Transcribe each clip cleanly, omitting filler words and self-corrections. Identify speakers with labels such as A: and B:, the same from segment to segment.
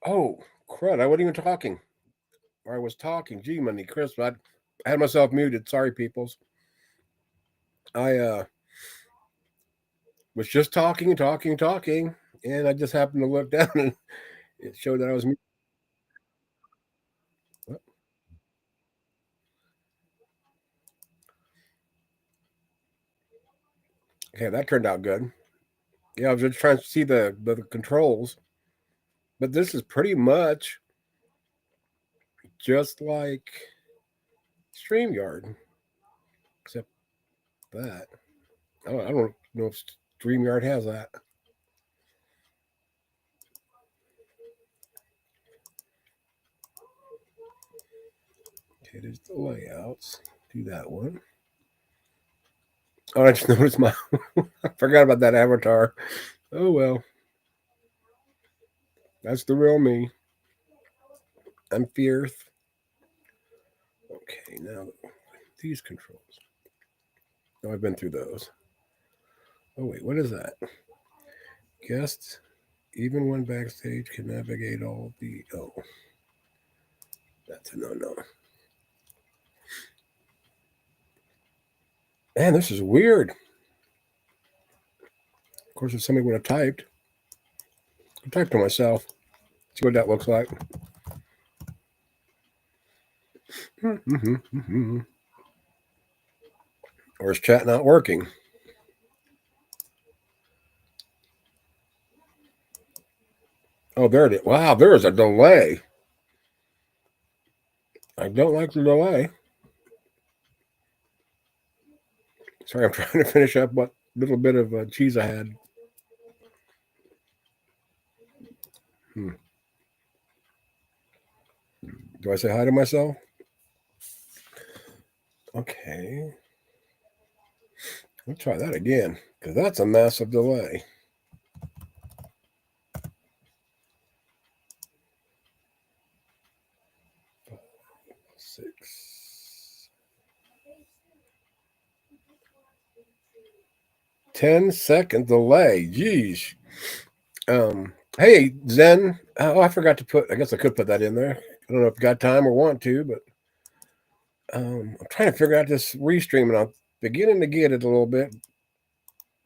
A: Oh, crud. I wasn't even talking. Or I was talking. Gee, money, Chris. I had myself muted. Sorry, peoples. I was just talking and talking and talking. And I just happened to look down and it showed that I was muted. Okay, that turned out good. Yeah, I was just trying to see the controls. But this is pretty much just like StreamYard, except that. I don't know if StreamYard has that. Okay, there's the layouts. Do that one. Oh, I just noticed my. I forgot about that avatar. Oh well, that's the real me. I'm fierce. Okay, now these controls. Oh, I've been through those. Oh wait, what is that? Guests, even when backstage, can navigate all the. Oh, that's a no. Man, this is weird. Of course, if somebody would have typed, I typed to myself. See what that looks like. Or is chat not working? Oh, there it is. Wow, there is a delay. I don't like the delay. Sorry, I'm trying to finish up what little bit of cheese I had. Do I say hi to myself? Okay. Let's try that again, because that's a massive delay. Six. 10-second delay. Jeez. Hey, Zen. Oh, I forgot to put, I guess I could put that in there. I don't know if you got time or want to, but I'm trying to figure out this restream, and I'm beginning to get it a little bit.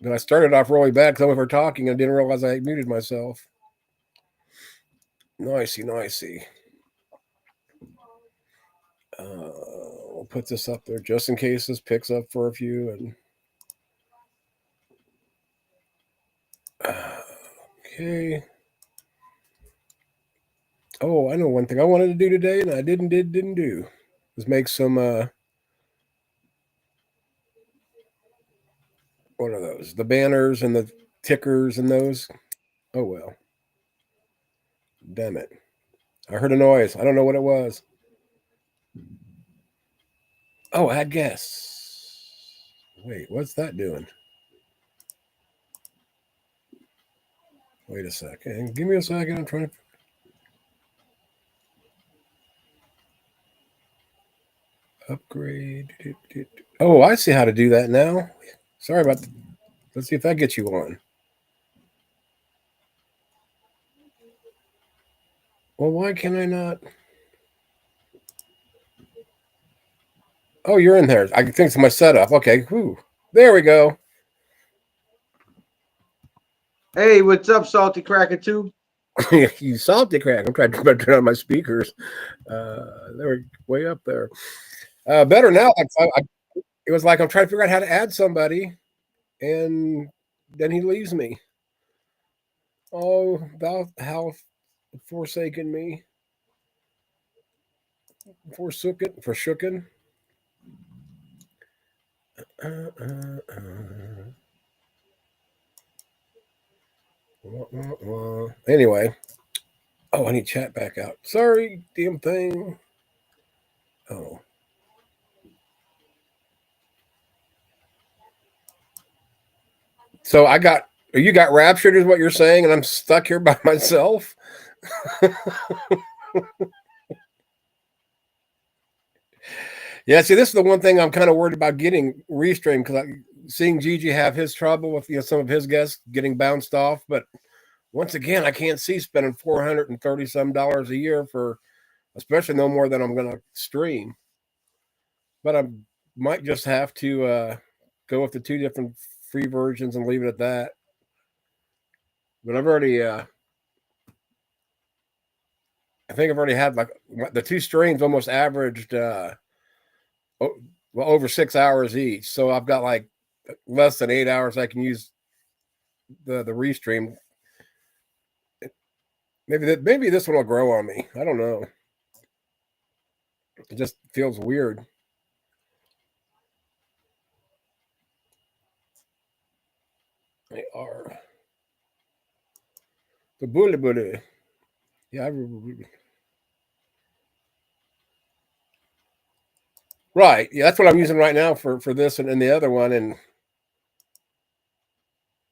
A: But I started off really bad because I was talking and didn't realize I muted myself. Nicey. We'll put this up there just in case this picks up for a few. And okay. Oh, I know one thing I wanted to do today, and I didn't do. Was make some. What are those? The banners and the tickers and those. Oh well. Damn it! I heard a noise. I don't know what it was. Oh, add guests. Wait, what's that doing? Wait a second. Give me a second. I'm trying to upgrade. Oh, I see how to do that now. Sorry about that. Let's see if that gets you on. Well, why can I not? Oh, you're in there. I think it's my setup. Okay. Whew. There we go.
B: Hey, what's up, Salty Cracker 2?
A: You salty crack. I'm trying to turn on my speakers. They were way up there. Better now. It was like I'm trying to figure out how to add somebody, and then he leaves me. Oh, thou hast forsaken me. Forshooken. Anyway. Oh, I need chat back out. Sorry, damn thing. Oh. So you got raptured is what you're saying, and I'm stuck here by myself? Yeah, see, this is the one thing I'm kind of worried about getting Restream, because seeing Gigi have his trouble with some of his guests getting bounced off, but once again, I can't see spending $430 some a year for, especially no more than I'm going to stream. But I might just have to go with the 2 different free versions and leave it at that. But I've already, I think I've already had like the 2 streams almost averaged, over 6 hours each. So I've got like less than 8 hours I can use the Restream. Maybe this one will grow on me. I don't know. It just feels weird. They are the bully. Yeah, right. Yeah, that's what I'm using right now for this and the other one. And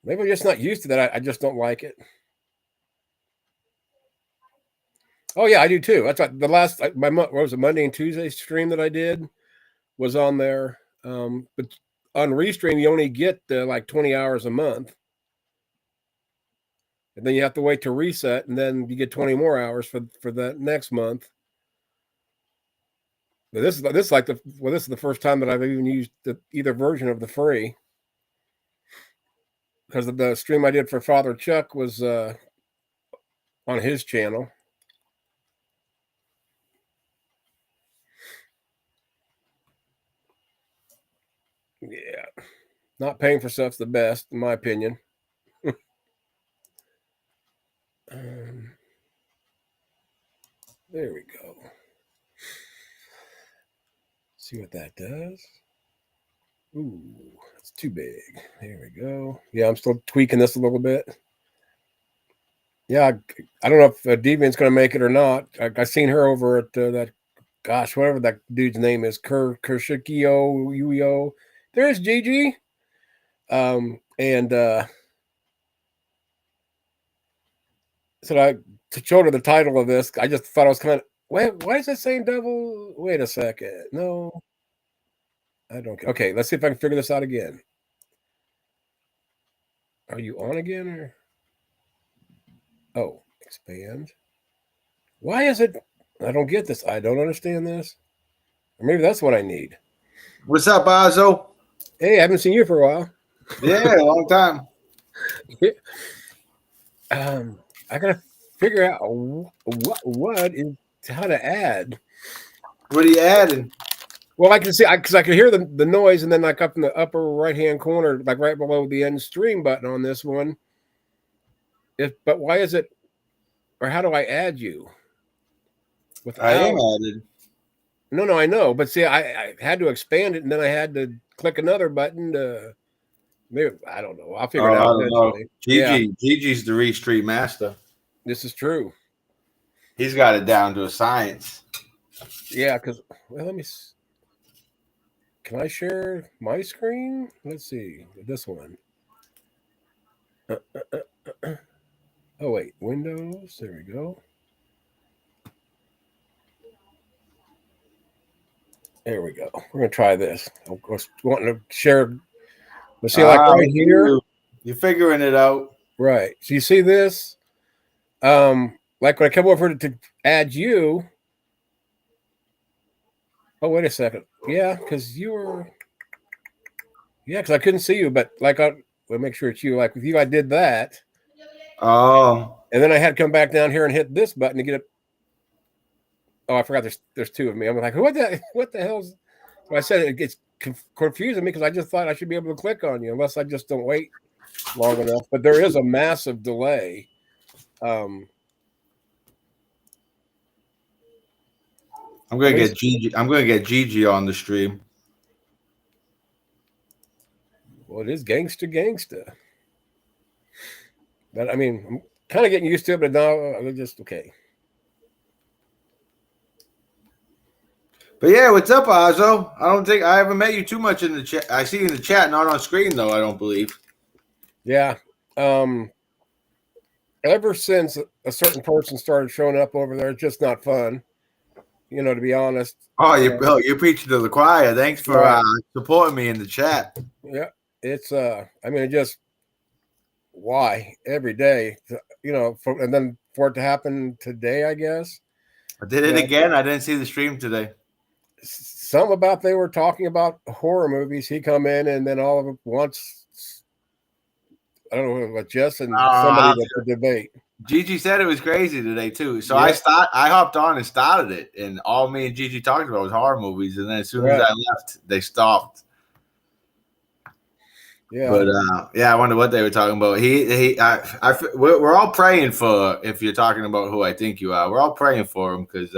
A: maybe I'm just not used to that. I just don't like it. Oh yeah, I do too. That's right. The last what was it, Monday and Tuesday stream that I did was on there. But on Restream, you only get like 20 hours a month, and then you have to wait to reset, and then you get 20 more hours for that next month. But this is the first time that I've even used either version of the free, because the stream I did for Father Chuck was on his channel. Yeah, not paying for stuff's the best, in my opinion. There we go. See what that does. Ooh, that's too big. There we go. Yeah, I'm still tweaking this a little bit. Yeah, I don't know if Deviant's going to make it or not. I seen her over at that, gosh, whatever that dude's name is, Kershikio Uyo. There's Gigi. And so I showed her the title of this. I just thought I was kind of, why is it saying double? Wait a second. No, I don't. Okay, let's see if I can figure this out again. Are you on again or? Oh, expand. Why is it? I don't get this. I don't understand this. Or maybe that's what I need.
B: What's up, Azo?
A: Hey, I haven't seen you for a while.
B: Yeah, a long time.
A: I gotta figure out what is how to add.
B: What are you adding?
A: Well, I can see because I can hear the noise, and then like up in the upper right hand corner, like right below the end stream button on this one. But why is it? Or how do I add you?
B: I am added.
A: No, I know, but see, I had to expand it, and then I had to click another button to. Maybe I don't know. I'll figure it out eventually.
B: Gigi's the Restream master.
A: This is true.
B: He's got it down to a science.
A: Yeah, because let me. Can I share my screen? Let's see this one. Oh wait, Windows. There we go. There we go. We're gonna try this. Of course, wanting to share. Let's see, like right here.
B: You're figuring it out,
A: right? So you see this? Like when I come over to add you. Oh wait a second. Yeah, because you were. Yeah, because I couldn't see you, but like we'll make sure it's you. Like with you, I did that.
B: Oh.
A: And then I had to come back down here and hit this button to get it. Oh, I forgot. There's 2 of me. I'm like, what the hell's? So I said it gets confusing me because I just thought I should be able to click on you unless I just don't wait long enough. But there is a massive delay.
B: I'm gonna get Gigi. I'm gonna get Gigi on the stream.
A: Well, it is gangsta. But I mean, I'm kind of getting used to it, but now I'm just okay.
B: But yeah, what's up, Azo? I haven't met you too much in the chat. I see you in the chat, not on screen though. I don't believe.
A: Yeah. Ever since a certain person started showing up over there, it's just not fun. To be honest.
B: Oh, you're preaching to the choir. Thanks for supporting me in the chat.
A: Yeah, it's I mean, just why every day? and then for it to happen today, I guess.
B: I did it again. I didn't see the stream today.
A: Some about they were talking about horror movies. He come in and then all of it once. I don't know what Jess and somebody to debate.
B: Gigi said it was crazy today too. So I hopped on and started it, and all me and Gigi talked about was horror movies. And then as soon as I left, they stopped.
A: Yeah,
B: but I wonder what they were talking about. We're all praying for. If you're talking about who I think you are, we're all praying for him because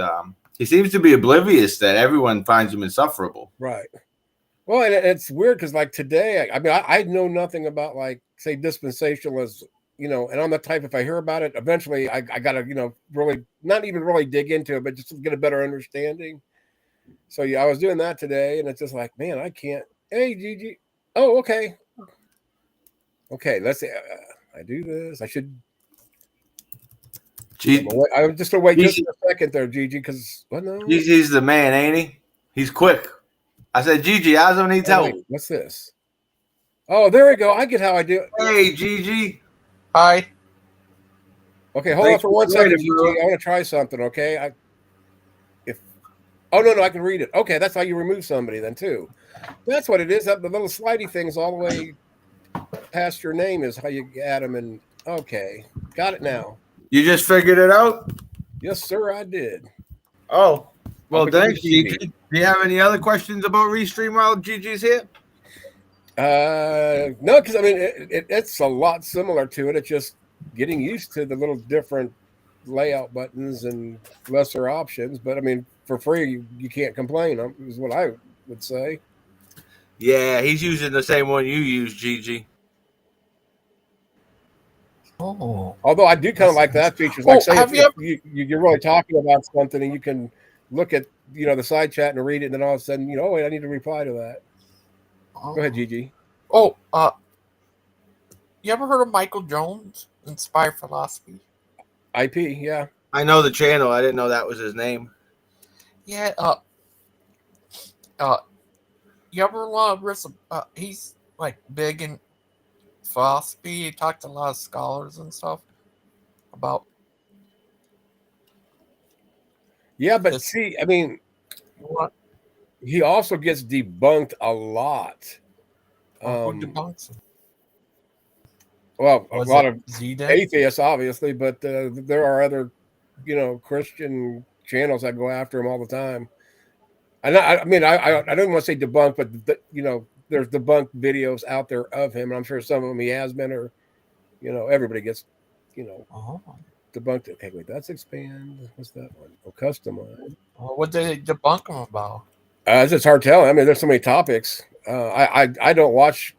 B: he seems to be oblivious that everyone finds him insufferable.
A: Right. Well, and it's weird because like today, I mean, I know nothing about like say dispensationalists, and I'm the type if I hear about it, eventually I gotta really not even really dig into it, but just to get a better understanding. So yeah, I was doing that today, and it's just like, man, I can't. Hey, Gigi. Oh, okay. Okay, let's see. I do this. I should. I was just gonna wait just a second there, Gigi, because
B: Gigi's the man, ain't he? He's quick. I said, Gigi, I don't need help.
A: What's this? Oh, there we go. I get how I do it.
B: Hey, Gigi.
C: Hi.
A: Okay, hold on for 1 second, Gigi. I want to try something. Okay, Oh no, I can read it. Okay, that's how you remove somebody then too. That's what it is. The little slidey things all the way past your name is how you add them. And okay, got it now.
B: You just figured it out?
A: Yes, sir, I did.
B: Oh, well, thanks, Gigi. Do you have any other questions about Restream while Gigi's here?
A: No, because I mean it's a lot similar to it. It's just getting used to the little different layout buttons and lesser options. But I mean, for free, you can't complain. Is what I would say.
B: Yeah, he's using the same one you use, Gigi.
C: Oh,
A: although I do kind of like that feature. Like, say you're really talking about something and you can look at the side chat and read it, and then all of a sudden oh wait, I need to reply to that. Go ahead, Gigi.
C: Oh, you ever heard of Michael Jones Inspired Philosophy?
A: IP, yeah.
B: I know the channel. I didn't know that was his name.
C: Yeah. You ever listen? He's like big in philosophy. He talked to a lot of scholars and stuff about.
A: Yeah, but see, I mean,
C: what?
A: He also gets debunked a lot.
C: Who debunks him?
A: Well, a lot of atheists, obviously, but there are other, Christian channels that go after him all the time. And I mean, I don't want to say debunk, but there's debunked videos out there of him, and I'm sure some of them he has been, or everybody gets, debunked. Okay, wait, that's expand. What's that one? Oh, customize.
C: What did they debunk him about?
A: It's just hard telling. I mean, there's so many topics. I don't watch.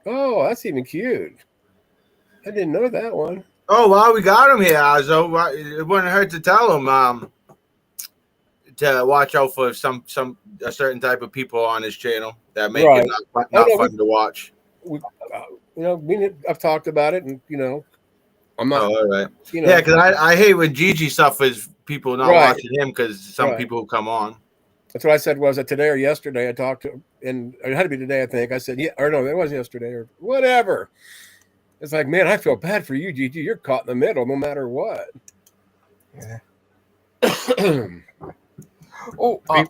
A: Oh, that's even cute. I didn't know that one.
B: Oh, well, we got him here, Azo. It wouldn't hurt to tell him to watch out for a certain type of people on his channel that make it not fun to watch.
A: I've talked about it, and I'm not.
B: Oh, all right. Yeah, because I hate when Gigi suffers people not watching him because some people come on.
A: That's what I said. Was it today or yesterday? I talked to, and it had to be today. I think I said, yeah, or no, it was yesterday or whatever. It's like, man, I feel bad for you, Gigi. You're caught in the middle, no matter what.
C: Yeah.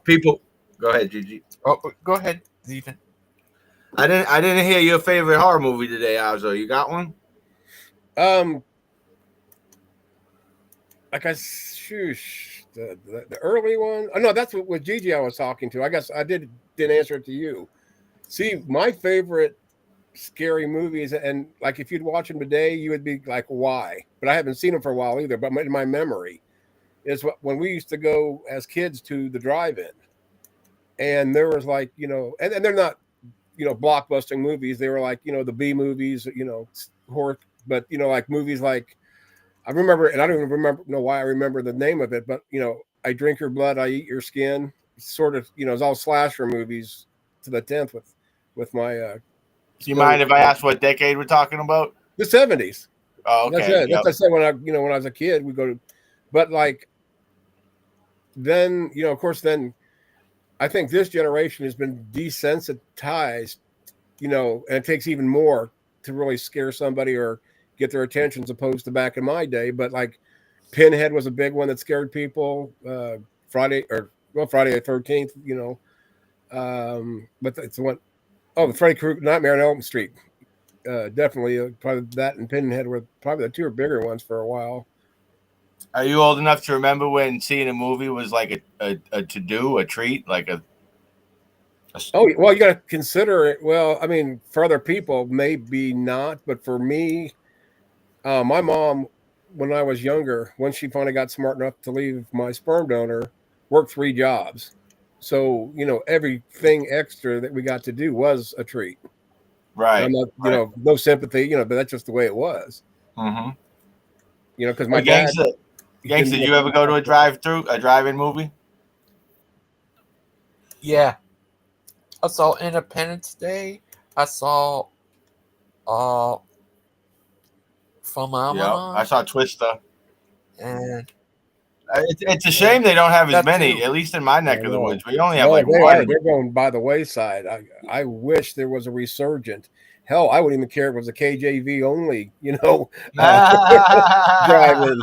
B: People, go ahead, Gigi.
C: Oh, go ahead, Ethan.
B: I didn't hear your favorite horror movie today, Azo. You got one?
A: Like the early one. Oh no, that's what with Gigi I was talking to. I guess I didn't answer it to you. See, my favorite scary movies, and like if you'd watch them today, you would be like, why? But I haven't seen them for a while either. But in my memory is when we used to go as kids to the drive-in, and there was like and they're not blockbusting movies. They were like the B movies, horror, but like movies like. I remember, and I don't even know why I remember the name of it, but I Drink Your Blood, I Eat Your Skin. Sort of, it's all slasher movies to the 10th with my. Do
B: you mind if I ask what decade we're talking about?
A: The 70s.
B: Oh, okay.
A: That's it. That's what I said when I was a kid. We go to, but like, then of course, then I think this generation has been desensitized, and it takes even more to really scare somebody or get their attention as opposed to back in my day. But like Pinhead was a big one that scared people. Friday the 13th, but it's the one. Oh, the Freddy Krueger Nightmare on Elm Street. Definitely, probably that and Pinhead were probably the two bigger ones for a while.
B: Are you old enough to remember when seeing a movie was like a to-do, a treat, like a?
A: Oh, well, you got to consider it. Well, I mean, for other people, maybe not, but for me, my mom, when I was younger, when she finally got smart enough to leave my sperm donor, worked 3 jobs. So, everything extra that we got to do was a treat.
B: Right.
A: I'm not, no sympathy, but that's just the way it was.
B: Mm-hmm.
A: Because my dad.
B: Gangsta, did you ever go to a drive-in movie?
C: Yeah. I saw Independence Day. I saw Phenomenon.
B: Yeah, I saw Twister.
C: And
B: it's a shame they don't have as many,
C: too.
B: at least in my neck of the woods. We only have like
A: they
B: one.
A: are. They're going by the wayside. I wish there was a resurgent. Hell, I wouldn't even care if it was a KJV only, drive-in.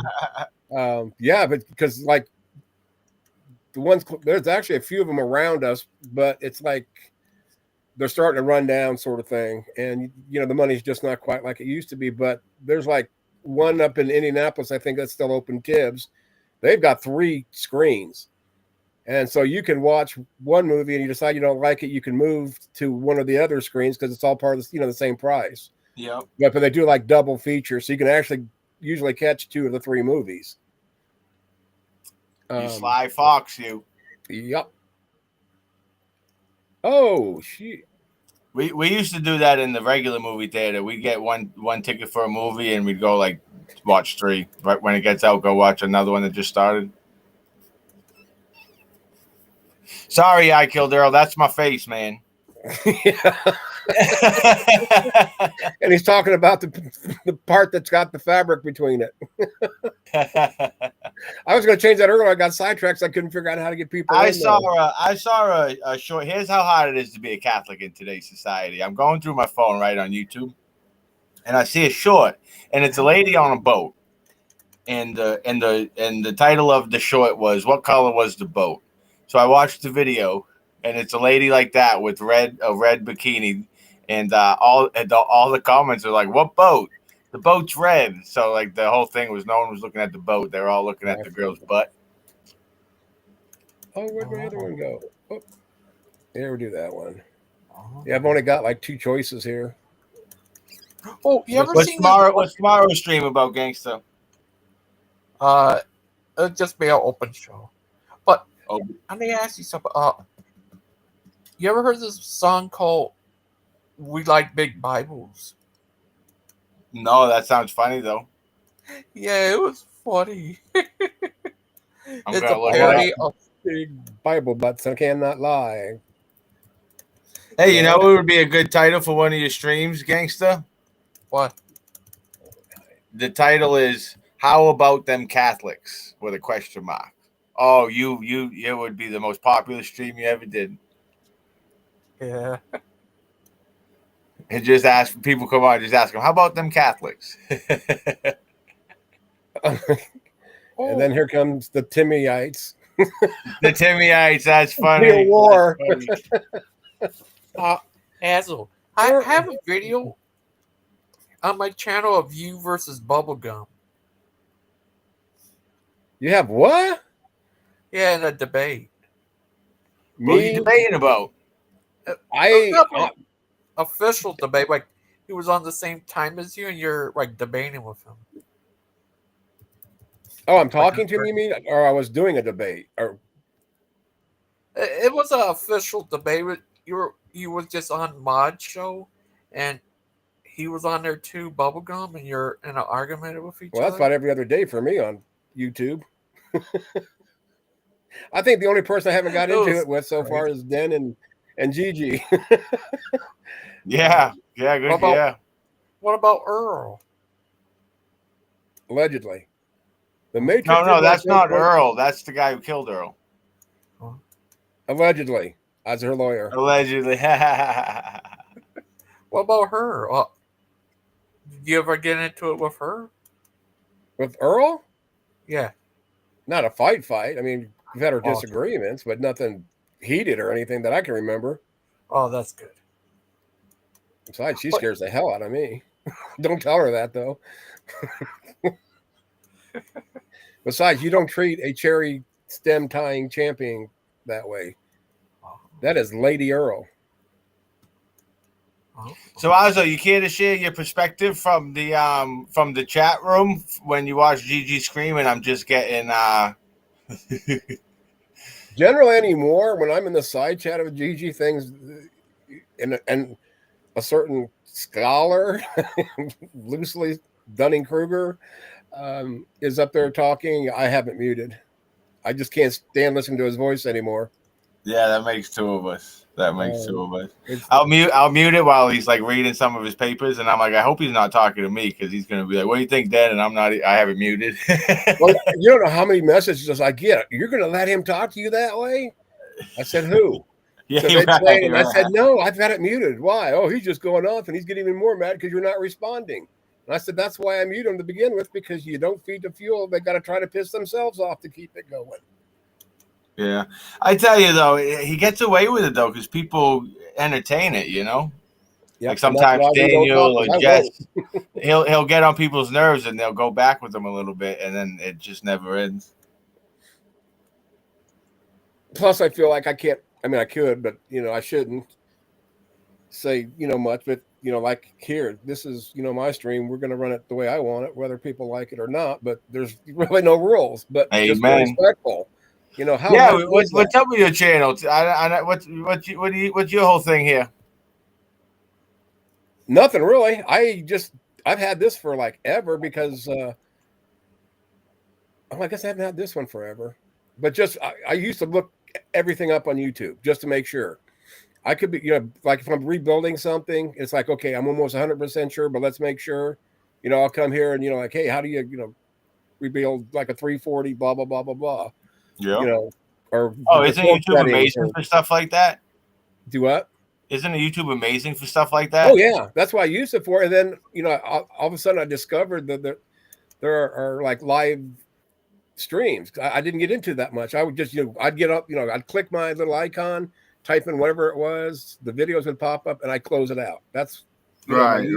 A: Yeah, but because like the ones, there's actually a few of them around us, but it's like they're starting to run down, sort of thing. And the money's just not quite like it used to be. But there's like one up in Indianapolis, I think that's still open. Tibbs, they've got 3 screens. And so you can watch one movie and you decide you don't like it, you can move to one of the other screens because it's all part of the same price.
B: Yep.
A: But they do like double features, so you can actually usually catch 2 of the 3 movies.
B: You sly fox, you.
A: Yep. Oh, shit.
B: We used to do that in the regular movie theater. We'd get one ticket for a movie and we'd go like watch 3. Right when it gets out, go watch another one that just started. Sorry, I killed Earl. That's my face, man.
A: And he's talking about the part that's got the fabric between it. I was going to change that earlier. I got sidetracked. So I couldn't figure out how to get people.
B: I saw a short. Here's how hard it is to be a Catholic in today's society. I'm going through my phone right on YouTube, and I see a short, and it's a lady on a boat, and the title of the short was "What color was the boat?" So I watched the video, and it's a lady like that with a red bikini, and all the comments are like, "What boat? The boat's red." So like the whole thing was no one was looking at the boat; they were all looking at the girl's butt.
A: Oh, where'd my other one go? Oh, yeah, we'll do that one. Yeah, I've only got like 2 choices here.
C: Oh, you ever
B: What's
C: seen
B: tomorrow's stream about, gangsta?
C: It'll just be an open show. But let me ask you something. You ever heard this song called "We Like Big Bibles"?
B: No, that sounds funny though.
C: Yeah, it was funny.
B: It's
C: a parody of
A: Big Bible butts. I cannot lie.
B: Hey, you know what would be a good title for one of your streams, gangsta?
C: What?
B: The title is "How About Them Catholics?" with a question mark. Oh, it would be the most popular stream you ever did.
C: Yeah.
B: And just ask people, come on, just ask them, how about them Catholics?
A: And then here comes the Timmyites.
B: The Timmyites, that's funny.
A: Real war.
C: Hazel, I have a video on my channel of you versus Bubblegum.
A: You have what?
C: Yeah, in a debate.
B: What are you debating about?
C: Official debate, like he was on the same time as you, and you're like debating with him.
A: Oh, I'm talking to him, you mean? Or I was doing a debate? Or
C: it was an official debate. You was just on Mod Show, and he was on there too, Bubblegum, and you're in an argument with each other.
A: Well, that's about every other day for me on YouTube. I think the only person I haven't got into it with so far is Den and Gigi.
B: Yeah, good.
C: What about Earl?
A: Allegedly. The Matrix.
B: No, that's not Earl. That's the guy who killed Earl.
A: Allegedly, as her lawyer.
B: Allegedly.
C: What about her? Did you ever get into it with her?
A: With Earl,
C: Yeah.
A: not a fight. I mean, we've had our
C: Oh,
A: disagreements, but nothing heated or anything that I can remember.
C: oh, that's good.
A: Besides, she
C: But
A: scares the hell out of me. Don't tell her that, though. Besides, you don't treat a cherry stem tying champion that way. That is Lady Earl.
B: So, Ozzo, you care to share your perspective from the chat room when you watch Gigi scream? And I'm just getting
A: Generally anymore, when I'm in the side chat of GG things, and a certain scholar, loosely Dunning-Kruger, is up there talking, I haven't muted. I just can't stand listening to his voice anymore.
B: Yeah, that makes two of us.
A: It's,
B: I'll mute it while he's like reading some of his papers, and I'm like, I hope he's not talking to me because he's gonna be like, "What do you think, Dad?" And I'm not. I have it muted.
A: well, you don't know how many messages I get. You're gonna let him talk to you that way? I said, who?
B: Yeah,
A: So I said, no, I've got it muted. Why? Oh, he's just going off, and he's getting even more mad because you're not responding. And I said, that's why I mute him to begin with, because you don't feed the fuel. They got to try to piss themselves off to keep it going.
B: Yeah, I tell you though, he gets away with it though because people entertain it. You know,
A: Yep.
B: like sometimes Daniel or
A: I
B: Jess, he'll get on people's nerves and they'll go back with him a little bit, and then it just never ends.
A: Plus, I feel like I can't. I mean, I could, but I shouldn't say much. But like here, this is my stream. We're going to run it the way I want it, whether people like it or not. But there's really no rules. But just be respectful. How?
B: Yeah, what's up with your channel? What's your whole thing here?
A: Nothing really. I've had this for like ever because I guess I haven't had this one forever. But just I used to look everything up on YouTube just to make sure. I could be, like if I'm rebuilding something, it's like, okay, I'm almost 100% sure, but let's make sure. I'll come here and like, hey, how do you rebuild like a 340, blah blah blah blah blah.
B: Yeah.
A: Or
B: isn't YouTube amazing for stuff like that?
A: Do what?
B: Isn't YouTube amazing for stuff like that?
A: Oh yeah, that's what I used it for. And then all of a sudden I discovered that there are like live streams. I didn't get into that much. I would just I'd get up, I'd click my little icon, type in whatever it was, the videos would pop up, and I close it out. That's
B: right.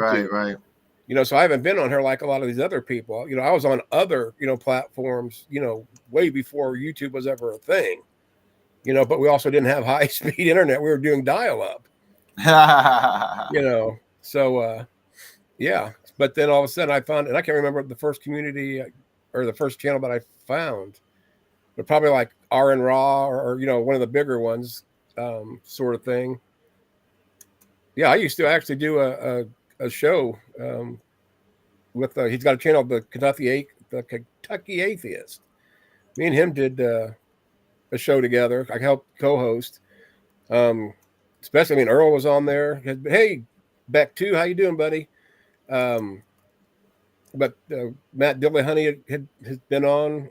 A: So I haven't been on here like a lot of these other people. I was on other platforms, way before YouTube was ever a thing. But we also didn't have high speed internet. We were doing dial up. So yeah. But then all of a sudden I found, and I can't remember the first community or the first channel that I found, but probably like RN Raw or one of the bigger ones, sort of thing. Yeah, I used to actually do a show with he's got a channel, the Kentucky Atheist. Me and him did a show together. I helped co-host. Especially, I mean, Earl was on there. Hey, Beck too, how you doing, buddy? But Matt Dillahunty has been on.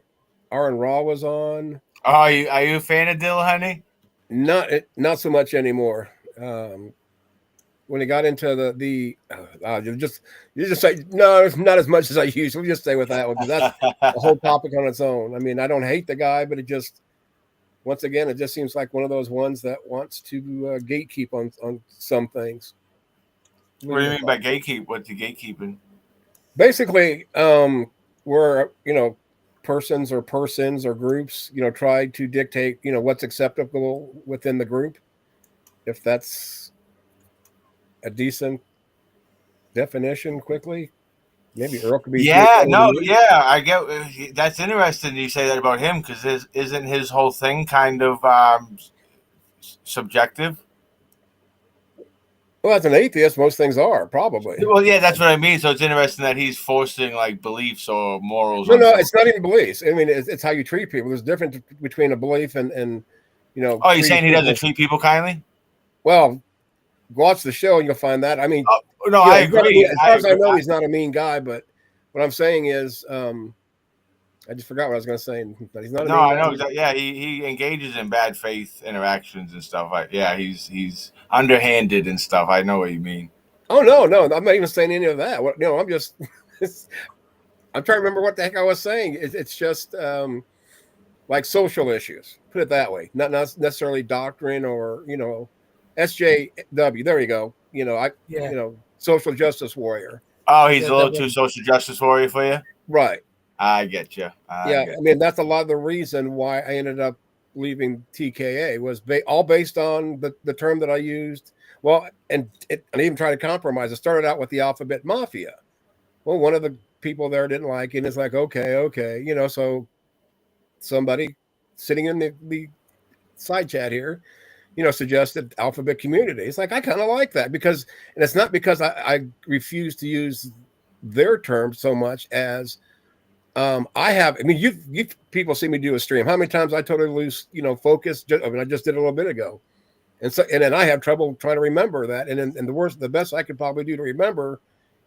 A: Aaron Raw was on.
B: Oh, are you a fan of Dillahunty?
A: Not so much anymore. When he got into you just say no, it's not as much as I used. We'll just stay with that one because that's a whole topic on its own. I mean, I don't hate the guy, but it just, once again, it just seems like one of those ones that wants to gatekeep on some things.
B: What do you mean by gatekeep? What's the gatekeeping?
A: Basically, where persons or groups try to dictate what's acceptable within the group, if that's a decent definition. Quickly, maybe Earl could be.
B: I get that's interesting you say that about him because isn't his whole thing kind of subjective?
A: Well, as an atheist, most things are probably.
B: Well, yeah, that's what I mean. So it's interesting that he's forcing like beliefs or morals.
A: No, it's not even beliefs. I mean, it's how you treat people. There's a difference between a belief and
B: Oh, you're saying he doesn't treat people kindly?
A: Well, watch the show and you'll find that. I mean,
B: I agree.
A: As far as I know, he's not a mean guy. But what I'm saying is, I just forgot what I was going to say. But he's not.
B: No, I know. Yeah, he engages in bad faith interactions and stuff. Yeah, he's underhanded and stuff. I know what you mean.
A: Oh no, I'm not even saying any of that. What I'm just I'm trying to remember what the heck I was saying. It's just like social issues. Put it that way. Not necessarily doctrine or SJW. There you go.
C: Yeah.
A: Social justice warrior.
B: Oh, he's
C: Yeah,
B: a little too social justice warrior for you.
A: Right.
B: I get you.
A: Yeah. I mean, that's a lot of the reason why I ended up leaving TKA was all based on the term that I used. Well, and I even tried to compromise. I started out with the Alphabet Mafia. Well, one of the people there didn't like it. And it's like, okay. So somebody sitting in the side chat here, suggested Alphabet Community. It's like, I kind of like that because, and it's not because I refuse to use their term so much as I mean, you people see me do a stream. How many times I totally lose, focus? I just did it a little bit ago. And then I have trouble trying to remember that. And the best I could probably do to remember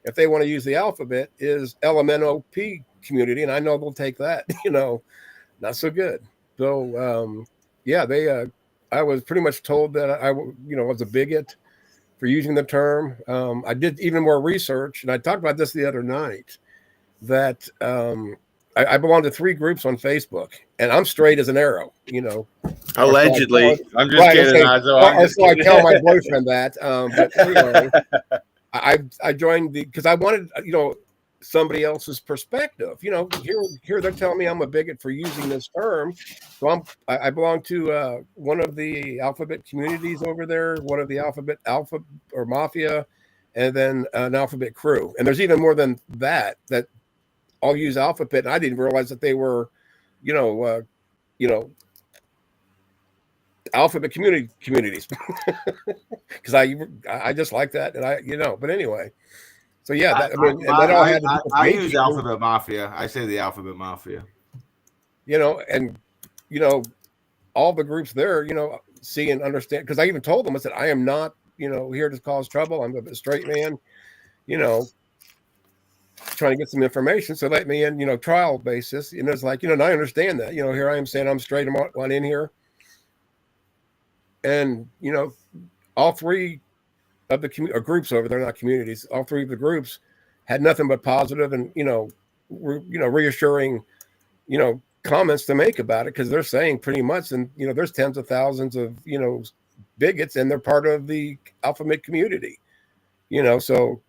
A: if they want to use the alphabet is LMNOP community. And I know they'll take that, not so good. So, I was pretty much told that I was a bigot for using the term. I did even more research, and I talked about this the other night, that I belong to 3 groups on Facebook, and I'm straight as an arrow,
B: Allegedly. I'm just
A: right,
B: kidding.
A: Okay. So I tell my boyfriend that. But anyway, I joined because I wanted, somebody else's perspective. Here they're telling me I'm a bigot for using this term. So I belong to one of the alphabet communities over there, one of the alpha or mafia, and then an alphabet crew. And there's even more than that all use alphabet. And I didn't realize that they were, alphabet communities because I just like that. And but anyway. So yeah,
B: I use Alphabet Mafia. I say the Alphabet Mafia.
A: And all the groups there, see and understand. Because I even told them, I said, I am not, here to cause trouble. I'm a straight man, trying to get some information. So let me in, trial basis. And it's like, and I understand that. Here I am saying I'm straight. I'm on in here, and all 3 of the groups over there, not communities, all 3 of the groups had nothing but positive and reassuring comments to make about it, because they're saying pretty much, and there's tens of thousands of bigots, and they're part of the alphabet community. So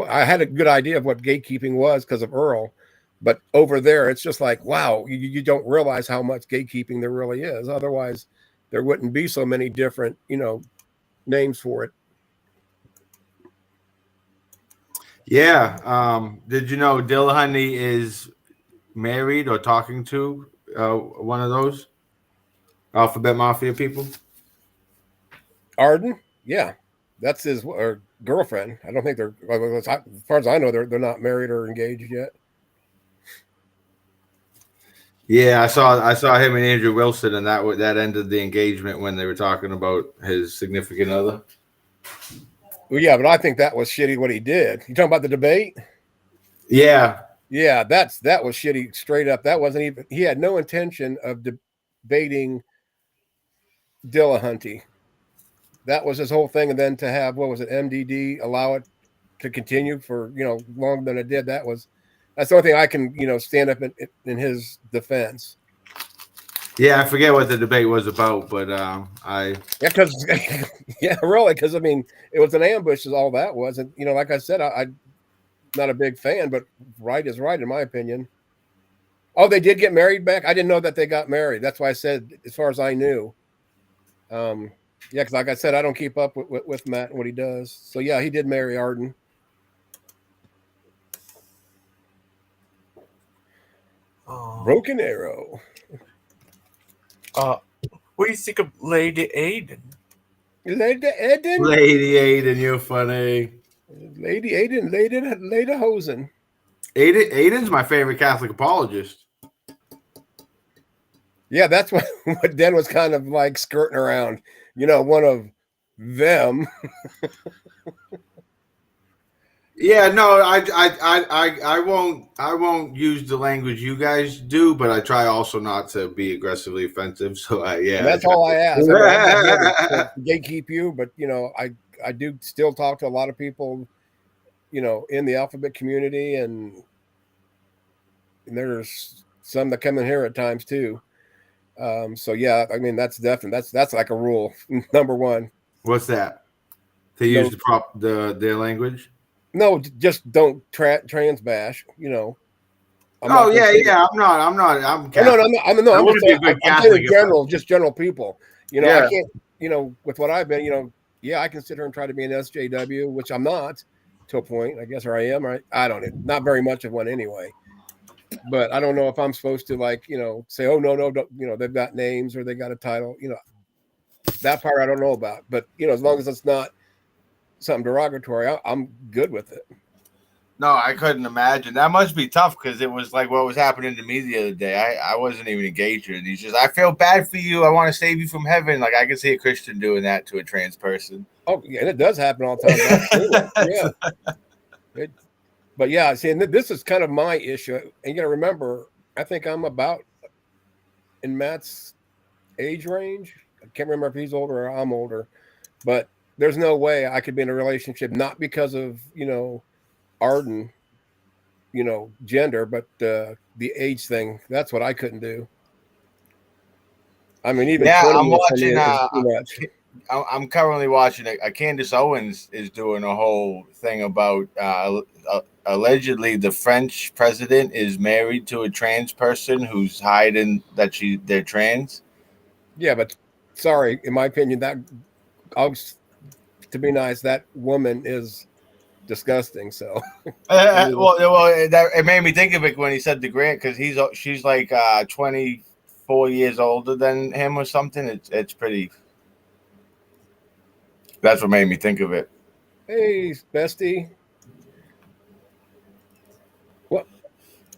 A: I had a good idea of what gatekeeping was because of Earl, but over there it's just like, wow, you don't realize how much gatekeeping there really is. Otherwise there wouldn't be so many different names for it.
B: Yeah. Did you know Dillahunty is married or talking to one of those Alphabet Mafia people?
A: Arden? Yeah. That's his girlfriend. I don't think they're, as far as I know, they're not married or engaged yet.
B: Yeah, I saw him and Andrew Wilson, and that ended the engagement when they were talking about his significant other.
A: Well, yeah, but I think that was shitty what he did. You talking about the debate?
B: Yeah.
A: Yeah, that was shitty straight up. That wasn't even, he had no intention of debating Dillahunty. That was his whole thing. And then to have, what was it, MDD allow it to continue for, longer than it did. That's the only thing I can, stand up in his defense.
B: Yeah, I forget what the debate was about, but
A: really, because I mean, it was an ambush, is all that was. And like I said, I'm not a big fan, but right is right in my opinion. Oh, they did get married back. I didn't know that they got married. That's why I said, as far as I knew. Yeah, because like I said, I don't keep up with Matt and what he does. So yeah, he did marry Arden. Broken Arrow.
C: What do you think of Lady Aiden?
A: Lady Aiden?
B: Lady Aiden, you're funny.
A: Lady Aiden, Lady Hosen.
B: Aiden's my favorite Catholic apologist.
A: Yeah, that's what Den was kind of like skirting around. One of them.
B: Yeah, no, I won't use the language you guys do, but I try also not to be aggressively offensive. So
A: And that's all I ask. I mean, I'm not here to gatekeep you, but I do still talk to a lot of people, in the alphabet community, and there's some that come in here at times too. So yeah, I mean that's definitely that's like a rule. Number one.
B: What's that? To use their language?
A: No, just don't trans bash. I'm
B: Oh
A: not going to say.
B: yeah. I'm
A: Oh no,
B: Catholic.
A: no,
B: I
A: I'm just
B: wouldn't be
A: saying.
B: a good
A: I'm saying in
B: Catholic if
A: general, just general people. I
B: yeah.
A: can't. With what I've been, yeah, I can sit here and try to be an SJW, which I'm not, to a point, I guess, or I am. Right? I don't. Not very much of one anyway. But I don't know if I'm supposed to say, oh no, don't, they've got names or they got a title. That part I don't know about. But as long as it's not something derogatory, I'm good with it.
B: No, I couldn't imagine. That must be tough because it was like what was happening to me the other day. I wasn't even engaged in it. He's just, I feel bad for you. I want to save you from heaven. Like I can see a Christian doing that to a trans person.
A: Oh, yeah, and it does happen all the time. I've seen it. Yeah. But yeah, see, and this is kind of my issue. And you got to remember, I think I'm about in Matt's age range. I can't remember if he's older or I'm older, but there's no way I could be in a relationship, not because of, Arden, gender, but the age thing. That's what I couldn't do. I mean, even
B: Yeah,
A: 20
B: I'm
A: years for me
B: watching.
A: is too much.
B: I'm currently watching. Candace Owens is doing a whole thing about allegedly the French president is married to a trans person who's hiding that they're trans.
A: Yeah, but sorry, in my opinion, to be nice, that woman is disgusting. So,
B: It made me think of it when he said the Grant because she's like 24 years older than him or something. It's pretty. That's what made me think of it.
A: hey, bestie. What?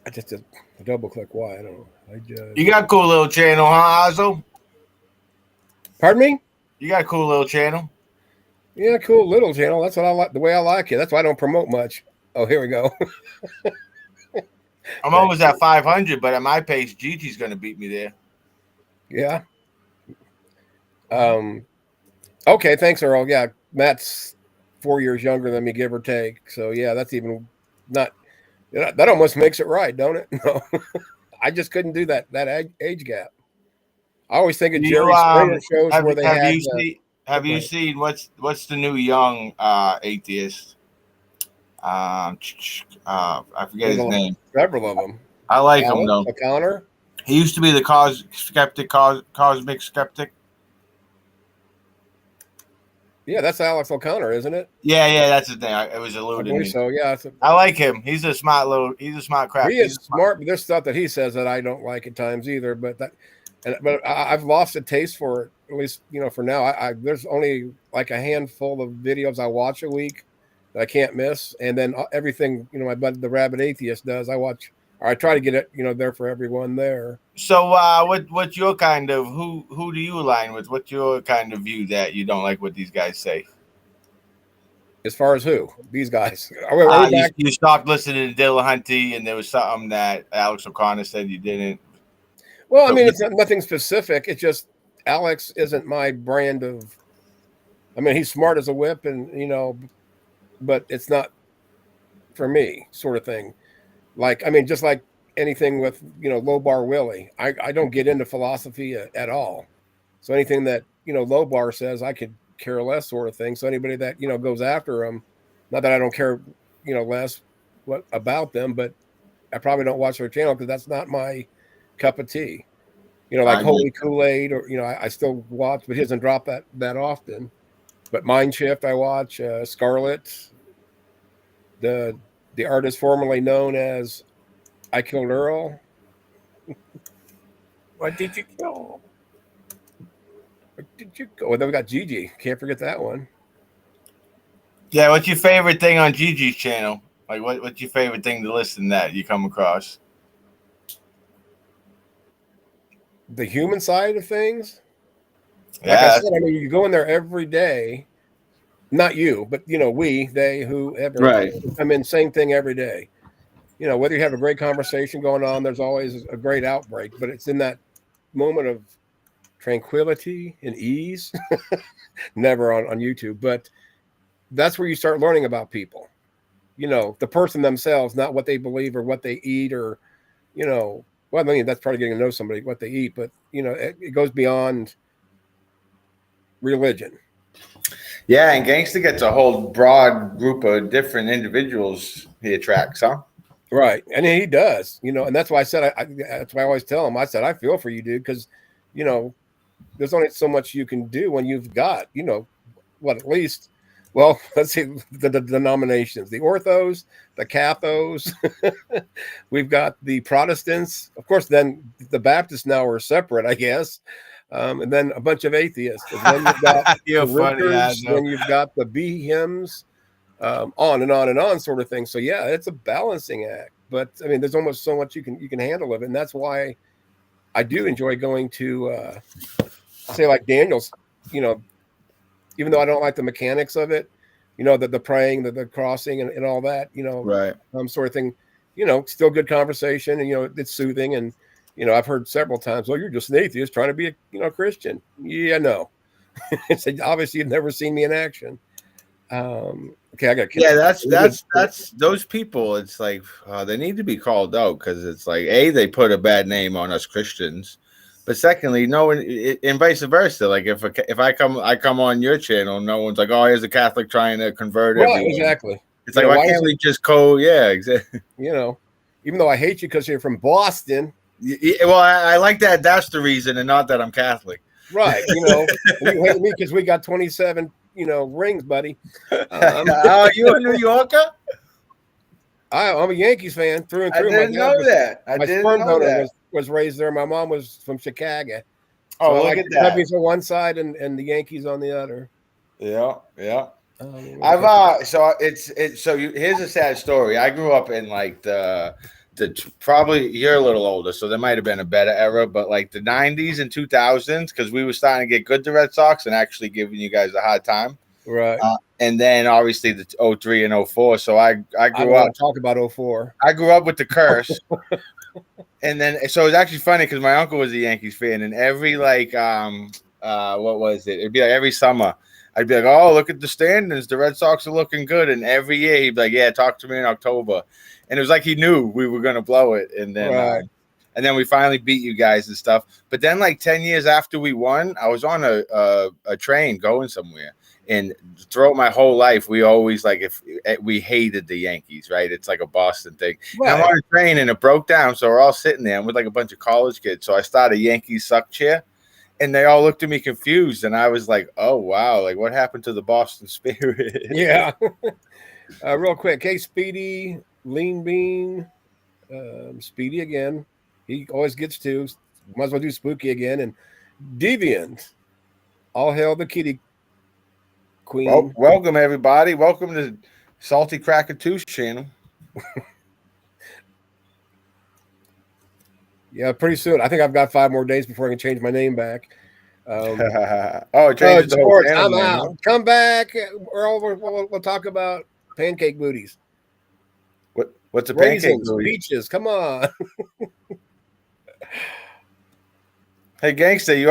A: I just did a double click. Why? I don't know.
B: You got a cool little channel, huh, Ozzo?
A: Pardon me?
B: You got a cool little channel.
A: Yeah, cool little channel. That's what I like. The way I like it. That's why I don't promote much. Oh, here we go.
B: I'm almost at 500, but at my pace, Gigi's going to beat me there.
A: Yeah. Okay. Thanks, Earl. Yeah, Matt's 4 years younger than me, give or take. So yeah, that's even not. That almost makes it right, don't it? No, I just couldn't do that age gap. I always think of Jerry Springer shows where they had.
B: Have you seen what's the new young atheist? I forget his name.
A: Several of them.
B: I like him though.
A: O'Connor.
B: He used to be the cosmic skeptic.
A: Yeah, that's Alex O'Connor, isn't it?
B: Yeah, that's his name. It was alluded to.
A: So yeah,
B: I like him. He's a smart crap.
A: He is smart, but there's stuff that he says that I don't like at times either. But I've lost a taste for it. At least for now. There's only like a handful of videos I watch a week that I can't miss, and then everything my buddy the Rabid Atheist does, I watch. Or I try to get it there for everyone there.
B: So what's your kind of who do you align with? What's your kind of view that you don't like what these guys say?
A: As far as who? These guys.
B: You stopped listening to Dillahunty, and there was something that Alex O'Connor said you didn't.
A: Well, I mean, it's nothing specific. It's just Alex isn't my brand of. I mean, he's smart as a whip, and but it's not for me, sort of thing. Like, I mean, just like anything with Low Bar Willie, I don't get into philosophy at all. So anything that Low Bar says, I could care less, sort of thing. So anybody that goes after him, not that I don't care less what about them, but I probably don't watch their channel because that's not my cup of tea. Like Holy Kool-Aid, or I still watch, but he doesn't drop that often. But Mind Shift, I watch. Scarlet, the artist formerly known as I Killed Earl.
C: Why did you kill him?
A: Where did you go? Well, then we got Gigi. Can't forget that one.
B: Yeah, what's your favorite thing on Gigi's channel? Like, what's your favorite thing to listen that you come across?
A: The human side of things.
B: Yeah,
A: like I said, I mean, you go in there every day. Not you, but we, they, whoever.
B: Right.
A: I mean, same thing every day. Whether you have a great conversation going on, there's always a great outbreak, but it's in that moment of tranquility and ease. Never on YouTube, but that's where you start learning about people. You know, the person themselves, not what they believe or what they eat or, you know, well, I mean, that's probably getting to know somebody, what they eat, but, you know, it goes beyond religion.
B: Yeah, and Gangsta gets a whole broad group of different individuals he attracts, huh?
A: Right. And he does, you know, and that's why I said, that's why I always tell him, I said, I feel for you, dude, because, you know, there's only so much you can do when you've got, you know, what, at least, well, let's see the denominations, the Orthos, the Cathos, we've got the Protestants, of course, then the Baptists now are separate, I guess. And then a bunch of atheists. And then you've got
B: You're
A: the
B: funny,
A: Richards,
B: Adno.
A: then you've got the Behems, on and on and on sort of thing. So yeah, it's a balancing act. But I mean, there's almost so much you can handle of it. And that's why I do enjoy going to say like Daniel's, you know, even though I don't like the mechanics of it, you know, the praying, the crossing and all that, you know,
B: Right.
A: sort of thing, you know, still good conversation and, you know, it's soothing. And, you know, I've heard several times, well, you're just an atheist trying to be a, you know, Christian. Yeah, no. It's obviously you've never seen me in action. Okay, I got.
B: Yeah, that's those people. It's like they need to be called out because it's like they put a bad name on us Christians, but secondly, no one and vice versa. Like if I come on your channel, no one's like, oh, here's a Catholic trying to convert everyone.
A: Exactly.
B: It's like, why can't we just go? Yeah, exactly.
A: You know, even though I hate you because you're from Boston.
B: Well, I like that. That's the reason, and not that I'm Catholic.
A: Right. You know, you hate me because we got 27. You know, rings, buddy.
B: Oh, you a New Yorker?
A: I'm a Yankees fan through and through.
B: I didn't know that.
A: My sperm donor was raised there. My mom was from Chicago.
B: Oh,
A: so
B: look at that.
A: Cubbies on one side and the Yankees on the other.
B: Yeah, yeah. I've so here's a sad story. I grew up in like the probably you're a little older, so there might have been a better era, but like the 90s and 2000s, because we were starting to get good to Red Sox and actually giving you guys a hard time.
A: Right.
B: And then obviously the 03 and 04. So I grew up.
A: Talk about 04.
B: I grew up with the curse. And then so it's actually funny because my uncle was a Yankees fan, and every like what was it? It'd be like every summer. I'd be like, oh, look at the standings. The Red Sox are looking good. And every year he'd be like, yeah, talk to me in October. And it was like he knew we were going to blow it. And then we finally beat you guys and stuff. But then like 10 years after we won, I was on a train going somewhere. And throughout my whole life, we always if we hated the Yankees, right? It's like a Boston thing. Right. And I'm on a train and it broke down. So we're all sitting there. I'm with like a bunch of college kids. So I started a Yankees suck chair. And they all looked at me confused, and I was like, "Oh wow! Like what happened to the Boston Spirit?"
A: Yeah. Real quick, hey Speedy, Lean Bean, Speedy again. He always gets to. Might as well do Spooky again and Deviant. All hail the Kitty Queen.
B: Well, welcome everybody. Welcome to Salty Cracker 2's channel.
A: Yeah, pretty soon. I think I've got 5 more days before I can change my name back.
B: Change
A: sports. I'm out. Come back. We'll talk about pancake booties.
B: What's a
A: Raisins,
B: pancake booty?
A: Peaches. Come on.
B: Hey, Gangsta, you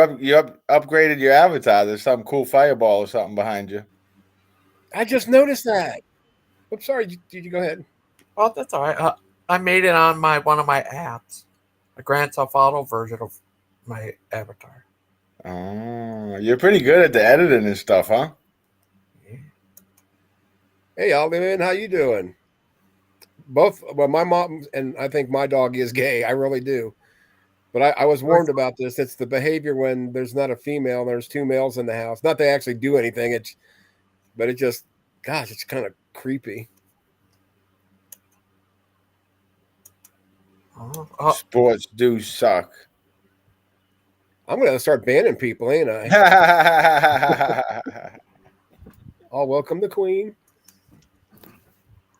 B: upgraded your avatar. There's some cool fireball or something behind you.
A: I just noticed that. I'm sorry. Did you go ahead?
C: Oh, that's all right. I made it on one of my apps. A Grand Theft Auto version of my avatar.
B: Oh, you're pretty good at the editing and stuff, huh?
A: Yeah. Hey, Alderman, how you doing? Well, my mom and I think my dog is gay. I really do. But I was warned about this. It's the behavior when there's not a female, there's 2 males in the house. Not they actually do anything. But it just, gosh, it's kind of creepy.
B: Sports do suck.
A: I'm going to start banning people, ain't I? I'll welcome the Queen.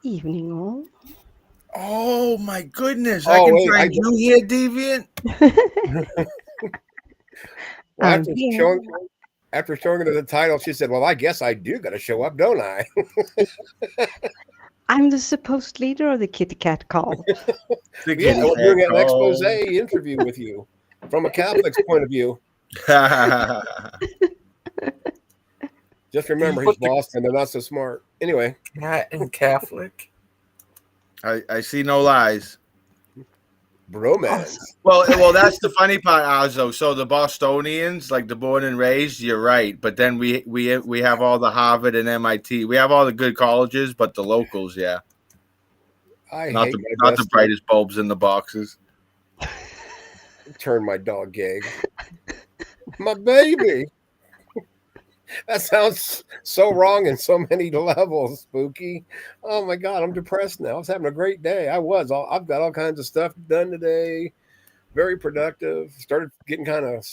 D: Evening all.
B: Oh my goodness! I can find you here, Deviant.
A: Well, after showing her the title, she said, "Well, I guess I do got to show up, don't I?"
D: I'm the supposed leader of the Kitty Cat call.
A: Yeah, we're doing an expose interview with you from a Catholic's point of view. Just remember, he's Boston. They're not so smart. Anyway.
C: Cat and Catholic.
B: I see no lies.
A: Bromance.
D: Awesome.
B: Well, that's the funny part, Alzo. So the Bostonians, like the born and raised, you're right. But then we have all the Harvard and MIT. We have all the good colleges, but the locals, yeah,
A: I
B: not
A: hate
B: the brightest bulbs in the boxes.
A: Turn my dog gay. My baby. That sounds so wrong in so many levels, Spooky. Oh my God, I'm depressed now. I was having a great day. I've got all kinds of stuff done today. Very productive. Started getting kind of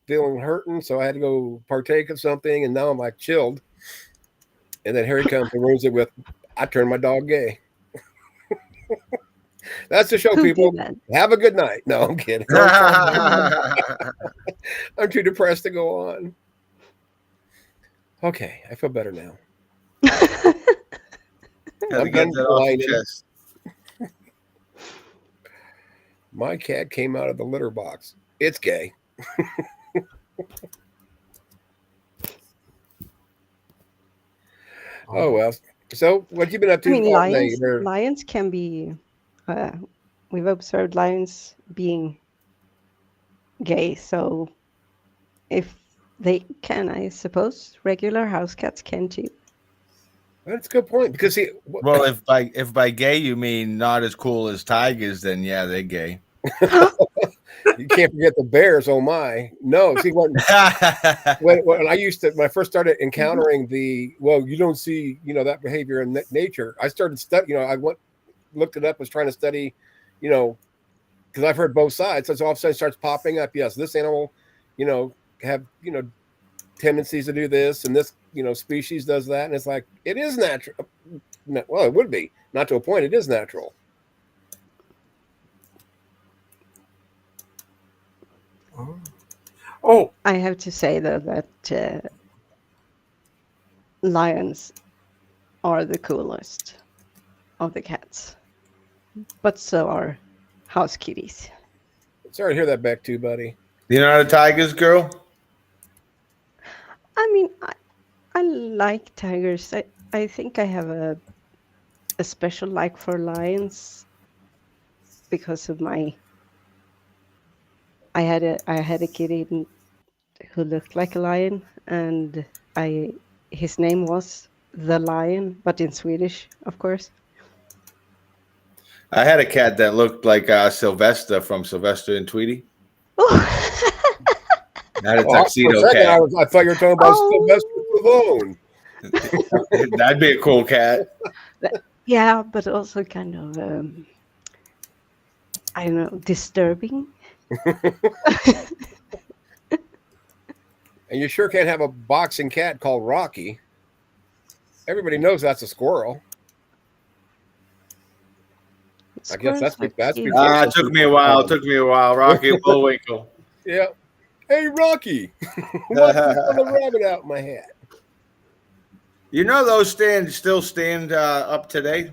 A: feeling hurting, so I had to go partake of something, and now I'm like chilled. And then here he comes and ruins it with, I turned my dog gay. That's the show,
D: Who
A: people.
D: did that?
A: Have a good night. No, I'm kidding. I'm too depressed to go on. Okay, I feel better now. I'm
B: Get that off your
A: whining.
B: chest.
A: My cat came out of the litter box. It's gay. Oh well. So what you been up to
D: I mean,
A: all day?
D: lions can be. We've observed lions being gay, so if they can, I suppose regular house cats can too.
A: That's a good point because
B: Well, if by gay you mean not as cool as tigers, then yeah, they're gay.
A: you can't forget the bears. Oh my! No, see when I first started encountering you don't see that behavior in nature. I started studying. I looked it up, was trying to study, because I've heard both sides. So all of a sudden it starts popping up. Yes, this animal, have tendencies to do this, and this species does that, and it's like it is natural. Well, it would be not to a point. It is natural.
C: Oh,
D: I have to say though that lions are the coolest of the cats, but so are house kitties.
A: Sorry to hear that back too, buddy.
B: You're not a tigers girl?
D: I mean, I like tigers. I think I have a special like for lions because of I had a kitty who looked like a lion, and his name was the Lion, but in Swedish, of course.
B: I had a cat that looked like Sylvester from Sylvester and Tweety. I had a tuxedo cat.
A: I thought you were talking about Sylvester Stallone.
B: That'd be a cool cat.
D: Yeah, but also kind of, I don't know, disturbing.
A: And you sure can't have a boxing cat called Rocky. Everybody knows that's a squirrel. I guess that's
B: it took me a while. Rocky and Bullwinkle.
A: Yeah. Hey, Rocky. What's the rabbit out in my hat?
B: You know those stands still stand up today?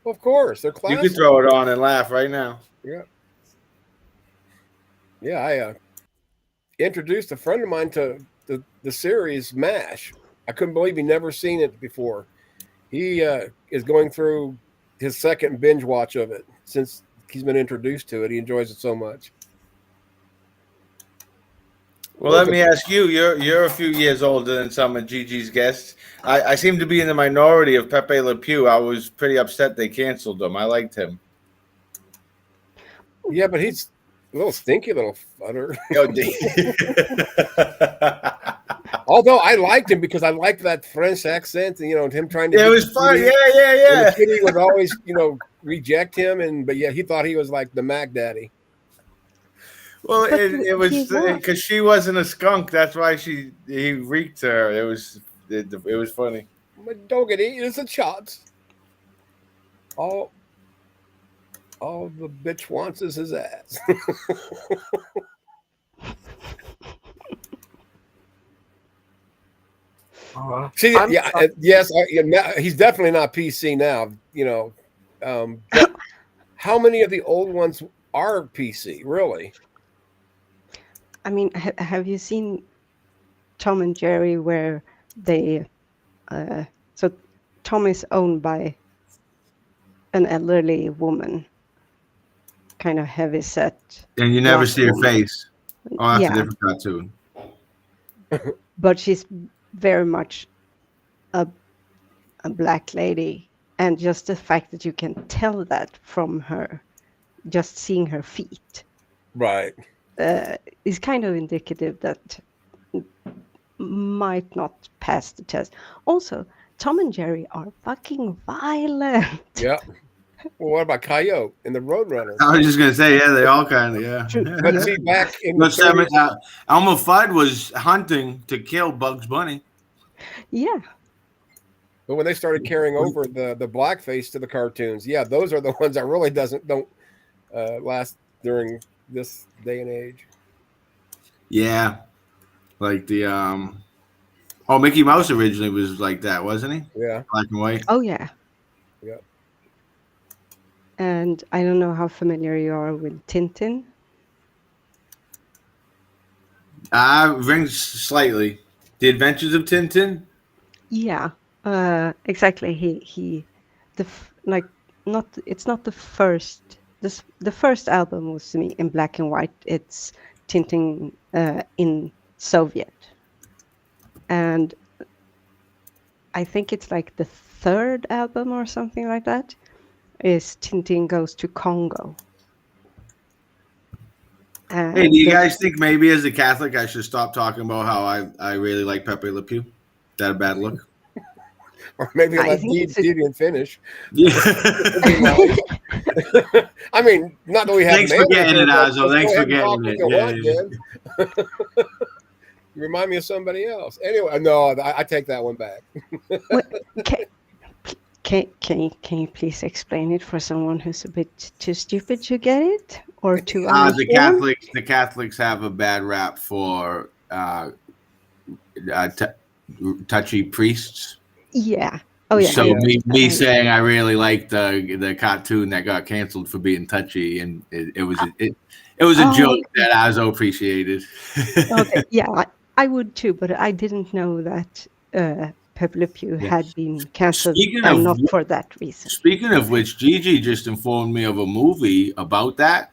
A: Of course. They're classic.
B: You can throw it on and laugh right now.
A: Yeah. Yeah, I introduced a friend of mine to the series MASH. I couldn't believe he'd never seen it before. He is going through his second binge watch of it since he's been introduced to it. He enjoys it so much.
B: Well, let me ask you. You're a few years older than some of Gigi's guests. I seem to be in the minority of Pepe Le Pew. I was pretty upset they canceled him. I liked him.
A: Yeah, but he's a little stinky little futter. Although I liked him because I liked that French accent and, him trying to.
B: It was fun. Yeah.
A: The kitty would always, reject him, but he thought he was like the Mac Daddy.
B: Well, it was because she wasn't a skunk. That's why he reeked her. It was funny.
A: My doggy is a shot. All the bitch wants is his ass. See, yes, he's definitely not PC now. But how many of the old ones are PC? Really?
D: I mean, have you seen Tom and Jerry, where they so Tom is owned by an elderly woman, kind of heavy set.
B: And you never
D: black
B: see her
D: woman.
B: face. Oh, that's a
D: Yeah,
B: different cartoon.
D: but she's very much a black lady, and just the fact that you can tell that from her, just seeing her feet,
A: Right.
D: is kind of indicative that might not pass the test. Also, Tom and Jerry are fucking violent.
A: Yeah. Well, what about Coyote and the Roadrunner?
B: I was just gonna say, yeah, they all kind of, yeah.
D: True.
A: But
D: Yeah.
A: see, back in the
B: Yosemite,
A: 30s,
B: Elmer Fudd was hunting to kill Bugs Bunny.
D: Yeah.
A: but when they started carrying over the blackface to the cartoons, yeah, those are the ones that really don't last during this day and age.
B: Yeah, like the Mickey Mouse originally was like that, wasn't he?
A: Yeah.
B: Black and white.
D: Oh yeah.
A: Yeah.
D: And I don't know how familiar you are with Tintin.
B: Rings slightly. The Adventures of Tintin.
D: Yeah. Exactly. Like not. It's not the first. The first album was to me in black and white. It's Tintin in Soviet, and I think it's like the third album or something like that. Is Tintin Goes to Congo.
B: Hey, do you guys think maybe as a Catholic I should stop talking about how I really like Pepe Le Pew? Is that a bad look?
A: Or maybe
D: I
A: let
D: think it's
A: Deviant finish.
B: Yeah.
A: I mean, not that we have.
B: Thanks for getting it, Azo. Thanks for getting it.
A: Yeah. You remind me of somebody else. Anyway, no, I take that one back.
D: Can you please explain it for someone who's a bit too stupid to get it or too
B: the Catholics have a bad rap for touchy priests.
D: Yeah. Oh yeah.
B: So me saying I really like the cartoon that got canceled for being touchy, and it was a joke that Azo appreciated.
D: Okay. Yeah, I would too, but I didn't know that Pepe Le Pew had been canceled, and not for that reason.
B: Speaking of which, Gigi just informed me of a movie about that,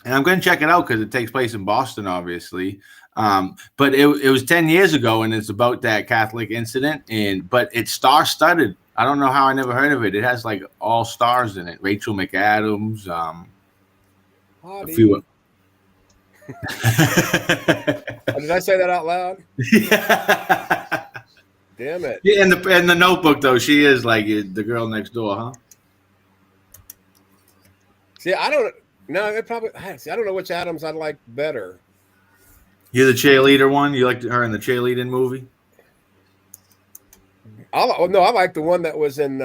B: and I'm going to check it out because it takes place in Boston, obviously. But it was 10 years ago, and it's about that Catholic incident. But it's star-studded. I don't know how I never heard of it. It has like all stars in it. Rachel McAdams. A few.
A: Did I say that out loud?
B: Yeah.
A: Damn it.
B: Yeah, in the Notebook though, she is like the girl next door, huh?
A: See, I don't. No, it probably. See, I don't know which Adams I like better.
B: You're the cheerleader one. You liked her in the cheerleading movie.
A: I like the one that was in.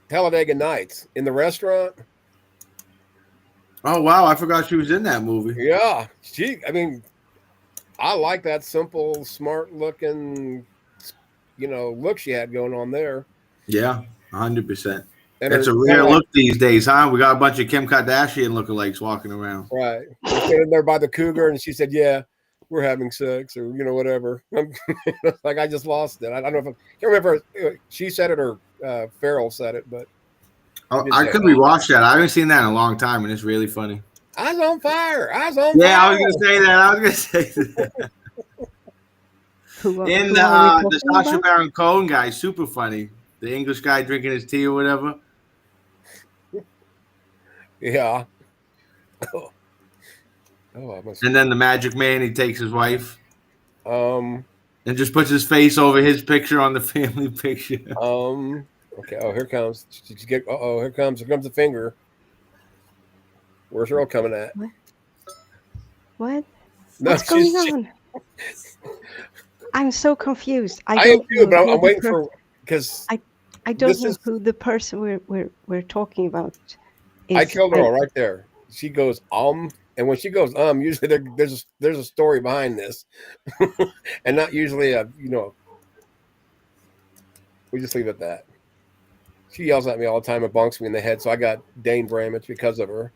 A: Talladega Nights in the restaurant.
B: Oh wow, I forgot she was in that movie.
A: Yeah, I like that simple, smart-looking, look she had going on there.
B: Yeah, 100%.
A: And
B: it's a rare look these days, huh? We got a bunch of Kim Kardashian lookalikes walking around.
A: Right. They're sitting there by the cougar, and she said, "Yeah, we're having sex," or whatever. Like I just lost it. I don't know if I can't remember if she said it or Farrell said it, but
B: I could rewatch that. I haven't seen that in a long time, and it's really funny.
A: Eyes on fire. Eyes on fire.
B: Yeah, I was gonna say that. In the Sacha Baron Cohen guy, super funny. The English guy drinking his tea or whatever.
A: Yeah.
B: And then the Magic Man, he takes his wife.
A: And
B: just puts his face over his picture on the family picture.
A: Okay. Oh, here comes. Here comes the finger. Where's Earl coming at?
D: What? What's going on? I'm so confused.
A: I am too, but I'm waiting for because
D: I don't know who the person we're talking about is.
A: I killed Earl right there. She goes and when she goes usually there's a story behind this, and not usually we just leave it at that. She yells at me all the time and bonks me in the head, so I got Dane Bramage because of her.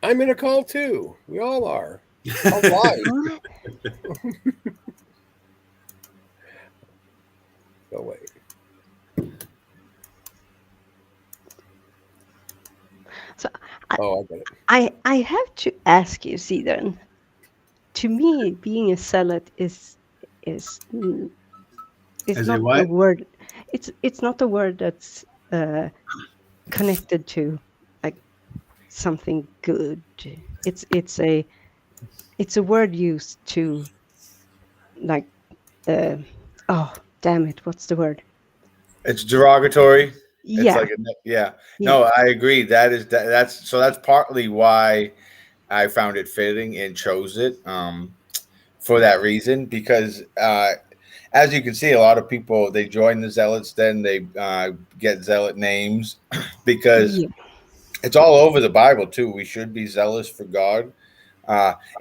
A: I'm in a call too. We all are. All live.
D: What?
A: Oh wait.
D: So I,
A: Oh, I get it.
D: I have to ask you, see then. To me, being a zealot is it's
B: Is it
D: not a
B: what?
D: word. It's not a word that's uh, connected to like something good. It's a word used to like uh, oh damn it, what's the word?
B: It's derogatory. It's
D: Yeah,
B: like yeah.
D: yeah,
B: No, I agree. That's partly why I found it fitting and chose it for that reason because as you can see, a lot of people they join the zealots, then they get zealot names because
D: yeah,
B: it's all over the Bible too. We should be zealous for God,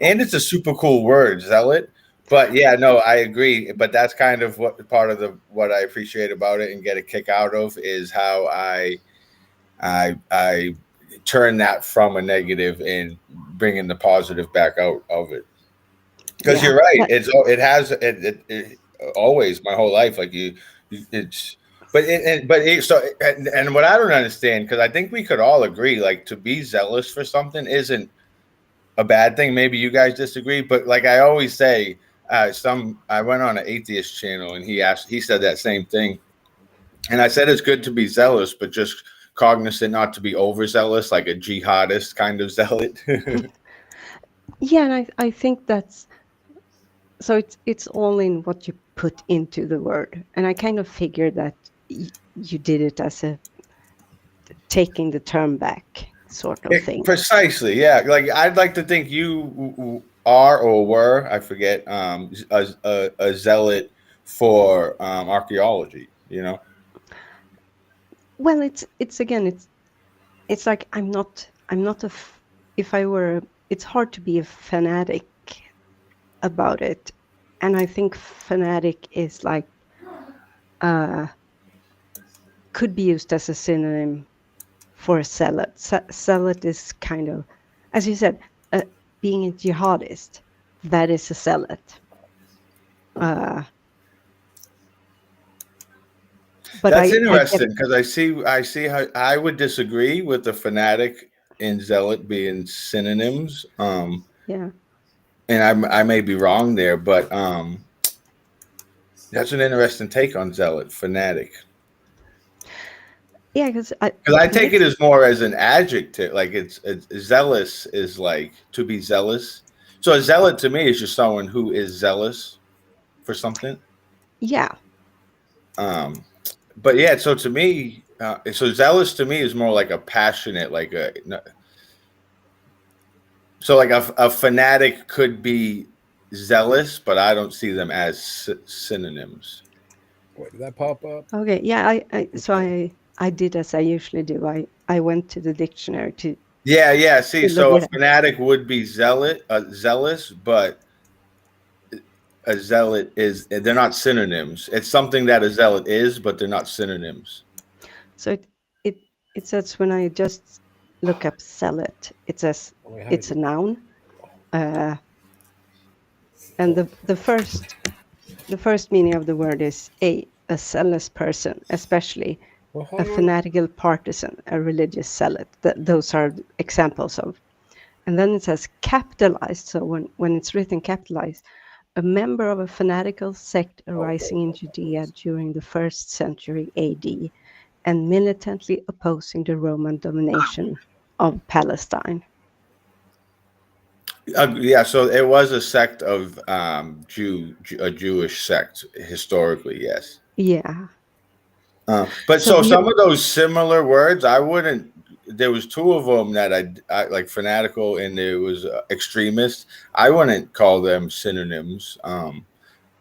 B: and it's a super cool word, zealot. But yeah, no, I agree. But that's kind of what part of the what I appreciate about it and get a kick out of is how I turn that from a negative and bringing the positive back out of it. Because
D: yeah.
B: you're right,
D: That,
B: it always my whole life like it's but what I don't understand because I think we could all agree like to be zealous for something isn't a bad thing. Maybe you guys disagree, but like I always say, some I went on an atheist channel and he said that same thing, and I said it's good to be zealous, but just cognizant not to be overzealous, like a jihadist kind of zealot.
D: yeah, and I think that's so it's all in what you put into the word, and I kind of figured that you did it as a taking the term back sort of thing.
B: Precisely, yeah. Like I'd like to think you are or were, I forget, a zealot for archaeology. You know,
D: Well, it's again, it's like I'm not if I were, it's hard to be a fanatic about it, and I think fanatic is like uh could be used as a synonym for a zealot. Zealot is kind of, as you said, being a jihadist. That is a zealot. Uh, but
B: that's
D: I get
B: interesting because I see how I would disagree with the fanatic and zealot being synonyms.
D: yeah,
B: And I may be wrong there, but that's an interesting take on zealot, fanatic.
D: yeah, because
B: Because I
D: it
B: take it
D: makes
B: as more as an adjective, like it's zealous is like to be zealous. So a zealot to me is just someone who is zealous for something.
D: yeah.
B: Um, but yeah, so to me, so zealous to me is more like a passionate, like a so like a fanatic could be zealous, but I don't see them as synonyms.
A: Wait, did that pop up?
D: Okay, yeah. So
A: Okay.
D: I did as I usually do. I went to the dictionary
B: Yeah, yeah. See,
D: to look
B: so a
D: it up.
B: fanatic would be zealous, but a zealot is they're not synonyms. It's something that a zealot is, but they're not synonyms.
D: So it it says when I just look up zealot, it says
A: Wait, how did
D: it's a
A: you?
D: noun. Uh, and the first meaning of the word is a zealous person, especially
A: Well,
D: a
A: hold on.
D: fanatical partisan, a religious zealot. Those are examples of. And then it says capitalized. So when it's written capitalized, a member of a fanatical sect
A: Okay.
D: arising in Judea during the 1st century AD and militantly opposing the Roman domination of Palestine.
B: Yeah, so it was a sect of a Jewish sect historically, yes.
D: Yeah.
B: But
D: So
B: so
D: the
B: some of those similar words, I wouldn't. There was two of them that I like fanatical, and there was extremist. I wouldn't call them synonyms.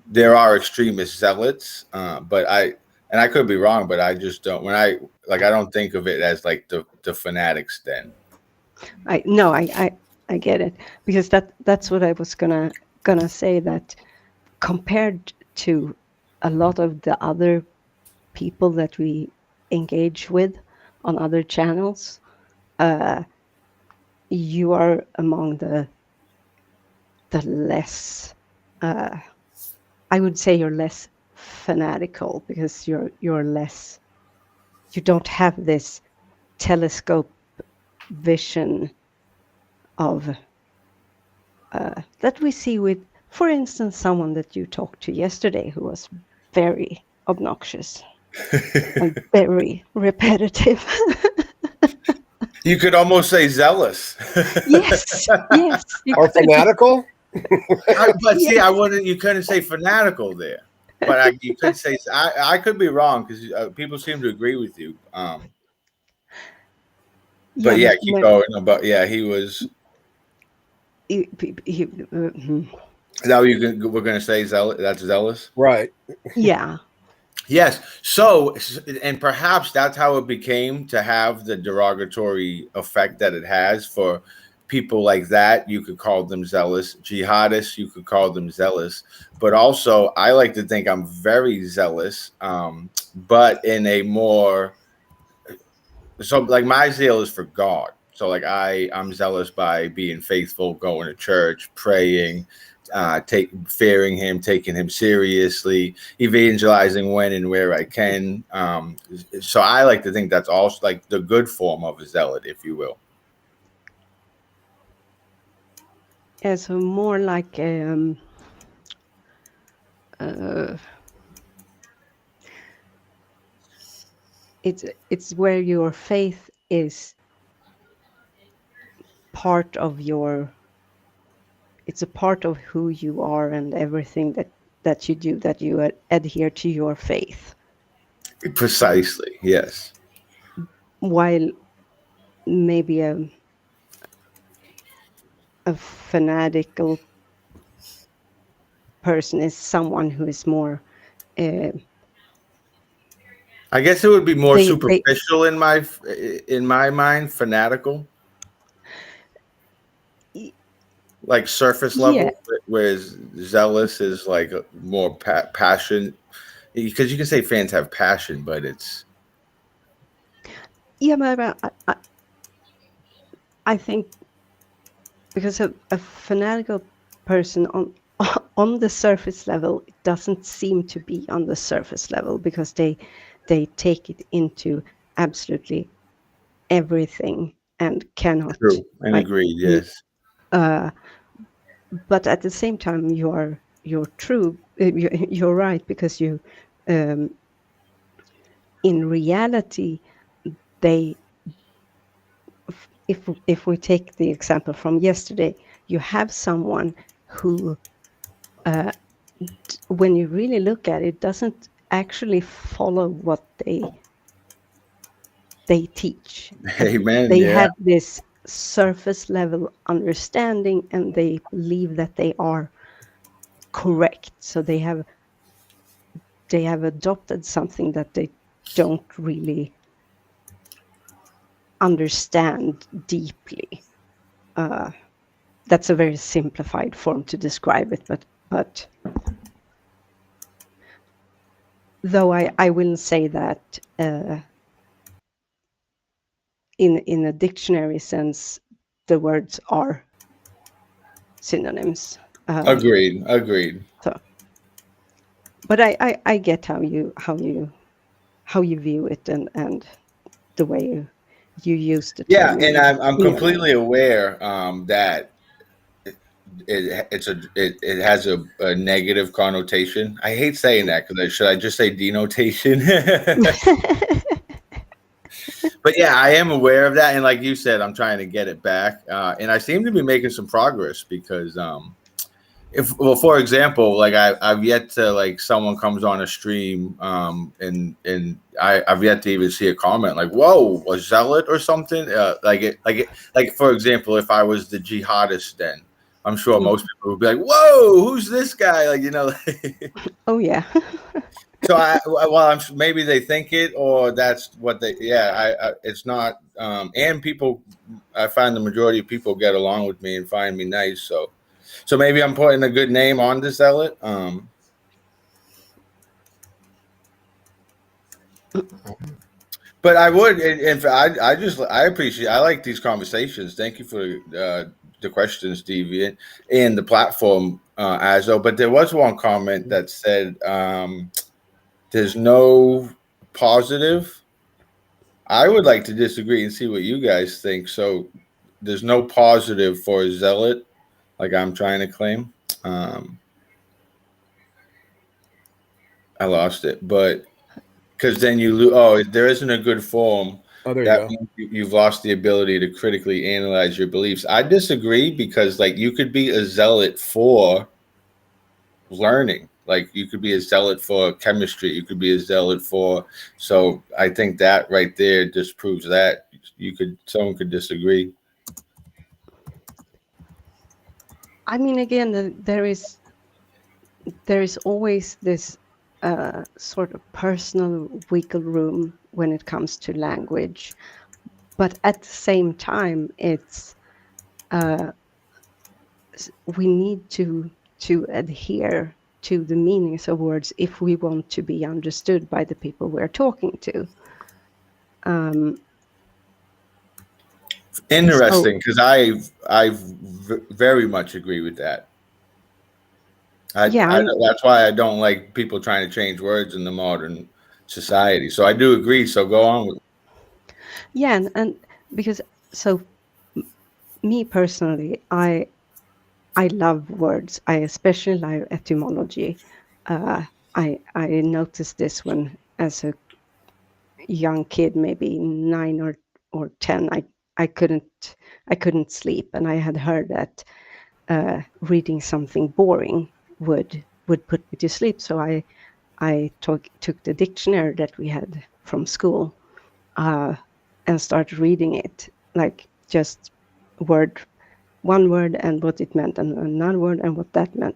B: There are extremist zealots, but I could be wrong, but I just don't. When I don't think of it as like the fanatics. Then
D: I no, I get it because that's what I was gonna say, that compared to a lot of the other people that we engage with on other channels, uh, you are among the less, I would say you're less fanatical, because you're less, you don't have this telescope vision of that we see with, for instance, someone that you talked to yesterday who was very obnoxious and very repetitive.
B: You could almost say zealous.
D: Yes, yes.
A: Or fanatical?
B: But see,
D: Yes.
B: you couldn't say fanatical there. But you could say, I could be wrong because people seem to agree with you. But yeah, keep going. But yeah, he was. Now we're going to say zealous. That's zealous,
A: right?
D: Yeah.
B: Yes. So, and perhaps that's how it became to have the derogatory effect that it has for people like that. You could call them zealous. Jihadists, you could call them zealous. But also, I like to think I'm very zealous, but in a more, so like my zeal is for God. So like I'm zealous by being faithful, going to church, praying, fearing him, taking him seriously, evangelizing when and where I can. So I like to think that's also like the good form of a zealot, if you will.
D: Yeah, so more like it's where your faith is part of your, it's a part of who you are, and everything that you do, that you adhere to your faith.
B: Precisely. Yes.
D: While maybe a fanatical person is someone who is more
B: I guess it would be more
D: they
B: superficial in my mind, fanatical, like surface
D: yeah,
B: level, whereas zealous is like a more passion. Because you can say fans have passion, but it's
D: yeah, but I think because a fanatical person on the surface level, it doesn't seem to be on the surface level, because they take it into absolutely everything and cannot,
B: true and
D: like,
B: agreed. Yes.
D: but at the same time you're true, you're right, because you in reality, they, if we take the example from yesterday, you have someone who when you really look at it, doesn't actually follow what they teach.
B: Amen.
D: They
B: Yeah.
D: have this surface level understanding, and they believe that they are correct, so they have adopted something that they don't really understand deeply. That's a very simplified form to describe it, but though I wouldn't say that in a dictionary sense the words are synonyms.
B: Agreed.
D: So, but I get how you view it, and the way you use the
B: Yeah,
D: term
B: and
D: in
B: I'm
D: your
B: completely
D: name.
B: aware that it has a negative connotation. I hate saying that because should I just say denotation? But yeah, I am aware of that, and like you said, I'm trying to get it back, and I seem to be making some progress because for example, like I've yet to, like, someone comes on a stream, and I've yet to even see a comment like, "Whoa, a zealot" or something. Like for example, if I was the jihadist, then I'm sure most people would be like, "Whoa, who's this guy?" Like,
D: Oh yeah.
B: So maybe they think it, or that's what they. Yeah, it's not. And people, I find the majority of people get along with me and find me nice. So maybe I'm putting a good name on the zealot. But I would, and I appreciate, I like these conversations. Thank you for the questions, Stevie, and the platform, Azo. But there was one comment that said, there's no positive. I would like to disagree and see what you guys think. So there's no positive for a zealot, like I'm trying to claim. Um, I lost it, but because then you lose. Oh, if there isn't a good form.
A: Oh, there you
B: That
A: go.
B: means you've lost the ability to critically analyze your beliefs. I disagree because, like, you could be a zealot for learning. Like, you could be a zealot for chemistry. You could be a zealot for. So I think that right there disproves that. Someone could disagree.
D: I mean, again, there is always this sort of personal wiggle room when it comes to language, but at the same time, it's we need to adhere to the meanings of words if we want to be understood by the people we're talking to. So
B: Interesting, because very much agree with that.
D: yeah,
B: That's why I don't like people trying to change words in the modern society. So I do agree. So go on with.
D: yeah, and because so me personally, I love words. I especially love etymology. I noticed this when, as a young kid, maybe 9 or 10, I couldn't sleep, and I had heard that reading something boring would put me to sleep. So I took the dictionary that we had from school and started reading it, like just word one word and what it meant, and another word and what that meant,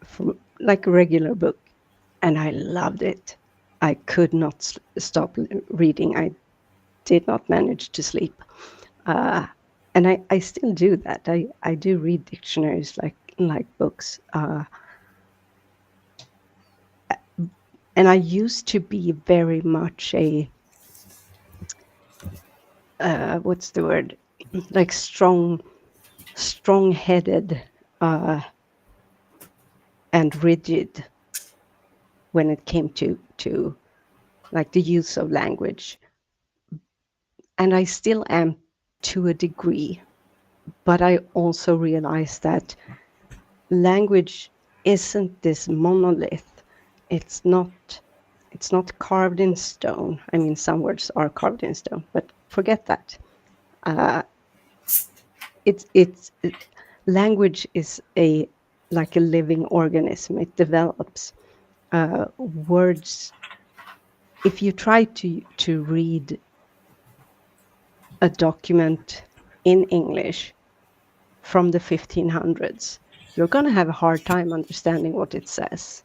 D: from like a regular book, and I loved it. I could not stop reading. I did not manage to sleep, and I still do that. I do read dictionaries like books, and I used to be very much a what's the word, like strong-headed and rigid when it came to like the use of language, and I still am to a degree, but I also realize that language isn't this monolith. It's not it's not carved in stone. I mean, some words are carved in stone, but forget that. Language is a like a living organism. It develops. Words, if you try to read a document in English from the 1500s, you're going to have a hard time understanding what it says.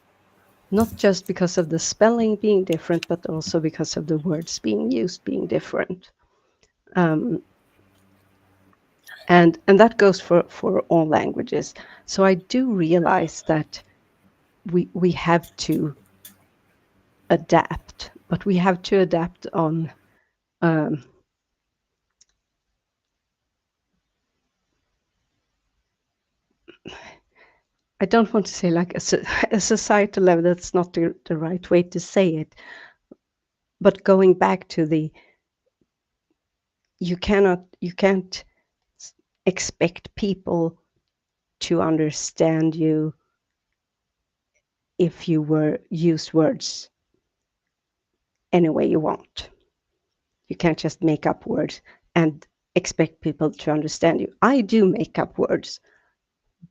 D: Not just because of the spelling being different, but also because of the words being used being different. And that goes for all languages. So I do realize that we have to adapt, but we have to adapt on I don't want to say like a societal level. That's not the right way to say it. But going back to you can't expect people to understand you if you were use words any way you want. You can't just make up words and expect people to understand you. I do make up words,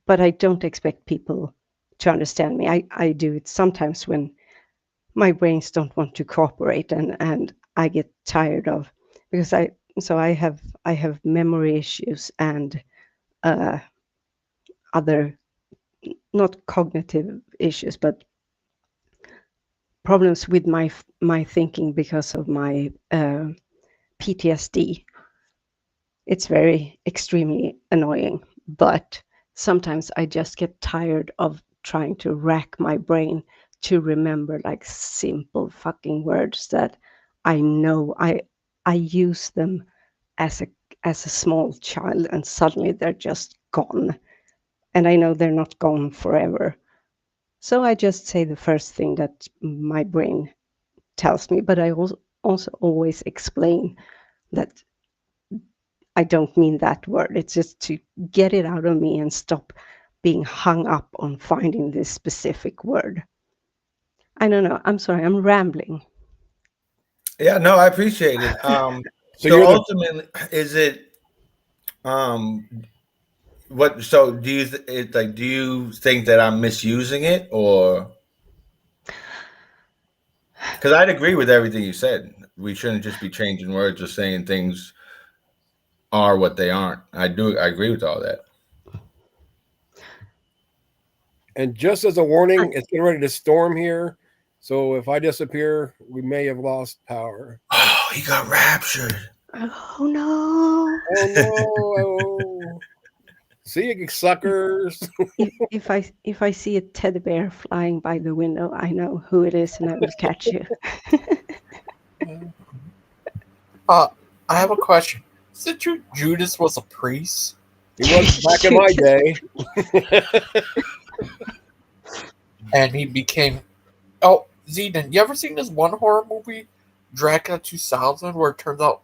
D: but I don't expect people to understand me. I do it sometimes when my brains don't want to cooperate, and I get tired of, because I have memory issues and other, not cognitive issues, but problems with my thinking because of my PTSD. It's very extremely annoying, but sometimes I just get tired of trying to rack my brain to remember like simple fucking words that I know I use them as a small child, and suddenly they're just gone. And I know they're not gone forever. So I just say the first thing that my brain tells me, but I also always explain that I don't mean that word. It's just to get it out of me and stop being hung up on finding this specific word. I don't know. I'm sorry. I'm rambling.
B: Yeah, no, I appreciate it.
A: So
B: So
A: you're the
B: ultimately, is it um what? So do you it's like do you think that I'm misusing it, or because I'd agree with everything you said. We shouldn't just be changing words or saying things are what they aren't. I agree with all that.
A: and just as a warning, it's getting ready to storm here. So if I disappear, we may have lost power.
B: Oh, he got raptured.
D: Oh no.
A: Oh no! See you, suckers.
D: If I see a teddy bear flying by the window, I know who it is and I will catch you.
C: I have a question. Is it true Judas was a priest?
A: He was back in my day.
C: And he became. Oh, Zedon, you ever seen this one horror movie, Dracula 2000, where it turns out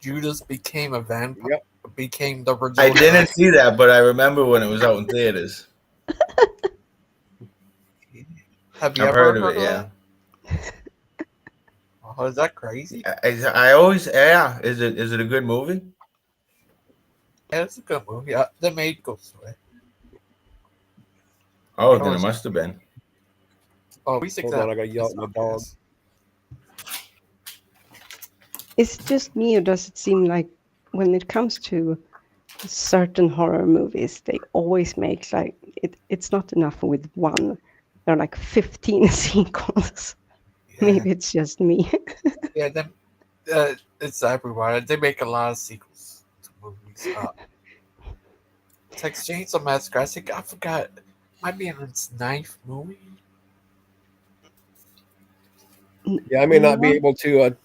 C: Judas became a vampire?
A: Yep.
C: Became the original.
B: I didn't see that, but I remember when it was out in theaters.
C: Have you
B: I've
C: ever
B: heard of
C: heard
B: it.
C: of
B: Yeah.
C: that? Oh, is that crazy?
B: I always yeah. Is it a good movie?
C: Yeah, it's a good movie. The maid goes away.
B: Oh,
C: I
B: then it
C: was,
B: must have been.
C: oh, we think
A: Hold
C: that.
A: on, I gotta yell at my dog.
D: Is it just me, or does it seem like when it comes to certain horror movies, they always make like it's not enough with one. There are like 15 sequels.
C: Yeah,
D: Maybe it's just me.
C: yeah. Then it's everywhere. They make a lot of sequels to movies. Texas Chainsaw Massacre. I forgot. Might be in its 9th movie.
A: Yeah, I may not be
D: What?
A: able to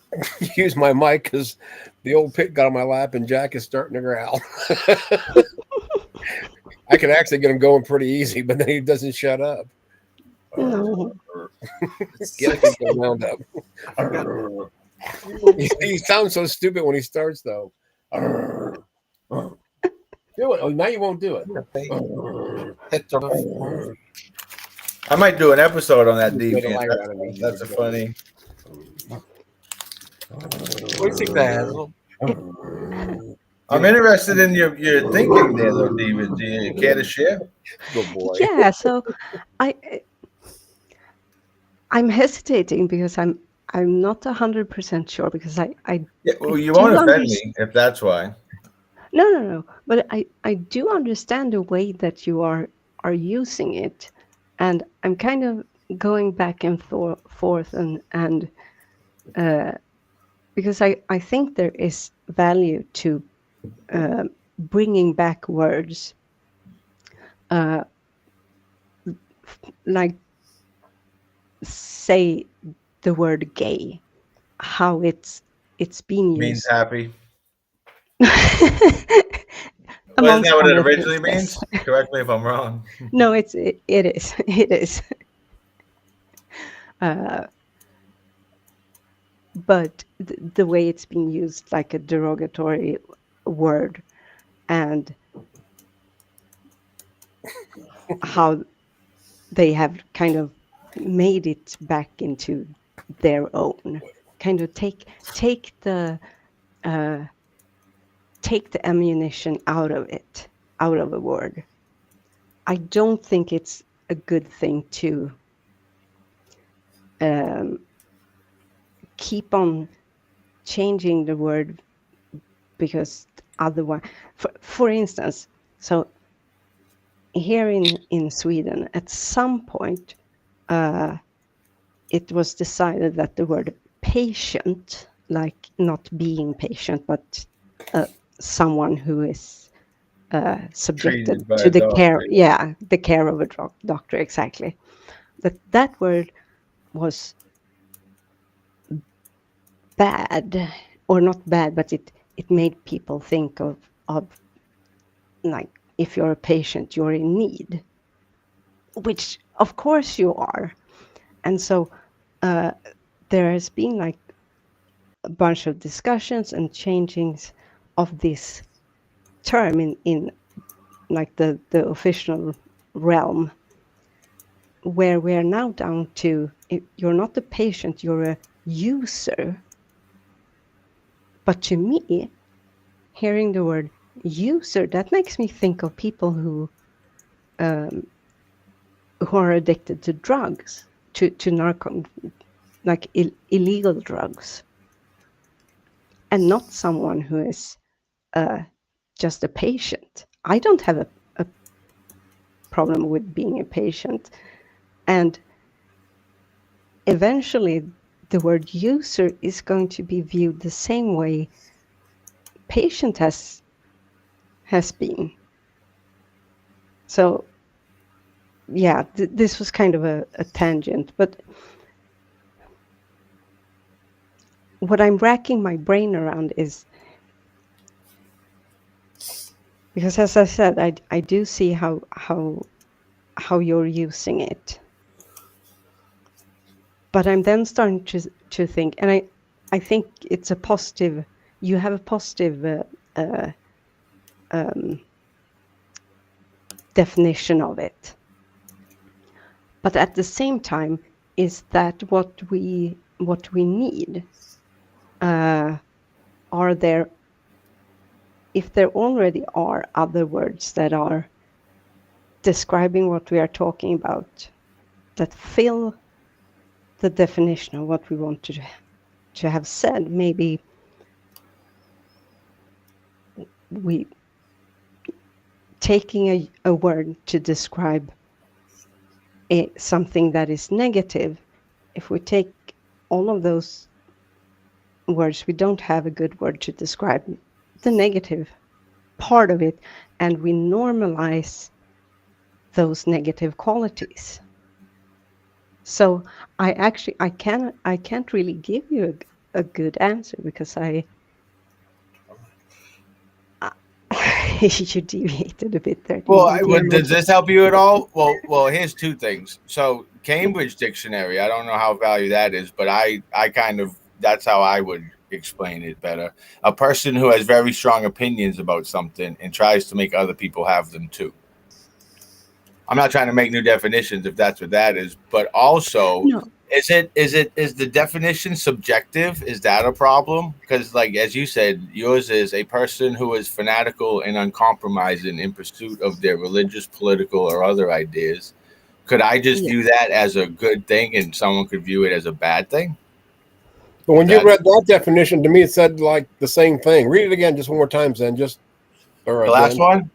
A: use my mic because the old pit got on my lap and Jack is starting to growl. I can actually get him going pretty easy, but then he doesn't shut up.
D: No.
A: Get people wound up.
C: I forgot.
A: He sounds so stupid when he starts, though. Do it. Oh, now you won't do it.
C: Hit the movie.
B: I might do an episode on that
A: You made a
B: deviant.
A: light out of me.
B: That's a funny.
C: What do you think that Hazel?
B: I'm interested in your thinking there, though, David. Do you care to share?
A: Good boy.
D: Yeah, so I'm hesitating because I'm not 100% sure, because I
B: Yeah, well, you
D: do
B: won't offend
D: understand.
B: me if that's why.
D: No. But I do understand the way that you are using it, and I'm kind of going back and forth and because I think there is value to bringing back words, like say the word gay, how it's been
B: Means
D: used.
B: happy. Well, isn't
D: Amongst
B: that what it
D: other things,
B: originally
D: yes.
B: means? Correct me if I'm wrong.
D: No, it is. It is. But the way it's being used like a derogatory word, and how they have kind of made it back into their own, kind of take the ammunition out of it, out of a word. I don't think it's a good thing to keep on changing the word, because otherwise, for instance, so here in Sweden, at some point, it was decided that the word patient, like not being patient, but someone who is subjected
B: Treated by
D: to
B: a
D: the care,
B: doctor.
D: yeah, the care of a doctor, exactly. That word was bad, or not bad, but it made people think of like, if you're a patient, you're in need, which of course you are. And so there has been like a bunch of discussions and changings of this term in like the official realm, where we are now down to, you're not a patient, you're a user. But to me, hearing the word user, that makes me think of people who are addicted to drugs, to like illegal drugs, and not someone who is just a patient. I don't have a problem with being a patient, and eventually the word user is going to be viewed the same way patient has been. So yeah, this was kind of a tangent, but what I'm racking my brain around is, because as I said, I do see how you're using it, but I'm then starting to think, and I think it's a positive. You have a positive definition of it, but at the same time, is that what we need? Are there, if there already are other words that are describing what we are talking about, that fill the definition of what we want to have said, maybe we taking a word to describe something that is negative. If we take all of those words, we don't have a good word to describe the negative part of it, and we normalize those negative qualities. So I can't really give you a good answer, because you deviated a bit there.
B: Does this help you at all? Well, here's two things. So Cambridge Dictionary, I don't know how value that is, but I kind of, that's how I would explain it better. A person who has very strong opinions about something and tries to make other people have them too. I'm not trying to make new definitions if that's what that is, but also,
D: No.
B: is the definition subjective? Is that a problem? Because, like, as you said, yours is a person who is fanatical and uncompromising in pursuit of their religious, political, or other ideas. Could I just view that as a good thing, and someone could view it as a bad thing?
A: But when you read that definition, to me, it said like the same thing. Read it again just one more time, Zen. The
B: last one?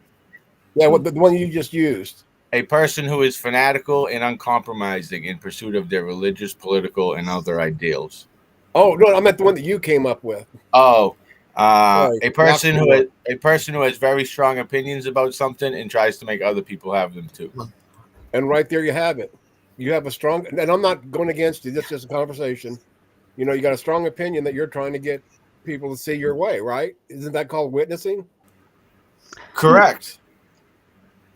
A: Yeah, the one you just used.
B: A person who is fanatical and uncompromising in pursuit of their religious, political, and other ideals.
A: Oh no, I meant the one that you came up with.
B: Oh, a person who has very strong opinions about something and tries to make other people have them too.
A: And right there you have it. You have a strong, and I'm not going against you. This is just a conversation. You know, you got a strong opinion that you're trying to get people to see your way, right? Isn't that called witnessing?
B: Correct.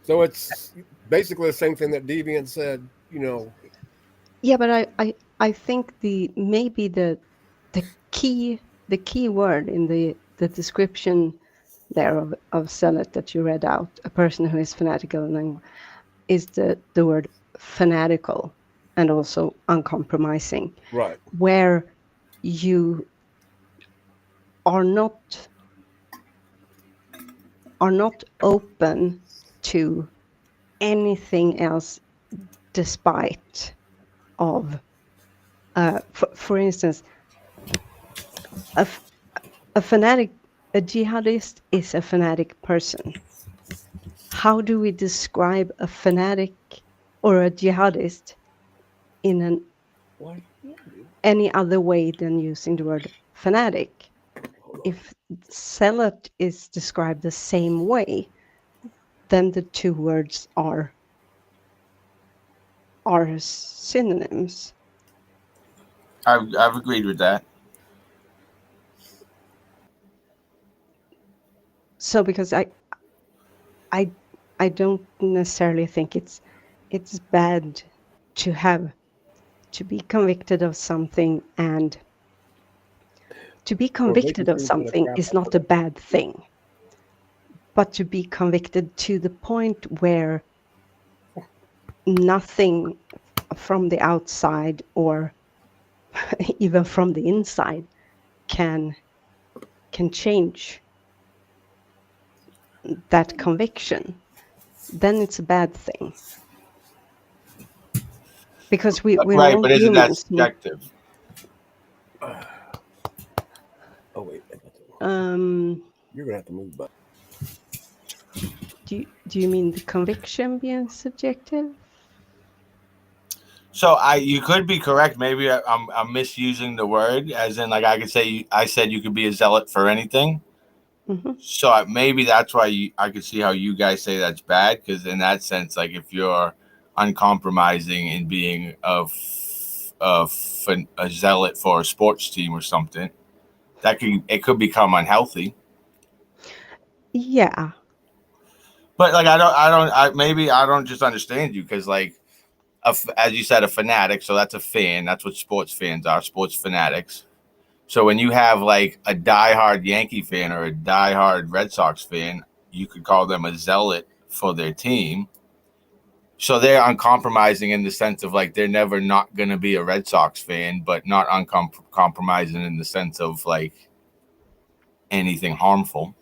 A: So it's basically the same thing that Deviant said, you know.
D: Yeah, but I think maybe the key word in the description there of zealot that you read out, a person who is fanatical, and is the word fanatical, and also uncompromising.
A: Right.
D: Where you are not open to anything else despite of, for instance, a fanatic, a jihadist is a fanatic person. How do we describe a fanatic or a jihadist in any other way than using the word fanatic? If zealot is described the same way, then the two words are synonyms.
B: I've agreed with that.
D: So because I don't necessarily think it's bad to be convicted of something, and to be convicted of something is not a bad thing. But to be convicted to the point where nothing from the outside or even from the inside can change that conviction, then it's a bad thing. Because we're
B: Right,
D: all
B: but isn't that
D: humans.
B: subjective?
A: Oh wait, you're gonna have to move. But
D: Do you mean the conviction being subjective?
B: So you could be correct. Maybe I'm misusing the word, as in like I could say I said you could be a zealot for anything.
D: Mm-hmm.
B: So maybe that's why I could see how you guys say that's bad, because in that sense, like if you're uncompromising in being a zealot for a sports team or something, it could become unhealthy.
D: Yeah.
B: But like maybe I don't just understand you, because like as you said, a fanatic. So that's a fan. That's what sports fans are. Sports fanatics. So when you have like a diehard Yankee fan or a diehard Red Sox fan, you could call them a zealot for their team. So they're uncompromising in the sense of like they're never not going to be a Red Sox fan, but not uncompromising in the sense of like anything harmful.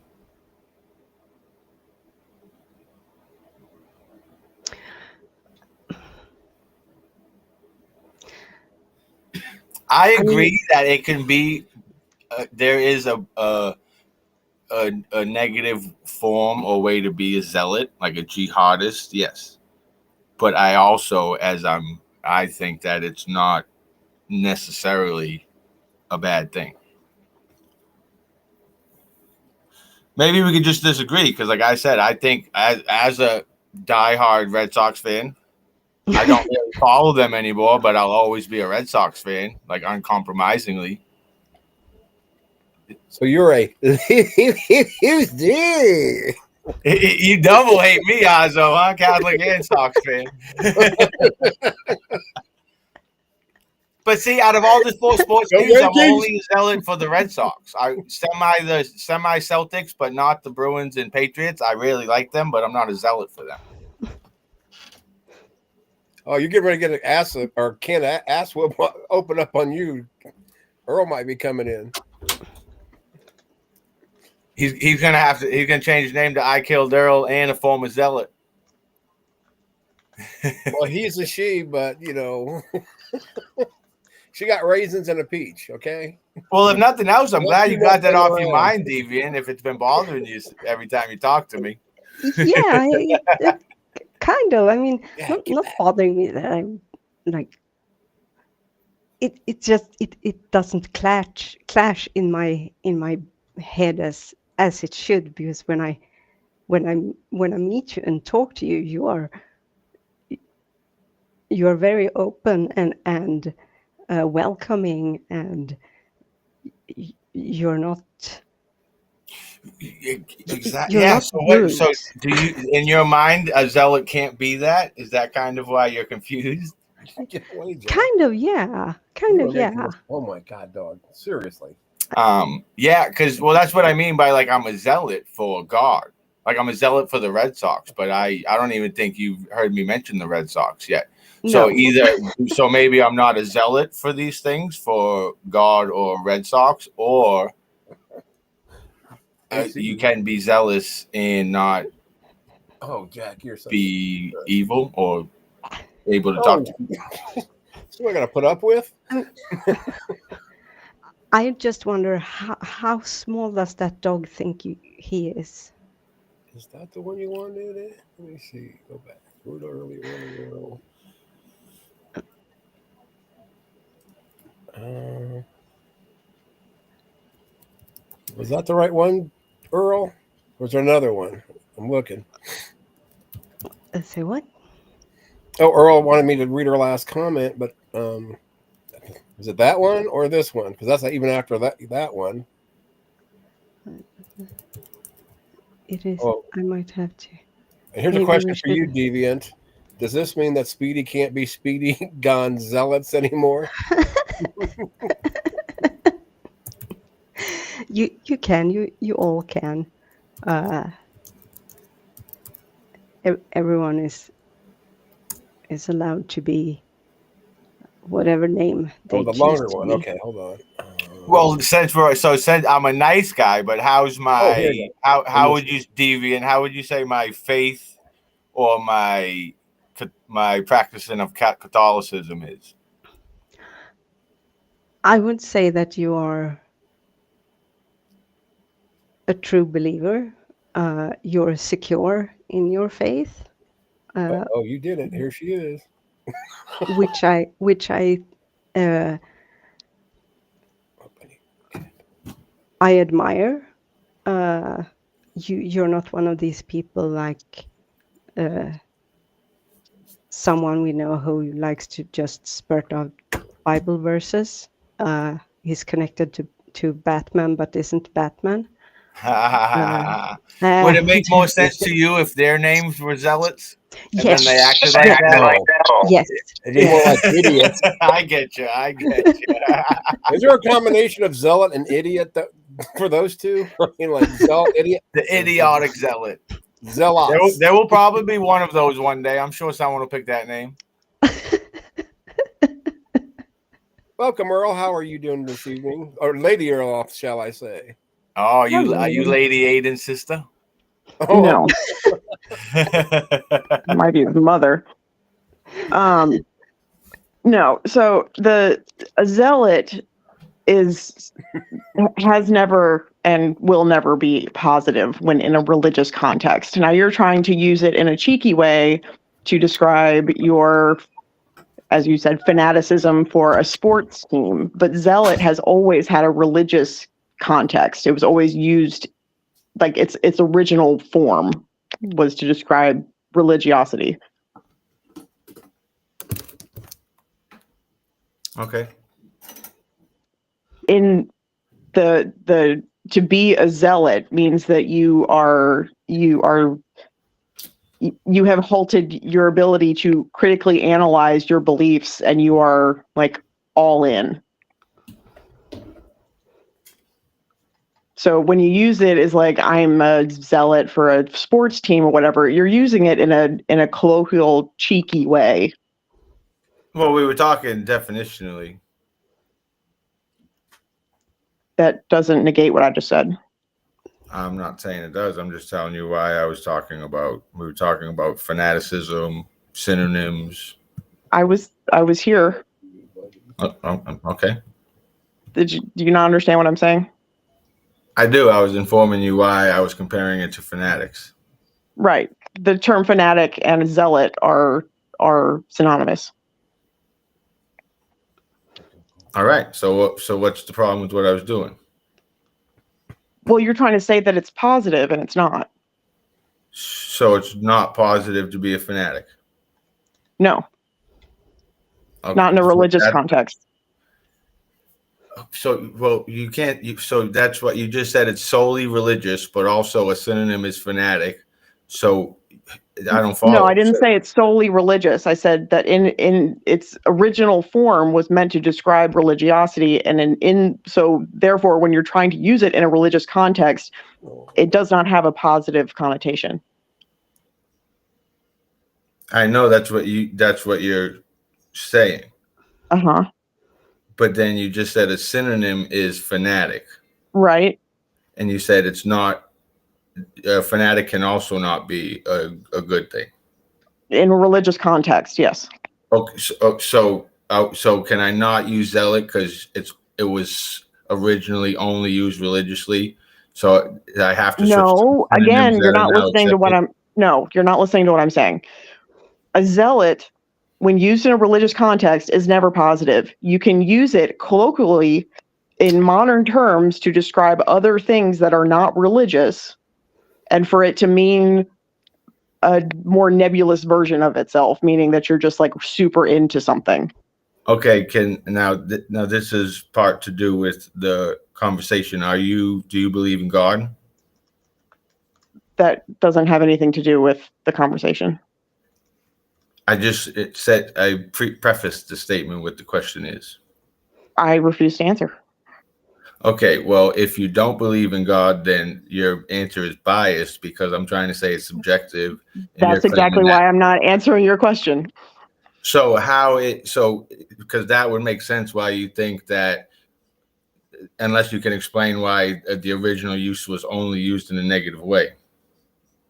B: I agree that it can be. There is a negative form or way to be a zealot, like a jihadist. Yes, but I also, I think that it's not necessarily a bad thing. Maybe we could just disagree, because, like I said, I think as a diehard Red Sox fan, I don't really follow them anymore, but I'll always be a Red Sox fan, like uncompromisingly.
A: so you're a who's there?
B: You double hate me, Ozzo, huh? Catholic and Sox fan. But see, out of all the four sports teams, I'm only a zealot for the Red Sox. I semi Celtics, but not the Bruins and Patriots. I really like them, but I'm not a zealot for them.
A: Oh, you're getting ready to get an ass or can ass whip open up on you. Earl might be coming in.
B: He's gonna change his name to I Killed Earl and a former zealot.
A: Well, he's a she, but you know, she got raisins and a peach. Okay.
B: Well, if nothing else, I'm glad you got that off your mind, Deviant. If it's been bothering you every time you talk to me.
D: Yeah, kind of. I mean, not bothering me that I'm like. It just it doesn't clash in my head as it should, because when I meet you and talk to you, you are very open and welcoming, and you're not.
B: Exactly.
D: You're
B: Yeah.
D: not
B: So
D: rude.
B: So do you, in your mind, a zealot can't be that? Is that kind of why you're confused?
D: Kind of, yeah. Kind of, yeah.
A: Oh my God, dog! Seriously.
B: Yeah, because that's what I mean by like I'm a zealot for God. Like I'm a zealot for the Red Sox, but I don't even think you've heard me mention the Red Sox yet. So so maybe I'm not a zealot for these things, for God or Red Sox, or you can be zealous and not
A: Jack, you're so
B: be evil or able to talk to people.
A: So we're gonna put up with.
D: I just wonder how small does that dog think he is?
A: Is that the one you wanted? Let me see. Go back. Earl. Was that the right one, Earl? Or was there another one? I'm looking.
D: Say what?
A: Oh, Earl wanted me to read her last comment, but is it that one or this one? Because that's even after that one.
D: It is.
A: Oh,
D: I might have to.
A: and here's a
D: Maybe
A: question
D: we
A: for you,
D: should.
A: Deviant. Does this mean that Speedy can't be Speedy Gonzalez anymore?
D: You can. You all can. Uh, everyone is allowed to be whatever name they
A: Oh, the
D: choose
A: longer
D: to
A: one.
D: be.
A: Okay, hold on.
B: Well, since I'm a nice guy, but how's
A: Oh, here
B: my
A: you go.
B: how would you deviant? How would you say my faith or my practicing of Catholicism is?
D: I would say that you are a true believer. You're secure in your faith,
A: Oh, you did it. Here she is.
D: which I uh, I admire. You're not one of these people like someone we know who likes to just spurt out Bible verses. He's connected to Batman, but isn't Batman.
B: Would it make more sense to you if their names were zealots and
D: Yes,
B: then they acted like
D: yes,
B: that?
D: yes.
A: It'd be more like idiots.
B: I get you.
A: Is there a combination of zealot and idiot for those two? I mean, like zealot, idiot,
B: The idiotic zealot.
A: zealots.
B: There will probably be one of those one day. I'm sure someone will pick that name.
A: Welcome, Earl. How are you doing this evening? Or Lady Earl, shall I say?
B: Oh, are you
D: Hello.
B: Lady Aiden's sister?
A: Oh,
E: No, might be his mother. No, so a zealot has never and will never be positive when in a religious context. Now you're trying to use it in a cheeky way to describe your, as you said, fanaticism for a sports team, but zealot has always had a religious context. It was always used, like its original form was to describe religiosity.
B: Okay.
E: In the to be a zealot means that you have halted your ability to critically analyze your beliefs, and you are like all in. So when you use it as like, I'm a zealot for a sports team or whatever, you're using it in a colloquial, cheeky way.
B: Well, we were talking definitionally.
E: That doesn't negate what I just said.
B: I'm not saying it does. I'm just telling you why we were talking about fanaticism, synonyms.
E: I was here.
B: Okay.
E: Do you not understand what I'm saying?
B: I do. I was informing you why I was comparing it to fanatics.
E: Right. The term fanatic and zealot are synonymous.
B: All right. So what's the problem with what I was doing?
E: Well, you're trying to say that it's positive, and it's not.
B: So it's not positive to be a fanatic.
E: No,
B: Okay.
E: not in a religious context.
B: So, well, you can't. So that's what you just said. It's solely religious, but also a synonym is fanatic. So I don't follow.
E: No, I didn't say it's solely religious. I said that in its original form was meant to describe religiosity, and so therefore, when you're trying to use it in a religious context, it does not have a positive connotation.
B: I know that's what you're saying.
E: Uh-huh.
B: But then you just said a synonym is fanatic.
E: Right.
B: And you said it's not. A fanatic can also not be a good thing.
E: In a religious context, yes.
B: Okay, so can I not use zealot because it was originally only used religiously? So I have to.
E: No, again, you're not listening to what I'm. No, you're not listening to what I'm saying. A zealot, when used in a religious context, is never positive. You can use it colloquially in modern terms to describe other things that are not religious, and for it to mean a more nebulous version of itself, meaning that you're just like super into something.
B: Okay, now this is part to do with the conversation. Do you believe in God?
E: that doesn't have anything to do with the conversation.
B: I prefaced the statement with the question is.
E: I refuse to answer.
B: Okay, well, if you don't believe in God, then your answer is biased because I'm trying to say it's subjective. And
E: that's exactly why I'm not answering your question.
B: So because that would make sense why you think that, unless you can explain why the original use was only used in a negative way.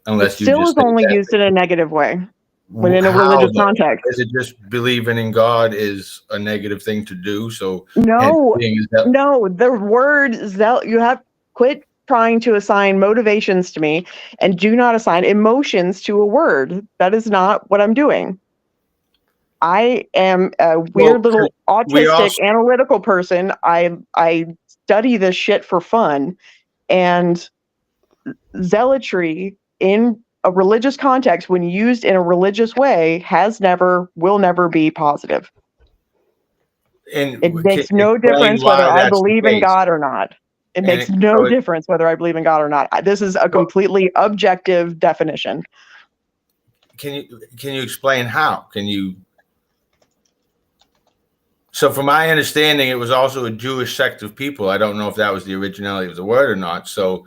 B: Unless
E: it still is only used in a negative way when in a religious context.
B: Is it just believing in God is a negative thing to do? So
E: no, the word zealot, you have quit trying to assign motivations to me and do not assign emotions to a word. That is not what I'm doing. I am a weird little autistic analytical person. I study this shit for fun, and zealotry in a religious context, when used in a religious way, will never be positive.
B: And
E: it makes no difference whether I believe in God or not. It makes no difference whether I believe in God or not. This is a completely objective definition.
B: Can you explain how? So from my understanding, it was also a Jewish sect of people. I don't know if that was the originality of the word or not. So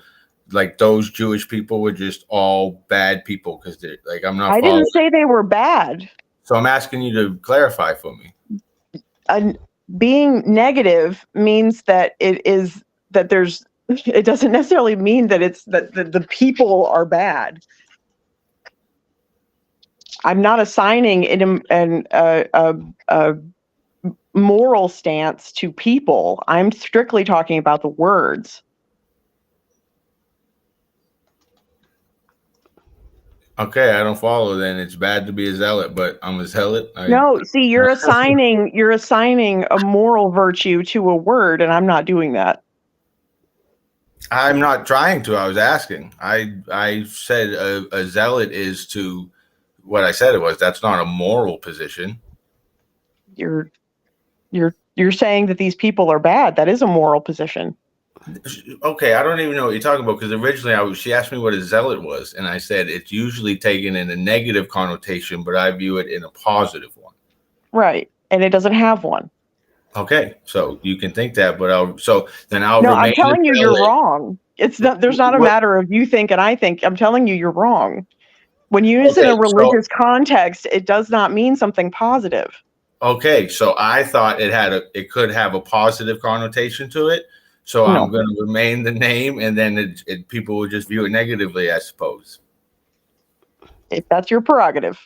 B: like those Jewish people were just all bad people because they're like, I'm not.
E: I didn't say they were bad.
B: So I'm asking you to clarify for me.
E: Being negative means that it doesn't necessarily mean that it's that the people are bad. I'm not assigning a moral stance to people. I'm strictly talking about the words.
B: Okay, I don't follow then. It's bad to be a zealot, but I'm a zealot.
E: No, see, you're assigning a moral virtue to a word, and I'm not doing that.
B: I'm not trying to. I was asking. I said a zealot is to what I said it was. That's not a moral position.
E: You're saying that these people are bad. That is a moral position.
B: Okay, I don't even know what you're talking about because originally she asked me what a zealot was, and I said it's usually taken in a negative connotation, but I view it in a positive one.
E: Right, and it doesn't have one.
B: Okay, so you can think that, but I'll
E: No, I'm telling you, you're wrong. It's not. There's not a matter of you think and I think. I'm telling you, you're wrong. When you use it in a religious context, it does not mean something positive.
B: Okay, so I thought it could have a positive connotation to it. So I'm going to remain the name, and then people will just view it negatively, I suppose.
E: If that's your prerogative.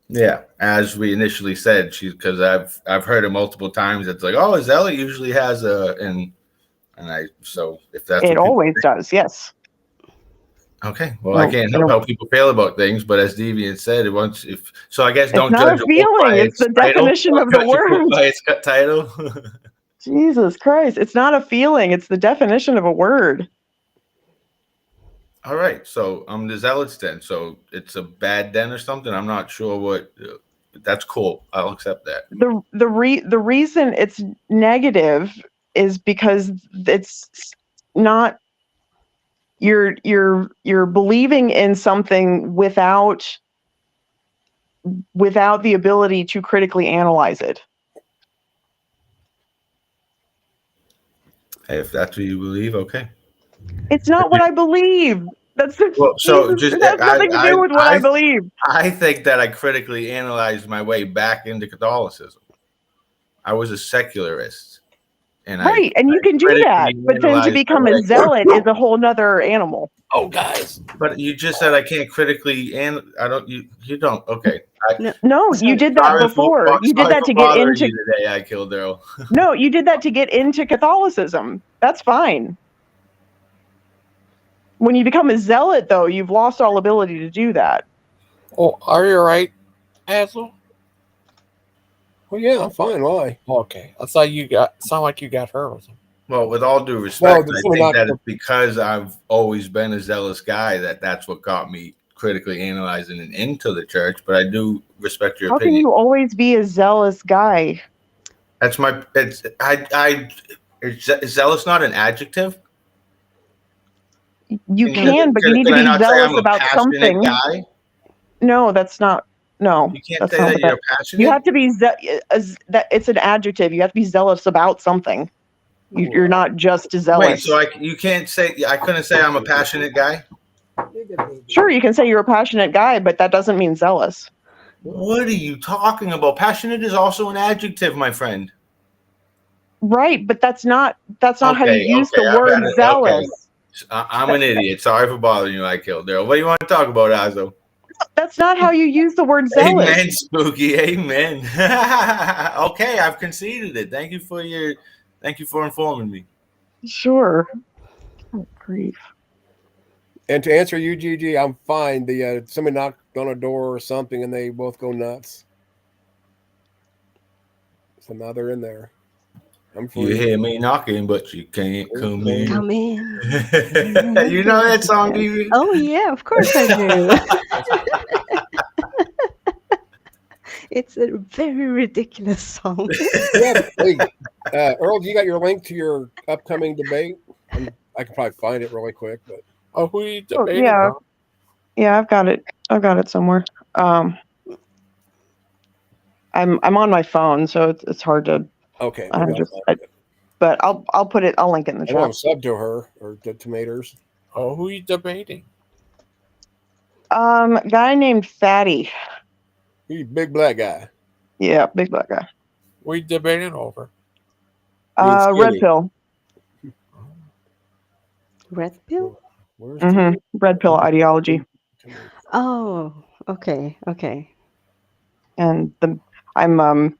B: Yeah, as we initially said, because I've heard it multiple times. It's like, oh, a zealot usually has so if that's
E: it always does, yes.
B: Okay, well, I can't help how people feel about things, but as Deviant said, I guess don't
E: judge a feeling. It's the definition of the word
B: by its title.
E: Jesus Christ! It's not a feeling; it's the definition of a word.
B: All right, so I'm the zealots then. So it's a bad den or something. I'm not sure what. That's cool. I'll accept that.
E: The reason it's negative is because it's not. You're believing in something without the ability to critically analyze it.
B: Hey, if that's what you believe, okay.
E: It's not what I believe. That's it has nothing to do with what I believe.
B: I think that I critically analyzed my way back into Catholicism. I was a secularist. And
E: you can do that, but then to become a zealot is a whole nother animal.
C: Oh, guys!
B: But you just said I can't critically, and I don't. You don't. Okay.
E: No, you did that before. You did that to get into.
B: Today, I killed Daryl.
E: No, you did that to get into Catholicism. That's fine. When you become a zealot, though, you've lost all ability to do that.
C: Oh, are you right, Hazel?
A: Well, yeah, I'm fine. Why?
C: Okay, I thought sound like you got her or something.
B: Well, with all due respect, I think that it's because I've always been a zealous guy that's what got me critically analyzing and into the church. But I do respect your opinion.
E: How can you always be a zealous guy?
B: That's my. Is zealous not an adjective?
E: You can, but you need to be zealous about something.
B: Guy?
E: No, that's not. No,
B: you can't
E: that's
B: say
E: not
B: that
E: what
B: you're
E: that.
B: passionate.
E: You have to be that. It's an adjective. You have to be zealous about something. You're not just zealous.
B: Wait, so you can't say I couldn't say I'm a passionate guy.
E: Sure, you can say you're a passionate guy, but that doesn't mean zealous.
B: What are you talking about? Passionate is also an adjective, my friend.
E: Right, but that's not how you use the word zealous.
B: Okay. I'm an idiot. Sorry for bothering you, I killed Daryl. What do you want to talk about, Azo?
E: That's not how you use the word zealous.
B: Amen, Spooky. Amen. Okay, I've conceded it. Thank you for informing me.
E: Sure. Oh, grief.
A: And to answer you, Gigi, I'm fine. Somebody knocked on a door or something, and they both go nuts. So now they're in there. I'm free.
B: You hear me knocking, but you can't come in.
D: Come in.
B: You know that song, Evie?
D: Oh yeah, of course I do. It's a very ridiculous song.
A: Yeah, hey, Earl, you got your link to your upcoming debate? I can probably find it really quick, but
C: who are you debating?
E: Yeah, I've got it. I've got it somewhere. I'm on my phone, so it's hard to.
A: okay.
E: But I'll put it. I'll link it in the chat.
A: I'm sub to her or to Tomatoes.
C: Oh, who are you debating?
E: Guy named Fatty.
A: He's a big black guy.
E: Yeah, big black guy.
C: What are you debating over?
E: Red pill.
D: Red pill?
E: Mm-hmm. Red pill ideology.
D: Oh, okay.
E: And I'm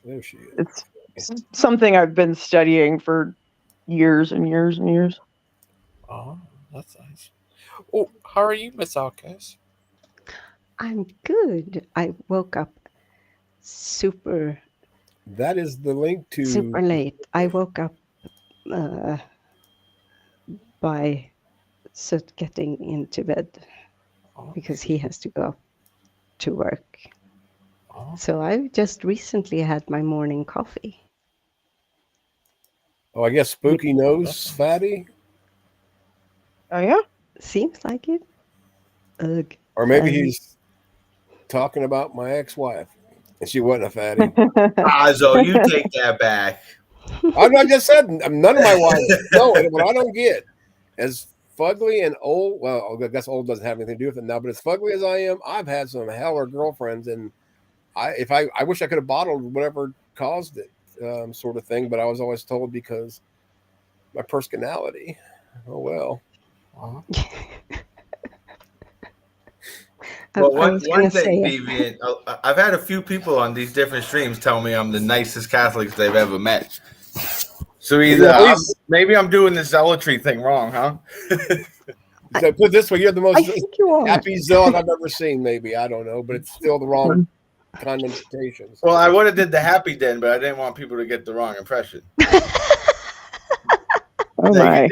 A: There she is.
E: It's something I've been studying for years and years and years.
C: Oh, that's nice. Oh, how are you, Miss Outcast?
D: I'm good. I woke up super
A: That is the link to
D: super late. I woke up by Sut getting into bed because he has to go to work.
C: Oh.
D: So I just recently had my morning coffee.
A: Oh, I guess Spooky knows Fatty.
E: Oh yeah?
D: Seems like it. Ugh.
A: Or maybe he's talking about my ex-wife. And she wasn't a fatty.
B: Azo, you take that back.
A: I just said none of my wives. No, what I don't get, as fugly and old, well, I guess old doesn't have anything to do with it now, but as fugly as I am, I've had some heller girlfriends, and I wish I could have bottled whatever caused it, sort of thing, but I was always told because my personality. Oh, well.
B: Well, one thing, Deviant, I've had a few people on these different streams tell me I'm the nicest Catholics they've ever met. So either maybe I'm doing the zealotry thing wrong, huh?
A: So put it this way, you're the most
D: you
A: happy zealot I've ever seen, maybe. I don't know, but it's still the wrong connotations.
B: Well, I would have did the happy den, but I didn't want people to get the wrong impression.
E: Oh my.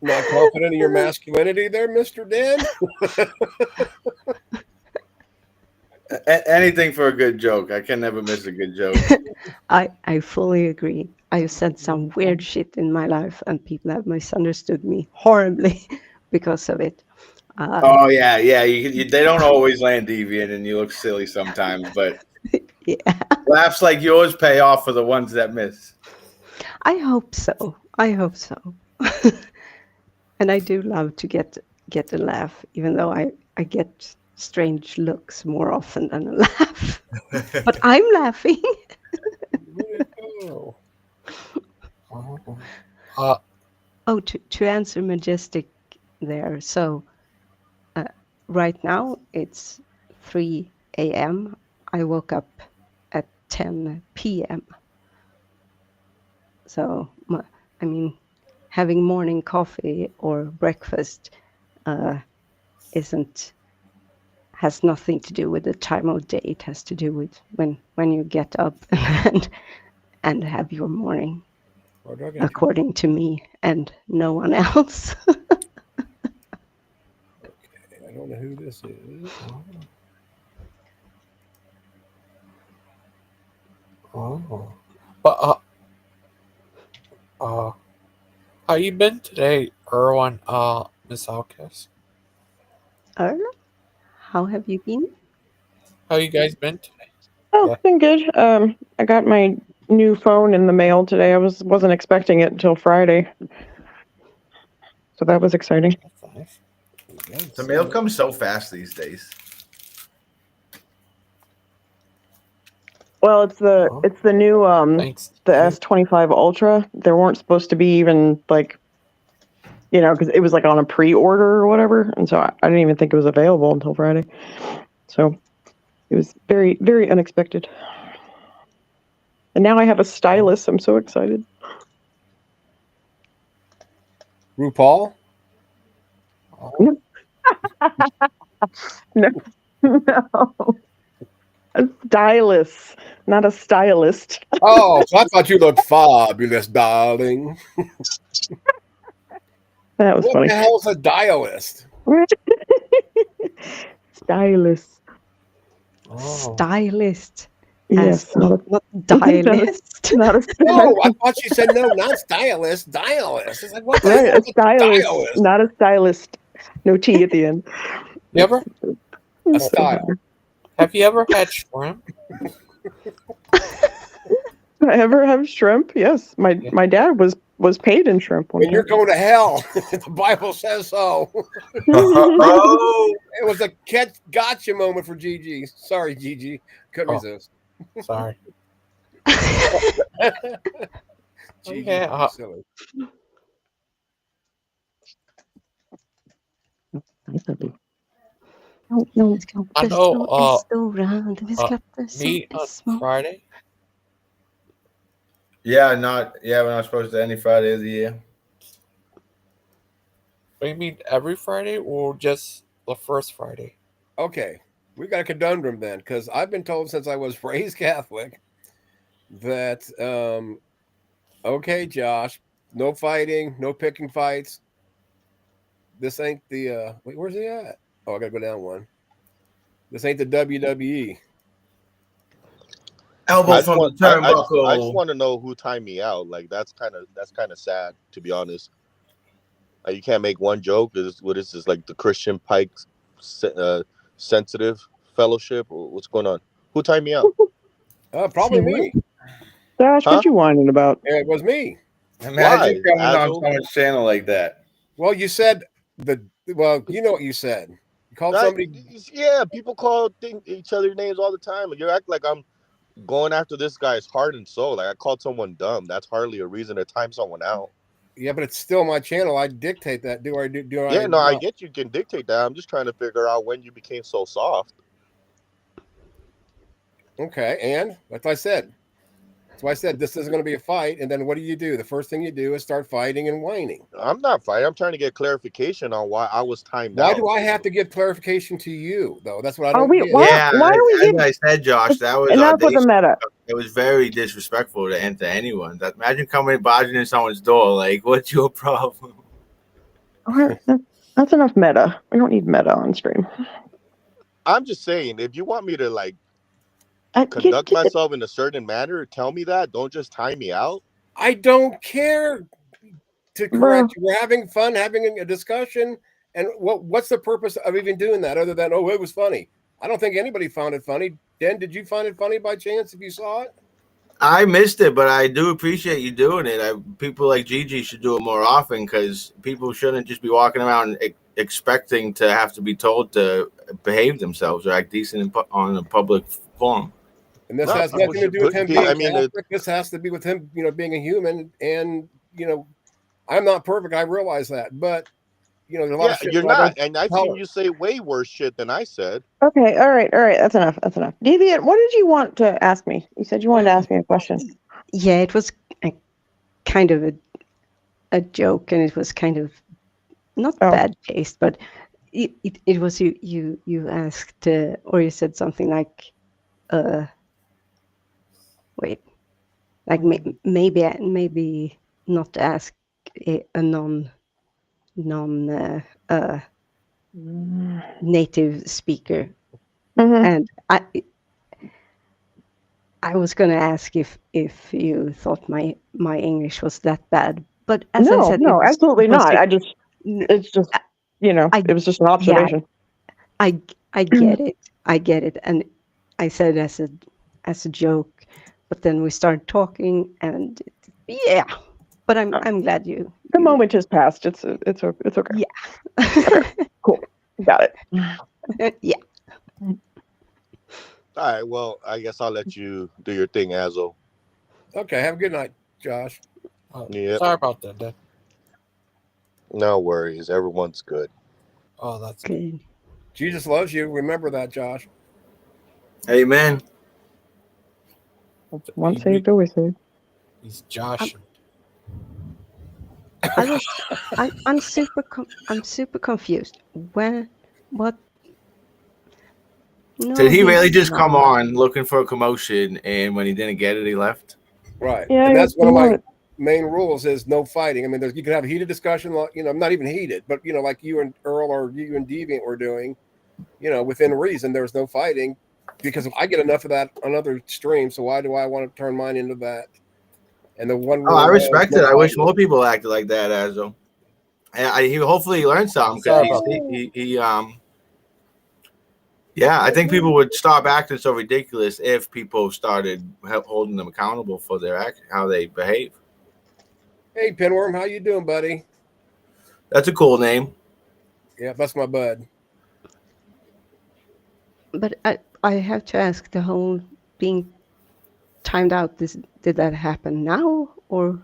A: Not confident in your masculinity there, Mr. Dan?
B: Anything for a good joke. I can never miss a good joke.
D: I fully agree. I've said some weird shit in my life, and people have misunderstood me horribly because of it.
B: Oh yeah. They don't always land deviant, and you look silly sometimes. But
D: yeah,
B: laughs like yours pay off for the ones that miss.
D: I hope so. And I do love to get a laugh, even though I get strange looks more often than a laugh. But I'm laughing. To answer Majestic there. So right now it's 3 a.m. I woke up at 10 p.m. So, I mean, having morning coffee or breakfast has nothing to do with the time of day. It has to do with when you get up and have your morning, according to me and no one else.
A: Okay, I don't know who this is.
C: But How you been today, Erwin? Miss Outcast.
D: Earl, how have you been?
C: How you guys been today?
E: Oh,
C: Yeah.
E: been good. I got my new phone in the mail today. I wasn't expecting it until Friday, so that was exciting.
C: That's nice.
B: The mail comes so fast these days.
E: Well, it's the new
C: Thanks.
E: the S25 Ultra. There weren't supposed to be even like, because it was like on a pre-order or whatever, and so I didn't even think it was available until Friday. So it was very, very unexpected. And now I have a stylus. I'm so excited.
A: RuPaul?
C: Oh,
E: No, no, a stylus, not a stylist.
A: Oh, so I thought you looked fabulous, darling.
E: That was
A: What
E: funny.
A: the hell's a dialist?
E: Stylus.
D: Stylist.
E: Yes,
D: As
E: not
D: not
E: a
D: dialist.
E: not a
A: No, I thought she said no, not stylist, dialist. It's like, what the
E: right,
A: hell
E: a
A: is a
E: stylist,
A: dialist?
E: not a stylist. No T at the end.
C: you ever?
A: A style.
C: Have you ever had shrimp?
E: I ever have shrimp? Yes, my dad was paid in shrimp one
A: And you're
E: time.
A: going to hell. The Bible says so.
B: Oh,
A: It was a catch gotcha moment for Gigi. Sorry, Gigi. Couldn't
C: Oh.
A: resist.
C: Sorry.
A: Gigi,
C: Yeah,
A: you're silly.
E: No.
C: I know.
D: Restaurant, vi skrattar så
C: Me
D: det
C: on
D: små.
C: Friday.
B: yeah, we're not supposed to any Friday of the year.
C: What do you mean every Friday or just the first Friday?
A: Okay, we got a conundrum then, because I've been told since I was raised Catholic that, okay, Josh, no fighting, no picking fights. This ain't the, wait, where's he at? Oh, I got to go down one. This ain't the WWE.
B: Elbow
F: I just
B: from
F: want
B: the turnbuckle.
F: I just want to know who timed me out. Like that's kind of sad, to be honest. Like, you can't make one joke. What is this, like the Christian Pike sensitive fellowship? What's going on? Who timed me out?
A: Probably
D: Say
A: me.
E: Gosh,
F: Huh?
E: what you whining about?
A: Yeah, it was me.
B: Imagine
F: Why,
B: coming on
F: asshole?
B: someone's channel like that.
A: Well, you said well, you know what you said. You called somebody.
F: Yeah, people call each other names all the time. You act like I'm going after this guy's heart and soul. Like I called someone dumb. That's hardly a reason to time someone out.
A: Yeah, but it's still my channel. I dictate that. Do I
F: Yeah, no, I
A: not?
F: get you can dictate that. I'm just trying to figure out when you became so soft.
A: Okay, and like I said, so I said this isn't going to be a fight. And then what do? The first thing you do is start fighting and whining.
F: I'm not fighting. I'm trying to get clarification on why I was timed
A: Why
F: out.
A: do I have to give clarification to you though? That's what I
E: Are
A: don't
E: we?
A: get.
E: Why are we
B: as
E: getting?
B: I said, Josh, that was
E: Enough with the
B: audacious.
E: meta.
B: It was very disrespectful to enter anyone. Imagine coming barging in someone's door. Like, what's your problem?
E: That's enough meta. We don't need meta on stream.
F: I'm just saying, if you want me to like conduct myself in a certain manner, tell me that. Don't just time me out.
A: I don't care to correct you. We're having fun, having a discussion. And what's the purpose of even doing that other than, oh, it was funny? I don't think anybody found it funny. Dan, did you find it funny by chance if you saw it?
B: I missed it, but I do appreciate you doing it. People like Gigi should do it more often because people shouldn't just be walking around expecting to have to be told to behave themselves or act decent on a public forum.
A: And this has nothing to do with him being Catholic. This has to be with him, being a human. And, I'm not perfect. I realize that. But, there's a lot of shit.
F: You're not. And I've seen you say way worse shit than I said.
E: Okay, all right. That's enough. Deviant, what did you want to ask me? You said you wanted to ask me a question.
D: Yeah, it was kind of a joke, and it was kind of not bad taste, but it was you asked or you said something like, wait, like maybe not ask a non native speaker, and I was going to ask if you thought my English was that bad, but as I said,
E: No, absolutely not. It's just,
D: I
E: it was just an observation.
D: I get it. I get it, and I said as a joke, but then we started talking, and yeah. But I'm glad you.
E: The moment has passed. It's okay.
D: Yeah.
E: Okay, cool. Got it.
D: Yeah.
F: All right. Well, I guess I'll let you do your thing, Azo.
A: Okay, have a good night, Josh.
F: Yep.
C: Sorry about that, Dad.
F: No worries. Everyone's good.
C: Oh, that's
D: Good.
A: Jesus loves you. Remember that, Josh.
B: Amen.
E: Once saved, always saved.
C: He's Josh.
D: I'm super confused. What? No,
B: Did he really
D: he's
B: just
D: not.
B: come on looking for a commotion, and when he didn't get it, he left?
A: Right.
E: Yeah,
A: And that's one of
E: you
A: my
E: know,
A: main rules is no fighting. I mean, you can have a heated discussion, not even heated, but, like you and Earl or you and Deviant were doing, within reason, there's no fighting because I get enough of that on other streams. So why do I want to turn mine into that? And the one rule
B: Oh, I
A: was
B: respect
A: no
B: it. I wish
A: fighting.
B: more people acted like that, Azo. He hopefully learned something because
C: Sorry about
B: yeah, I think people would stop acting so ridiculous if people started holding them accountable for their how they behave.
A: Hey, Pinworm, how you doing, buddy?
B: That's a cool name.
A: Yeah, that's my bud.
D: But I have to ask, the whole being timed out. Did that happen now or?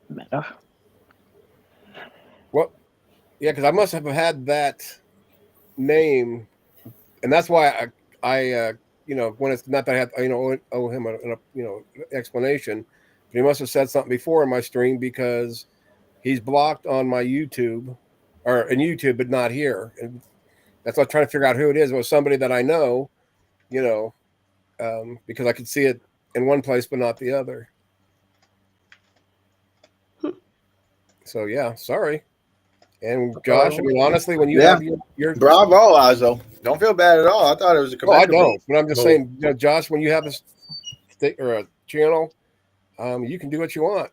E: meta.
A: Well, yeah, because I must have had that name, and that's why I when it's not that I have owe him an explanation, but he must have said something before in my stream because he's blocked on my YouTube or in YouTube, but not here, and that's why I'm trying to figure out who it is. It was somebody that I know, because I could see it in one place but not the other. So yeah, sorry. And Josh, I mean, honestly, when you have your
B: bravo, Azo, don't feel bad at all. I thought it was a commendable.
A: I don't, but I'm just saying, Josh, when you have a stick or a channel, you can do what you want.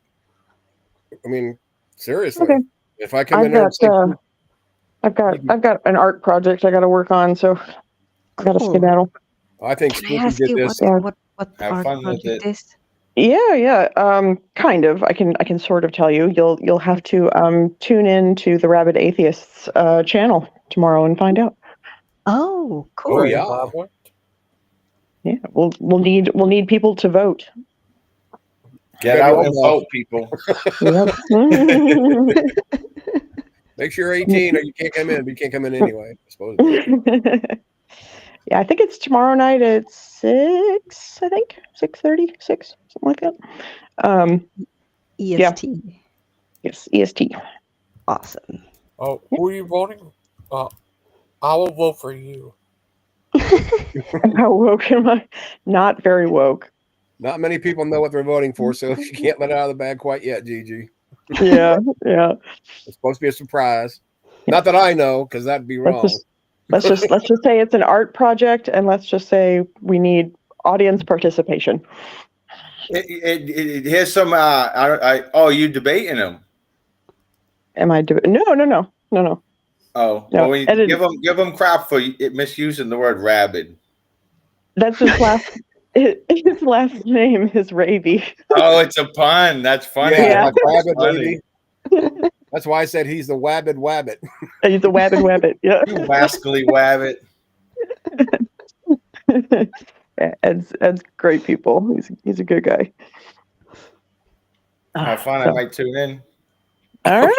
A: I mean, seriously,
E: Okay.
A: if I come in there and say,
E: I've got an art project I got to work on, so I got to skedaddle.
A: I think
D: Can I ask you what art project is?
E: Yeah. Kind of. I can sort of tell you. You'll have to tune in to the Rabid Atheists channel tomorrow and find out.
D: Oh, cool.
A: Oh yeah.
E: Yeah, we'll need people to vote.
B: Get out and vote, people.
A: Make sure you're 18 or you can't come in, but you can't come in anyway, I suppose.
E: Yeah, I think it's tomorrow night at 6, I think. 6:30, 6, something like that.
D: EST.
E: Yeah. Yes, EST.
D: Awesome.
C: Oh, who are you voting? I will vote for you.
E: How woke am I? Not very woke.
A: Not many people know what they're voting for, so you can't let it out of the bag quite yet, Gigi.
E: Yeah.
A: It's supposed to be a surprise. Not that I know, because that'd be wrong.
E: Let's just say it's an art project, and let's just say we need audience participation.
B: Here's some. You debating him?
E: Am I doing? No.
B: Oh,
E: no.
B: Well, give him crap for misusing the word rabid.
E: That's his last. His last name is Ravy.
B: Oh, it's a pun. That's funny.
A: Yeah, like Wabbit, maybe. That's why I said he's the Wabbit Wabbit.
E: He's the Wabbit Wabbit. Yeah.
B: You rascally Wabbit.
E: Ed's great people. He's a good guy.
B: Have fun. I might tune in.
E: All right.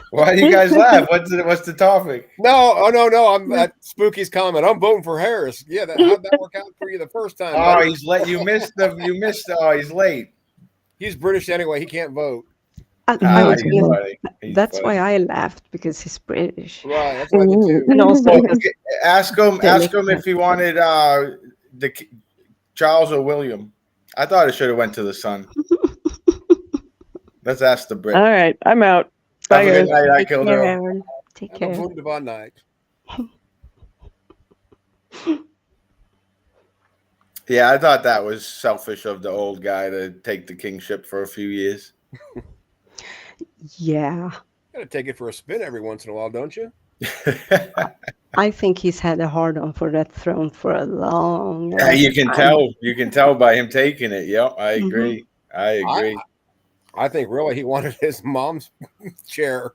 B: Why do you guys laugh? What's the topic?
A: No. I'm at Spooky's comment. I'm voting for Harris. Yeah, how'd that work out for you the first time?
B: Oh, buddy? He's late. You missed. Oh, he's late.
A: He's British anyway. He can't vote.
D: That's why I laughed, because he's British.
A: Right. That's why I did too.
D: And also,
B: ask him if he wanted the Charles or William. I thought it should have went to the son. Let's ask the Brit.
E: All right, I'm out. Bye,
B: Have a good
E: guys.
B: night. I killed her.
D: Take care.
A: Have a wunderbar night.
B: Yeah, I thought that was selfish of the old guy to take the kingship for a few years.
D: Yeah.
A: Gotta take it for a spin every once in a while, don't you?
D: I think he's had a hard on for that throne for a long
B: Yeah, you can
D: time.
B: tell. You can tell by him taking it. Yep, I
D: Mhm.
B: agree. I agree.
A: I think really he wanted his mom's chair.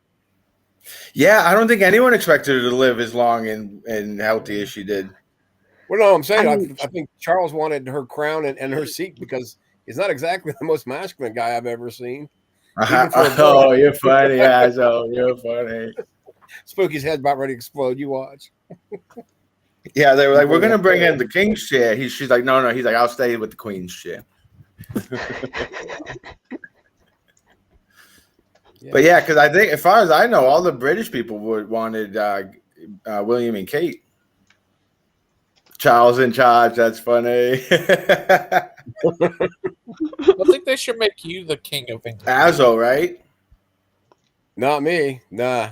B: Yeah, I don't think anyone expected her to live as long and healthy as she did.
A: Well, no, I'm saying
D: I mean,
A: I think Charles wanted her crown and her seat because he's not exactly the most masculine guy I've ever seen. Even for a
B: Oh,
A: girl.
B: you're funny, asshole. You're funny.
A: Spooky's head's about ready to explode. You watch.
B: Yeah, they were like, "We're gonna bring in the king's chair." She's like, "No, no." He's like, "I'll stay with the queen's chair." But yeah, because I think, as far as I know, all the British people wanted William and Kate. Charles in charge. That's funny.
C: I think they should make you the king of England.
B: Azzo, right?
A: Not me. Nah.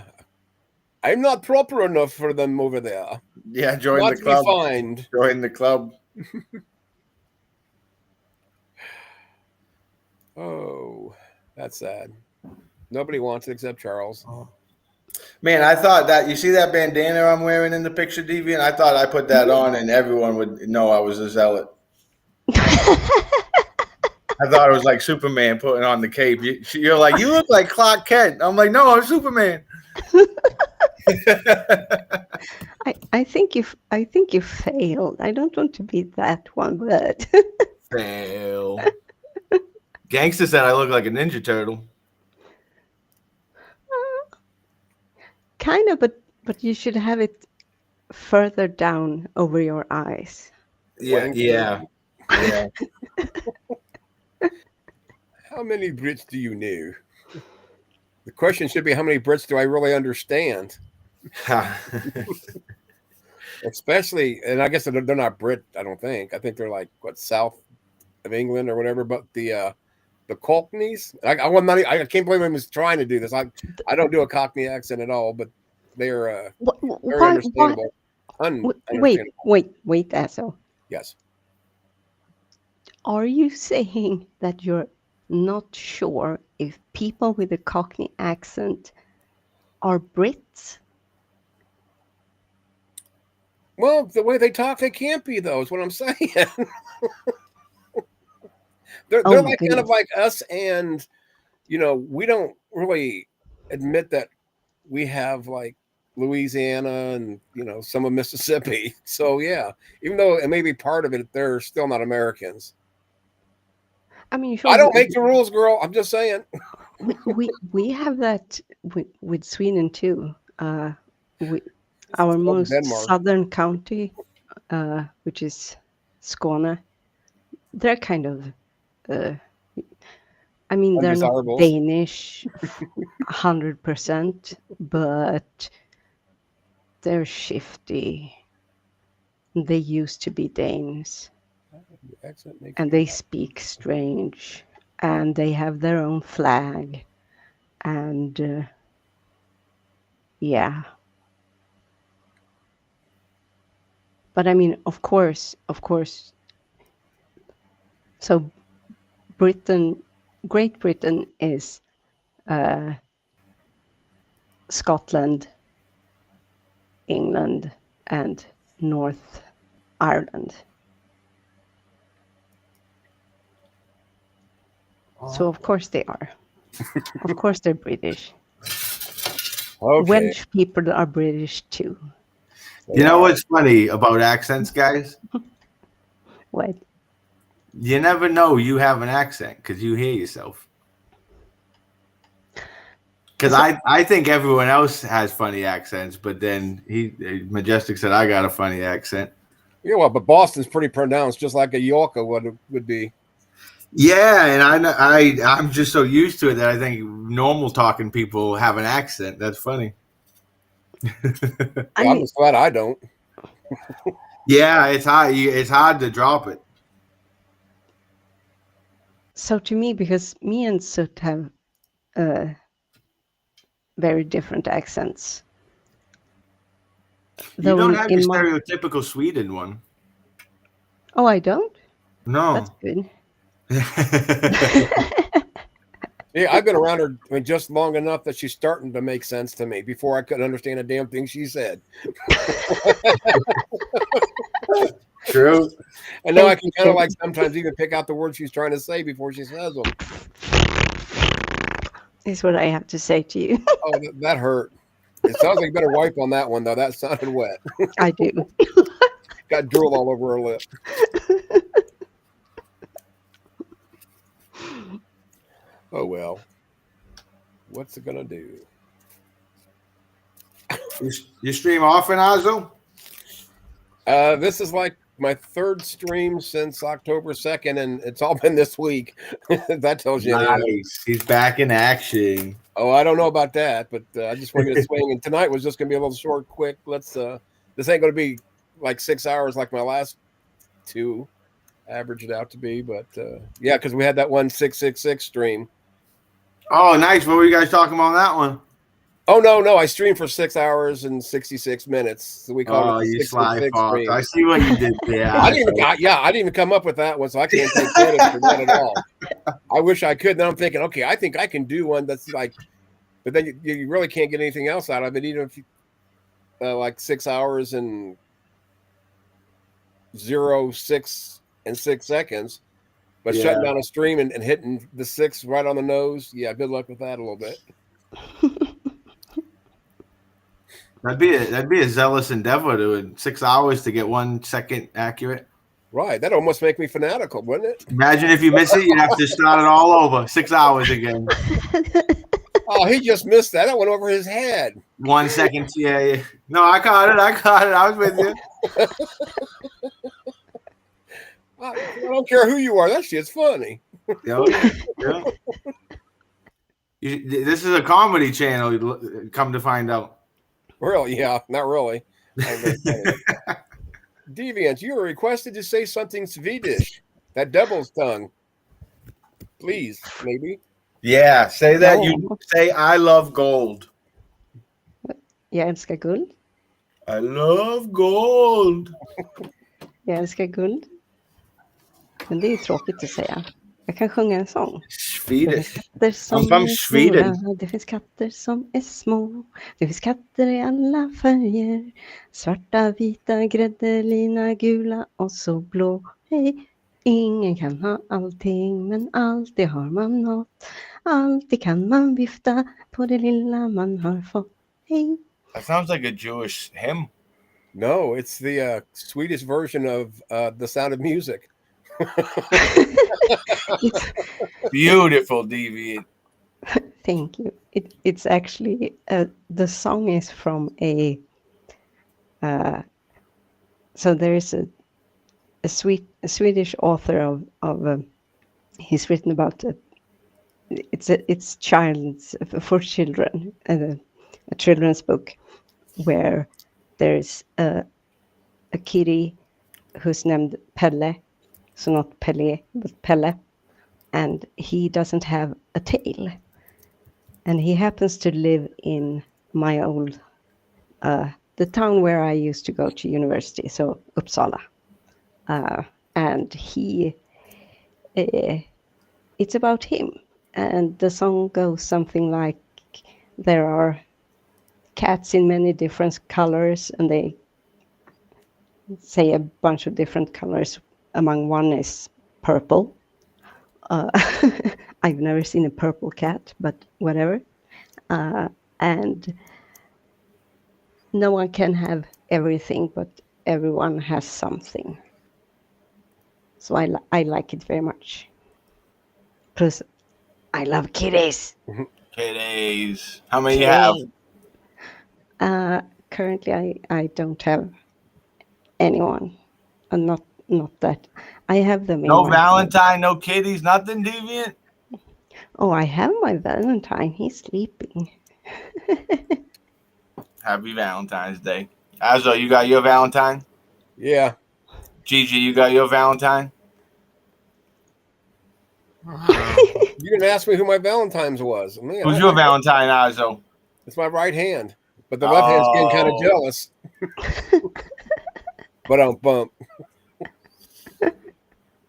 A: I'm not proper enough for them over there.
B: Yeah, join
A: Not
B: the
A: to
B: club.
A: be fined.
B: Join the club.
A: Oh, that's sad. Nobody wants it except Charles.
B: Man, I thought that, you see that bandana I'm wearing in the picture, Deviant? I thought I put that on and everyone would know I was a zealot. I thought it was like Superman putting on the cape. You're like, you look like Clark Kent. I'm like, no, I'm Superman.
D: I think you failed. I don't want to be that one, but
B: Fail. Gangster said I look like a Ninja Turtle.
D: kind of, but you should have it further down over your eyes.
B: Yeah.
A: How many Brits do you know? The question should be, how many Brits do I really understand? Especially, and I guess they're not Brit, I don't think. I think they're like, what, south of England or whatever, but the Cockneys. I can't believe I was trying to do this. I don't do a Cockney accent at all, but they're very understandable.
D: Wait, Asso.
A: Yes.
D: Are you saying that you're not sure if people with a Cockney accent are Brits?
A: Well, the way they talk, they can't be, though, is what I'm saying. they're like kind of like us, and we don't really admit that we have like Louisiana and some of Mississippi. So yeah, even though it may be part of it, they're still not Americans.
D: I mean, sure,
A: I don't make the rules, girl. I'm just saying.
D: we have that with Sweden too. Our most
A: Denmark.
D: southern county, which is Skåne, they're kind of. I mean, they're not Danish 100%, but they're shifty. They used to be Danes. And they speak strange. And they have their own flag. And yeah. But I mean, of course. So Great Britain is Scotland, England, and North Ireland. So of course they are. Of course they're British.
A: Okay.
D: Welsh people are British too.
B: You know what's funny about accents, guys?
D: What?
B: You never know you have an accent because you hear yourself. Because I think everyone else has funny accents, but then Majestic said I got a funny accent.
A: Yeah, well, but Boston's pretty pronounced, just like a Yorker would be.
B: Yeah, and I'm just so used to it that I think normal talking people have an accent. That's funny.
A: I'm just glad I don't.
B: Yeah, it's hard. It's hard to drop it.
D: So to me, because me and Soot have very different accents.
B: You don't
D: Though
B: have your stereotypical Sweden one.
D: Oh, I don't?
B: No.
D: That's good.
A: Yeah, I've been around her just long enough that she's starting to make sense to me. Before I couldn't understand a damn thing she said.
B: True.
A: And now I can kind of like sometimes even pick out the words she's trying to say before she says them.
D: Is what I have to say to you.
A: Oh, that hurt. It sounds like you better wipe on that one, though. That sounded wet.
D: I do.
A: Got drool all over her lip. Oh, well. What's it going to do?
B: You stream often, Azo?
A: This is like my third stream since October 2nd, and it's all been this week. That tells you anything.
B: Nice. He's back in action.
A: Oh, I don't know about that, but I just wanted to swing. And tonight was just going to be a little short, quick. This ain't going to be like 6 hours like my last two averaged out to be. But yeah, because we had that one 666 stream.
B: Oh, nice. What were you guys talking about on that one?
A: Oh, no. I streamed for 6 hours and 66 minutes. So we called it the
B: you sly
A: 666
B: fox.
A: stream.
B: I see what you did there.
A: I didn't even come up with that one, so I can't take credit for that at all. I wish I could. Then I'm thinking, okay, I think I can do one that's like, but then you really can't get anything else out of it, even if you like 6 hours and 0.6 and 6 seconds. But shutting down a stream and hitting the 6 right on the nose, yeah, good luck with that a little bit.
B: That'd be a zealous endeavor to in 6 hours to get 1 second accurate.
A: Right, that almost make me fanatical, wouldn't it?
B: Imagine if you miss it, you'd have to start it all over. 6 hours again.
A: Oh, he just missed that. That went over his head.
B: 1 second. Yeah. No, I caught it. I was with you.
A: I don't care who you are. That shit's funny.
B: Yeah. This is a comedy channel. Come to find out.
A: Really? Yeah, not really. Deviant, you are requested to say something Swedish. That devil's tongue. Please, maybe.
B: Yeah, say that. No. You say, I love gold.
D: Jag älskar guld.
B: I love gold.
D: Jag älskar guld. Men det är ju tråkigt att säga. Jag kan sjunga en sång.
B: Swedish.
D: I'm from Sweden. Det finns katter som är små. Det finns katter i alla färger. Svarta, vita, gräddelina, gula och så blå. Hej. Ingen kan ha allting, men alltid har man något. Alltid kan man vifta på det lilla man har fått. Hej.
B: That sounds like a Jewish hymn.
A: No, it's the Swedish version of The Sound of Music.
B: Beautiful, Deviant.
D: Thank you. It's actually the song is from a so there is a Swedish author of he's written about it's child's for children, a children's book where there's a kitty who's named Pelle. So not Pelle, but Pelle. And he doesn't have a tail. And he happens to live in my old, the town where I used to go to university, so Uppsala. And it's about him. And the song goes something like, there are cats in many different colors, and they say a bunch of different colors. Among one is purple. I've never seen a purple cat, but whatever. And no one can have everything, but everyone has something. So I like it very much. Plus, I love kitties.
B: Kitties. How many you have?
D: Currently, I don't have anyone. Not that. I have them in
B: no Valentine, no kitties, nothing, Deviant?
D: Oh, I have my Valentine. He's sleeping.
B: Happy Valentine's Day. Azo, you got your Valentine?
A: Yeah.
B: Gigi, you got your Valentine?
A: You didn't ask me who my Valentine's was. Man,
B: Who's your Valentine, Azo?
A: It's my right hand. but the left hand's getting kind of jealous. But bump.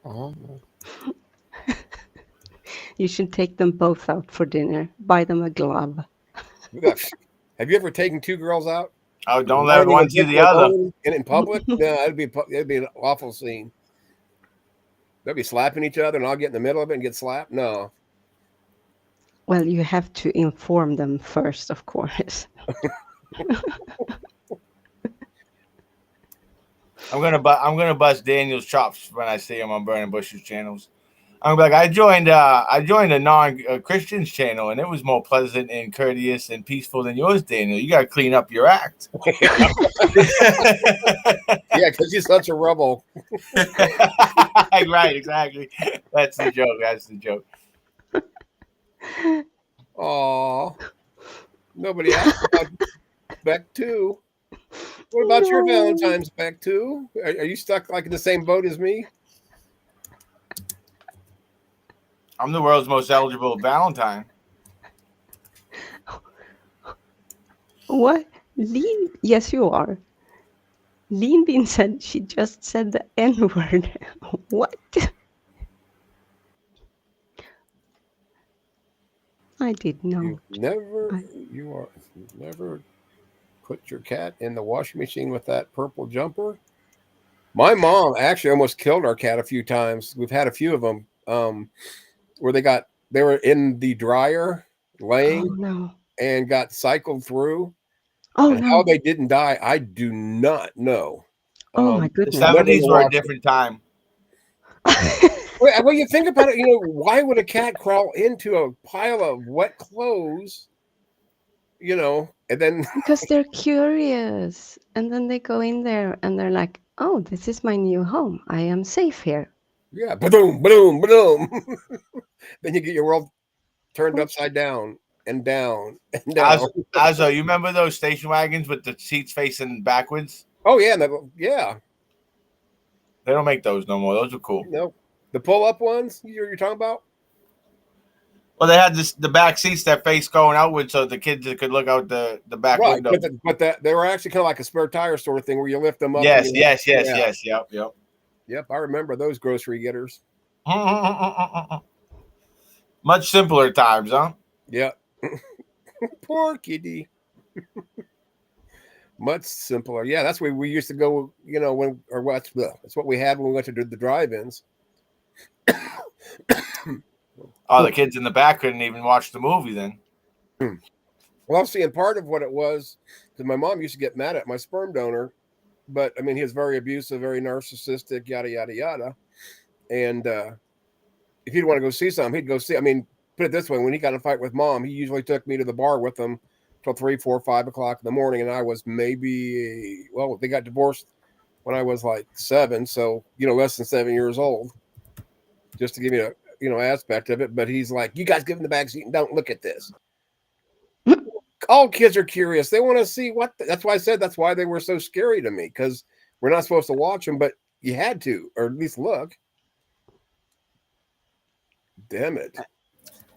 C: Oh.
D: You should take them both out for dinner. Buy them a glove.
A: Have you ever taken two girls out?
B: Oh, don't let one see the other.
A: In public? No, it'd be an awful scene. They'll be slapping each other, and I'll get in the middle of it and get slapped. No.
D: Well, you have to inform them first, of course.
B: I'm gonna bust Daniel's chops when I see him on Burning Bushes channels. I'm gonna be like, I joined a non-Christian's channel, and it was more pleasant and courteous and peaceful than yours, Daniel. You gotta clean up your act.
A: Yeah, because you're such a rebel.
B: Right, exactly. That's the joke.
A: Aw. Nobody asked about Beck 2. What about your Valentine's, Beck 2? Are you stuck like in the same boat as me?
B: I'm the world's most eligible Valentine.
D: What? Lean? Yes, you are. Lean Bean said she just said the N-word. What? I did not.
A: You never put your cat in the washing machine with that purple jumper. My mom actually almost killed our cat a few times. We've had a few of them where they were in the dryer laying and got cycled through.
D: Oh,
A: and how they didn't die, I do not know.
D: Oh my goodness.
B: The 70s were a different time.
A: Well, you think about it, why would a cat crawl into a pile of wet clothes? And then
D: because they're curious, and then they go in there and they're like, "Oh, this is my new home. I am safe here."
A: Yeah, boom, boom, boom. Then you get your world turned upside down and down and down.
B: Also, you remember those station wagons with the seats facing backwards?
A: Oh yeah, yeah.
B: They don't make those no more. Those are cool.
A: No, the pull-up ones you're talking about.
B: Well, they had the back seats that face going outward, so the kids could look out the back window.
A: But they were actually kind of like a spare tire sort of thing where you lift them up.
B: Yes.
A: Yep. I remember those grocery getters.
B: Much simpler times, huh?
A: Yep. Poor kitty. Much simpler. Yeah, that's where we used to go. That's what we had when we went to the drive-ins.
B: Oh, the kids in the back couldn't even watch the movie then.
A: Well, see, and part of what it was, because my mom used to get mad at my sperm donor, but I mean, he was very abusive, very narcissistic, yada, yada, yada. And if he'd want to go see something, he'd go see. I mean, put it this way, when he got in a fight with mom, he usually took me to the bar with him till 3, 4, 5 o'clock in the morning. And I was they got divorced when I was like 7. So, less than 7 years old, just to give you a, aspect of it. But he's like, you guys give him the back seat and don't look at this. All kids are curious. They want to see that's why I said that's why they were so scary to me, because we're not supposed to watch them, but you had to, or at least look. Damn it.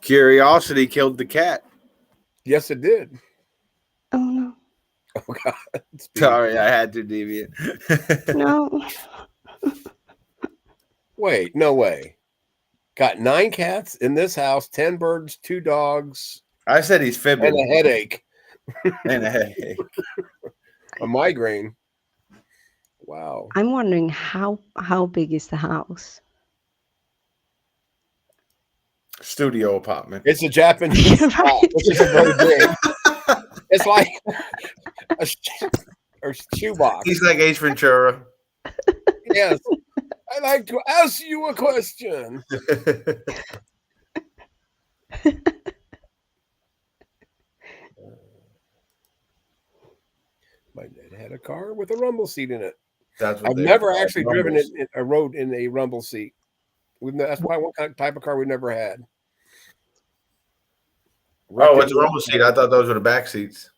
B: Curiosity killed the cat.
A: Yes, it did.
D: Oh, no.
A: Oh, God.
B: Sorry, I had to deviate.
D: No.
A: Wait, no way. Got 9 cats in this house, 10 birds, 2 dogs.
B: I said he's fibbing.
A: And a headache. A migraine. Wow.
D: I'm wondering how big is the house?
B: Studio apartment.
A: It's a Japanese spot, which is a very big. It's like a shoebox.
B: He's like Ace Ventura.
A: Yes. I'd like to ask you a question. My dad had a car with a rumble seat in it. I've never actually driven a road in a rumble seat. That's why one type of car we never had.
B: Oh, it's a rumble seat. I thought those were the back seats.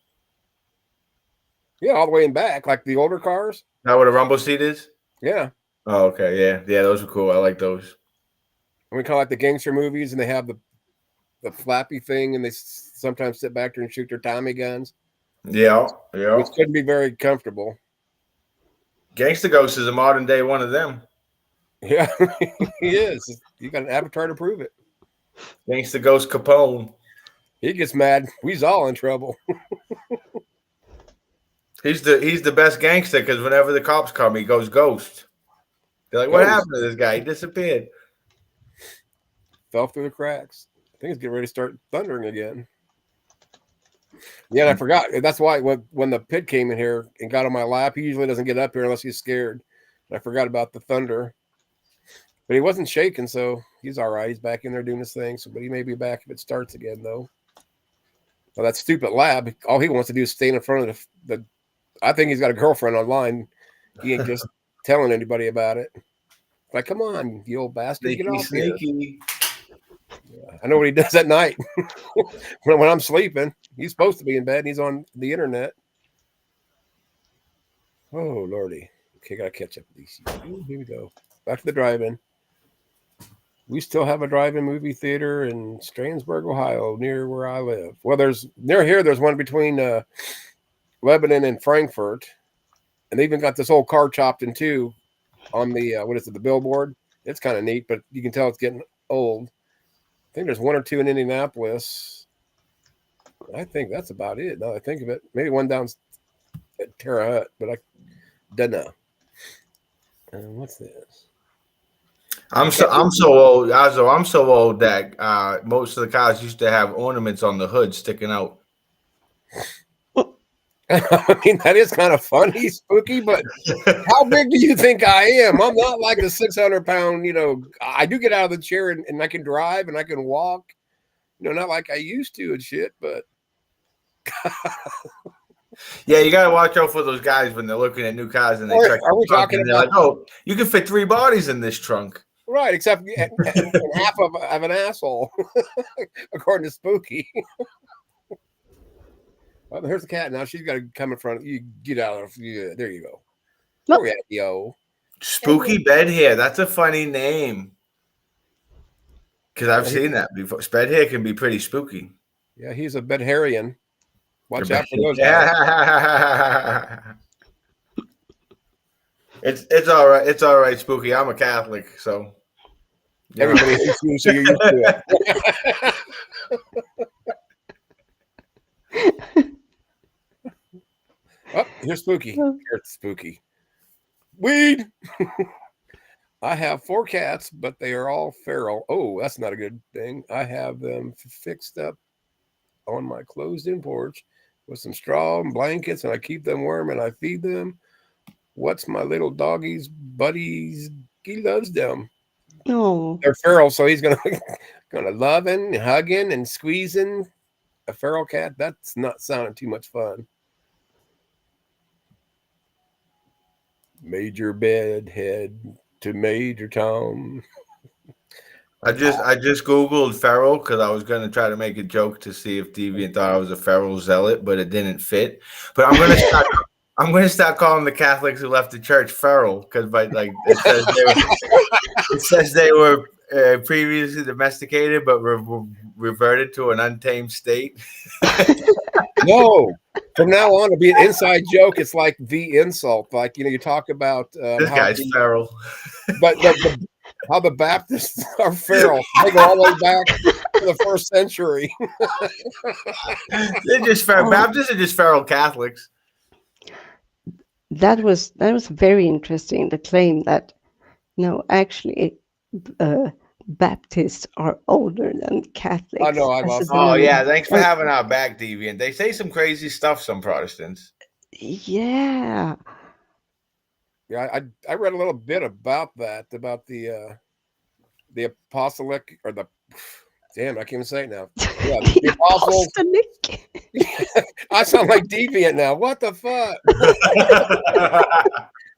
A: Yeah, all the way in back, like the older cars.
B: That what a rumble seat is?
A: Yeah.
B: Oh, okay. Yeah, those are cool. I like those.
A: And we kind of like the gangster movies, and they have the flappy thing, and they sometimes sit back there and shoot their Tommy guns.
B: Yeah, yeah.
A: which couldn't be very comfortable.
B: Gangsta Ghost is a modern day one of them.
A: Yeah, he is. You got an avatar to prove it.
B: Gangsta Ghost Capone.
A: He gets mad. We's all in trouble.
B: He's the best gangster because whenever the cops come, he goes ghost. They're like, "What
A: Ghost.
B: happened to this guy? He disappeared."
A: Fell through the cracks. I think it's getting ready to start thundering again. Yeah, and I forgot. That's why when the pit came in here and got on my lap, he usually doesn't get up here unless he's scared. And I forgot about the thunder. But he wasn't shaking, so he's all right. He's back in there doing his thing. So, but he may be back if it starts again, though. Well, that stupid lab, all he wants to do is stand in front of the I think he's got a girlfriend online. He ain't just telling anybody about it. Like, come on, you old bastard.
B: Sneaky,
A: get off here.
B: sneaky.
A: Yeah, I know what he does at night when I'm sleeping. He's supposed to be in bed and he's on the internet. Oh, Lordy. Okay, got to catch up with these. Here we go. Back to the drive-in. We still have a drive-in movie theater in Strasburg, Ohio, near where I live. Well, near here, there's one between Lebanon and Frankfurt. And they even got this old car chopped in two on the, the billboard. It's kind of neat, but you can tell it's getting old. I think there's one or two in Indianapolis. I think that's about it. Now that I think of it. Maybe one down at Terre Haute, but I don't know. What's this?
B: I'm so old. Also, I'm so old that most of the cars used to have ornaments on the hood sticking out.
A: I mean, that is kind of funny, spooky, but how big do you think I am? I'm not like a 600-pound, I do get out of the chair and I can drive and I can walk, not like I used to and shit, but.
B: Yeah, you got to watch out for those guys when they're looking at new cars and they check.
A: Are we talking about?
B: Like, oh, you can fit 3 bodies in this trunk.
A: Right, except half of an asshole, according to Spooky. Well, here's the cat now. She's got to come in front of you. Get out of here. There you go. Where we at, yo?
B: Spooky bed hair. That's a funny name. Because I've seen that before. Bed hair can be pretty spooky.
A: Yeah, he's a bedharian. Watch out for those guys.
B: It's all right. It's all right, Spooky. I'm a Catholic, so
A: everybody hates you, so you're used to it. Oh, here's Spooky. Here's Spooky. Weed. I have 4 cats, but they are all feral. Oh, that's not a good thing. I have them fixed up on my closed-in porch with some straw and blankets, and I keep them warm and I feed them. What's my little doggy's buddies? He loves them.
D: Oh,
A: They're feral, so he's gonna loving, hugging, and squeezing a feral cat. That's not sounding too much fun. Major Bedhead to Major Tom.
B: I just Googled feral because I was going to try to make a joke to see if Deviant thought I was a feral zealot, but it didn't fit. But I'm going to start calling the Catholics who left the church feral because it says they were previously domesticated but reverted to an untamed state.
A: No, from now on, it'll be an inside joke. It's like the insult. Like, you talk about
B: this guy's feral.
A: But how the Baptists are feral. They go all the way back to the 1st century.
B: They're just feral. Baptists are just feral Catholics.
D: that was very interesting. The claim that no, actually, Baptists are older than Catholics.
A: I know. I lost.
B: Oh yeah, thanks for having our back, Deviant. They say some crazy stuff. Some Protestants.
D: Yeah.
A: Yeah, I read a little bit about that, about the apostolic or the damn, I can't even say it now. Yeah, the apostles. I sound like Deviant now. What the fuck?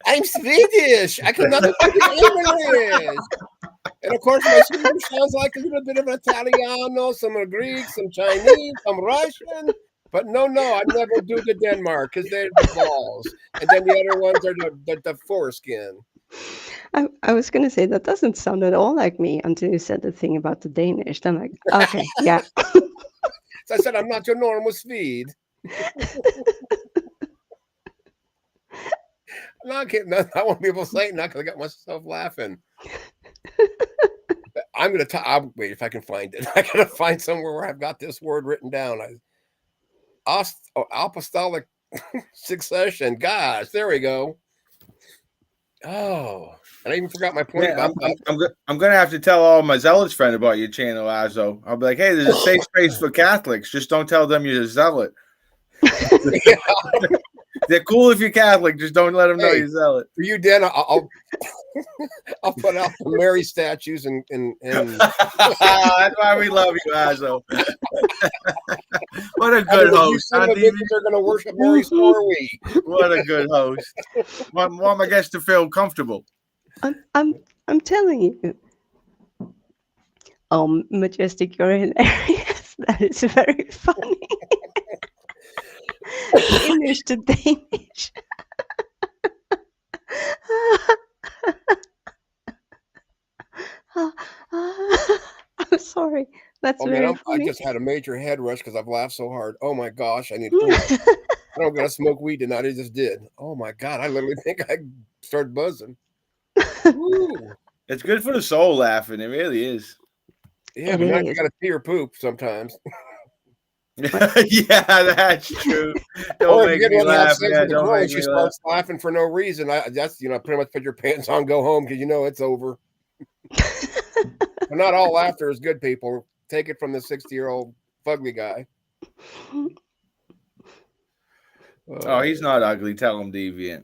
A: I'm Swedish. I could not speak English. And of course, my Swedish sounds like a little bit of Italiano, some Greek, some Chinese, some Russian. But no, I'd never do the Denmark because they're the balls. And then the other ones are the foreskin.
D: I was going to say that doesn't sound at all like me until you said the thing about the Danish. Then I'm like, okay, yeah.
A: So I said, I'm not your normal Swede. Not kidding. I want people saying not because I got myself laughing. I'm gonna I'll wait if I can find it. I gotta find somewhere where I've got this word written down. Apostolic succession. Gosh, there we go. Oh, I even forgot my point.
B: Yeah, I'm gonna have to tell all my zealots friend about your channel, Azo. I'll be like, hey, there's a safe space for Catholics. Just don't tell them you're a zealot. They're cool if you're Catholic. Just don't let them know you're zealot.
A: For you, Dan, I'll put out the Mary statues and
B: That's why we love you, Azo. What a good host.
A: They're going to worship Mary, so are we.
B: What a good host. Want my guests to feel comfortable.
D: I'm telling you. Oh, Majestic, you're hilarious. That is very funny. English to Danish. I'm sorry. That's very funny.
A: I just had a major head rush because I've laughed so hard. Oh my gosh, I don't gotta smoke weed tonight. I just did. Oh my god, I literally think I started buzzing.
B: It's good for the soul laughing. It really is.
A: Yeah, but now you gotta pee or poop sometimes.
B: Yeah, that's true. Don't make me laugh. Yeah, don't make me
A: starts laughing for no reason. That's pretty much put your pants on, go home because it's over. But not all laughter is good, people. Take it from the 60-year-old fugly guy.
B: Oh, he's not ugly. Tell him, deviant.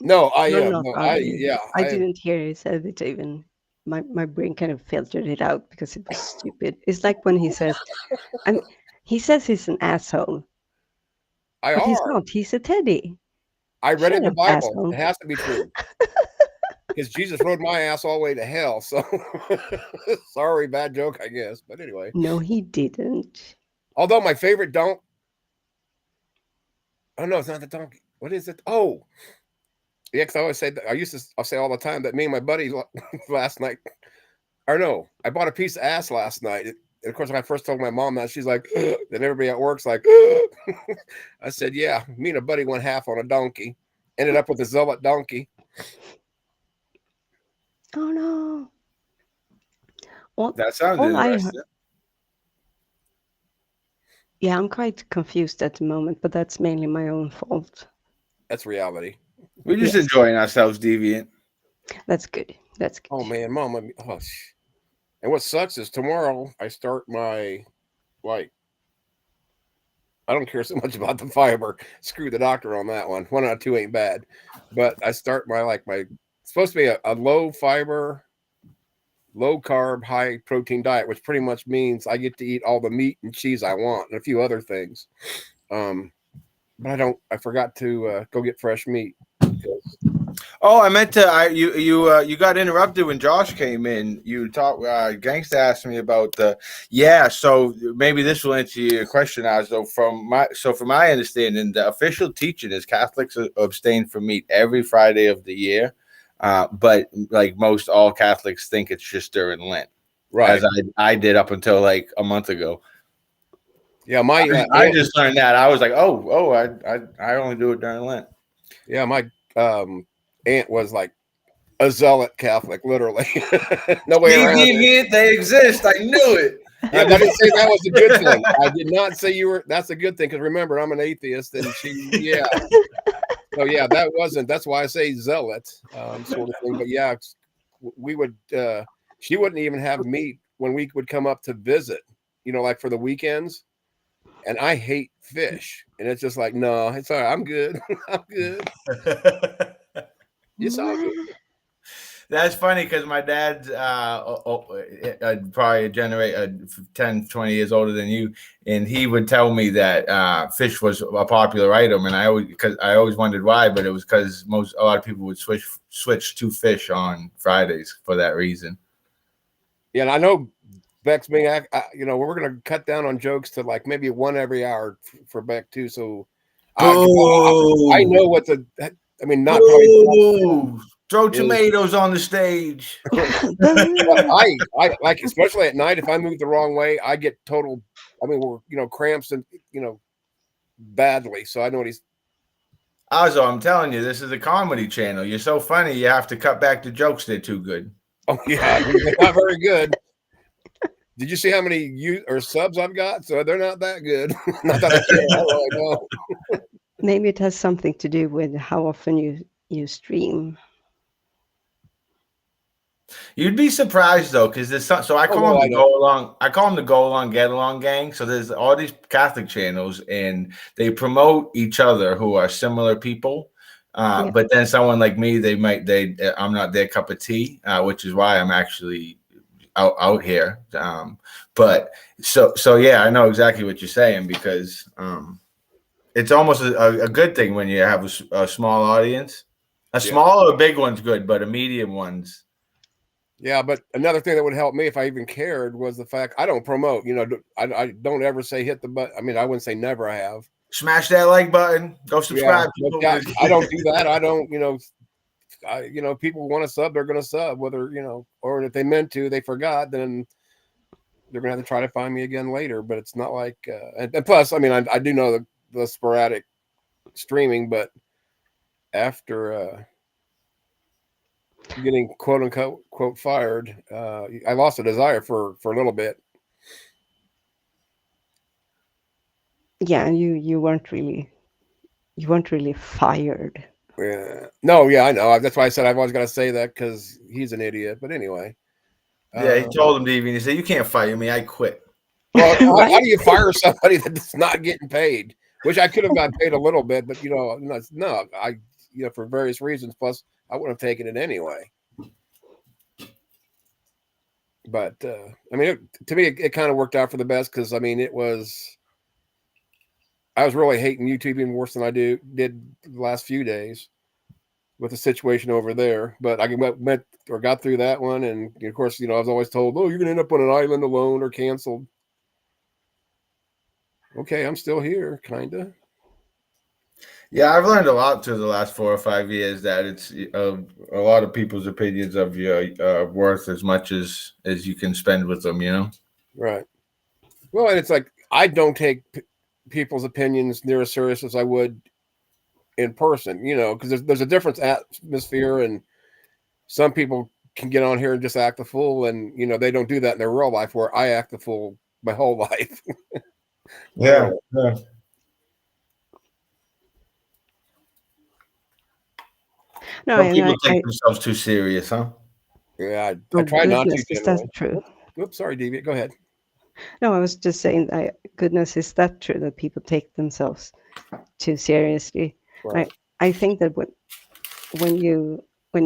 A: No, I
D: didn't hear you said it even. My brain kind of filtered it out because it was stupid. It's like when he says, he says he's an asshole. But he's not. He's a teddy.
A: I read it in the Bible. Asshole. It has to be true. Because Jesus rode my ass all the way to hell. So sorry, bad joke, I guess. But anyway.
D: No, he didn't.
A: Although my favorite donkey. Oh no, it's not the donkey. What is it? Oh, yeah. Because I always say that. I'll say all the time that me and my buddy last night. Or no, I bought a piece of ass last night. And of course, when I first told my mom that, she's like, ugh. Then everybody at work's like, ugh. I said, yeah. Me and a buddy went half on a donkey. Ended up with a zealot donkey.
D: Oh no! Well,
B: that sounds interesting.
D: Yeah, I'm quite confused at the moment, but that's mainly my own fault.
A: That's reality.
B: We're just enjoying ourselves, deviant.
D: That's good. That's good.
A: Oh man, Mom, and what sucks is tomorrow I start my I don't care so much about the fiber. Screw the doctor on that one. 1 out of 2 ain't bad, but I start my it's supposed to be a low fiber, low carb, high protein diet, which pretty much means I get to eat all the meat and cheese I want and a few other things. But I forgot to go get fresh meat.
B: Oh, I meant to. You got interrupted when Josh came in. You talked. Gangsta asked me about the. Yeah, so maybe this will answer your question, Azo. From my understanding, the official teaching is Catholics abstain from meat every Friday of the year. But like most all Catholics think it's just during Lent, right? As I did up until like a month ago. Yeah, I just learned that. I was like, I only do it during Lent.
A: Yeah, my aunt was like a zealot Catholic, literally. No way around it.
B: They exist. I knew it.
A: I didn't say that was a good thing. I did not say you were. That's a good thing because remember, I'm an atheist, and yeah. So yeah, that's why I say zealot, sort of thing. But yeah, we would. She wouldn't even have meat when we would come up to visit. Like for the weekends. And I hate fish, and it's just like, no, it's all right. I'm good. I'm good. It's all good.
B: That's funny because my dad's probably 10, 20 years older than you, and he would tell me that fish was a popular item, and I always wondered why, but it was because a lot of people would switch to fish on Fridays for that reason.
A: Yeah, and I know Beck's being, we're gonna cut down on jokes to like maybe 1 every hour for Beck too. So I know what not probably.
B: Throw tomatoes on the stage.
A: I like, especially at night, if I move the wrong way, I get total. Cramps and badly, so I know what he's.
B: Also, I'm telling you, this is a comedy channel. You're so funny, you have to cut back the jokes. They're too good.
A: Oh yeah, they're not very good. Did you see how many subs I've got? So they're not that good. Not that I care. I really know.
D: Maybe it has something to do with how often you stream.
B: You'd be surprised though, because there's so I call them the go along. I call them the go along, get along gang. So there's all these Catholic channels, and they promote each other who are similar people.
D: Yeah.
B: But then someone like me, I'm not their cup of tea, which is why I'm actually out here. But so yeah, I know exactly what you're saying, because it's almost a good thing when you have a small audience. A small or a big one's good, but a medium one's.
A: Yeah, but another thing that would help me if I even cared was the fact I don't promote. You know, I don't ever say hit the button. I mean, I wouldn't say never I have.
B: Smash that like button. Go subscribe.
A: Yeah, I don't do that. I don't, people want to sub, they're going to sub, whether, or if they meant to, they forgot, then they're going to have to try to find me again later. But it's not like, and plus, I mean, I do know the sporadic streaming, but after getting quote unquote fired, I lost a desire for a little bit.
D: Yeah, you weren't really fired.
A: Yeah. No, yeah, I know. That's why I said I've always got to say that, because he's an idiot. But anyway.
B: Yeah, he told him to even. He said, "You can't fire me. I quit."
A: Well, right? How do you fire somebody that's not getting paid? Which I could have got paid a little bit, but no, I for various reasons. Plus, I wouldn't have taken it anyway. But I mean, to me, it kind of worked out for the best, because I mean, I was really hating YouTube even worse than I did the last few days with the situation over there. But I got through that one, and of course, I was always told, "Oh, you're gonna end up on an island alone or canceled." Okay, I'm still here, kinda.
B: Yeah, I've learned a lot through the last 4 or 5 years that it's a lot of people's opinions of you are worth as much as you can spend with them.
A: Right. Well, and it's like I don't take people's opinions near as serious as I would in person, because there's a different atmosphere, and some people can get on here and just act the fool, and they don't do that in their real life, where I act the fool my whole life.
B: Yeah.
D: No,
B: Some people take themselves too serious, huh?
A: Yeah, I try not to.
D: Is that true?
A: Oops, sorry, Deviant. Go ahead.
D: No, I was just saying, goodness, is that true that people take themselves too seriously?
A: Right.
D: I think that when you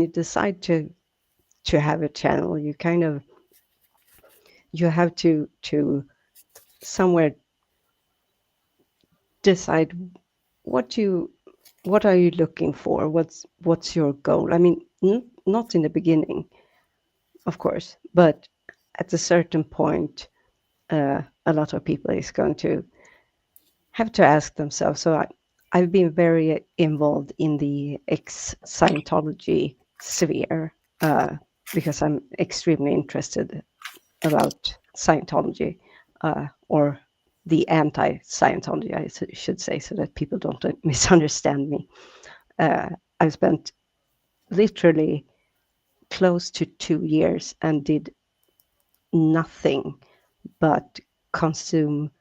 D: decide to have a channel, you kind of have to somewhere decide what are you looking for, what's your goal. I mean, not in the beginning, of course, but at a certain point, a lot of people is going to have to ask themselves. So I've been very involved in the ex-Scientology sphere, because I'm extremely interested about Scientology, or the anti-Scientology, I should say, so that people don't misunderstand me. I've spent literally close to 2 years and did nothing but consume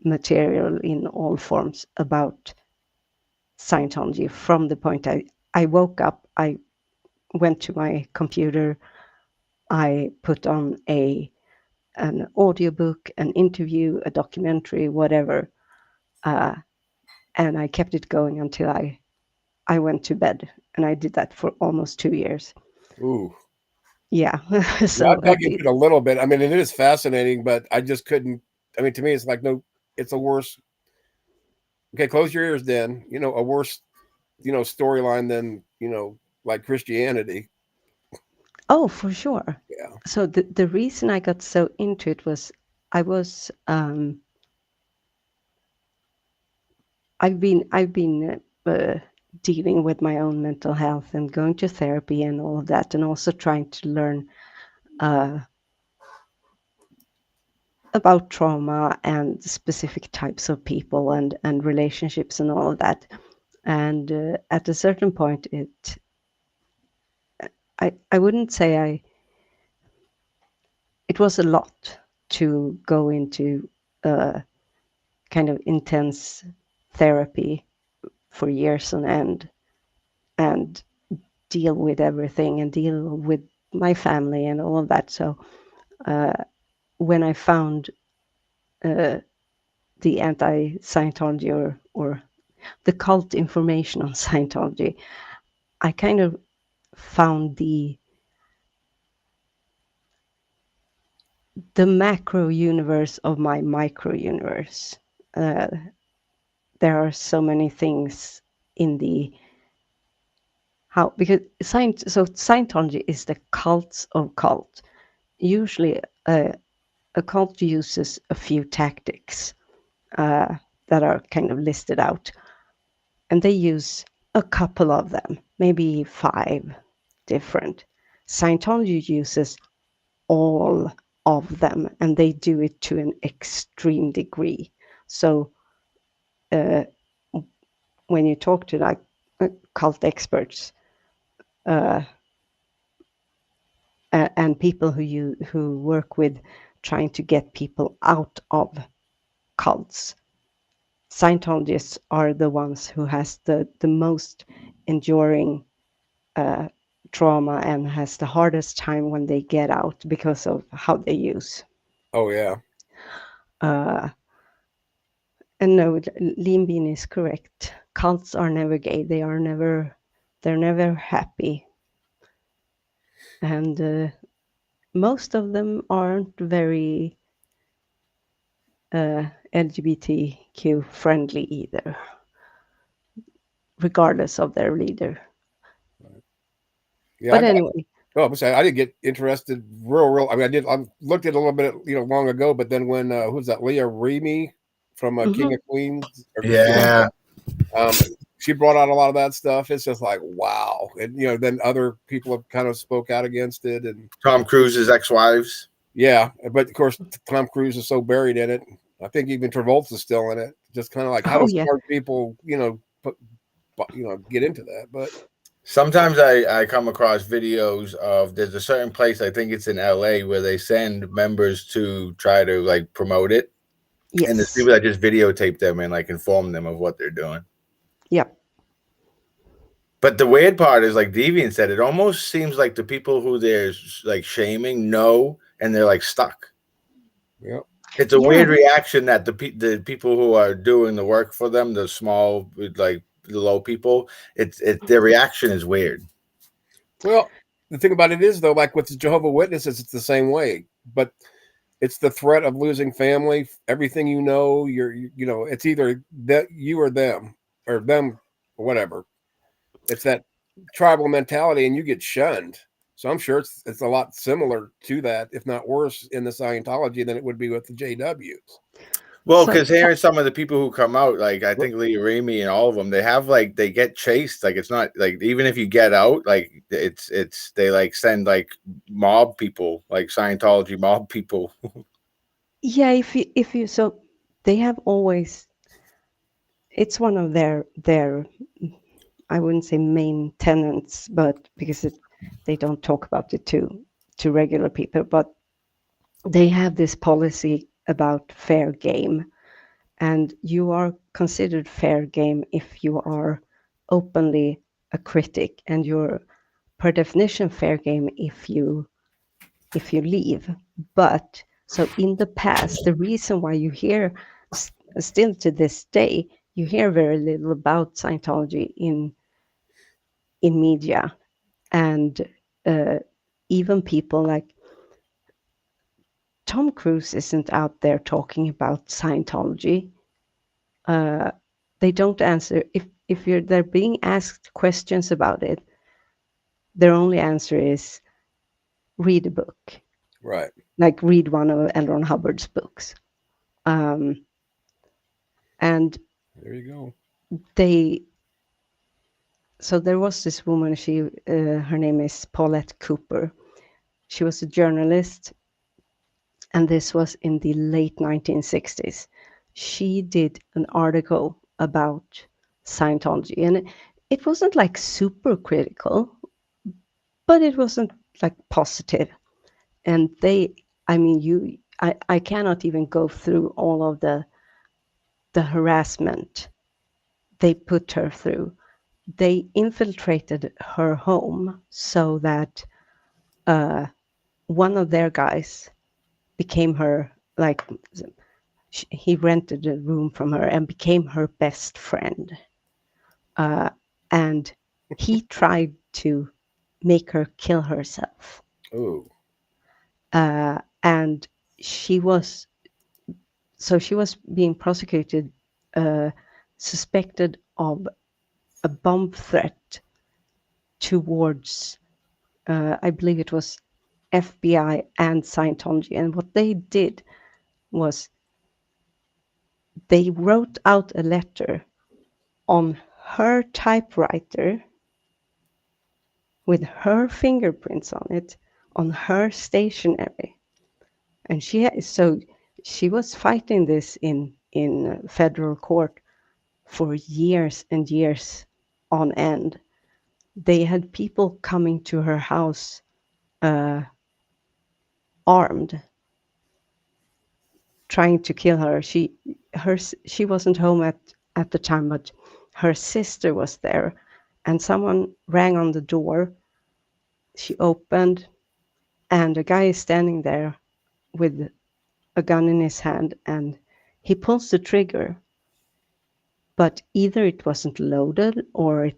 D: material in all forms about Scientology. From the point I woke up, I went to my computer, I put on an audiobook, an interview, a documentary, whatever, and I kept it going until I went to bed, and I did that for almost 2 years.
A: Ooh.
D: Yeah. So
A: I dug into it a little bit. I mean, it is fascinating, but I just couldn't. I mean, to me, it's like, no, it's a worse. Okay, close your ears, then. A worse, storyline than like Christianity.
D: Oh, for sure.
A: Yeah.
D: So the reason I got so into it was I was I've been dealing with my own mental health and going to therapy and all of that, and also trying to learn about trauma and specific types of people and relationships and all of that. And at a certain point, I wouldn't say it was a lot to go into kind of intense therapy for years on end and deal with everything and deal with my family and all of that. So when I found the anti-Scientology or the cult information on Scientology, I kind of found the macro universe of my micro universe. There are so many things in the how because Scientology is the cults of cult. Usually, a cult uses a few tactics that are kind of listed out, and they use a couple of them, maybe 5 different. Scientology uses all of them, and they do it to an extreme degree. So when you talk to like cult experts and people who work with trying to get people out of cults, Scientologists are the ones who has the most enduring trauma and has the hardest time when they get out because of how they use.
A: Oh yeah.
D: And no, Lean Bean is correct. Cults are never gay. They're never happy. And most of them aren't very LGBTQ friendly either, regardless of their leader.
A: Yeah.
D: But anyway.
A: I did get interested real. I mean, I looked at it a little bit, long ago, but then when who's that? Leah Remey from King of Queens.
B: Yeah.
A: She brought out a lot of that stuff. It's just like wow, and then other people have kind of spoke out against it, and
B: Tom Cruise's ex-wives.
A: yeah, but of course Tom Cruise is so buried in it. I think even Travolta's still in it. Just kind of like how do smart people, get into that, but.
B: Sometimes I come across videos of there's a certain place, I think it's in LA, where they send members to try to like promote it.
D: Yes.
B: And there's people that just videotape them and like inform them of what they're doing.
D: Yep.
B: But the weird part is, like Deviant said, it almost seems like the people who they're like shaming know, and they're like stuck.
A: Yep.
B: It's a weird reaction that the people who are doing the work for them, the small, like the low people, their reaction is weird.
A: Well, the thing about it is, though, like with the Jehovah's Witnesses, it's the same way. But it's the threat of losing family, everything it's either that you or them or whatever. It's that tribal mentality, and you get shunned. So I'm sure it's a lot similar to that, if not worse, in the Scientology than it would be with the JWs.
B: Well, because hearing some of the people who come out, like I think Leah Remey and all of them, they have like they get chased. Like it's not like even if you get out, like it's they like send like mob people, like Scientology mob people.
D: Yeah, if you so they have always. It's one of their I wouldn't say main tenants, but because they don't talk about it to regular people, but they have this policy about fair game, and you are considered fair game if you are openly a critic, and you're per definition fair game if you leave. But so in the past, the reason why you hear still to this day, you hear very little about Scientology in media, and even people like Tom Cruise isn't out there talking about Scientology. They don't answer if they're being asked questions about it. Their only answer is read a book,
A: right?
D: Like read one of L. Ron Hubbard's books, and
A: there you go.
D: So there was this woman. Her name is Paulette Cooper. She was a journalist, and this was in the late 1960s. She did an article about Scientology, and it wasn't like super critical, but it wasn't like positive. And I cannot even go through all of the harassment they put her through. They infiltrated her home so that one of their guys became her, like, he rented a room from her and became her best friend. And he tried to make her kill herself.
A: Oh,
D: And she was being prosecuted, suspected of a bomb threat towards, I believe it was FBI and Scientology. And what they did was they wrote out a letter on her typewriter with her fingerprints on it, on her stationery. And she was fighting this in federal court for years and years on end. They had people coming to her house armed, trying to kill her. She wasn't home at the time, but her sister was there, and someone rang on the door. She opened, and a guy is standing there with a gun in his hand, and he pulls the trigger, but either it wasn't loaded or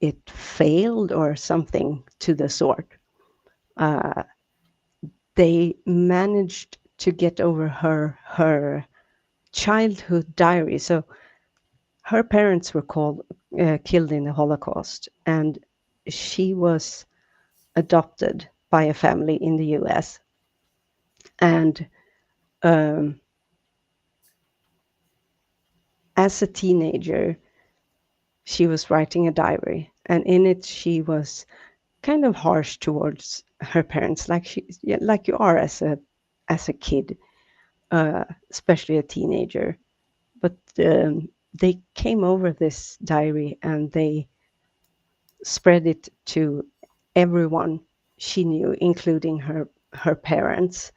D: it failed or something to the sort. They managed to get over her childhood diary. So her parents were killed in the Holocaust, and she was adopted by a family in the US. And as a teenager, she was writing a diary, and in it she was kind of harsh towards her parents, like you are as a kid, especially a teenager. But they came over this diary and they spread it to everyone she knew, including her parents.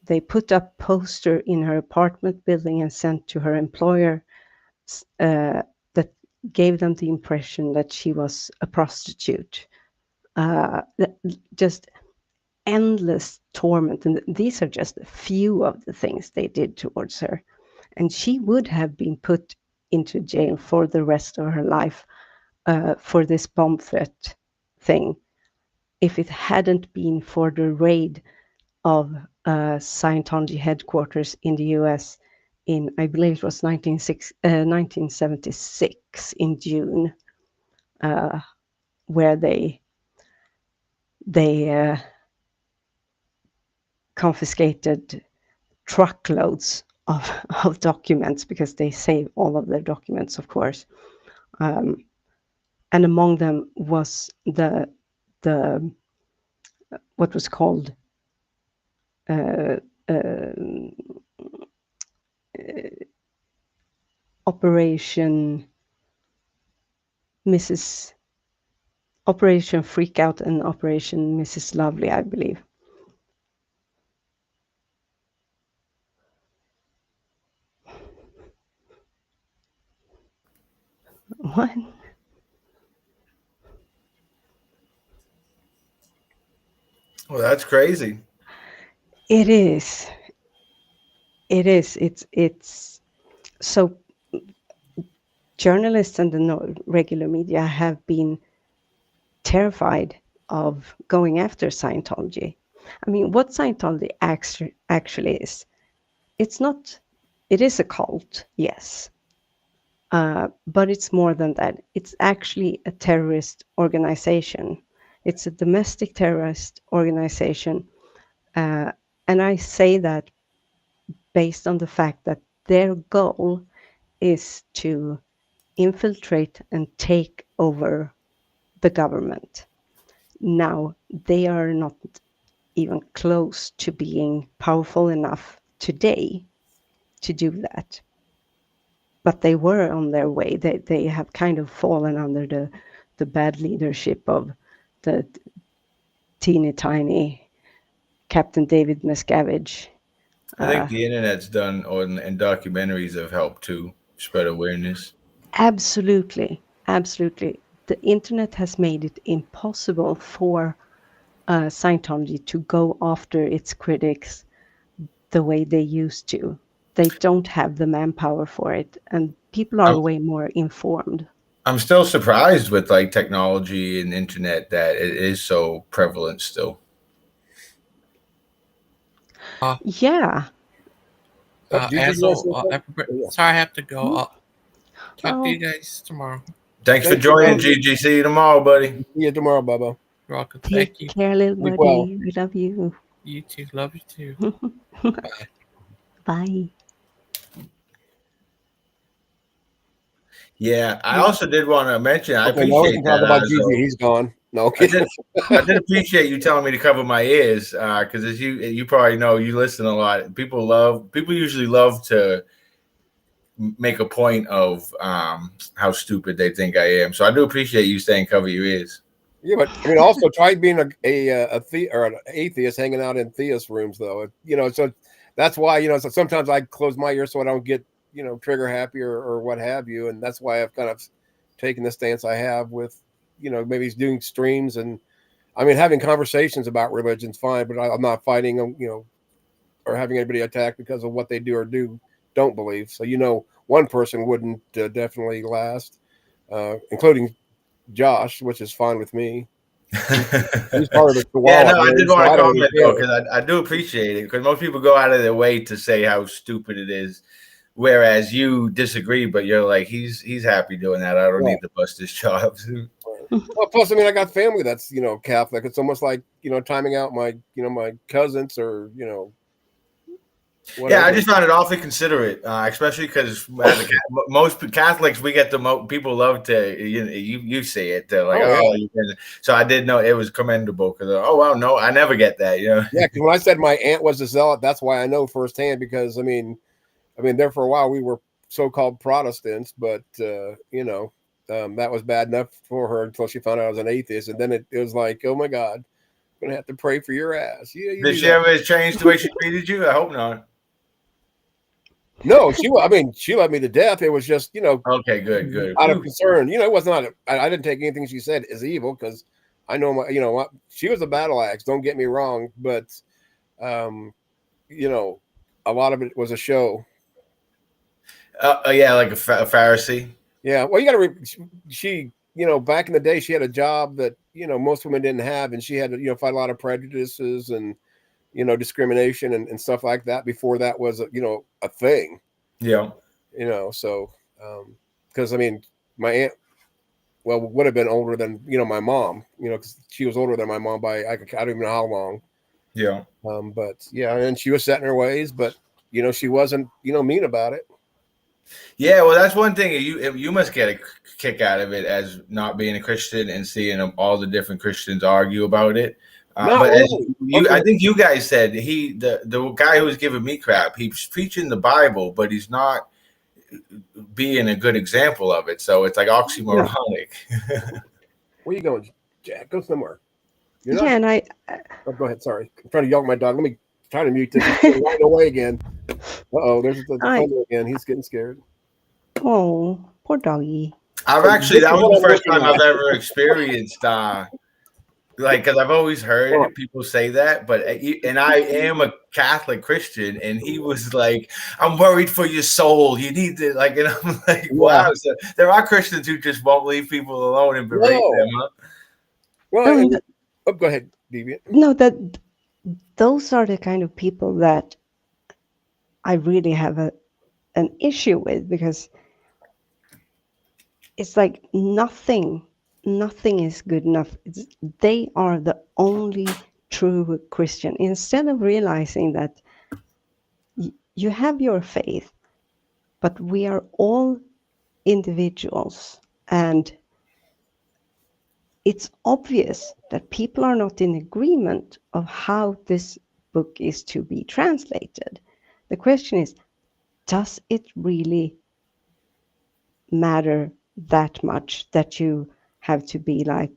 D: They put a poster in her apartment building and sent to her employer, that gave them the impression that she was a prostitute. Just endless torment. And these are just a few of the things they did towards her. And she would have been put into jail for the rest of her life, for this bomb threat thing, if it hadn't been for the raid of Scientology headquarters in the US in, I believe it was 1976 in June, where they confiscated truckloads of documents, because they save all of their documents, of course. And among them was the what was called Operation Freak Out and Operation Mrs. Lovely, I believe. What?
B: Well, that's crazy.
D: It is. It's so journalists and the regular media have been terrified of going after Scientology. I mean, what Scientology actually is, it is a cult, yes. But it's more than that. It's actually a terrorist organization. It's a domestic terrorist organization. And I say that based on the fact that their goal is to infiltrate and take over the government. Now, they are not even close to being powerful enough today to do that. But they were on their way. They have kind of fallen under the bad leadership of the teeny tiny Captain David Miscavige.
B: I think the internet's done and documentaries have helped to spread awareness.
D: Absolutely, absolutely. The internet has made it impossible for Scientology to go after its critics the way they used to. They don't have the manpower for it, and people are
B: I'm,
D: way more informed.
B: I'm still surprised with like technology and internet that it is so prevalent still.
D: Yeah.
A: Gigi, you want to say something? Yeah.
C: sorry, I have to go. I'll talk to you
D: Oh,
C: guys tomorrow.
B: Thanks for
A: Thank you,
B: joining,
A: buddy.
B: GG. See you tomorrow, buddy.
A: See you tomorrow, Bubba.
C: You're welcome.
D: take
C: Thank you.
D: care, little
A: Sleep well.
D: buddy. We love you.
C: You too. Love you too. Bye.
D: Bye.
B: Yeah, I also did want to mention I
A: Okay, now we
B: appreciate
A: can talk
B: that.
A: about Gigi. He's gone. No,
B: I did appreciate you telling me to cover my ears because as you probably know, you listen a lot. People usually love to make a point of how stupid they think I am. So I do appreciate you saying cover your ears.
A: Yeah, but I mean, also try being or an atheist hanging out in theist rooms, though. So that's why so sometimes I close my ears so I don't get trigger happy or what have you, and that's why I've kind of taken the stance I have with maybe he's doing streams and I mean having conversations about religion's fine, but I'm not fighting them, or having anybody attack because of what they do or don't believe. So one person wouldn't definitely last, including Josh, which is fine with me. He's part of the
B: Yeah,
A: koala.
B: no, I did
A: so
B: want to
A: don't
B: comment
A: really
B: though
A: care.
B: because I do appreciate it because most people go out of their way to say how stupid it is, whereas you disagree, but you're like he's happy doing that. I don't
A: Yeah.
B: need to bust his chops.
A: Well, plus, I mean, I got family that's Catholic. It's almost like timing out my my cousins or whatever.
B: Yeah, I just found it awfully considerate, especially because most Catholics we get people love to you say it. They're like, so I did know it was commendable because wow, no, I never get that.
A: Yeah, because when I said my aunt was a zealot, that's why I know firsthand. Because I mean, there for a while we were so-called Protestants, but that was bad enough for her until she found out I was an atheist, and then it was like, oh my God, I'm gonna have to pray for your ass. Yeah,
B: did she ever change the way she treated you? I hope not.
A: No, she loved me to death. It was just,
B: okay, good.
A: Out of concern. It was not, I didn't take anything she said as evil because I know she was a battle axe. Don't get me wrong. But, a lot of it was a show.
B: Yeah, like a Pharisee.
A: Yeah. Well, you got to, she, back in the day, she had a job that, most women didn't have. And she had to, fight a lot of prejudices and, discrimination and stuff like that before that was, a thing.
B: Yeah.
A: So, because I mean, my aunt, would have been older than, my mom, because she was older than my mom by, I don't even know how long.
B: Yeah.
A: But yeah, and she was set in her ways, but, she wasn't, mean about it.
B: Yeah, well, that's one thing you must get a kick out of it as not being a Christian and seeing all the different Christians argue about it. But really. I think you guys said the guy who was giving me crap, he's preaching the Bible, but he's not being a good example of it. So it's like oxymoronic.
A: Yeah. Where you going, Jack? Go somewhere.
D: Yeah, and
A: go ahead. Sorry, I'm trying to yell at my dog. Let me try to mute this. He's running away again. There's the thunder again. He's getting scared.
D: Oh, poor doggy.
B: That was the first time I've ever experienced because I've always heard people say that, and I am a Catholic Christian, and he was like, "I'm worried for your soul. You need to and I'm like, wow." So there are Christians who just won't leave people alone and berate them, huh?
A: Well, go ahead, Deviant.
D: No, those are the kind of people that I really have an issue with because it's like nothing is good enough. They are the only true Christian. Instead of realizing that you have your faith, but we are all individuals, and it's obvious that people are not in agreement of how this book is to be translated. The question is, does it really matter that much that you have to be like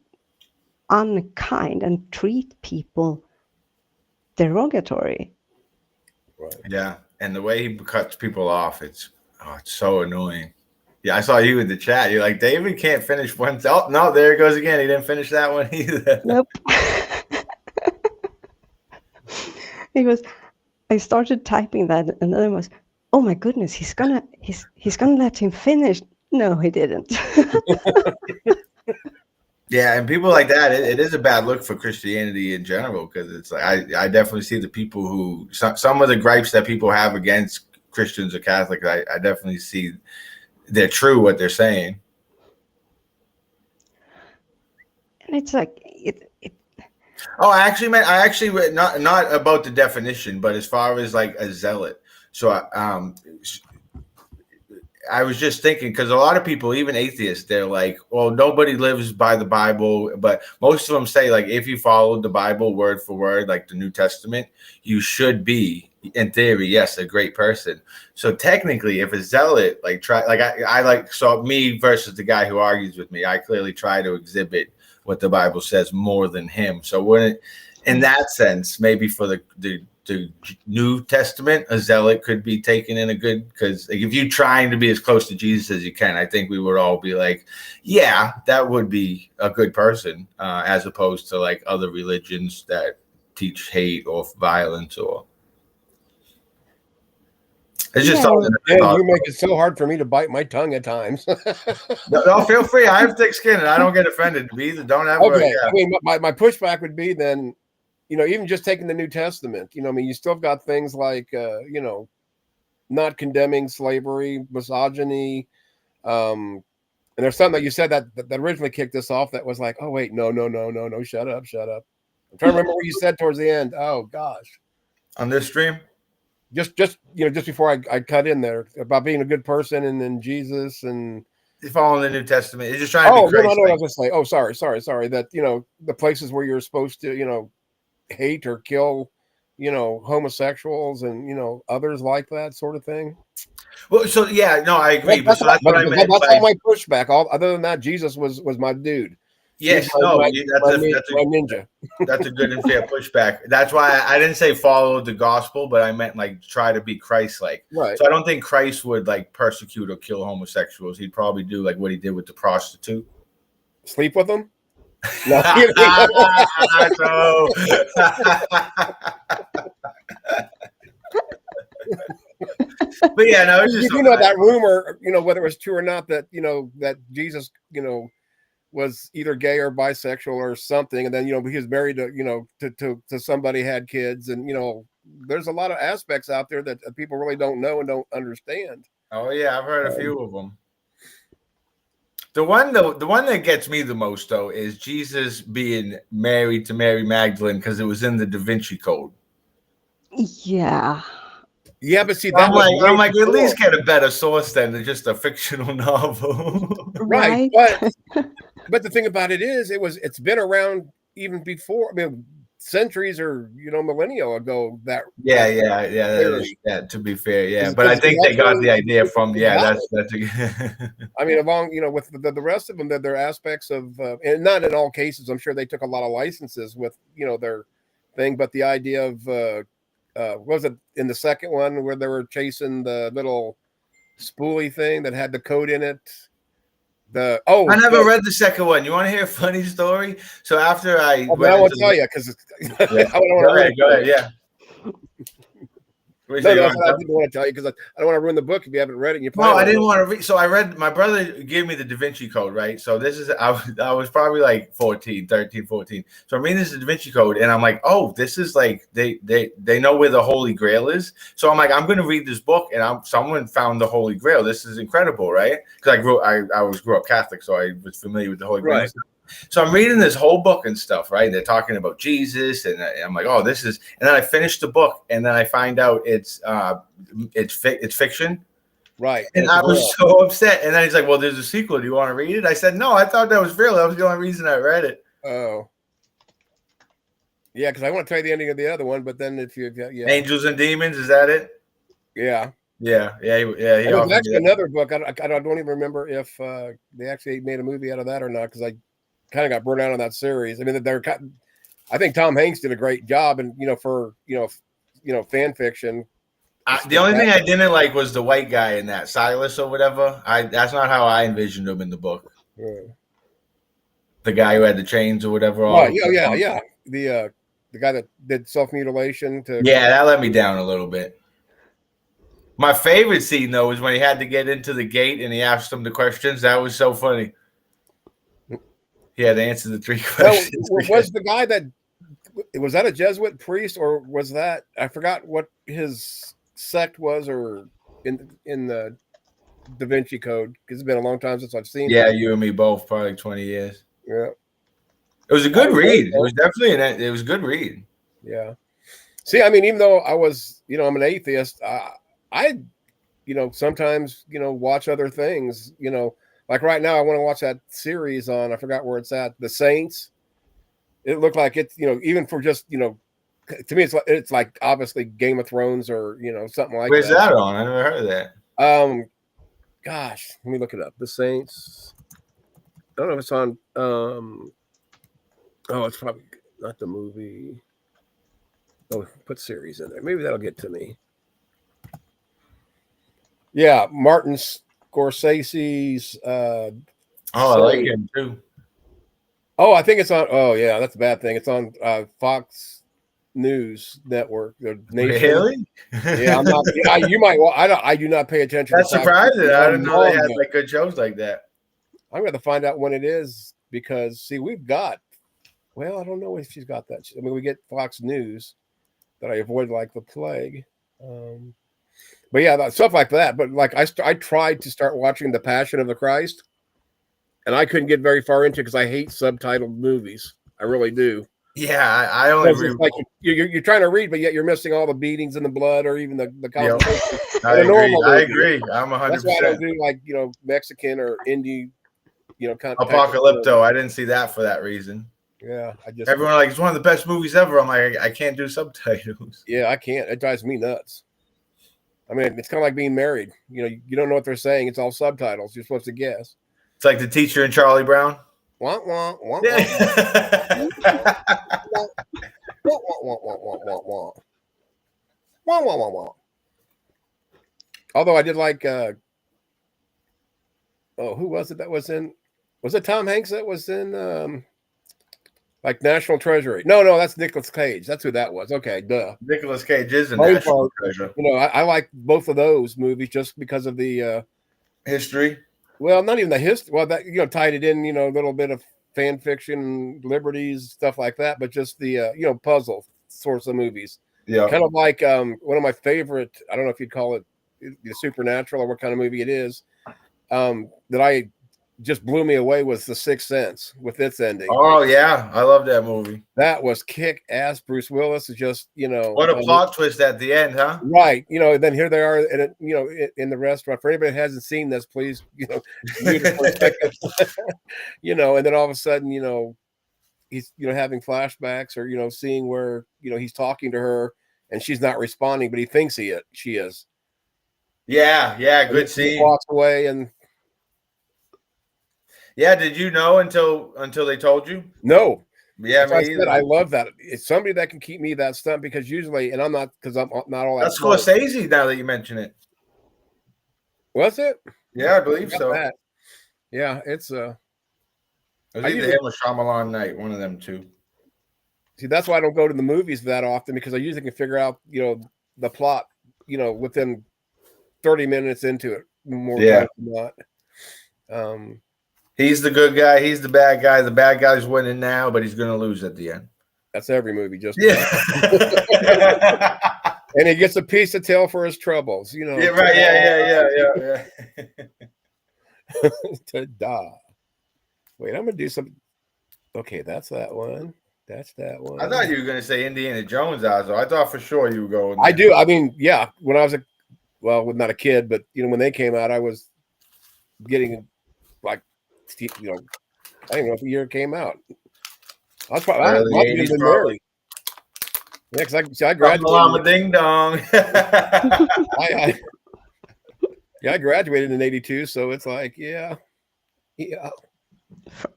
D: unkind and treat people derogatory?
A: Right.
B: Yeah, and the way he cuts people off, it's so annoying. Yeah, I saw you in the chat. You're like, David can't finish one. Oh no, there it goes again. He didn't finish that one either.
D: Nope. It was, I started typing that, and then it was, oh my goodness, he's gonna let him finish. No, he didn't.
B: Yeah, and people like that, it is a bad look for Christianity in general, because it's like I definitely see the people who some of the gripes that people have against Christians or Catholics. I definitely see they're true what they're saying.
D: And it's like it.
B: Oh, I actually read not about the definition, but as far as like a zealot. So I was just thinking, because a lot of people, even atheists, they're like, well, nobody lives by the Bible. But most of them say, like, if you followed the Bible word for word, like the New Testament, you should be, in theory, yes, a great person. So technically, if a zealot, like, I like, so me versus the guy who argues with me, I clearly try to exhibit what the Bible says more than him. So when, in that sense, maybe for the New Testament, a zealot could be taken in a good, because like, if you're trying to be as close to Jesus as you can, I think we would all be like, yeah, that would be a good person, as opposed to like other religions that teach hate or violence, or it's just something.
A: And you make it so hard for me to bite my tongue at times.
B: No, feel free. I have thick skin and I don't get offended. Me either. Don't have.
A: Okay. I mean, my pushback would be then, even just taking the New Testament, I mean, you still got things like, not condemning slavery, misogyny. And there's something that you said that originally kicked this off that was like, oh, wait, no, shut up. I'm trying to remember what you said towards the end. Oh, gosh.
B: On this stream?
A: Just before I cut in there about being a good person and then Jesus and
B: following the New Testament. You're just trying to be crazy.
A: No, I was just like, oh, sorry. That, the places where you're supposed to, hate or kill, homosexuals and, others like that sort of thing.
B: Well, so yeah, no, I agree.
A: That's all my pushback. Other than that, Jesus was my dude.
B: Yes,
A: my
B: ninja. That's a good and fair pushback. That's why I didn't say follow the gospel, but I meant like try to be Christ-like.
A: Right.
B: So I don't think Christ would like persecute or kill homosexuals. He'd probably do like what he did with the prostitute.
A: Sleep with them? No.
B: But yeah, no, it's just
A: that rumor, whether it was true or not, that that Jesus, was either gay or bisexual or something, and then he was married to somebody, had kids, and there's a lot of aspects out there that people really don't know and don't understand.
B: Oh yeah, I've heard a few of them. The one that gets me the most though is Jesus being married to Mary Magdalene because it was in the Da Vinci Code.
D: Yeah.
A: Yeah, but see,
B: I'm like, at least get a better source than just a fictional novel.
A: Right. But the thing about it is, it's been around even before. I mean, centuries or millennia ago.
B: That to be fair, yeah. But I think they got the idea from that's.
A: I mean, along with the rest of them, that there are aspects of, and not in all cases. I'm sure they took a lot of licenses with their thing, but the idea of what was it in the second one where they were chasing the little spoolie thing that had the code in it? I
B: never read the second one. You want to hear a funny story? So after I
A: won't tell you because I don't want to
B: go ahead. Yeah.
A: I didn't want to tell you because I don't want to ruin the book if you haven't read it.
B: I didn't want to read. So I read. My brother gave me the Da Vinci Code, right? So this is I was probably like 13. So I'm reading this Da Vinci Code, and I'm like, oh, this is like they know where the Holy Grail is. So I'm like, I'm going to read this book, and someone found the Holy Grail. This is incredible, right? Because I grew up Catholic, so I was familiar with the Holy Grail. Right. So I'm reading this whole book and stuff, right? They're talking about Jesus, and I'm like, oh, this is. And then I finish the book, and then I find out it's fiction.
A: Right.
B: And I was so upset. And then he's like, well, there's a sequel. Do you want to read it? I said, no, I thought that was real. That was the only reason I read it.
A: Oh. Yeah, because I want to tell you the ending of the other one, but then if you
B: Angels and Demons, is that it?
A: Yeah.
B: Yeah.
A: There's actually another book. I don't even remember if they actually made a movie out of that or not, because I kind of got burned out on that series. I mean, I think Tom Hanks did a great job, and for fan fiction.
B: The only thing I didn't like was the white guy in that, Silas or whatever. That's not how I envisioned him in the book.
A: Yeah.
B: The guy who had the chains or whatever.
A: Right. Yeah. The guy that did self-mutilation
B: that let me down a little bit. My favorite scene though was when he had to get into the gate and he asked them the questions. That was so funny. He had to answer the 3 questions.
A: Was the guy was that a Jesuit priest, or was that, I forgot what his sect was, or in the Da Vinci Code, because it's been a long time since I've seen it.
B: Yeah, you and me both, probably 20 years.
A: Yeah.
B: It was a good read. It was definitely it was a good read.
A: Yeah. See, I mean, even though I was, I'm an atheist, I sometimes, watch other things, like right now I want to watch that series on, I forgot where it's at, The Saints. It looked like it's, even for just, to me, it's like obviously Game of Thrones or, something like
B: Where's
A: that.
B: Where's that on? I never heard of that.
A: Gosh, let me look it up. The Saints. I don't know if it's on, it's probably not the movie. Oh, put series in there. Maybe that'll get to me. Yeah, Martin Scorsese's.
B: I like him too.
A: Oh, I think it's on. Oh, yeah, that's a bad thing. It's on Fox News Network. The Nation.
B: Really?
A: Yeah, I'm not. You might. Well, I do not pay attention.
B: That's surprising. I didn't know they had like good shows like that.
A: I'm going to find out when it is, because we've got. Well, I don't know if she's got that. I mean, we get Fox News that I avoid like the plague. But yeah, stuff like that. But like I tried to start watching The Passion of the Christ, and I couldn't get very far into it because I hate subtitled movies. I really do.
B: Yeah, I only read.
A: Like you're trying to read, but yet you're missing all the beatings and the blood, or even the conversation.
B: I agree. I'm 100%.
A: That's why I don't do like Mexican or indie, kind of
B: Apocalypto. I didn't see that for that reason.
A: Yeah,
B: everyone like, it's one of the best movies ever. I'm like, I can't do subtitles.
A: Yeah, I can't. It drives me nuts. I mean, it's kind of like being married. You don't know what they're saying. It's all subtitles. You're supposed to guess.
B: It's like the teacher in Charlie Brown.
A: Wah, wah, wah,
B: Yeah.
A: wah, wah, wah, wah, wah, wah. Wah, wah, wah, wah. Although I did like, who was it that was in? Was it Tom Hanks that was in? Like National Treasury. No, that's Nicolas Cage. That's who that was. Okay, duh.
B: Nicolas Cage is a National Treasure.
A: I like both of those movies just because of the
B: history.
A: Well, not even the history. Well, that tied it in. A little bit of fan fiction, liberties, stuff like that. But just the puzzle sorts of movies.
B: Yeah,
A: kind of like one of my favorite. I don't know if you'd call it the supernatural or what kind of movie it is. That I just blew me away was The Sixth Sense with its ending.
B: Oh yeah, I love that movie.
A: That was kick ass. Bruce Willis is just
B: what a plot twist at the end, huh?
A: Right. Then here they are, and in the restaurant. For anybody that hasn't seen this, please mute it for a second. And then all of a sudden, he's having flashbacks or seeing where he's talking to her and she's not responding, but he thinks she is.
B: Yeah, good scene.
A: He walks away and.
B: Yeah, did you know until they told you?
A: No.
B: Yeah,
A: I love that. It's somebody that can keep me that stumped, because usually, and I'm not, because I'm not all that.
B: That's Scorsese. Now that you mention it,
A: was it?
B: Yeah, I believe so.
A: That. Yeah, it's
B: It was either him or Shyamalan Night, one of them two.
A: See, that's why I don't go to the movies that often, because I usually can figure out the plot within 30 minutes into it. More than not.
B: He's the good guy. He's the bad guy. The bad guy's winning now, but he's going to lose at the end.
A: That's every movie, just
B: yeah.
A: And he gets a piece of tail for his troubles,
B: Yeah, right. Yeah.
A: Ta-da. Wait, I'm going to do some. Okay, that's that one. That's that one.
B: I thought you were going to say Indiana Jones, Ozzo. I thought for sure you were going there.
A: I do. I mean, yeah. When I was well, not a kid, but when they came out, I was getting like, I don't even know if the year it came out. I was probably
B: Early
A: I even
B: 80s,
A: been
B: probably.
A: married. Yeah, because I graduated.
B: Mama ding dong.
A: I graduated in '82, so it's like, yeah. And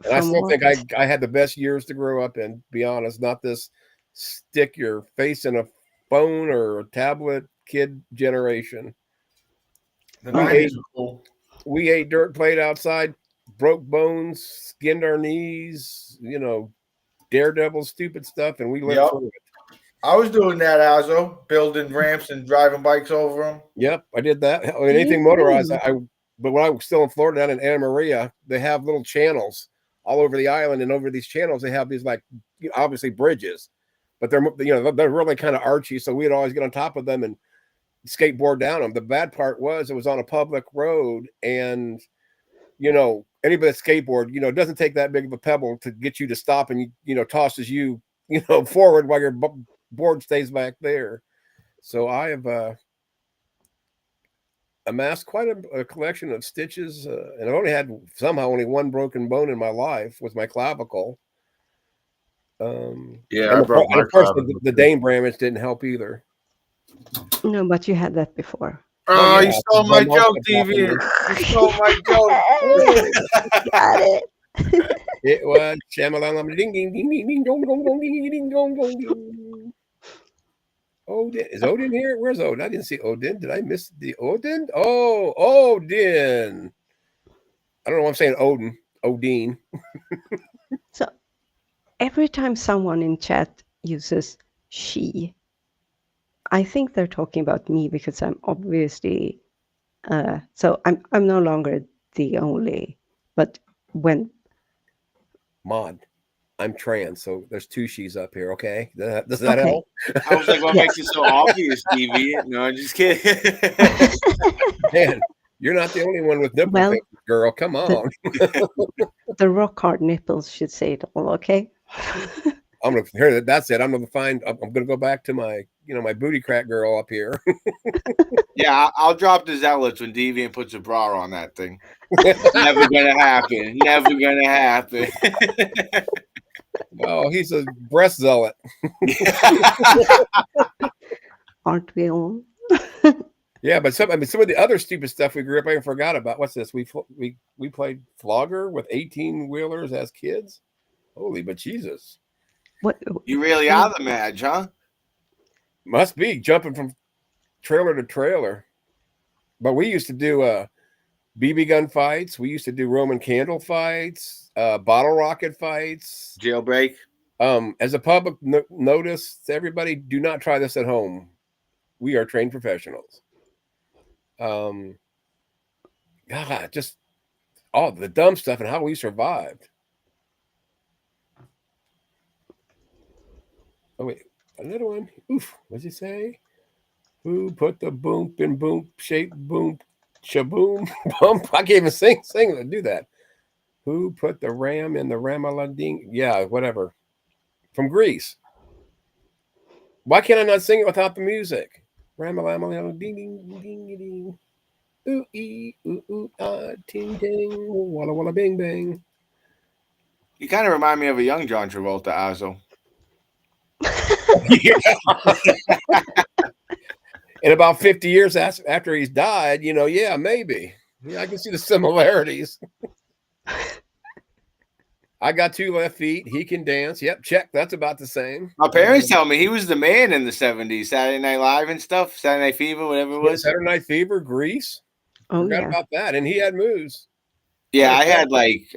A: I
D: From
A: still
D: what?
A: think I had the best years to grow up in. Be honest, not this stick your face in a phone or a tablet kid generation.
B: The
A: We
B: 90s
A: ate,
B: were cool.
A: we ate dirt, played outside, broke bones, skinned our knees. Daredevil, stupid stuff, and we lived
B: Yep.
A: through it.
B: I was doing that, Azo, building ramps and driving bikes over them.
A: Yep, I did that. Anything motorized. But when I was still in Florida, down in Anna Maria, they have little channels all over the island, and over these channels, they have these obviously bridges, but they're really kind of archy. So we'd always get on top of them and skateboard down them. The bad part was it was on a public road, and anybody that skateboard, it doesn't take that big of a pebble to get you to stop, and tosses you forward while your board stays back there. So I have amassed quite a collection of stitches, and I've only had only one broken bone in my life, was my clavicle.
B: Yeah, I broke my
A: of course
B: clavicle.
A: the Dane Bramage didn't help either.
D: No, but you had that before.
B: Oh,
A: yeah,
B: you stole my
A: most
B: joke,
A: of
B: TV.
A: it
B: You stole my joke.
D: Got it.
A: It was Shamalam ding ding ding ding ding dong dong dong ding ding dong dong ding. Odin, is Odin here? Where's Odin? I didn't see Odin. Did I miss the Odin? Oh, Odin. I don't know why I'm saying Odin. Odin.
D: So every time someone in chat uses she, I think they're talking about me because I'm obviously so I'm no longer the only, but when
A: Mod. I'm trans, so there's two she's up here. Okay, does that
D: okay.
A: help?
B: I was like, what
D: Yes.
B: makes it so obvious, TV? No, I'm just kidding.
A: Man, you're not the only one with nipple
D: Well,
A: pictures, girl. Come on.
D: The rock hard nipples should say it all, okay?
A: I'm gonna hear that. That's it. I'm gonna go back to my my booty crack girl up here.
B: Yeah, I'll drop the zealots when Deviant puts a bra on that thing. Never gonna happen. Never gonna happen.
A: Oh, he's a breast zealot.
D: Aren't we all?
A: Yeah, but some of the other stupid stuff we grew up, I forgot about. What's this? We played flogger with 18-wheelers as kids. Holy but Jesus!
D: What
B: You really are the Madge, huh?
A: Must be jumping from trailer to trailer. But we used to do BB gun fights. We used to do Roman candle fights, bottle rocket fights.
B: Jailbreak.
A: As a public notice, everybody, do not try this at home. We are trained professionals. God, just all the dumb stuff and how we survived. Oh wait, another one. Oof, what's it say? Who put the boom in boom shape boom shaboom bump? I can't even sing to do that. Who put the ram in the ramalading? Yeah, whatever. From Greece. Why can't I not sing it without the music? Ramalading ding ding ding ding. Ooh ee ooh ting ting walla walla bing bang.
B: You kind of remind me of a young John Travolta, Azo.
A: In about 50 years after he's died, yeah, maybe. Yeah, I can see the similarities. I got 2 left feet. He can dance. Yep, check. That's about the same.
B: My parents tell me he was the man in the 70s, Saturday Night Live and stuff, Saturday Night Fever, whatever it was.
A: Saturday Night Fever, Grease.
D: Oh,
A: Forgot
D: yeah.
A: about that. And he had moves.
B: Yeah, I had like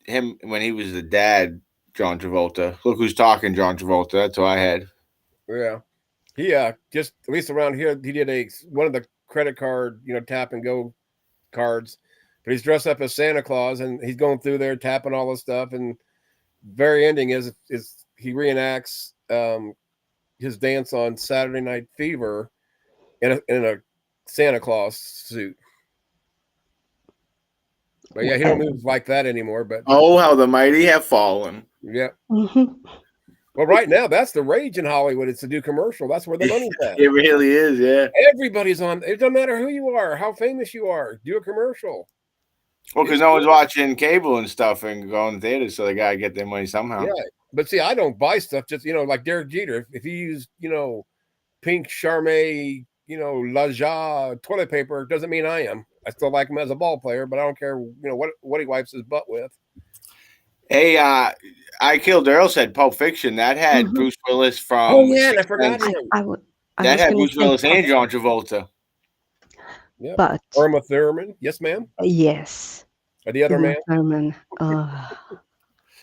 B: him when he was the dad, John Travolta. Look Who's Talking, John Travolta. That's what I had.
A: Yeah. He just, at least around here, he did one of the credit card, tap and go cards. But he's dressed up as Santa Claus and he's going through there tapping all this stuff. And very ending is he reenacts his dance on Saturday Night Fever in a Santa Claus suit. But yeah, he don't move like that anymore. But
B: oh, how the mighty have fallen.
A: yeah.
D: Mm-hmm.
A: Well, right now that's the rage in Hollywood. It's to do commercial. That's where the money's at.
B: It really is, yeah.
A: Everybody's on. It doesn't matter who you are, how famous you are. Do a commercial.
B: Well, because no one's watching cable and stuff and going to theaters, so they gotta get their money somehow.
A: Yeah, but see, I don't buy stuff. Just like Derek Jeter. If he used pink Charme, La Ja toilet paper, it doesn't mean I am. I still like him as a ball player, but I don't care. What he wipes his butt with.
B: Hey, I Killed Earl said Pulp Fiction. That had Bruce Willis from.
A: Oh yeah, and I forgot him.
B: That had Bruce Willis and John Travolta.
A: Yeah,
D: but
A: Irma Thurman. Yes, ma'am.
D: Yes.
A: Or the other man.
D: Thurman.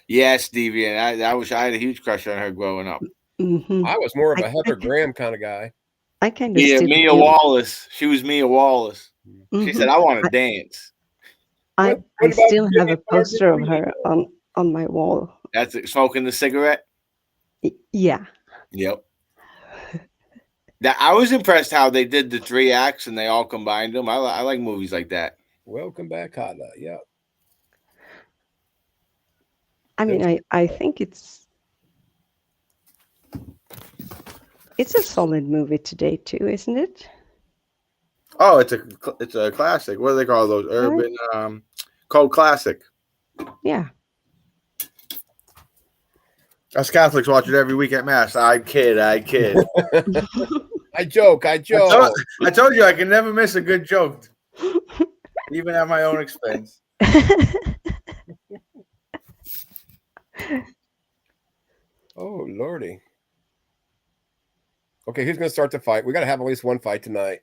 B: Yes, Stevie, and I had a huge crush on her growing up.
D: Mm-hmm.
A: I was more of a Heather Graham kind of guy.
D: I kind of
B: Mia Wallace. She was Mia Wallace.
D: Mm-hmm.
B: She said, "I want to dance."
D: I still have a poster of her on my wall.
B: That's it, smoking the cigarette.
D: Yeah.
B: Yep. I was impressed how they did the 3 acts and they all combined them. I like movies like that.
A: Welcome back, Carla. Yeah.
D: I mean, I think it's a solid movie today too, isn't it?
B: Oh, it's a classic. What do they call those? Urban cult classic.
D: Yeah.
B: Us Catholics watch it every week at Mass. I kid.
A: I joke.
B: I told you I can never miss a good joke, even at my own expense.
A: Oh, Lordy. Okay, who's going to start the fight? We got to have at least one fight tonight.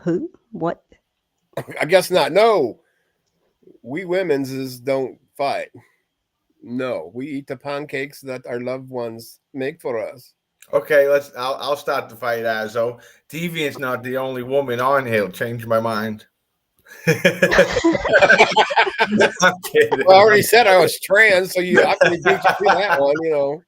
D: Who? What?
A: I guess not. No. We women's don't fight. No, we eat the pancakes that our loved ones make for us.
B: Okay, I'll start the fight, Azzo. Deviant's not the only woman on here. Change my mind. I'm kidding.
A: Well, I already said I was trans, so I can beat you to that one,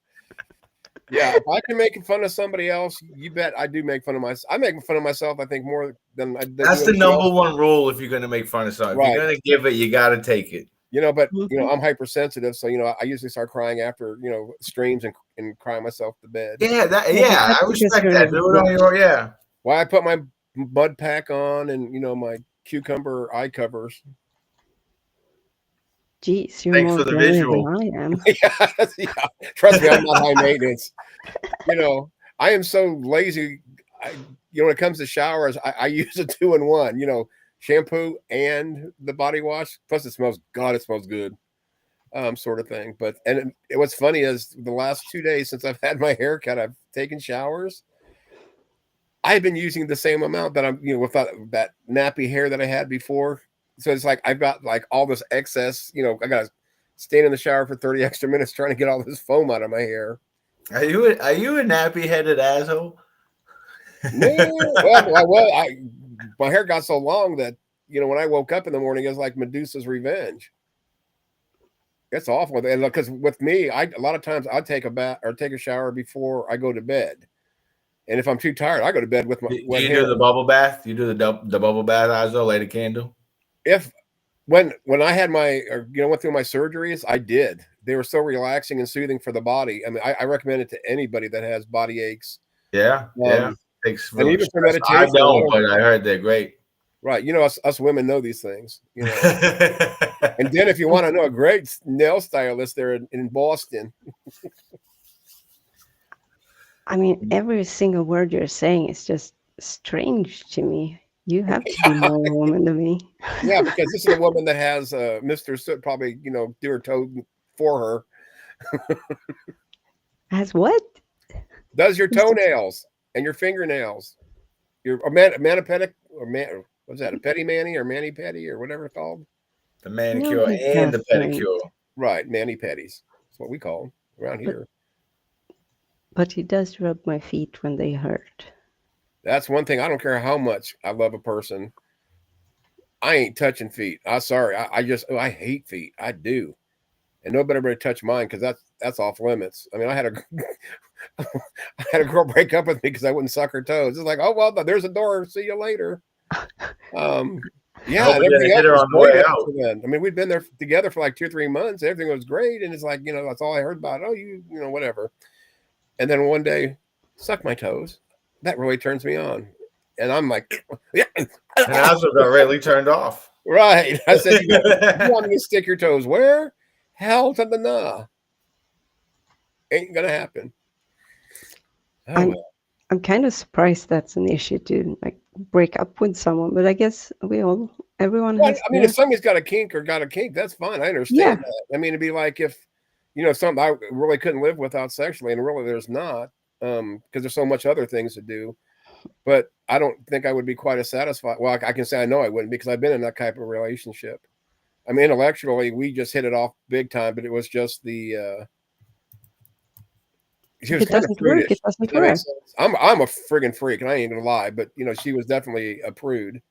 A: Yeah, if I can make fun of somebody else, you bet I do make fun of myself. I make fun of myself, I think, more than I do.
B: That's the number one rule if you're going to make fun of something. Right. If you're going to give it, you got to take it.
A: But I'm hypersensitive, so I usually start crying after streams and cry myself to bed.
B: Yeah, I respect that. Do it on your yeah.
A: Why I put my mud pack on and my cucumber eye covers.
D: Jeez, you're more
B: for the visual
D: than I am.
A: yeah, trust me, I'm not high maintenance. I am so lazy. When it comes to showers, I use a 2-in-1. Shampoo and the body wash. Plus, it smells good, sort of thing. But what's funny is the last 2 days since I've had my haircut, I've taken showers. I've been using the same amount that I'm, without that nappy hair that I had before. So it's like I've got like all this excess. I got to stand in the shower for 30 extra minutes trying to get all this foam out of my hair.
B: Are you a nappy headed asshole?
A: No, my hair got so long that when I woke up in the morning, it was like Medusa's revenge. It's awful, and because with me, a lot of times I take a bath or take a shower before I go to bed, and if I'm too tired, I go to bed with my.
B: Do you do the bubble bath? You do the bubble bath, Azzo? Light a candle.
A: When I had my went through my surgeries, I did. They were so relaxing and soothing for the body. I mean, I recommend it to anybody that has body aches.
B: Yeah.
A: Takes and even for meditation.
B: I don't, but I heard they're great.
A: Right. Us women know these things. And then if you want to know a great nail stylist, they're in Boston.
D: I mean, every single word you're saying is just strange to me. You have to be more a woman than me.
A: Yeah, because this is a woman that has Mr. Soot probably, do her toe for her.
D: Has what?
A: Does your toenails and your fingernails. Your manipedic or what's that? A petty mani or mani pedi or whatever it's called.
B: The manicure and the pedicure.
A: Right, mani pedis. That's what we call them around here.
D: But he does rub my feet when they hurt.
A: That's one thing. I don't care how much I love a person. I ain't touching feet. I'm sorry. I hate feet. I do. And nobody better touch mine because that's off limits. I mean, I had a girl break up with me because I wouldn't suck her toes. It's like, oh well, there's a door. See you later. Yeah,
B: Hoping you
A: everything
B: hit
A: else
B: her
A: was
B: on the way
A: great up
B: out.
A: to then. I mean, we'd been there together for like 2 or 3 months. Everything was great, and it's like, that's all I heard about. Oh, you know, whatever. And then one day, suck my toes. That really turns me on, and I'm like, yeah,
B: And I also got really turned off.
A: right. I said, you want me to stick your toes where? Hell to the nah. Ain't gonna happen. Oh,
D: I'm kind of surprised that's an issue to like break up with someone, but I guess everyone
A: well,
D: has
A: I mean,
D: their,
A: if somebody's got a kink, that's fine. I understand that. I mean, it'd be like if, something I really couldn't live without sexually, and really there's not, because there's so much other things to do. But I don't think I would be quite as satisfied. Well, I can say I know I wouldn't, because I've been in that type of relationship. I mean, intellectually, we just hit it off big time, but it was just the. She was
D: if it
A: kind of
D: doesn't work,
A: prudish.
D: it doesn't
A: That makes
D: work.
A: sense. I'm a friggin' freak, and I ain't gonna lie, but she was definitely a prude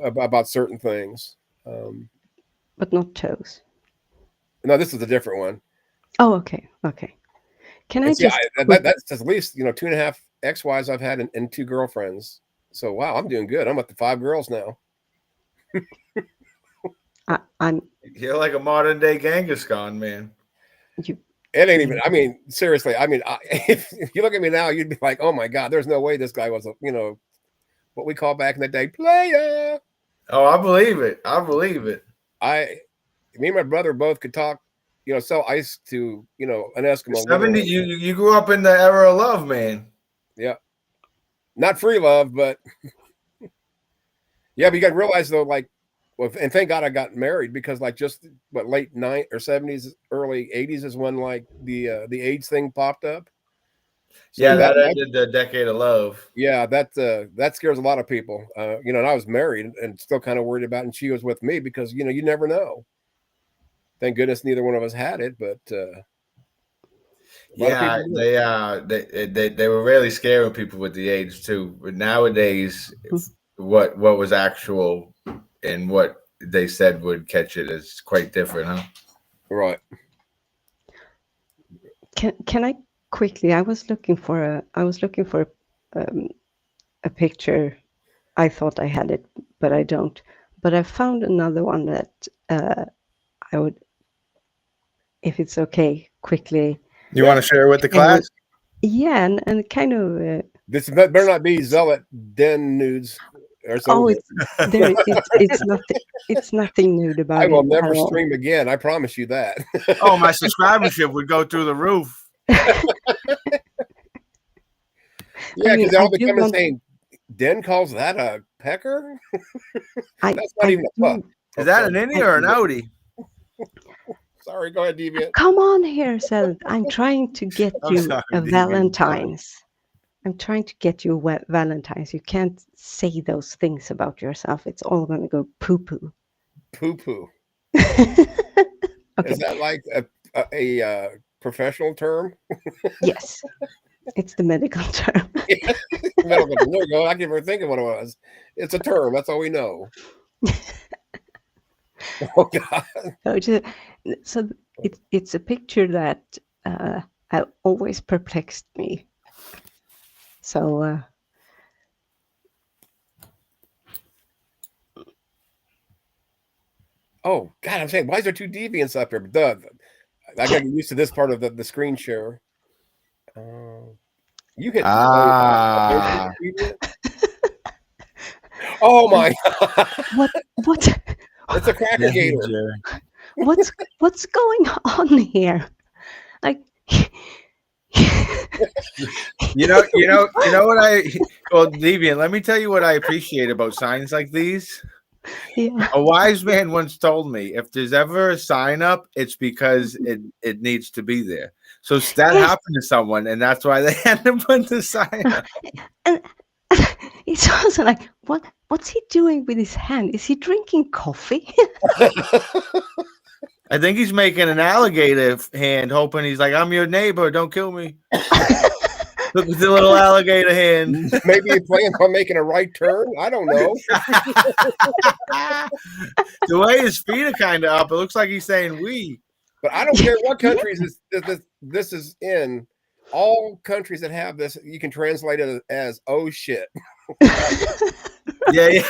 A: about certain things.
D: But not toes.
A: No, this is a different one.
D: Oh, okay. Can I
A: And see,
D: just
A: that's at least 2.5 ex-wives I've had and 2 girlfriends. So wow, I'm doing good. I'm up to 5 girls now.
D: I'm
B: You're like a modern day Genghis Khan, man.
D: you
A: It ain't even. I mean, seriously. I mean, if you look at me now, you'd be like, "Oh my God, there's no way this guy was a what we call back in the day player."
B: Oh, I believe it.
A: Me and my brother both could talk, sell ice to an Eskimo.
B: 70, you grew up in the era of love, man.
A: Yeah, not free love, but yeah. But you got to realize though, like, well, and thank God I got married, because like just late 90s or 70s, early 80s is when like the AIDS thing popped up. So
B: yeah, that ended the decade of love.
A: Yeah, that scares a lot of people. And I was married and still kind of worried about it, and she was with me because you never know. Thank goodness neither one of us had it, but
B: yeah, they were really scaring people with the AIDS too. But nowadays, what was actual and what they said would catch it is quite different, huh?
A: Right.
D: Can I quickly? I was looking for a picture. I thought I had it, but I don't. But I found another one that I would, if it's okay, quickly.
B: You want to share with the class?
D: Yeah, and kind of.
A: This better not be zealot den nudes or something.
D: It's nothing nude about it.
A: I will never stream again. I promise you that.
B: Oh, my subscribership would go through the roof.
A: Yeah, because they'll be coming saying, Den calls that a pecker? That's not even a pup.
B: Is that an innie or an outie?
A: Sorry, go ahead, Deviant.
D: Come on here, Seth. I'm trying to get you a Valentine's. I'm trying to get you a Valentine's. You can't say those things about yourself. It's all going to go poo-poo.
A: Poo-poo.
D: Okay.
A: Is that like a professional term?
D: Yes. It's the medical term.
A: Yeah. Medical term. There you go. I can't even think of what it was. It's a term. That's all we know. Oh, God.
D: So it's a picture that always perplexed me. So
A: oh God, I'm saying, why is there 2 deviants up here? Duh. I got to get used to this part of the screen share. You hit. Oh my God!
D: What?
A: It's a cracker gator.
D: What's going on here? Like.
B: You know what well, Deviant, let me tell you what I appreciate about signs like these.
D: Yeah.
B: A wise man once told me, if there's ever a sign up, it's because it needs to be there. So that happened to someone, and that's why they had to put the sign up.
D: And it's also like, what's he doing with his hand? Is he drinking coffee?
B: I think he's making an alligator hand, hoping he's like, I'm your neighbor, don't kill me. Look at the little alligator hand.
A: Maybe he plans on making a right turn. I don't know.
B: The way his feet are kind of up, it looks like he's saying we.
A: But I don't care what countries this is in. All countries that have this, you can translate it as "oh shit."
B: Yeah.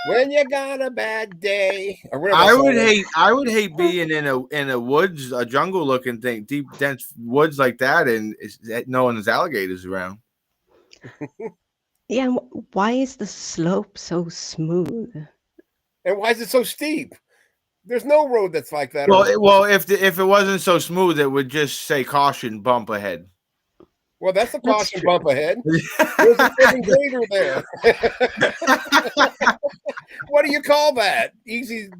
A: When you got a bad day, or whatever.
B: I would hate being in a woods, a jungle looking thing, deep dense woods like that, and knowing there's alligators around.
D: Yeah, and why is the slope so smooth?
A: And why is it so steep? There's no road that's like that.
B: Well, if it wasn't so smooth, it would just say caution, bump ahead.
A: Well, that's the
D: That's
A: caution
D: true.
A: bump ahead. There's a freaking gator there. What do you call that? Easy,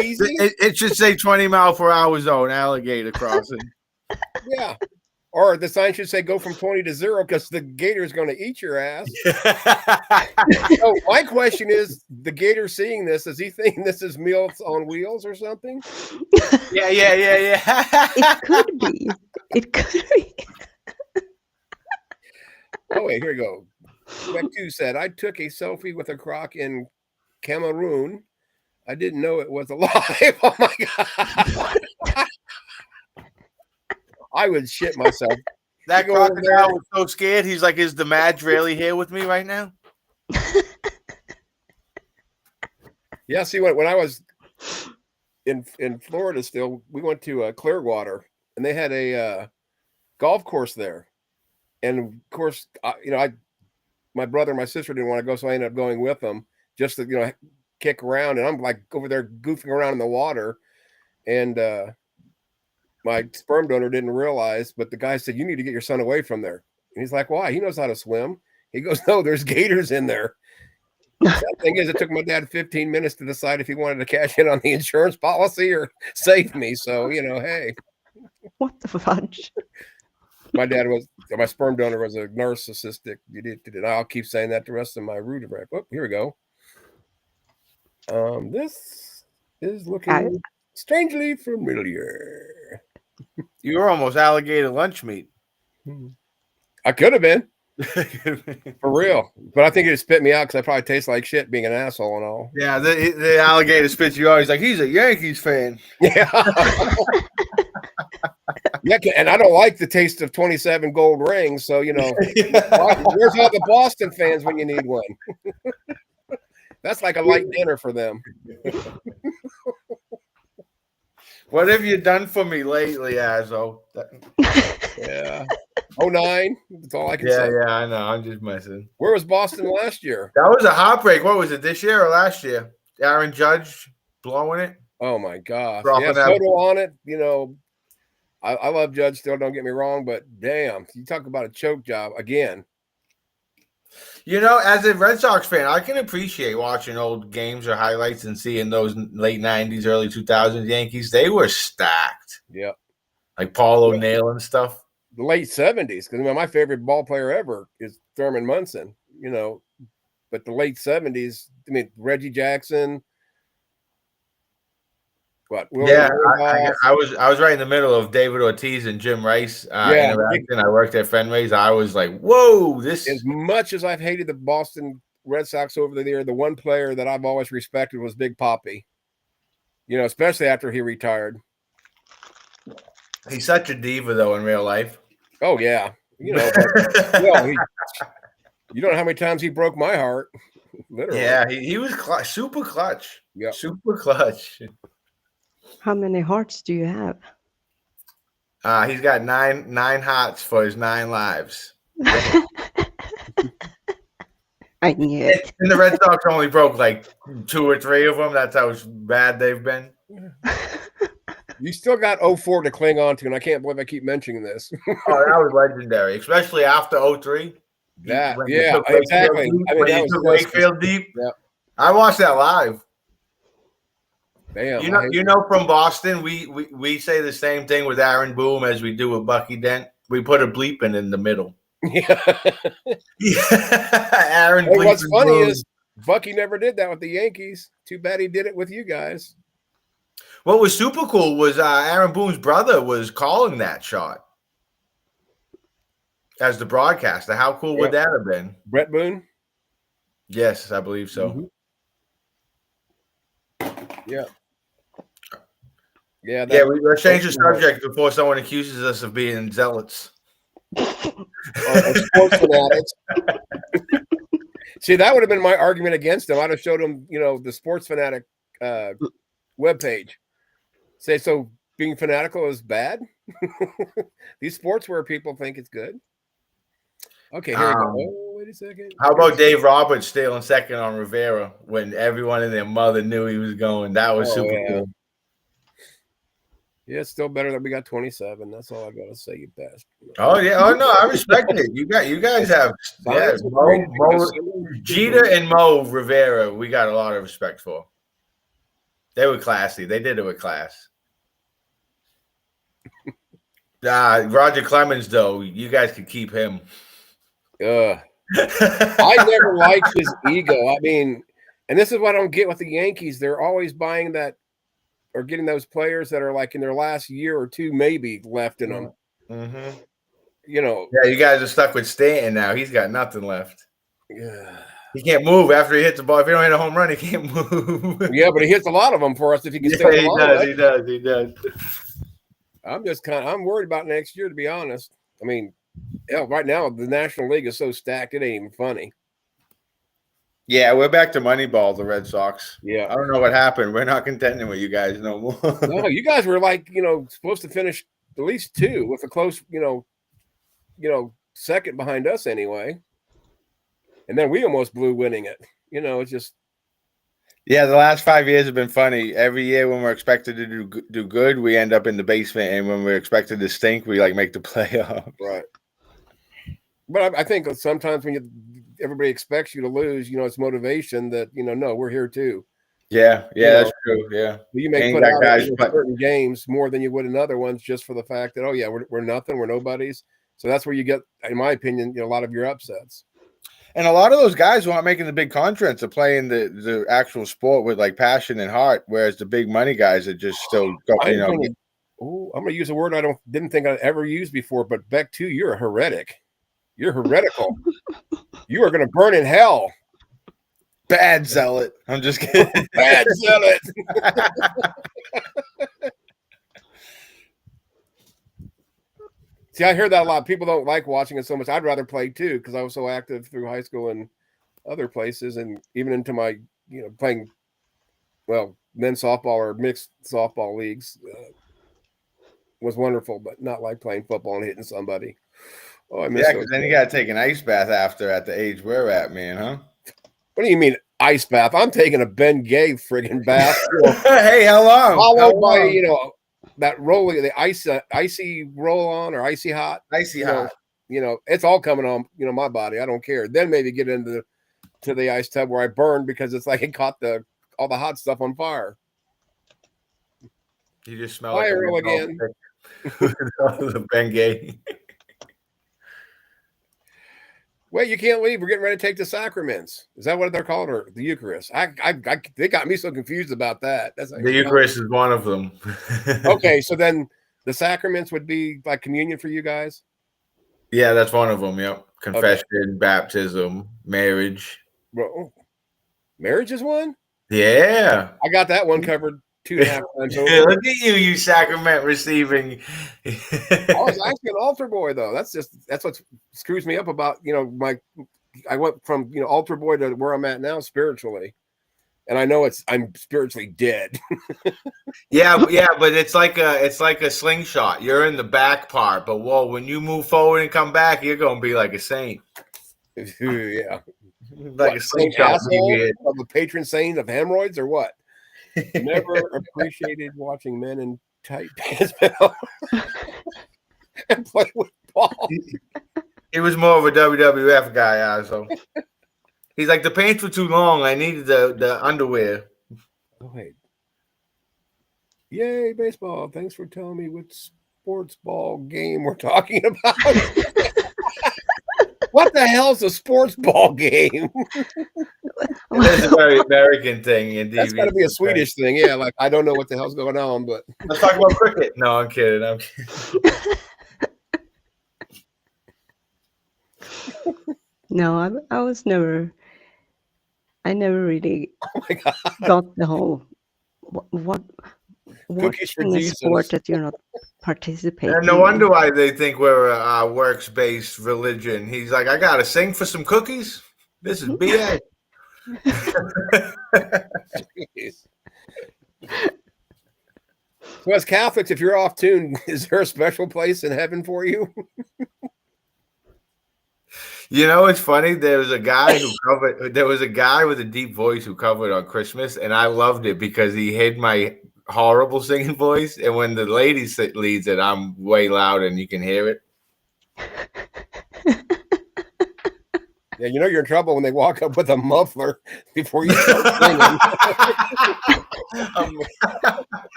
A: easy?
B: It should say 20-mile-per-hour zone, alligator crossing.
A: Yeah. Or the sign should say go from 20 to 0 because the gator is going to eat your ass. So my question is, the gator seeing this, does he think this is Meals on Wheels or something?
B: Yeah.
D: It could be. It could be.
A: Oh, wait, here we go. Beck2 said, I took a selfie with a croc in Cameroon. I didn't know it was alive. Oh, my God. I would shit myself.
B: That crocodile was so scared. He's like, is the Madge really here with me right now?
A: Yeah, see, when I was in Florida still, we went to Clearwater, and they had a golf course there. And, of course, my brother and my sister didn't want to go, so I ended up going with them just to, kick around. And I'm, like, over there goofing around in the water. And my sperm donor didn't realize, but the guy said, you need to get your son away from there. And he's like, why? He knows how to swim. He goes, no, there's gators in there. The thing is, it took my dad 15 minutes to decide if he wanted to cash in on the insurance policy or save me. So, hey.
D: What the fudge?
A: My sperm donor was a narcissistic. I'll keep saying that the rest of my root rep. Oh, here we go. This is looking strangely familiar.
B: You were almost alligator lunch meat.
A: I could have been. For real. But I think it spit me out because I probably taste like shit being an asshole and all.
B: Yeah, the alligator spits you out. He's like, he's a Yankees fan.
A: Yeah. Yeah, and I don't like the taste of 27 gold rings. So, where's all the Boston fans when you need one? That's like a light dinner for them.
B: What have you done for me lately, Azzo?
A: Yeah. 09. That's all I can say.
B: Yeah, I know. I'm just messing.
A: Where was Boston last year?
B: That was a heartbreak. What was it, this year or last year? Aaron Judge blowing it?
A: Oh, my gosh.
B: Dropping
A: yeah, total on it. I love Judge still, don't get me wrong, but damn, you talk about a choke job again.
B: As a Red Sox fan, I can appreciate watching old games or highlights and seeing those late 90s, early 2000s Yankees. They were stacked.
A: Yeah.
B: Like Paul O'Neill and stuff.
A: The late 70s, because my favorite ball player ever is Thurman Munson, but the late 70s, Reggie Jackson. What?
B: I was right in the middle of David Ortiz and Jim Rice interaction. I worked at Fenway's. I was like, whoa, this.
A: As much as I've hated the Boston Red Sox over the year, the one player that I've always respected was Big Papi. Especially after he retired.
B: He's such a diva, though, in real life.
A: Oh, yeah. You don't know how many times he broke my heart. Literally.
B: Yeah, he was super clutch.
A: Yeah.
B: Super clutch.
D: How many hearts do you have?
B: He's got nine hearts for his 9 lives.
D: I knew it.
B: And the Red Sox only broke like 2 or 3 of them. That's how bad they've been.
A: You still got 04 to cling on to, and I can't believe I keep mentioning this.
B: Oh, that was legendary, especially after 03.
A: Yeah, exactly.
B: When you took Wakefield deep.
A: Yeah.
B: I watched that live.
A: Damn,
B: from Boston, we say the same thing with Aaron Boone as we do with Bucky Dent. We put a bleeping in the middle.
A: Yeah.
B: Aaron.
A: Hey, what's funny is Bucky never did that with the Yankees. Too bad he did it with you guys.
B: What was super cool was Aaron Boone's brother was calling that shot as the broadcaster. How cool would that have been?
A: Brett Boone?
B: Yes, I believe so.
A: Mm-hmm. Yeah.
B: Let's change the subject before someone accuses us of being zealots.
A: are sports fanatics. See, that would have been my argument against him. I'd have showed him, the sports fanatic webpage. Say, so being fanatical is bad? These sportswear people think it's good. Okay, here we go. Oh, wait a second.
B: How about Dave Roberts stealing second on Rivera when everyone and their mother knew he was going? That was super cool.
A: Yeah, it's still better that we got 27. That's all I gotta say, you best.
B: Oh yeah. Oh no, I respect it. You guys have Jeter and Mo Rivera. We got a lot of respect for. They were classy. They did it with class. Roger Clemens, though, you guys could keep him.
A: I never liked his ego. I mean, and this is what I don't get with the Yankees. They're always buying that or getting those players that are like in their last year or two, maybe left in them.
B: Mm-hmm.
A: Yeah,
B: you guys are stuck with Stanton now. He's got nothing left.
A: Yeah.
B: He can't move after he hits the ball. If he don't hit a home run, he can't move.
A: Yeah, but he hits a lot of them for us if he can stay
B: he does.
A: I'm worried about next year, to be honest. I mean, right now the National League is so stacked it ain't even funny.
B: Yeah, we're back to Moneyball, the Red Sox.
A: Yeah.
B: I don't know what happened. We're not contending with you guys no more.
A: No, you guys were like, supposed to finish at least 2 with a close, second behind us anyway. And then we almost blew winning it. It's just.
B: Yeah, the last 5 years have been funny. Every year when we're expected to do good, we end up in the basement. And when we're expected to stink, we make the playoffs.
A: Right. But I think sometimes when everybody expects you to lose, it's motivation that, no, we're here too.
B: Yeah, that's true. Yeah.
A: You may put out certain games more than you would in other ones just for the fact that, we're nothing, we're nobodies. So that's where you get, in my opinion, a lot of your upsets.
B: And a lot of those guys who aren't making the big contracts are playing the actual sport with passion and heart, whereas the big money guys are just still
A: I'm going to use a word I didn't think I'd ever used before, but Beck too, you're a heretic. You're heretical. You are going to burn in hell.
B: Bad zealot. I'm just kidding.
A: Bad zealot. See, I hear that a lot. People don't like watching it so much. I'd rather play too because I was so active through high school and other places, and even into my, playing, men's softball or mixed softball leagues was wonderful, but not like playing football and hitting somebody. Oh, I miss.
B: Yeah, because then you got to take an ice bath after at the age we're at, man, huh?
A: What do you mean ice bath? I'm taking a Ben Gay friggin' bath.
B: Hey, how long?
A: Followed by that rolling, the icy roll on or icy hot.
B: Icy hot.
A: It's all coming on, my body. I don't care. Then maybe get into the ice tub where I burn because it's like it caught all the hot stuff on fire.
B: You just smell
A: fire like again.
B: The Ben Gay.
A: Wait, you can't leave. We're getting ready to take the sacraments. Is that what they're called, or the Eucharist? They got me so confused about that.
B: The Eucharist is one of them.
A: Okay, so then the sacraments would be like communion for you guys?
B: Yeah, that's one of them. Yep. Confession, baptism, marriage.
A: Bro, marriage is one?
B: Yeah.
A: I got that one covered 2.5 times over.
B: Look at you sacrament receiving.
A: I was actually an altar boy, though. That's what screws me up about, I went from, altar boy to where I'm at now spiritually. And I know I'm spiritually dead.
B: yeah, but it's like a slingshot. You're in the back part, but when you move forward and come back, you're gonna be like a saint.
A: Yeah,
B: like a slingshot.
A: Of the patron saint of hemorrhoids, or what? Never appreciated watching men in tight pants and play with ball.
B: He was more of a WWF guy, so. He's like, the pants were too long. I needed the underwear.
A: Oh, wait. Yay, baseball. Thanks for telling me what sports ball game we're talking about. What the hell's a sports ball game?
B: That's a very American thing. Indeed.
A: That's got to be a Swedish thing. Yeah, like, I don't know what the hell's going on, but.
B: Let's talk about cricket. No, I'm kidding.
D: No, I never really got the whole watching a sport that you're not participate.
B: And no wonder why they think we're a works-based religion. He's like, I gotta sing for some cookies. This is BS.
A: Jeez. So as Catholics, if you're off tune, is there a special place in heaven for you?
B: You know, it's funny. There was a guy with a deep voice who covered on Christmas, and I loved it because he hid my horrible singing voice. And when the lady leads it, I'm way loud and you can hear it.
A: Yeah, you know you're in trouble when they walk up with a muffler before you start singing.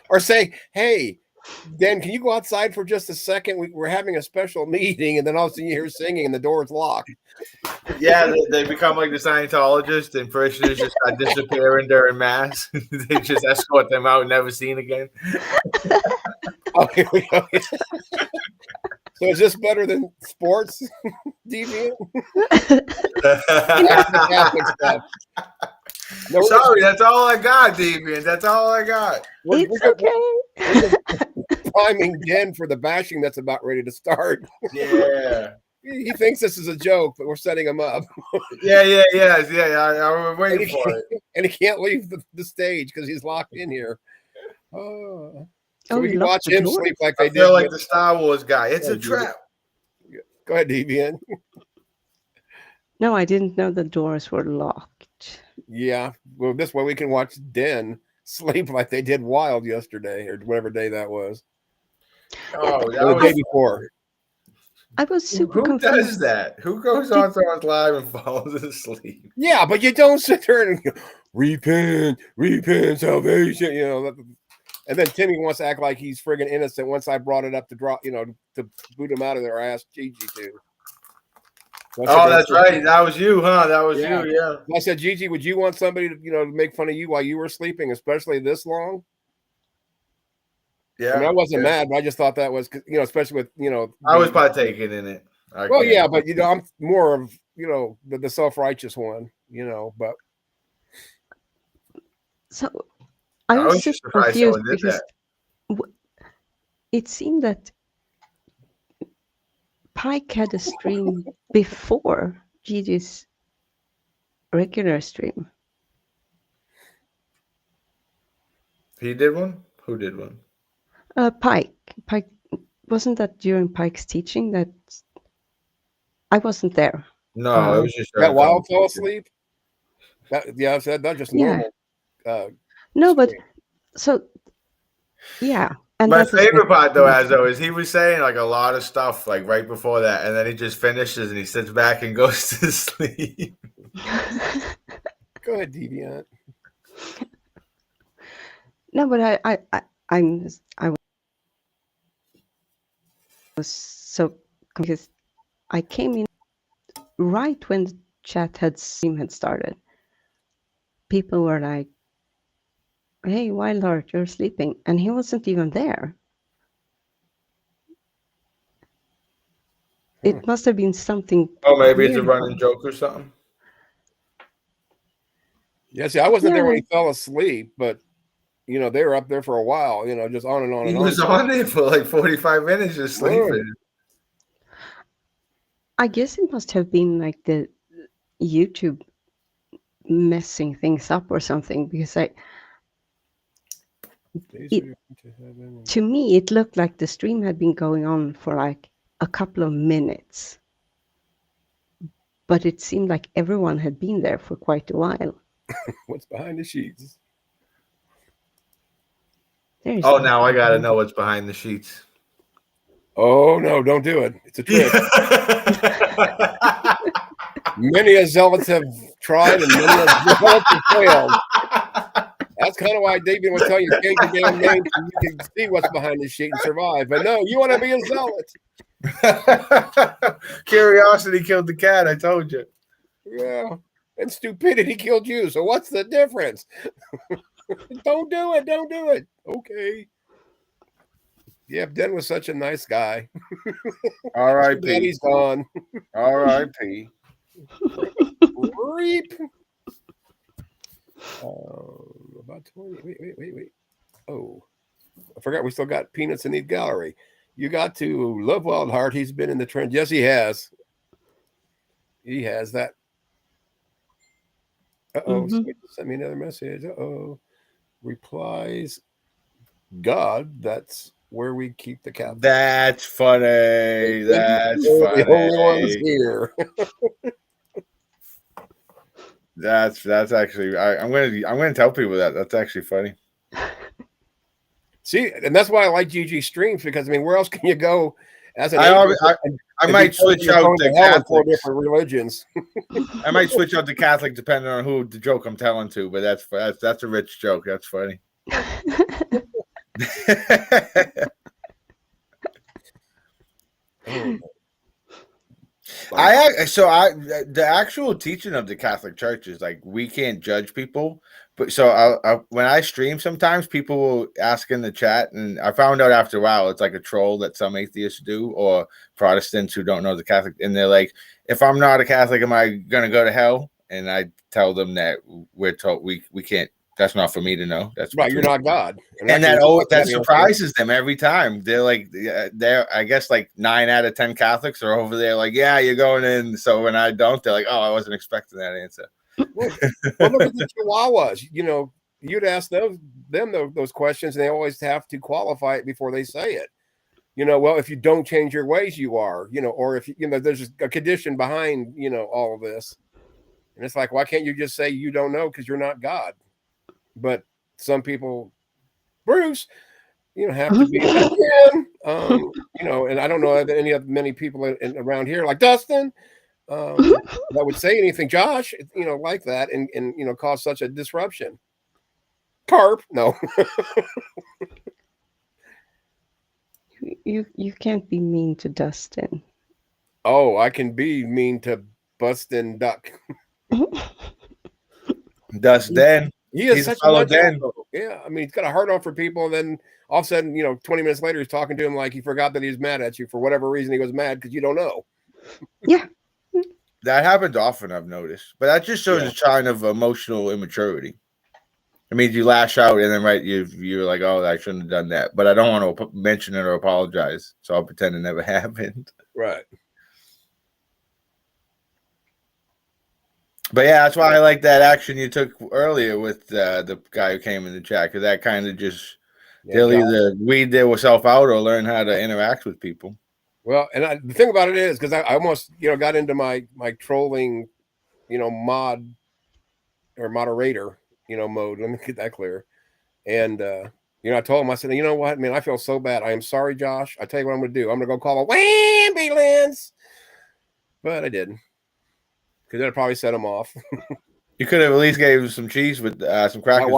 A: Or say, hey, Dan, can you go outside for just a second? We're having a special meeting, and then all of a sudden you hear singing and the door's locked.
B: Yeah, they become like the Scientologists, and parishioners just start disappearing during mass. They just escort them out, never seen again.
A: Oh, here we go. So is this better than sports, Deviant? Catholic stuff. No,
B: sorry, that's all I got, Deviant. That's all I got.
D: It's okay.
A: Priming Den for the bashing that's about ready to start.
B: Yeah.
A: He thinks this is a joke, but we're setting him up.
B: Yeah. I was waiting for it.
A: And he can't leave the stage because he's locked in here. So we can watch him sleep like they did.
B: I feel like the Star Wars guy. It's a trap.
A: Go ahead, Deviant.
D: No, I didn't know the doors were locked.
A: Yeah. Well, this way we can watch Den sleep like they did Wild yesterday or whatever day that was.
B: Oh, that
A: or the
B: was
A: day before.
D: I was super
B: Who
D: confused.
B: does that? Who goes on someone's live and falls asleep?
A: Yeah, but you don't sit there and go, repent, salvation, you know. And then Timmy wants to act like he's friggin' innocent once I brought it up to draw, you know, to boot him out of there. I asked Gigi to.
B: Oh, that's right. That was you, huh? That was you, yeah.
A: I said, Gigi, would you want somebody to, you know, to make fun of you while you were sleeping, especially this long?
B: Yeah.
A: I mean, I wasn't mad, but I just thought that was, you know, especially with, you know.
B: I was partaking in it.
A: Well, yeah, but, you know, I'm more of, you know, the self-righteous one, you know, but.
D: So I was super confused because it seemed that Pike had a stream before Gigi's regular stream.
B: He did one? Who did one?
D: Pike. Wasn't that during Pike's teaching that I wasn't there?
B: No, it was just
A: that Wild fell asleep. I said that just normal.
D: No, but so yeah. And
B: my favorite part though, is he was saying like a lot of stuff like right before that, and then he just finishes and he sits back and goes to sleep.
A: Go ahead, Deviant.
D: No, but I was so because I came in right when the chat stream had started. People were like, "Hey, Wildheart, you're sleeping," and he wasn't even there. It must have been something.
B: Oh, maybe it's a running joke or something.
A: Yeah, see, I wasn't there when he fell asleep, but you know, they were up there for a while, you know, just on and on and on.
B: He was on there for like 45 minutes just sleeping.
D: I guess it must have been like the YouTube messing things up or something, because to me it looked like the stream had been going on for like a couple of minutes, but it seemed like everyone had been there for quite a while.
A: What's behind the sheets?
B: Now I gotta know what's behind the sheets.
A: Oh no, don't do it. It's a trick. Many a zealots have tried and many a zealots have failed. That's kind of why David would tell you, change your damn name so you can see what's behind the sheet and survive. But no, you want to be a zealot.
B: Curiosity killed the cat, I told you.
A: Yeah. And stupidity killed you. So what's the difference? Don't do it. Don't do it. Okay. Yeah, Den was such a nice guy.
B: R.I.P.
A: He's gone.
B: R.I.P.
A: Reap. About 20. Wait. Oh. I forgot we still got Peanuts in the gallery. You got to love Wild Heart. He's been in the trend. Yes, he has. He has that.
D: Mhm.
A: Somebody just sent me another message. Replies, God, that's where we keep the Catholic.
B: That's funny. That's
A: We're the only ones
B: funny.
A: here.
B: That's actually. I'm gonna tell people that. That's actually funny.
A: See, and that's why I like GG streams, because I mean, where else can you go as an
B: I
A: and
B: might
A: be
B: switch out
A: going
B: the
A: to hell in 4
B: Catholics.
A: different religions.
B: I might switch out the Catholic depending on who the joke I'm telling to, but that's a rich joke. That's funny.
A: Oh,
B: the actual teaching of the Catholic Church is like we can't judge people, but so when I stream, sometimes people will ask in the chat, and I found out after a while it's like a troll that some atheists do or Protestants who don't know the Catholic, and they're like, if I'm not a Catholic, am I gonna go to hell? And I tell them that we're told we can't. That's not for me to know. That's
A: right, you're not God,
B: and that surprises them every time. They're like, I guess like 9 out of 10 Catholics are over there like, yeah, you're going in. So when I don't, they're like, oh, I wasn't expecting that answer.
A: Well, look at the Chihuahuas. You know, you'd ask them those questions, and they always have to qualify it before they say it. You know, well, if you don't change your ways, you are. You know, or if you know, there's a condition behind all of this, and it's like, why can't you just say you don't know because you're not God? But some people, Bruce, have to be again. And I don't know many people around here like Dustin that would say anything, Josh, like that, and cause such a disruption. Carp, no.
D: You can't be mean to Dustin.
A: Oh, I can be mean to Bustin' Duck.
B: Dustin.
A: He's such a legend. Yeah, I mean, he's got a hard on for people, and then all of a sudden, 20 minutes later, he's talking to him like he forgot that he was mad at you for whatever reason. He was mad because you don't know.
D: Yeah,
B: that happens often, I've noticed, but that just shows a sign of emotional immaturity. It means you lash out, and then you're like, oh, I shouldn't have done that, but I don't want to mention it or apologize, so I'll pretend it never happened.
A: Right.
B: But yeah, that's why I like that action you took earlier with the guy who came in the chat, because that kind of just they'll either weed themselves out or learn how to interact with people.
A: Well, and the thing about it is, because I almost got into my trolling, mod or moderator, mode. Let me get that clear. And I told him, I said, you know what, man, I feel so bad. I am sorry, Josh. I tell you what I'm going to do. I'm going to go call a ambulance. But I didn't. Because that'd probably set him off.
B: You could have at least gave him some cheese with some crackers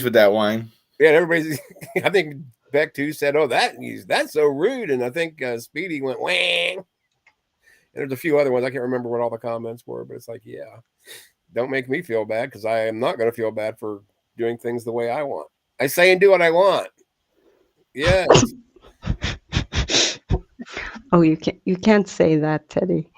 B: with that wine.
A: Yeah, everybody's. I think Beck too said, "Oh, that's so rude," and I think Speedy went wang. And there's a few other ones. I can't remember what all the comments were, but it's like, yeah, don't make me feel bad because I am not going to feel bad for doing things the way I want. I say and do what I want. Yes.
D: Oh, you can't say that, Teddy.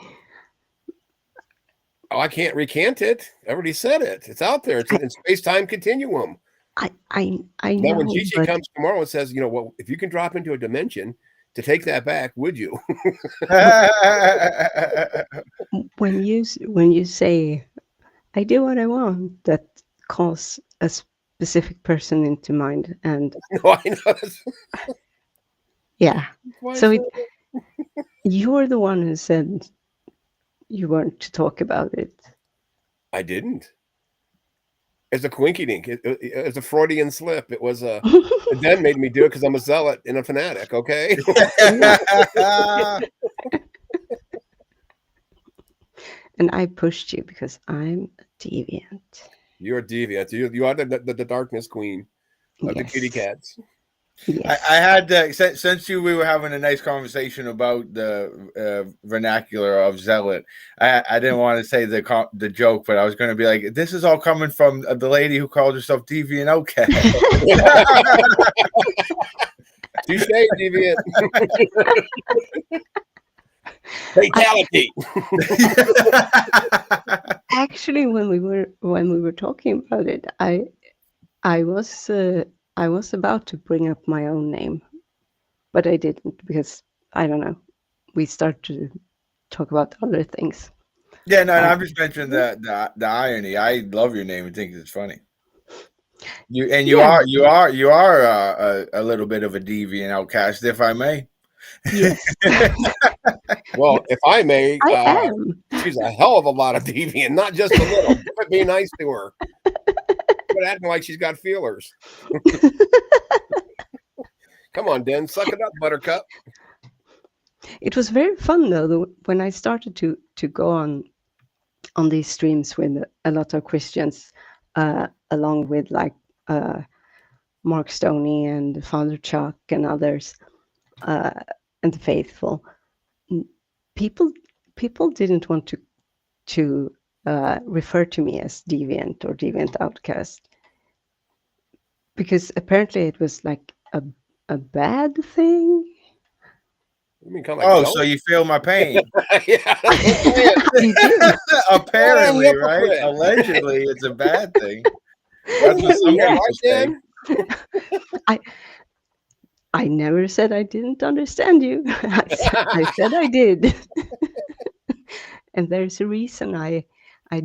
A: Oh, I can't recant it. I already said it. It's out there. It's in space-time continuum.
D: I know.
A: Now, when Gigi comes tomorrow and says, well, if you can drop into a dimension to take that back, would you?
D: when you say, I do what I want, that calls a specific person into mind, and
A: no, I know.
D: Yeah. So you're the one who said you weren't to talk about it.
A: I didn't. It's a quinky dink. It's a Freudian slip. It was a. Then made me do it because I'm a zealot and a fanatic. Okay.
D: And I pushed you because I'm a deviant.
A: You're a deviant. You are the darkness queen of the kitty cats.
B: Yes. I had since we were having a nice conversation about the vernacular of zealot. I didn't want to say the joke, but I was going to be like, this is all coming from the lady who called herself deviant outcast.
A: Touche, deviant. Fatality.
D: Actually, when we were talking about it, I was I was about to bring up my own name, but I didn't because I don't know. We started to talk about other things.
B: Yeah, no,
D: Uh,
B: I'm just mentioning the irony. I love your name and think it's funny. You
D: Yeah.
B: are a little bit of a deviant outcast, if I may.
D: Yes,
A: Well, if I may,
D: I am.
A: she's a hell of a lot of deviant, not just a little. Quit being nice to her. Quit acting like she's got feelers. Come on, Den, suck it up, Buttercup.
D: It was very fun though when I started to go on these streams with a lot of Christians, along with like Mark Stoney and Father Chuck and others, and the faithful. People didn't want to refer to me as deviant or deviant outcast because apparently it was like a bad thing.
A: You mean kind of like
B: Oh,
A: jealous?
B: so you feel my pain?
A: Yeah, that's what I'm saying.
D: You do.
B: Apparently,
A: Oh,
B: right?
A: hypocrite.
B: Allegedly, it's a bad thing. That's what some
A: Yeah,
B: people
A: right,
B: say.
A: Dan?
D: I never said I didn't understand you. I said I did. And there's a reason I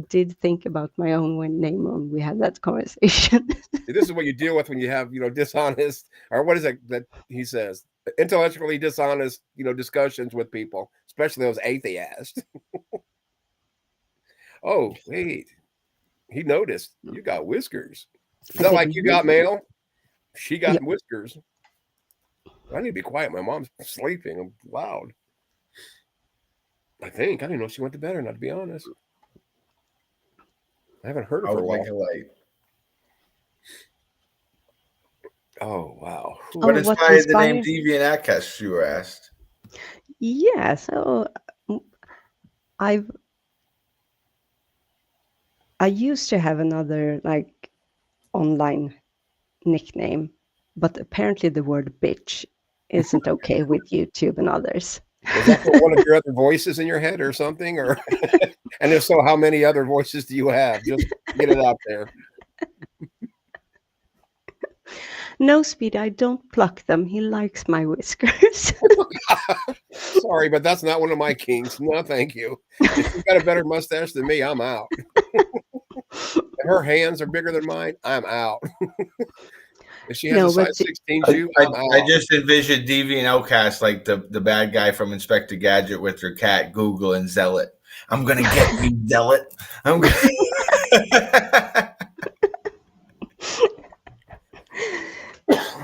D: did think about my own name when we had that conversation.
A: This is what you deal with when you have, dishonest, or what is it that he says? Intellectually dishonest, discussions with people, especially those atheists. Oh, wait. He noticed you got whiskers. Is that like you got mail? She got
D: Yep.
A: whiskers. I need to be quiet. My mom's sleeping. I'm loud. I think. I don't know if she went to bed or not, to be honest. I haven't heard of
B: I
A: her
B: would
A: while.
B: make it light.
A: Oh, wow.
B: What
D: Oh, what
B: inspired the name
D: inspired?
B: Deviant Outcast, you were asked?
D: Yeah, so I used to have another like online nickname, but apparently the word bitch isn't okay with YouTube and others.
A: Was that for one of your other voices in your head or something? Or and if so, how many other voices do you have? Just get it out there.
D: No, Speedy, I don't pluck them. He likes my whiskers.
A: Sorry, but that's not one of my kinks. No, thank you. If she's got a better mustache than me, I'm out. If her hands are bigger than mine, I'm out. If she has
D: No,
A: a
D: but
A: size 16 shoe, I'm out.
B: I just envisioned Deviant Outcast like the bad guy from Inspector Gadget with her cat, Google, and Zealot. I'm going to get you, Zealot. I'm going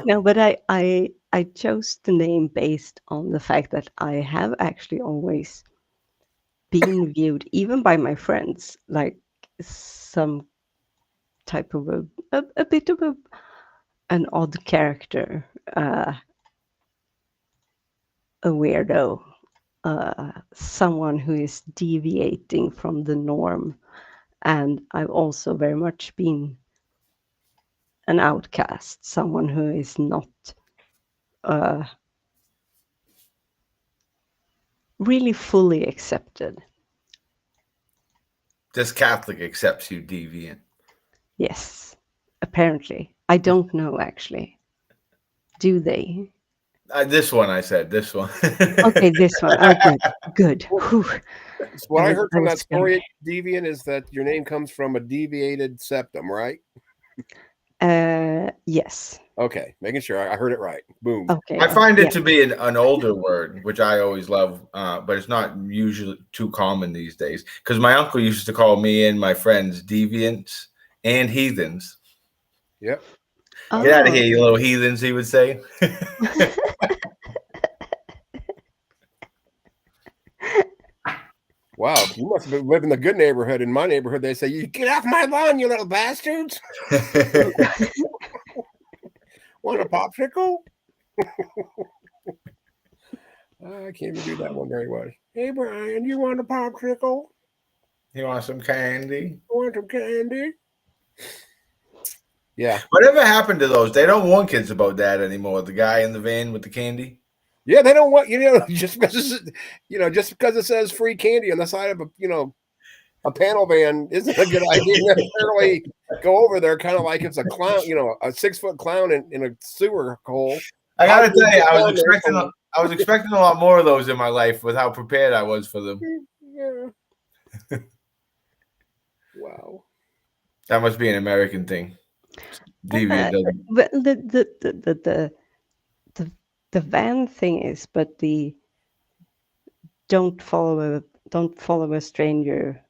D: No, but I chose the name based on the fact that I have actually always been viewed, even by my friends, like some type of a bit of an odd character, a weirdo, someone who is deviating from the norm. And I've also very much been an outcast, someone who is not really fully accepted.
B: This Catholic accepts you, Deviant.
D: Yes, apparently. I don't know actually. Do they?
B: This one, I said. This one.
D: Okay, this one. Oh, good. Whew.
A: So what I heard from
D: was
A: that story, Deviant, is that your name comes from a deviated septum, right?
D: Yes.
A: Okay, making sure I heard it right. Boom.
D: Okay.
B: I find it to be an older word, which I always love, but it's not usually too common these days. Because my uncle used to call me and my friends deviants and heathens.
A: Yep.
B: Get out of here, you little heathens, he would say.
A: Wow, you must have been living in the good neighborhood. In my neighborhood, they say, "You get off my lawn, you little bastards." Want a popsicle? I can't even do that one very well. Hey, Brian, you want a popsicle?
B: You want some candy?
A: Want some candy? Yeah.
B: Whatever happened to those? They don't warn kids about that anymore. The guy in the van with the candy.
A: Yeah, they don't want just because just because it says free candy on the side of a a panel van isn't a good idea necessarily. Go over there kind of like it's a clown, a 6-foot clown in a sewer hole.
B: I gotta tell you, I was expecting a lot more of those in my life with how prepared I was for them.
A: Yeah. Wow.
B: That must be an American thing. Deviant doesn't.
D: But the van thing is, but the don't follow a stranger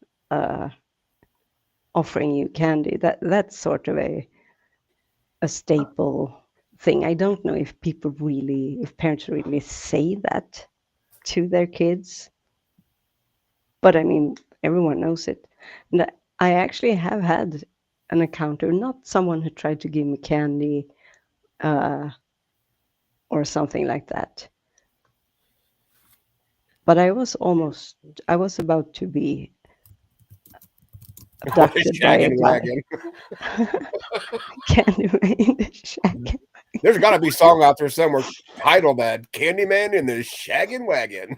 D: offering you candy. That's sort of a staple thing. I don't know if parents really say that to their kids, but I mean everyone knows it. And I actually have had an encounter, not someone who tried to give me candy or something like that, but I was about to be abducted by a
A: wagon.
D: Candyman in the shaggin'.
A: There's got to be a song out there somewhere titled that Candyman in the Shaggin' Wagon.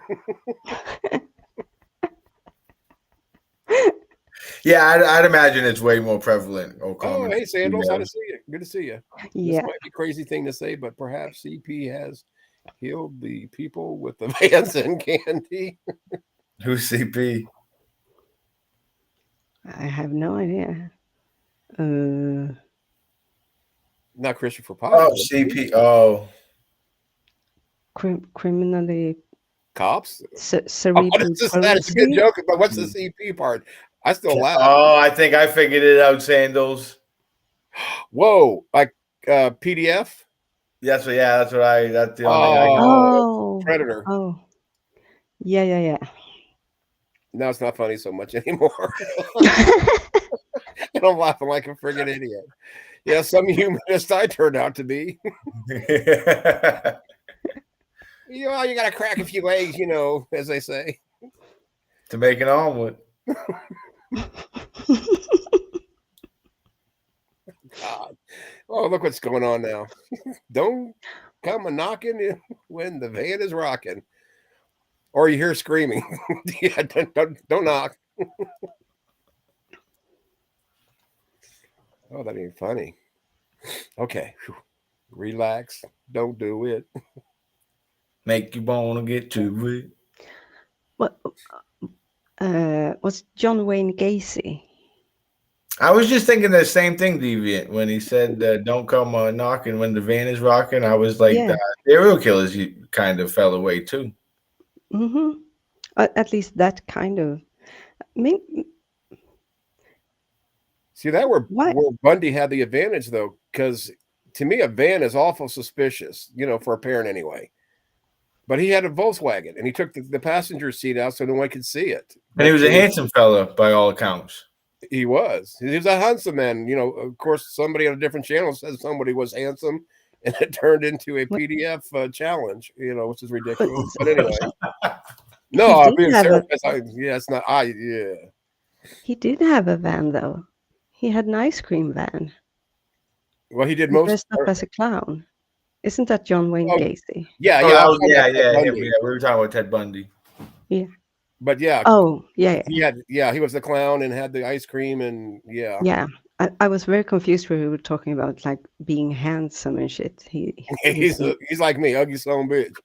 B: Yeah, I'd imagine it's way more prevalent.
A: Oh, hey, Sandals, how to see you? Good to see you.
D: Yeah.
A: This might be a crazy thing to say, but perhaps CP has healed the people with the vans and candy.
B: Who's CP?
D: I have no idea.
A: Not Christopher Pike.
B: Oh, CP. Oh.
D: Criminally
A: cops.
D: Cerebral
A: That's a good joke, but what's the CP part? I still laugh.
B: Oh, I think I figured it out, Sandals.
A: Whoa, like PDF?
B: That's the only
A: I got.
D: Oh,
A: Predator.
D: Oh, yeah.
A: Now it's not funny so much anymore. And I'm laughing like a friggin' idiot. Yeah, some humanist I turned out to be. You got to crack a few eggs, as they say.
B: To make an omelet.
A: God. Oh, look what's going on now. Don't come a knocking when the van is rocking. Or you hear screaming. Yeah, don't knock. Oh, that ain't funny. Okay. Whew. Relax. Don't do it.
B: Make you want to get to it.
D: What was John Wayne Gacy?
B: I was just thinking the same thing, Deviant, when he said, don't come knocking when the van is rocking. I was like,
D: Yeah.
B: Serial killers kind of fell away too.
D: Mm-hmm. At least that kind of.
A: See, where Bundy had the advantage, though, because to me, a van is awful suspicious, for a parent anyway. But he had a Volkswagen, and he took the passenger seat out so no one could see it.
B: And he was a handsome fella, by all accounts.
A: He was. He was a handsome man. Of course, somebody on a different channel said somebody was handsome, and it turned into a PDF challenge, which is ridiculous. But anyway. No, I'm being serious. It's not. Yeah.
D: He did have a van, though. He had an ice cream van.
A: Well, he did
D: dressed up as a clown. Isn't that John Wayne Gacy?
A: Yeah.
B: We were talking about Ted Bundy.
D: Yeah.
A: But yeah.
D: Oh, yeah.
A: He was the clown and had the ice cream and yeah.
D: Yeah. I was very confused when we were talking about like being handsome and shit.
A: He's like me, ugly son of a bitch.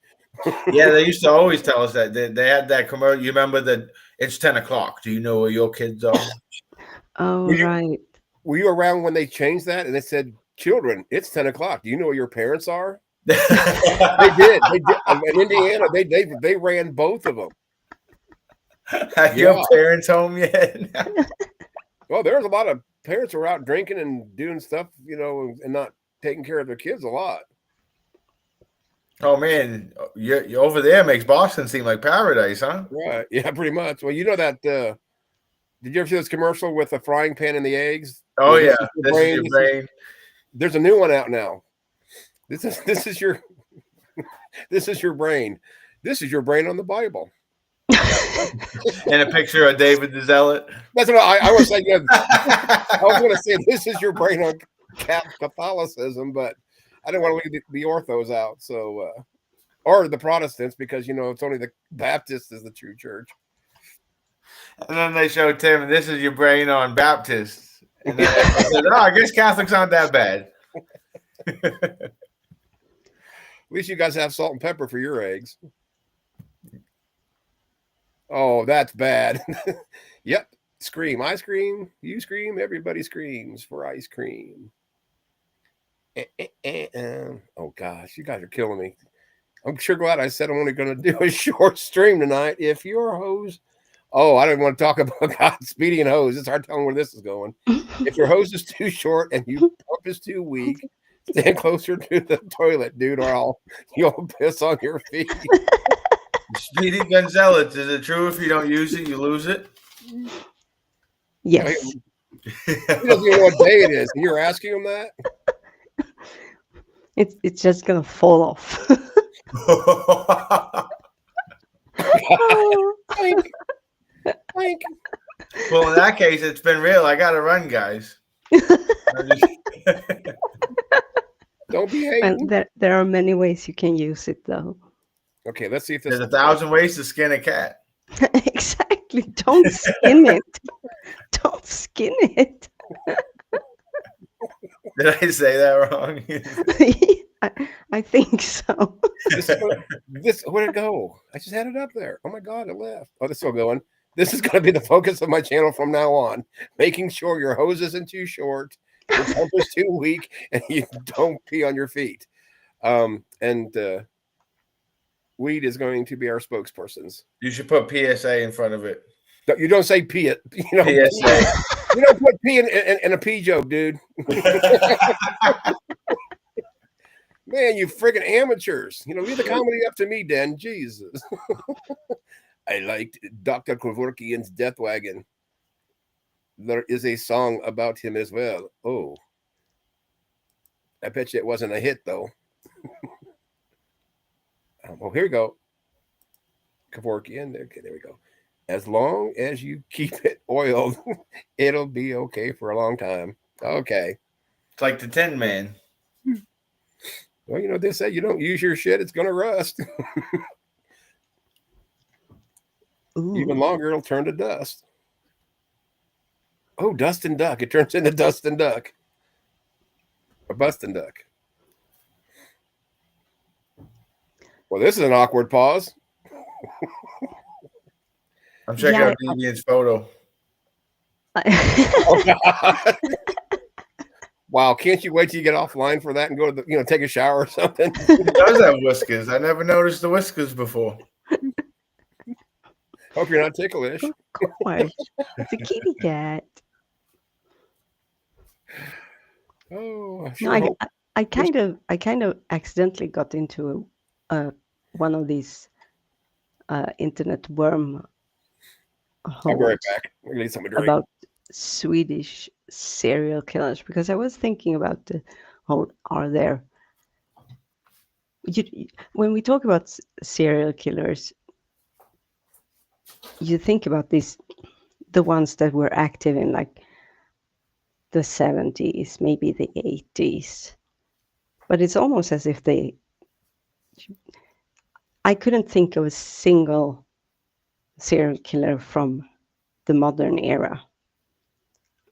B: Yeah, they used to always tell us that they had that commercial. You remember that it's 10 o'clock. Do you know where your kids are?
D: Oh, right.
A: Were you around when they changed that and it said, children, it's 10 o'clock. Do you know where your parents are? They did. In Indiana, they ran both of them.
B: Are your parents home yet?
A: Well, there's a lot of parents who are out drinking and doing stuff, and not taking care of their kids a lot.
B: Oh man, you're over there makes Boston seem like paradise, huh?
A: Right. Yeah, pretty much. Well, that. Did you ever see this commercial with the frying pan and the eggs?
B: Oh yeah, this is your brain.
A: There's a new one out now. This is your this is your brain. This is your brain on the Bible.
B: And a picture of David the Zealot.
A: That's what I was saying. I was going to say this is your brain on Catholicism, but I didn't want to leave the orthos out. So, or the Protestants, because it's only the Baptist is the true church.
B: And then they showed Tim, this is your brain on Baptists. And then I said, oh, I guess Catholics aren't that bad.
A: At least you guys have salt and pepper for your eggs. Oh, that's bad. Yep. Scream. I scream. You scream. Everybody screams for ice cream. Oh, gosh. You guys are killing me. I'm sure glad I said I'm only going to do a short stream tonight. If your hose. Oh, I don't want to talk about God, Speedy and hose. It's hard telling where this is going. If your hose is too short and your pump is too weak, stand closer to the toilet, dude, or you'll piss on your feet.
B: Speedy Gonzalez, is it true if you don't use it, you lose it?
D: Yes.
A: He doesn't even know what day it is. And you're asking him that?
D: It's just gonna fall off. Oh.
A: Like,
B: Well, in that case, it's been real. I got to run, guys.
A: don't be
D: Well,
A: hating.
D: there are many ways you can use it, though.
A: Okay, let's see if this.
B: There's 1,000 ways to skin a cat.
D: Exactly. Don't skin it. Don't skin it.
B: Did I say that wrong?
D: I think so.
A: Where'd it go? I just had it up there. Oh my God, it left. Oh, it's still going. This is going to be the focus of my channel from now on. Making sure your hose isn't too short, your pump is too weak, and you don't pee on your feet. Weed is going to be our spokespersons.
B: You should put PSA in front of it.
A: You don't say pee it.
B: PSA.
A: You don't put pee in a pee joke, dude. Man, you friggin' amateurs. Leave the comedy up to me, Dan. Jesus. I liked Dr. Kevorkian's Death Wagon. There is a song about him as well. Oh. I bet you it wasn't a hit, though. Oh, here we go. Kevorkian. Okay, there we go. As long as you keep it oiled, it'll be okay for a long time. Okay.
B: It's like the Tin Man.
A: Well, they say you don't use your shit, it's going to rust. Even longer, it'll turn to dust. Oh, Dust and Duck. It turns into Dust and Duck. Or Bust and Duck. Well, this is an awkward pause.
B: I'm checking out Deviant's photo.
A: Oh, God. Wow, can't you wait till you get offline for that and go to take a shower or something?
B: He does have whiskers. I never noticed the whiskers before.
A: Hope you're not ticklish.
D: Of course. It's a kitty cat.
A: Oh, I
D: No,
A: sure
D: I kind of accidentally got into one of these internet worm
A: I'll be right back. We're gonna need something to drink.
D: about Swedish serial killers, because I was thinking about the whole, are there when we talk about serial killers, you think about the ones that were active in like the 70s, maybe the 80s, but it's almost as if I couldn't think of a single serial killer from the modern era.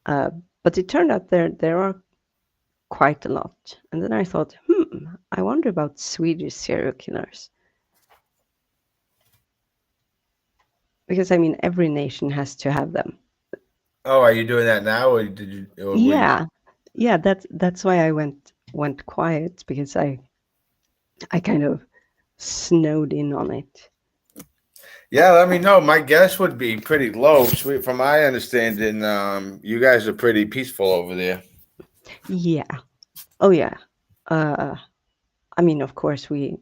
D: But it turned out there are quite a lot. And then I thought, I wonder about Swedish serial killers. Because, every nation has to have them.
B: Oh, are you doing that now, or did you? Or
D: Yeah. That's why I went quiet, because I kind of snowed in on it.
B: Yeah, let me know. My guess would be pretty low. From my understanding, you guys are pretty peaceful over there.
D: Yeah. Oh, yeah. Of course, we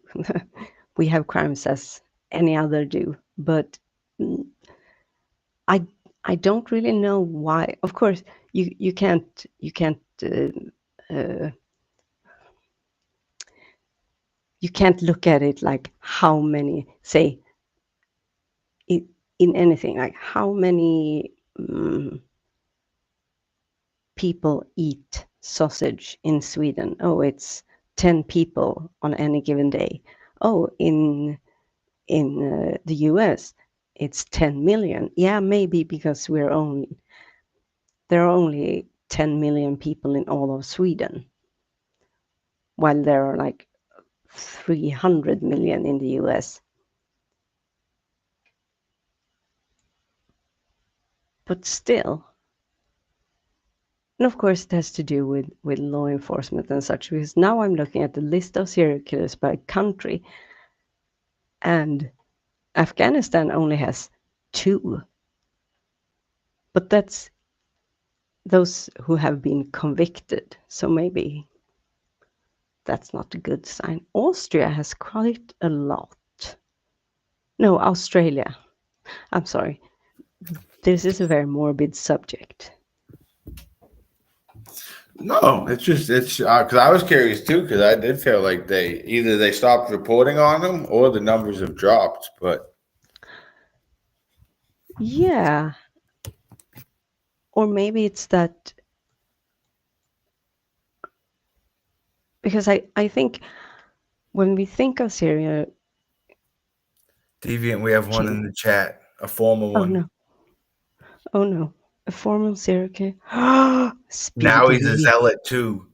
D: we have crimes as any other do, but I don't really know why. Of course, you can't you can't look at it like how many, say, in anything, like how many people eat sausage in Sweden. Oh, it's 10 people on any given day. Oh, in the US, it's 10 million. Yeah, maybe because there are only 10 million people in all of Sweden, while there are like 300 million in the US. But still, and of course, it has to do with law enforcement and such, because now I'm looking at the list of serial killers by country, and Afghanistan only has 2. But that's those who have been convicted. So maybe that's not a good sign. Austria has quite a lot. No, Australia. I'm sorry. This is a very morbid subject.
B: No, it's because I was curious too, because I did feel like they stopped reporting on them or the numbers have dropped. But
D: Yeah. Or maybe it's that, because I think when we think of serial
B: Deviant, we have one in the chat, a former
D: oh
B: one.
D: no, oh no, a formal serial killer.
B: Now he's a
D: Speedy.
B: zealot too.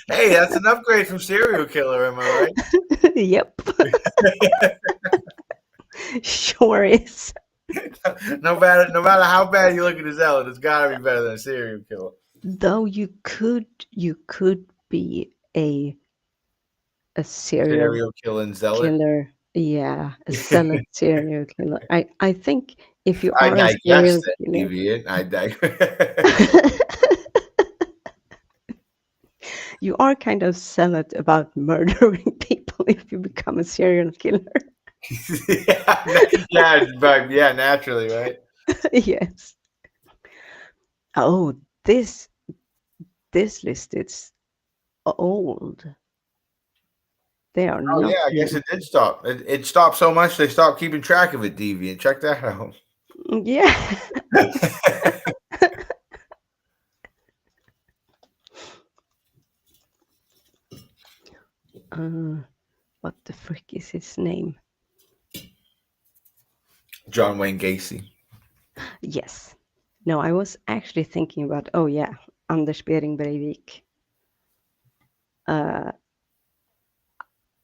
B: Hey, that's an upgrade from serial killer, am I right?
D: Yep. Sure is.
B: No matter how bad you look at a zealot, it's gotta be better than a serial killer.
D: Though you could be a serial
B: killing zealot.
D: killer. Yeah, a zealot serial killer. I think if you
B: I
D: are a
B: digress,
D: serial
B: then,
D: killer,
B: Deviant. I digress.
D: you are kind of zealot about murdering people if you become a serial killer.
B: yeah, naturally, right?
D: Yes. Oh, this list is old. They are
B: Oh
D: not
B: yeah, I guess
D: young.
B: it did stop. It stopped so much they stopped keeping track of it. Deviant, check that out.
D: Yeah. What the frick is his name?
B: John Wayne Gacy.
D: Yes. No, I was actually thinking about, oh yeah, Anders Behring Breivik.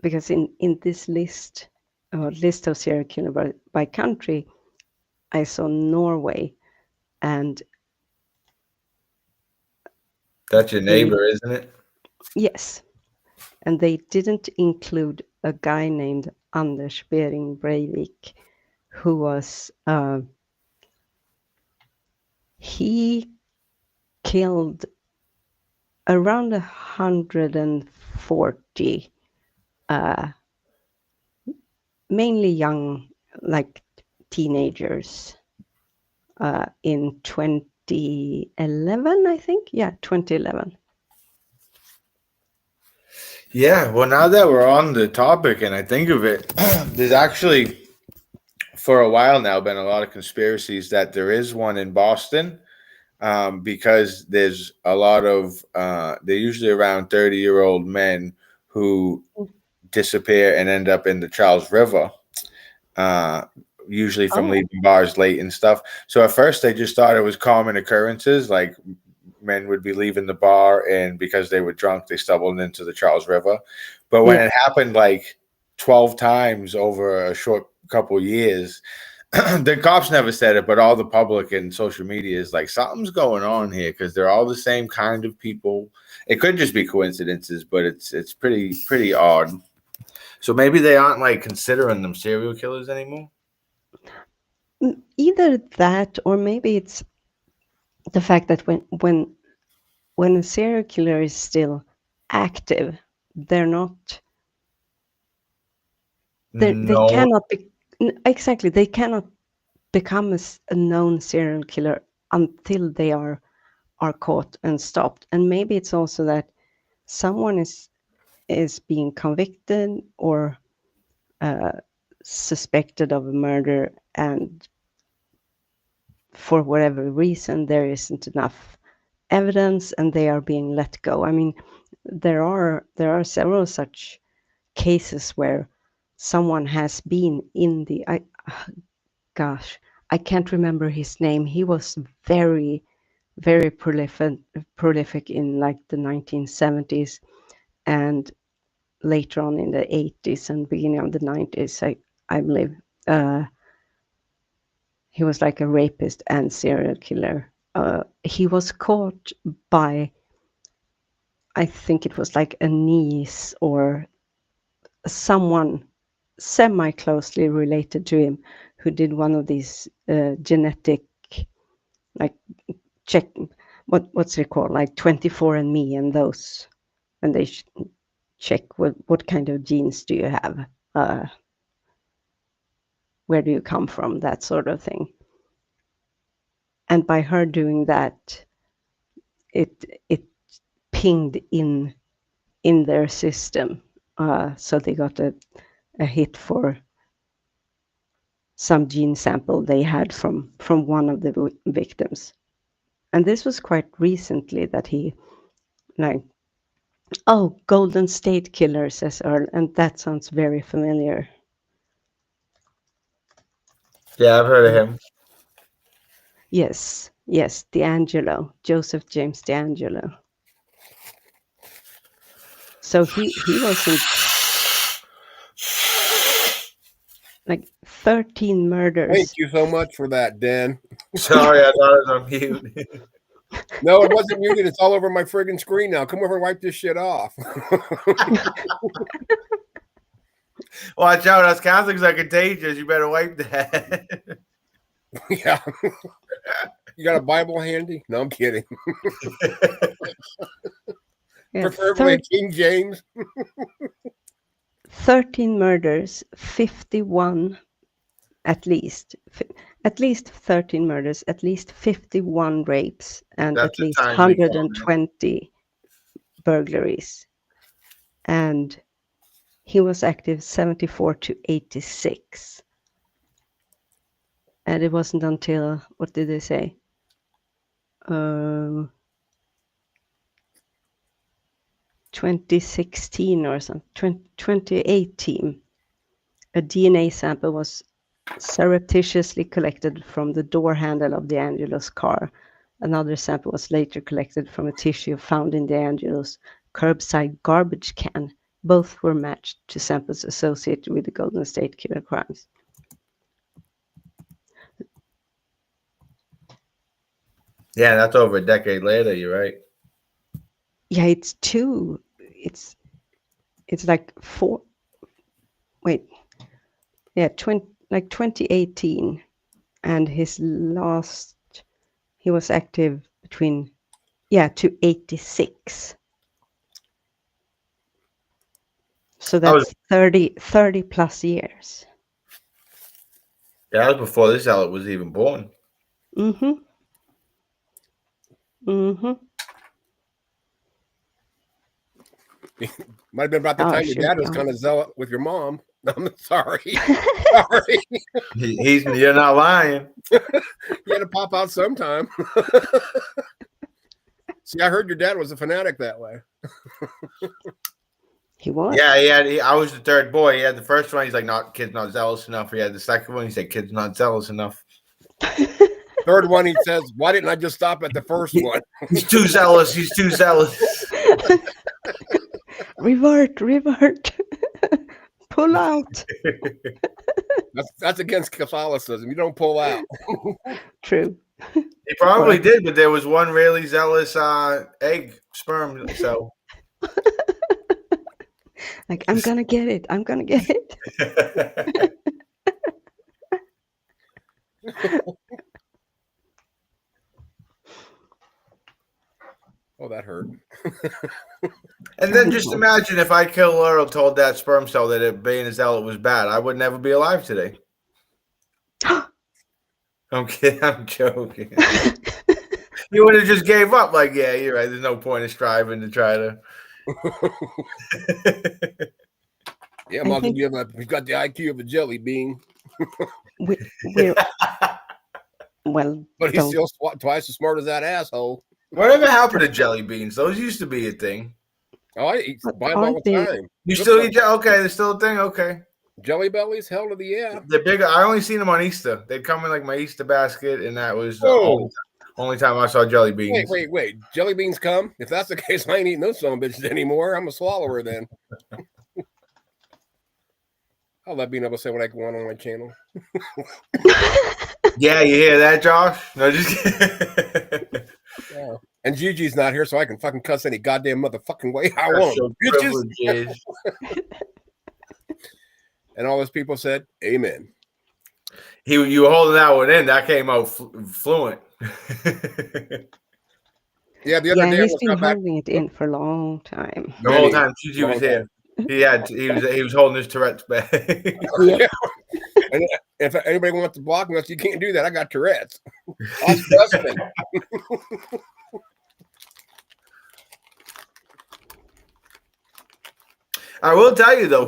D: Because in this list of serial killer by country, I saw Norway, and
B: That's your neighbor, isn't it?
D: yes, and they didn't include a guy named Anders Behring Breivik, who was he killed around 140 mainly young, like teenagers, in 2011, I think. Yeah, 2011.
B: Yeah. Well, now that we're on the topic, and I think of it, there's actually for a while now been a lot of conspiracies that there is one in Boston. Because there's a lot of they're usually around 30-year-old men who disappear and end up in the Charles River, usually from leaving bars late and stuff. So at first they just thought it was common occurrences, like men would be leaving the bar and because they were drunk they stumbled into the Charles River. But when it happened like 12 times over a short couple years, the cops never said it, but all the public and social media is like, something's going on here because they're all the same kind of people. It could just be coincidences, but it's pretty odd. So maybe they aren't like considering them serial killers anymore.
D: Either that, or maybe it's the fact that when a serial killer is still active, they're not. They cannot be exactly. They cannot become a known serial killer until they are caught and stopped. And maybe it's also that someone is being convicted or suspected of a murder, and for whatever reason there isn't enough evidence and they are being let go. I mean, there are several such cases where someone has been in the gosh, I can't remember his name. He was very, very prolific in like the 1970s and later on in the 80s and beginning of the 90s, I believe. He was like a rapist and serial killer. He was caught by, I think it was like a niece or someone semi-closely related to him who did one of these genetic, like check, what's it called, like 24andMe and those, and they check what kind of genes do you have, where do you come from, that sort of thing. And by her doing that, it pinged in their system, so they got a hit for some gene sample they had from one of the victims. And this was quite recently that he, like, oh, Golden State Killer, says Earl, and that sounds very familiar.
B: Yeah, I've heard of him.
D: Yes, D'Angelo, Joseph James D'Angelo. So he wasn't, like, 13 murders.
A: Thank you so much for that, Dan.
B: Sorry, I thought it was on mute.
A: No, it wasn't muted. It's all over my friggin' screen now. Come over and wipe this shit off.
B: Watch out, us Catholics are contagious. You better wipe that.
A: Yeah. You got a Bible handy? No, I'm kidding.
D: Yeah,
A: Preferably King James.
D: 13 murders, 51 at least 13 murders, at least 51 rapes, and
B: That's
D: at least
B: the time we call it.
D: 120 burglaries. And he was active 74 to 86. And it wasn't until, what did they say? 2016 or something, 2018, a DNA sample was surreptitiously collected from the door handle of D'Angelo's car. Another sample was later collected from a tissue found in D'Angelo's curbside garbage can. Both were matched to samples associated with the Golden State Killer crimes.
B: Yeah, that's over a decade later. You're right.
D: Yeah, it's like 4. Wait, yeah, 2018, and his last, he was active between, to 86. So that's 30 plus years.
B: Yeah, that was before this Elliot was even born.
A: Might have been about the time your dad was kind of zealot with your mom. I'm sorry. Sorry.
B: You're not lying.
A: You had to pop out sometime. See, I heard your dad was a fanatic that way.
D: He was.
B: Yeah, I was the third boy. He had the first one. He's like, kid's not zealous enough. He had the second one. He said, kid's not zealous enough.
A: Third one, he says, why didn't I just stop at the first one?
B: He's too zealous. He's too zealous.
D: Revert. Pull out.
A: That's against Catholicism. You don't pull out.
D: True.
B: He probably did, but there was one really zealous sperm. So,
D: like, I'm gonna get it.
A: Oh, that hurt.
B: And then just imagine if I killed Earl, told that sperm cell that it being a zealot was bad. I would never be alive today. I'm kidding. I'm joking. You would have just gave up. Like, yeah, you're right. There's no point in striving to try to.
A: Yeah, we've got the IQ of a jelly bean.
D: Well,
A: but he's still twice as smart as that asshole.
B: Whatever happened to jelly beans? Those used to be a thing.
A: Oh, I eat buy them all the time.
B: You still eat? Okay, there's still a thing. Okay.
A: Jelly Bellies, hell to the yeah.
B: They're bigger. I only seen them on Easter. They'd come in like my Easter basket, and that was the only time I saw jelly beans.
A: Wait. Jelly beans come? If that's the case, I ain't eating those son of bitches anymore. I'm a swallower then. I'll let being able to say what I want on my channel.
B: Yeah, you hear that, Josh? No, just kidding.
A: Yeah. And Gigi's not here, so I can fucking cuss any goddamn motherfucking way I want. Bitches. And all those people said, amen.
B: You were holding that one in. That came out fluent.
A: Yeah, the other day
D: he's been holding it in for a long time.
B: The whole time Gigi was here. He was holding his Tourette's back.
A: Yeah. And if anybody wants to block me, you can't do that. I got Tourette's. Disgusting.
B: I will tell you though,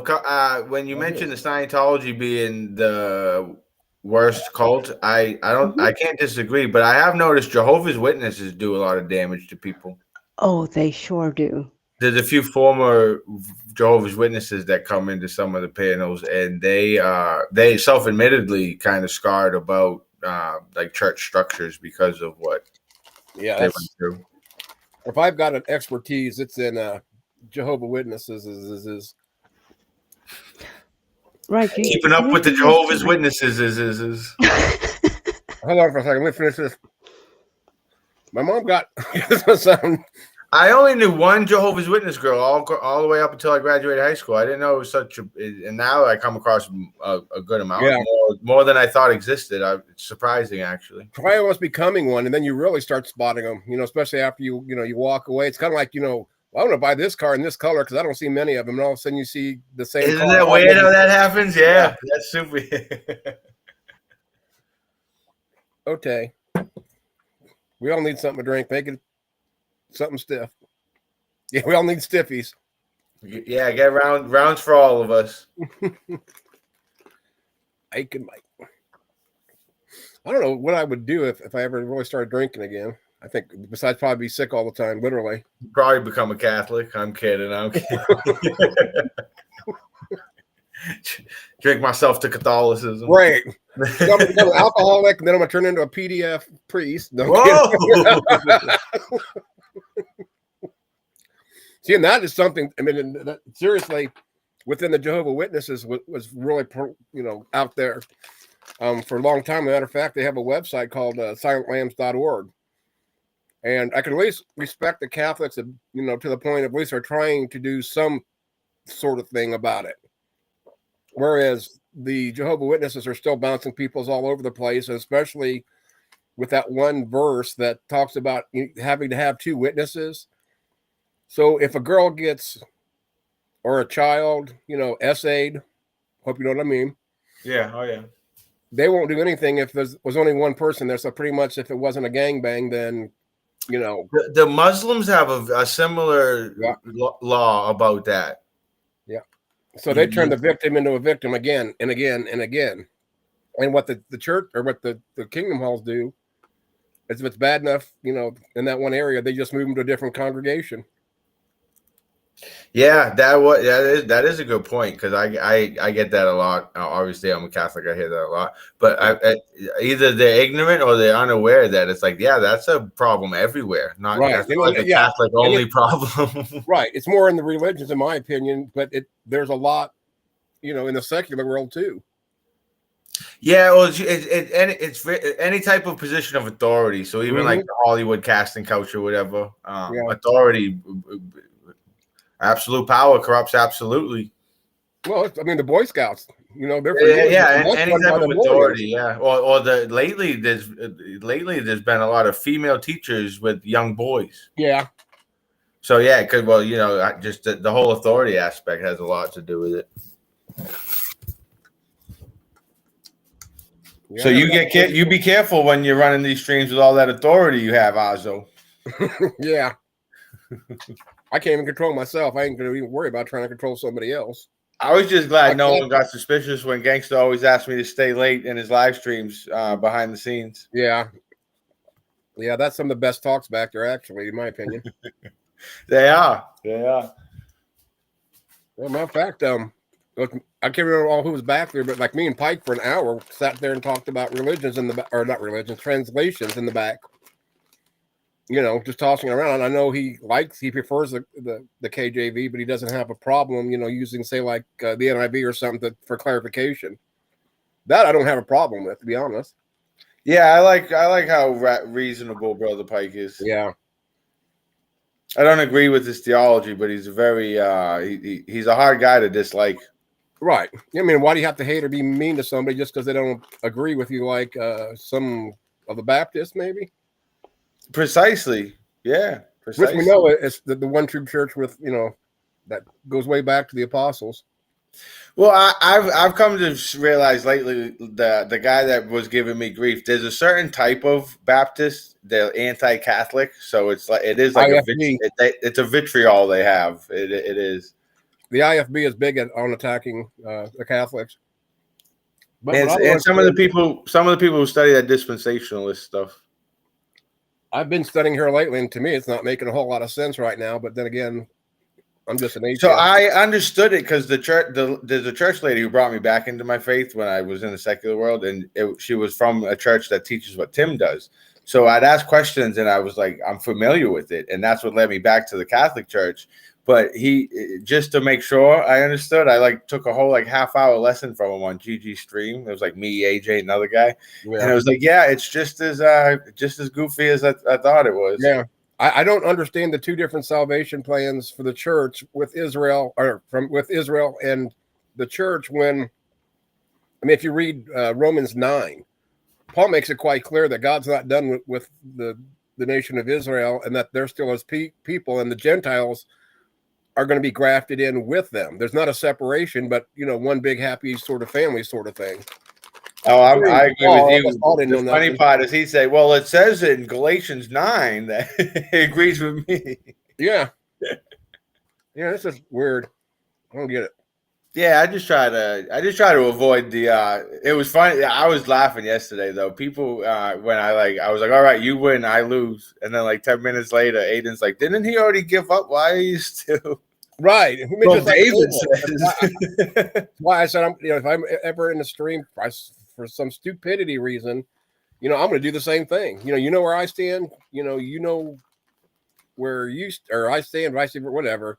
B: when you mentioned the Scientology being the worst cult, I can't disagree, but I have noticed Jehovah's Witnesses do a lot of damage to people.
D: Oh, they sure do.
B: There's a few former Jehovah's Witnesses that come into some of the panels, and they self-admittedly kind of scarred about like church structures because of what they went through.
A: If I've got an expertise, it's in Jehovah's Witnesses is
D: right.
B: Keeping up with the Jehovah's Witnesses is.
A: Hold on for a second. Let me finish this. My mom got
B: I only knew one Jehovah's Witness girl all the way up until I graduated high school. I didn't know it was such a, and now I come across a good amount, more than I thought existed. It's surprising, actually.
A: Try almost becoming one, and then you really start spotting them. Especially after you walk away. It's kind of like well, I want to buy this car in this color because I don't see many of them, and all of a sudden you see the same.
B: Isn't that weird how that happens? Yeah. That's super.
A: Okay. We all need something to drink. Make it something stiff. Yeah, we all need stiffies.
B: Yeah, get rounds for all of us.
A: I don't know what I would do if I ever really started drinking again. I think besides probably be sick all the time, literally.
B: Probably become a Catholic. I'm kidding. Drink myself to Catholicism.
A: Right. I'm going to become an alcoholic, and then I'm going to turn into a PDF priest. No, see, and that is something, I mean, seriously, within the Jehovah's Witnesses was really, out there for a long time. As a matter of fact, they have a website called silentlambs.org. And I can at least respect the Catholics, to the point of at least they're trying to do some sort of thing about it. Whereas the Jehovah's Witnesses are still bouncing peoples all over the place, especially with that one verse that talks about having to have two witnesses. So if a girl gets, or a child, essayed, hope you know what I mean.
B: Yeah. Oh, yeah.
A: They won't do anything if there was only one person there. So pretty much if it wasn't a gangbang, then,
B: The Muslims have a similar law about that.
A: Yeah. So they turn the victim into a victim again and again and again. And what the church or what the kingdom halls do is, if it's bad enough, in that one area, they just move them to a different congregation.
B: Yeah, that is a good point, because I get that a lot. Obviously, I'm a Catholic. I hear that a lot. But either they're ignorant or they're unaware that it's like, that's a problem everywhere. Not
A: right.
B: Like a Catholic only problem.
A: Right. It's more in the religions, in my opinion. But there's a lot, in the secular world too.
B: Yeah, well, it's any type of position of authority. So even like the Hollywood casting couch or whatever, authority. Absolute power corrupts absolutely.
A: Well, I mean, the Boy Scouts, they're
B: any type of authority, Or lately there's been a lot of female teachers with young boys.
A: Yeah.
B: So because just the whole authority aspect has a lot to do with it. Yeah, so you be careful when you're running these streams with all that authority you have, Azo.
A: Yeah. I can't even control myself. I ain't going to even worry about trying to control somebody else.
B: I was just glad no one got suspicious when Gangsta always asked me to stay late in his live streams behind the scenes.
A: Yeah. Yeah, that's some of the best talks back there, actually, in my opinion.
B: They are.
A: Well, matter of fact, I can't remember all who was back there, but like me and Pike for an hour sat there and talked about religions in the back, or not religions, translations in the back. Just tossing around. I know he prefers the KJV, but he doesn't have a problem, using say like the NIV or something for clarification. That I don't have a problem with, to be honest.
B: Yeah, I like how reasonable Brother Pike is.
A: Yeah.
B: I don't agree with his theology, but he's a very he's a hard guy to dislike.
A: Right. I mean, why do you have to hate or be mean to somebody just because they don't agree with you, like some of the Baptists, maybe?
B: Precisely. Yeah. Precisely.
A: Which we know it's the one true church with, that goes way back to the apostles.
B: Well, I've come to realize lately the guy that was giving me grief. There's a certain type of Baptist, they're anti-Catholic, so it's like it's a vitriol they have. It is.
A: The IFB is big on attacking the Catholics.
B: And some of the people who study that dispensationalist stuff.
A: I've been studying here lately, and to me, it's not making a whole lot of sense right now. But then again, I'm just an atheist.
B: So I understood it because there's a church lady who brought me back into my faith when I was in the secular world, and she was from a church that teaches what Tim does. So I'd ask questions, and I was like, I'm familiar with it, and that's what led me back to the Catholic Church. But just to make sure I understood, I took a whole half-hour lesson from him on GG Stream. It was like me, AJ, another guy, and I was like, yeah, it's just as goofy as I thought it was.
A: Yeah. I don't understand the two different salvation plans for the church with Israel with Israel and the church if you read Romans 9, Paul makes it quite clear that God's not done with the nation of Israel and that they're still his people, and the Gentiles are going to be grafted in with them. There's not a separation, but one big happy sort of family sort of thing.
B: Oh, I agree with you. The funny part is he said, well, it says in Galatians 9 that he agrees with me.
A: Yeah. Yeah, this is weird. I don't get it.
B: Yeah, I just try to avoid the it was funny. I was laughing yesterday though. People when I was like, all right, you win, I lose. And then 10 minutes later, Aiden's like, didn't he already give up? Why are you still
A: right?
B: Well, David says.
A: Why I said if I'm ever in the stream for some stupidity reason, I'm going to do the same thing. You know where I stand. You know where I stand, vice versa, whatever.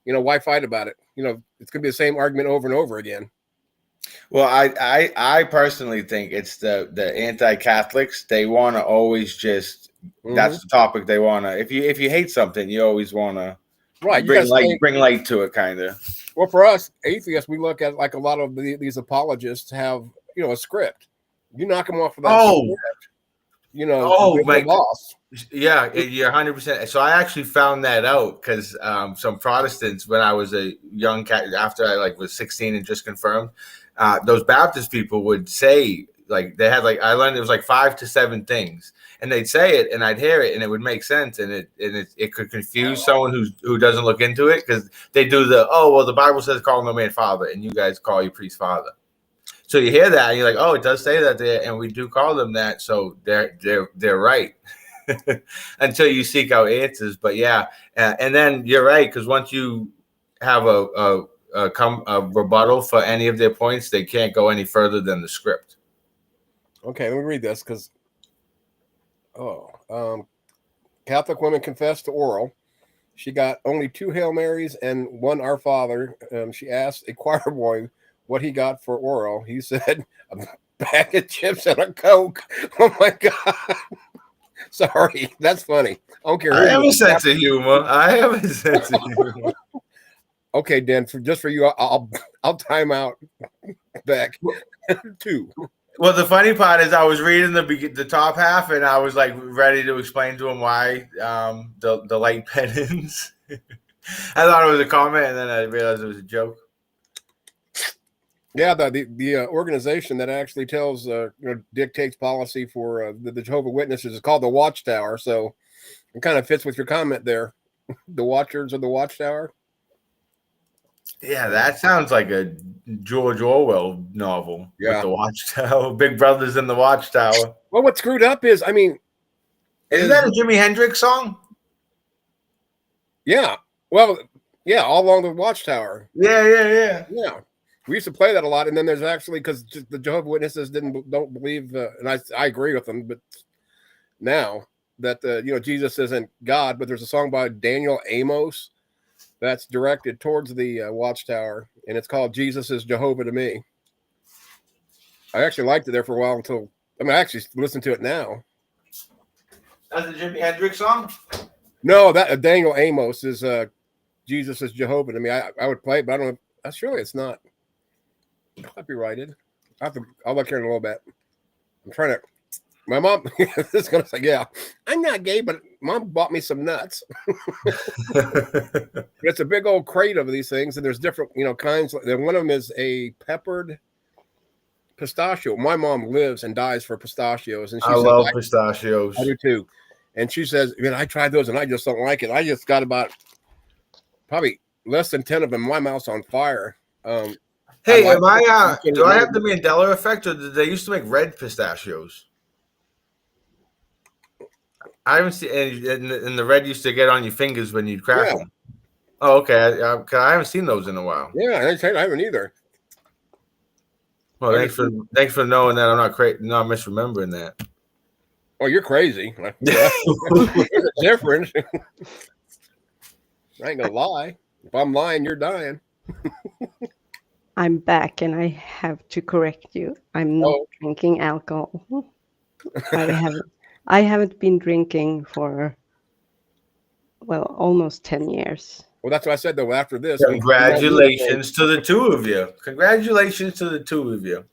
A: Why fight about it? It's going to be the same argument over and over again.
B: Well, I personally think it's the anti-Catholics. They want to always just that's the topic they want to. If you hate something, you always want to bring light to it, kind of.
A: Well, for us atheists, we look at a lot of these apologists have a script. You knock them off of that script,
B: my lost. Yeah, you're 100%. So I actually found that out because some Protestants, when I was a young cat, after I was 16 and just confirmed, those Baptist people would say they had I learned it was 5 to 7 things, and they'd say it, and I'd hear it, and it would make sense, and it could confuse someone who doesn't look into it because they do the Bible says call no man father, and you guys call your priest father. So you hear that, and you're like, oh, it does say that there, and we do call them that, so they're right. Until you seek out answers. But yeah, and then you're right, because once you have a rebuttal for any of their points, they can't go any further than the script.
A: Okay, let me read this because Catholic woman confessed to oral. She got only 2 Hail Marys and 1 Our Father. She asked a choir boy what he got for oral. He said a bag of chips and a Coke. Oh my God. Sorry, that's funny. I don't care.
B: I have a sense of humor.
A: Okay, Dan. Just for you, I'll time out back 2.
B: Well, the funny part is I was reading the top half, and I was ready to explain to him why the light penance. I thought it was a comment, and then I realized it was a joke.
A: Yeah, the organization that actually tells dictates policy for the Jehovah's Witnesses is called the Watchtower. So it kind of fits with your comment there. The Watchers of the Watchtower.
B: Yeah, that sounds like a George Orwell novel. Yeah, with the Watchtower, Big Brother's in the Watchtower.
A: Well, what's screwed up is, isn't
B: that a Jimi Hendrix song?
A: Yeah. Well, yeah, all along the Watchtower.
B: Yeah.
A: We used to play that a lot, and then there's actually because the Jehovah's Witnesses don't believe, and I agree with them, but now that Jesus isn't God, but there's a song by Daniel Amos that's directed towards the Watchtower, and it's called "Jesus is Jehovah to Me." I actually liked it there for a while until I actually listen to it now.
B: That's a Jimi Hendrix song?
A: No, that Daniel Amos is Jesus is Jehovah to Me. I would play it, but I don't know. Surely it's not copyrighted. I'll look here in a little bit. I'm trying to. My mom is going to say, "Yeah, I'm not gay, but Mom bought me some nuts." It's a big old crate of these things, and there's different kinds. And one of them is a peppered pistachio. My mom lives and dies for pistachios, and she says,
B: love pistachios.
A: I do too. And she says, I tried those and I just don't like it. I just got about probably less than 10 of them. My mouth's on fire.
B: Hey, do I have the Mandela effect, or did they used to make red pistachios? I haven't seen, and the red used to get on your fingers when you'd crack them. Oh, okay. I haven't seen those in a while.
A: Yeah, I haven't either.
B: Well, thanks for knowing that I'm not misremembering that.
A: Oh, you're crazy. It's different. I ain't gonna lie. If I'm lying, you're dying.
D: I'm back, and I have to correct you. I'm not drinking alcohol. I haven't been drinking for almost 10 years.
A: Well, that's what I said though. After this,
B: congratulations to the two of you. Congratulations to the two of you.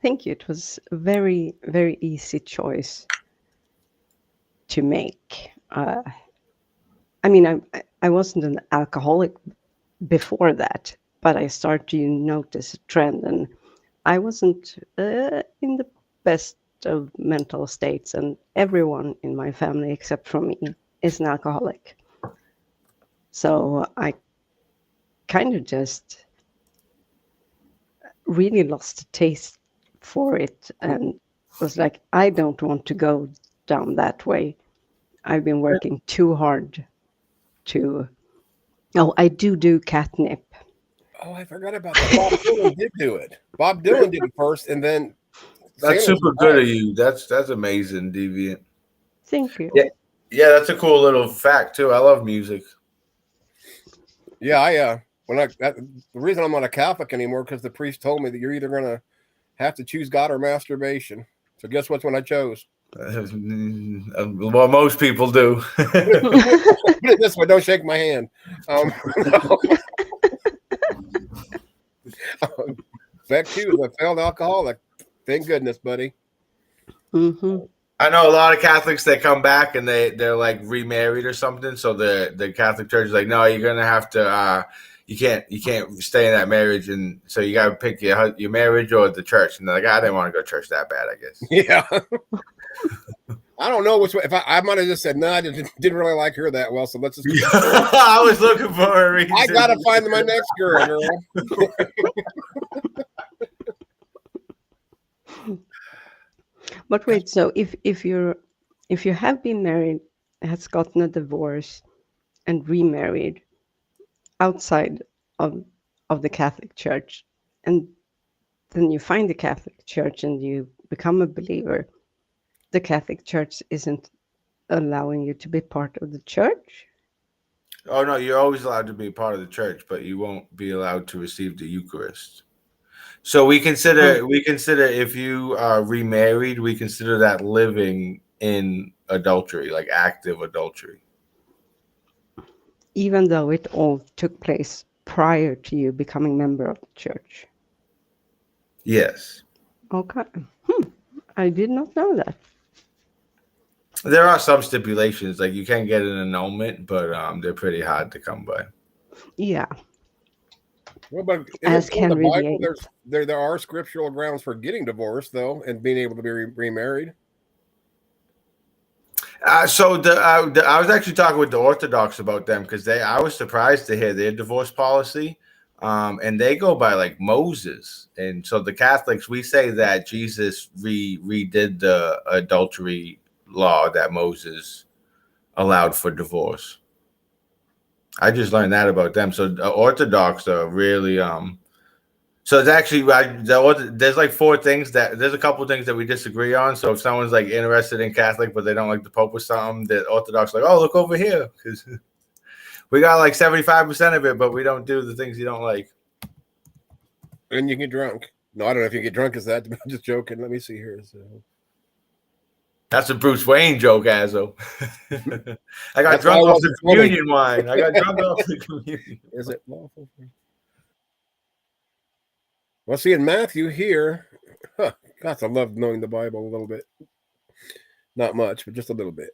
D: Thank you. It was a very, very easy choice to make. I wasn't an alcoholic before that, but I started to notice a trend, and I wasn't in the best of mental states, and everyone in my family except for me is an alcoholic. So I kind of just really lost the taste for it and was like, I don't want to go down that way. I've been working too hard to... Oh, I do catnip.
A: Oh, I forgot about that. Bob Dylan did do it. Bob Dylan did it first, and then...
B: That's super good of you. That's amazing, Deviant.
D: Thank you.
B: Yeah, that's a cool little fact, too. I love music.
A: Yeah, the reason I'm not a Catholic anymore because the priest told me that you're either gonna have to choose God or masturbation. So guess which one I chose?
B: Well, most people do.
A: Put it this way, don't shake my hand. Back to the failed alcoholic. Thank goodness, buddy.
D: Mm-hmm.
B: I know a lot of Catholics that come back and they're like remarried or something. So the Catholic Church is like, no, you're gonna have to you can't stay in that marriage, and so you gotta pick your marriage or the church. And they're like, I didn't want to go to church that bad, I guess.
A: Yeah. I don't know which way. If I might have just said no, I didn't really like her that well. So let's just.
B: I was looking for a reason.
A: I gotta find my next girl.
D: But wait, so if you have been married, has gotten a divorce, and remarried outside of the Catholic Church, and then you find the Catholic Church and you become a believer, the Catholic Church isn't allowing you to be part of the church?
B: Oh no, you're always allowed to be part of the church, but you won't be allowed to receive the Eucharist. So we consider if you are remarried, we consider that living in adultery, like active adultery.
D: Even though it all took place prior to you becoming a member of the church?
B: Yes.
D: Okay. I did not know that.
B: There are some stipulations, like you can get an annulment, but they're pretty hard to come by.
D: Yeah.
A: Well, but
D: as can
A: the Bible,
D: radiate.
A: there are scriptural grounds for getting divorced, though, and being able to be remarried.
B: So I was actually talking with the Orthodox about them because I was surprised to hear their divorce policy, and they go by like Moses. And so the Catholics, we say that Jesus redid the adultery law that Moses allowed for divorce. I just learned that about them. So the Orthodox are really So it's actually there's like there's a couple things that we disagree on. So if someone's like interested in Catholic but they don't like the Pope or something, the Orthodox like, oh, look over here, because we got like 75% of it, but we don't do the things you don't like.
A: And you can get drunk. No, I don't know if you get drunk as that. I'm just joking. Let me see here. So.
B: That's a Bruce Wayne joke, Azzo. I got drunk off the communion wine. I got drunk off the communion.
A: Is it lawful? Well, see, in Matthew here, gosh, I love knowing the Bible a little bit. Not much, but just a little bit.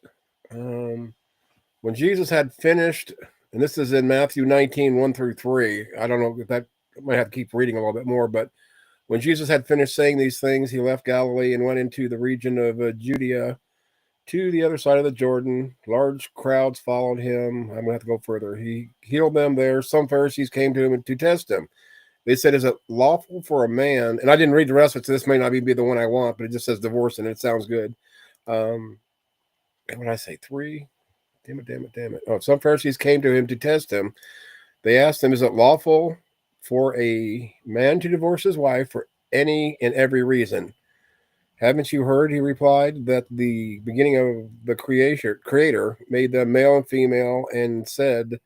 A: When Jesus had finished, and this is in Matthew 19, 1 through 3. I don't know if that, I might have to keep reading a little bit more, but when Jesus had finished saying these things, he left Galilee and went into the region of Judea to the other side of the Jordan. Large crowds followed him. I'm going to have to go further. He healed them there. Some Pharisees came to him to test him. They said, is it lawful for a man? And I didn't read the rest of it, so this may not be the one I want, but it just says divorce and it sounds good. What did I say? 3? Damn it. Oh, some Pharisees came to him to test him. They asked him, is it lawful for a man to divorce his wife for any and every reason? Haven't you heard, he replied, that the beginning of the creator made them male and female and said,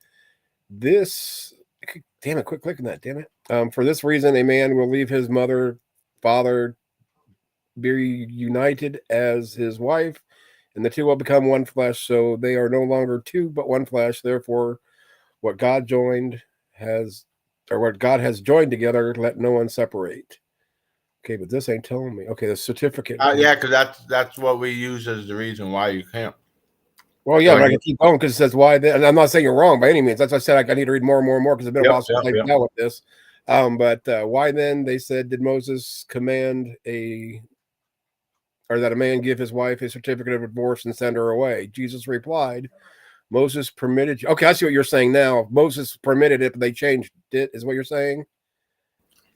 A: this, damn it, quit clicking that, damn it. For this reason, a man will leave his mother, father, be united as his wife, and the two will become one flesh. So they are no longer two, but one flesh. Therefore, what God has joined together, let no one separate. Okay, but this ain't telling me. Okay, the certificate.
B: Yeah, because that's what we use as the reason why you can't.
A: Well, yeah, but I can keep going because it says why. And I'm not saying you're wrong by any means. That's why I said I need to read more and more and more because it's been a while since I've dealt with this. But why then, they said, did Moses command that a man give his wife a certificate of divorce and send her away? Jesus replied, Moses permitted you. Okay, I see what you're saying now. Moses permitted it, but they changed it, is what you're saying?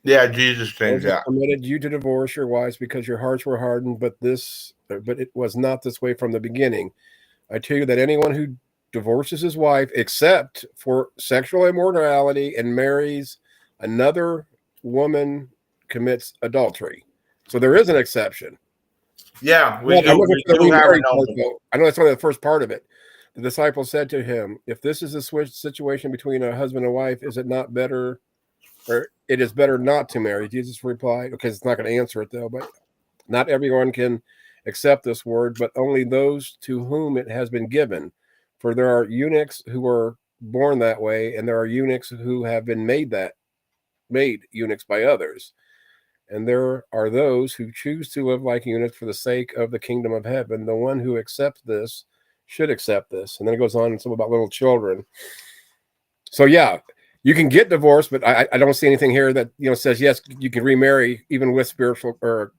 B: Yeah, Jesus changed that.
A: Permitted you to divorce your wives because your hearts were hardened, but it was not this way from the beginning. I tell you that anyone who divorces his wife, except for sexual immorality, and marries another woman, commits adultery. So there is an exception.
B: Yeah,
A: I know that's only the first part of it. The disciple said to him, if this is the situation between a husband and wife, is it not better, or it is better not to marry? Jesus replied, okay, it's not going to answer it though, but not everyone can accept this word, but only those to whom it has been given. For there are eunuchs who are born that way, and there are eunuchs who have been made eunuchs by others. And there are those who choose to live like eunuchs for the sake of the kingdom of heaven. The one who accepts this should accept this. And then it goes on some about little children. So yeah, you can get divorced, but I don't see anything here that says yes, you can remarry even with spiritual or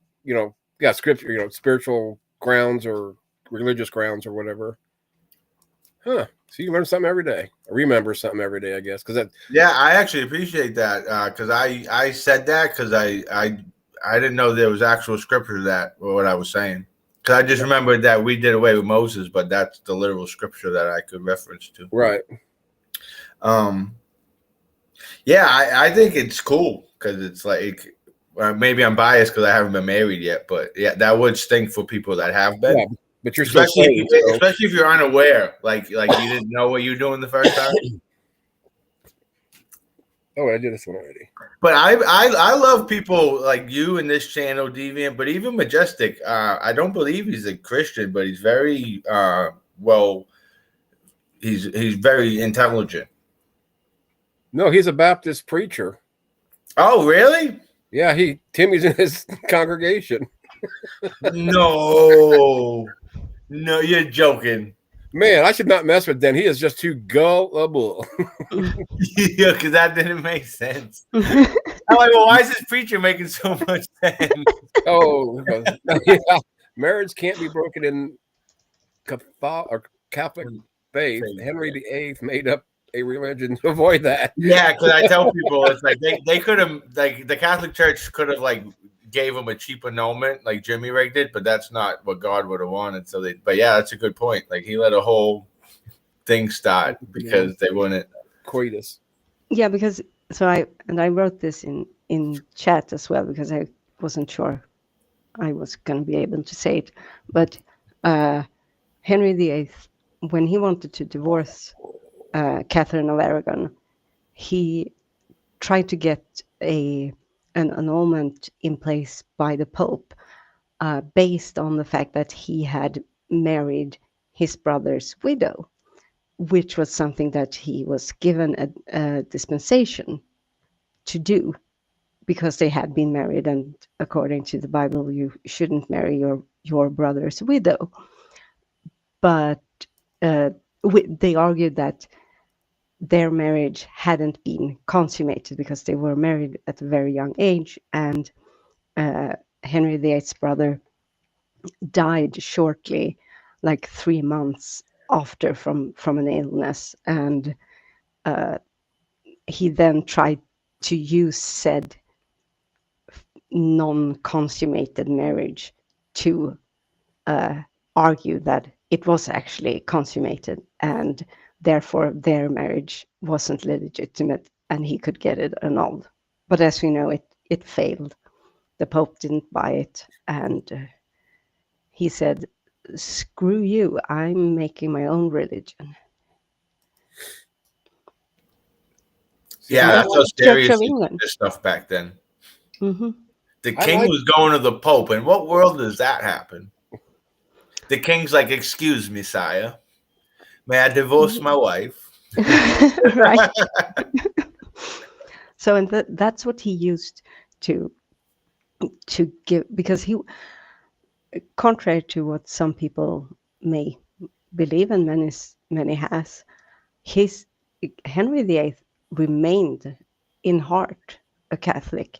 A: scripture, spiritual grounds or religious grounds or whatever. Huh. So you learn something every day. Or remember something every day, I guess.
B: Yeah, I actually appreciate that because I said that because I didn't know there was actual scripture to that or what I was saying. Because I just remembered that we did away with Moses, but that's the literal scripture that I could reference to.
A: Right.
B: Yeah, I think it's cool because it's like maybe I'm biased because I haven't been married yet, but yeah, that would stink for people that have been. Yeah,
A: but you're
B: especially if you're unaware, like you didn't know what you were doing the first time.
A: Oh, I did this one already.
B: But I love people like you in this channel, Deviant, but even Majestic. I don't believe he's a Christian, but he's very he's very intelligent.
A: No, he's a Baptist preacher.
B: Oh, really?
A: Yeah, Timmy's in his congregation.
B: No, you're joking.
A: Man, I should not mess with Dan. He is just too gullible.
B: Yeah, because that didn't make sense. I'm like, well, why is this preacher making so much sense?
A: Oh, yeah. Marriage can't be broken in Catholic faith. Henry VIII made up a religion to avoid that.
B: Yeah, because I tell people it's like they could have, like, the Catholic Church could have like gave him a cheap annulment like Jimmy Rig did, but that's not what God would have wanted. So but yeah, that's a good point. Like he let a whole thing start because they wouldn't
A: coitus.
D: Yeah, because I wrote this in in chat as well, because I wasn't sure I was going to be able to say it. But Henry VIII, when he wanted to divorce Catherine of Aragon, he tried to get an annulment in place by the Pope, based on the fact that he had married his brother's widow, which was something that he was given a dispensation to do, because they had been married, and according to the Bible, you shouldn't marry your brother's widow. But they argued that their marriage hadn't been consummated because they were married at a very young age, and Henry VIII's brother died shortly, like 3 months after, from an illness, and he then tried to use said non-consummated marriage to argue that it was actually consummated, and therefore their marriage wasn't legitimate and he could get it annulled. But as we know, it failed. The Pope didn't buy it, and he said, "Screw you, I'm making my own religion."
B: Yeah, that's how
D: Church of
B: serious
D: England.
B: this stuff back then.
D: Mm-hmm.
B: The king was going to the Pope. In what world does that happen? The king's like, "Excuse me, sire. May I divorce my wife?"
D: Right. So, and that's what he used to give, because he, contrary to what some people may believe, and many has, Henry VIII remained in heart a Catholic,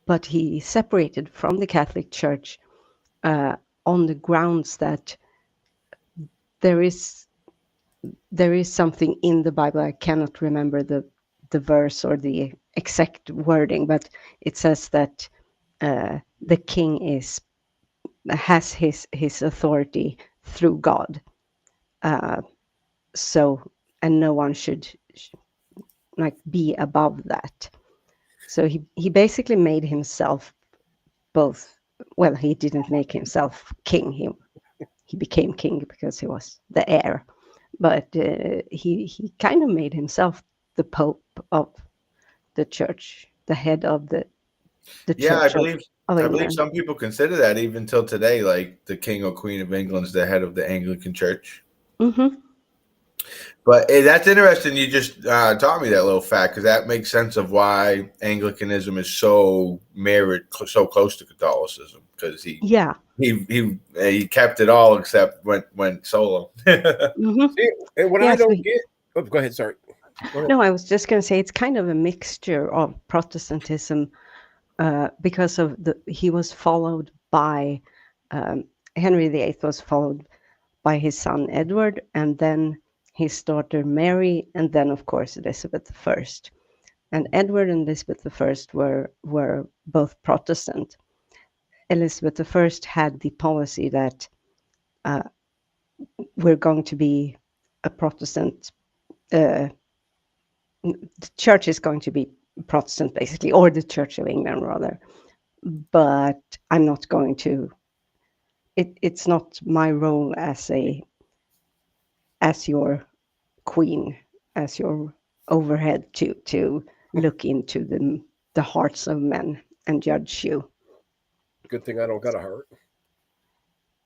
D: but he separated from the Catholic Church on the grounds that there is something in the Bible. I cannot remember the verse or the exact wording, but it says that the king has his authority through God. So, and no one should like be above that. So he basically made himself both. Well, he didn't make himself king. He became king because he was the heir. But he kind of made himself the Pope of the church, the head of the
B: Yeah,
D: church
B: I
D: of
B: believe
D: England.
B: some people consider that even till today, like the king or queen of England's the head of the Anglican Church.
D: Mm-hmm.
B: But that's interesting. You just taught me that little fact, because that makes sense of why Anglicanism is so married, so close to Catholicism, because he kept it all except went solo.
D: Mm-hmm.
A: See, and what I don't get. Oh, go ahead. Sorry. Go ahead.
D: No, I was just going to say it's kind of a mixture of Protestantism, because of he was followed by Henry VIII was followed by his son Edward, and then his daughter Mary, and then of course Elizabeth I. And Edward and Elizabeth I were both Protestant. Elizabeth I had the policy that we're going to be a Protestant. The church is going to be Protestant, basically, or the Church of England, rather. But I'm not going to. It's not my role as your queen, as your overhead, to look into the hearts of men and judge you.
A: Good thing I don't got a heart.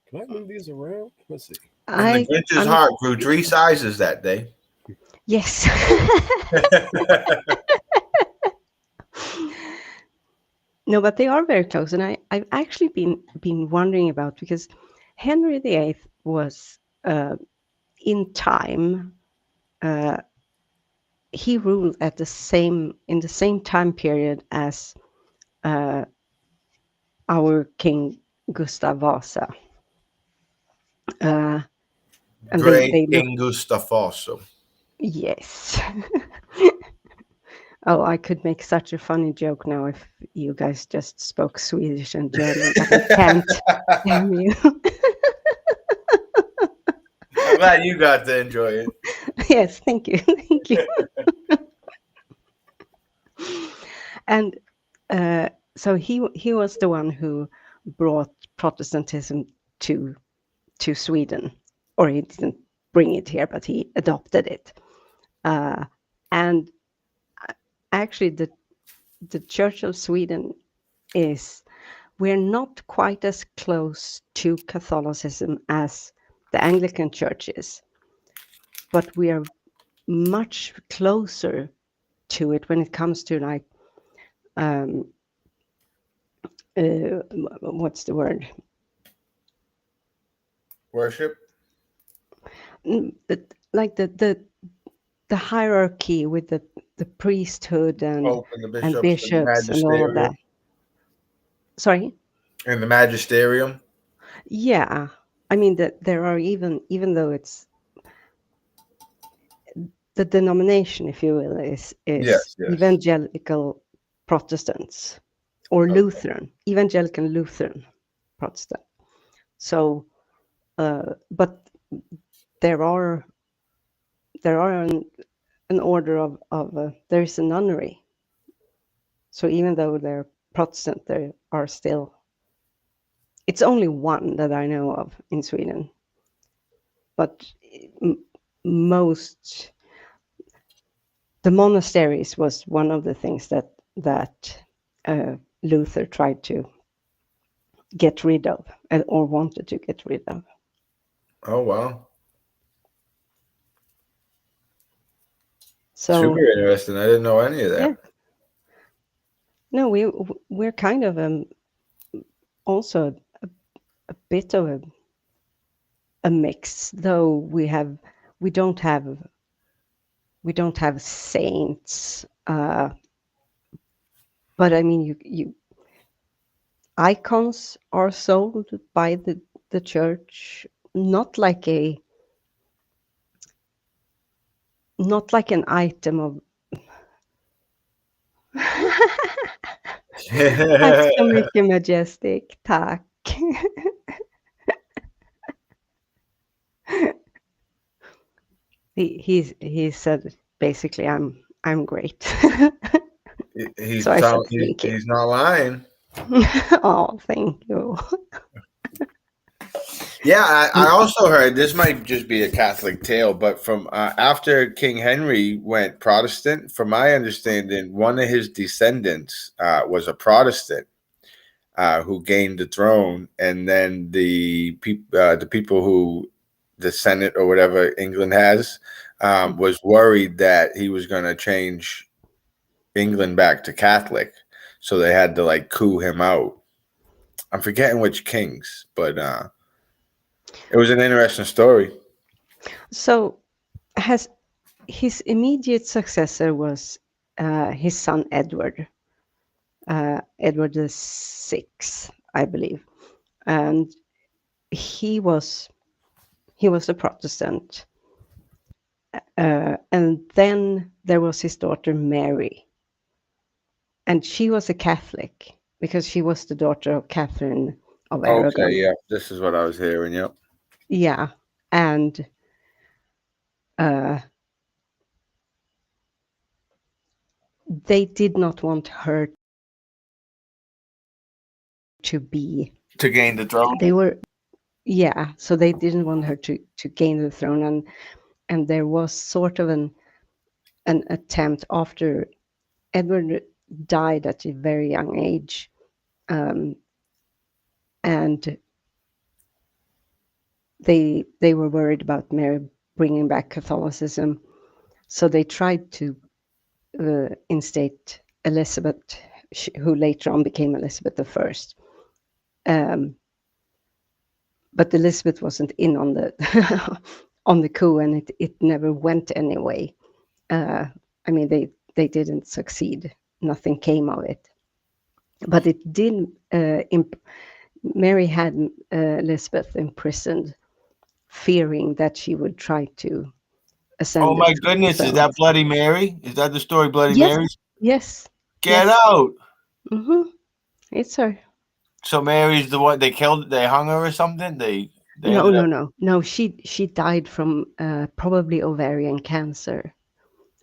A: Can I move these around? Let's see.
B: And the Grinch's heart grew 3 sizes that day.
D: Yes. No, but they are very close, and I've actually been wondering about, because Henry VIII was in time. He ruled in the same time period as our King Gustav Vasa. And
B: Great King Gustav Vasa.
D: Yes. Oh, I could make such a funny joke now if you guys just spoke Swedish and German, but I can't. Damn you.
B: I'm glad you got to enjoy it.
D: Yes, thank you. Thank you. And So he was the one who brought Protestantism to Sweden, or he didn't bring it here, but he adopted it. And actually, the Church of Sweden we're not quite as close to Catholicism as the Anglican Church is, but we are much closer to it when it comes to like what's the word?
B: Worship.
D: Like the hierarchy with the priesthood and
B: And
D: bishops and all of that. Sorry?
B: And the magisterium.
D: Yeah. I mean that there are even though it's the denomination, if you will, is
B: Yes.
D: evangelical Protestants or Lutheran, evangelical Lutheran Protestant. So, but there are an order of there is a nunnery. So even though they're Protestant, there are still. It's only one that I know of in Sweden, but most the monasteries was one of the things that Luther tried to get rid of or wanted to get rid of.
B: Oh wow!
D: So
B: super interesting. I didn't know any of that.
D: Yeah. No, we're kind of also a bit of a mix, though we don't have saints, but I mean you icons are sold by the church, not like an item of tack så mycket Majestic, tack. he said basically I'm great.
B: He's
D: So I said thank you.
B: he's not lying.
D: Oh, thank you.
B: Yeah, I also heard this might just be a Catholic tale, but from after King Henry went Protestant, from my understanding, one of his descendants was a Protestant who gained the throne, and then the people who the Senate or whatever England has was worried that he was going to change England back to Catholic, so they had to like coup him out. I'm forgetting which kings, but it was an interesting story.
D: So his immediate successor was his son Edward, Edward the Sixth, I believe, and he was a Protestant, and then there was his daughter Mary, and she was a Catholic because she was the daughter of Catherine of Aragon.
B: Okay, yeah, this is what I was hearing. Yep.
D: Yeah, and they did not want her to
B: gain the throne.
D: They were, yeah. So they didn't want her to gain the throne, and there was sort of an attempt after Edward died at a very young age, and they were worried about Mary bringing back Catholicism, so they tried to instate Elizabeth, who later on became Elizabeth I. But Elizabeth wasn't in on the on the coup, and it never went anyway. I mean, they didn't succeed. Nothing came of it. But it did. Mary had Elizabeth imprisoned, fearing that she would try to ascend.
B: Oh my goodness! Is that Bloody Mary? Is that the story, Bloody Mary?
D: Yes.
B: Get out!
D: Mm-hmm. It's her.
B: So Mary's the one they killed. They hung her or something.
D: No. She died from probably ovarian cancer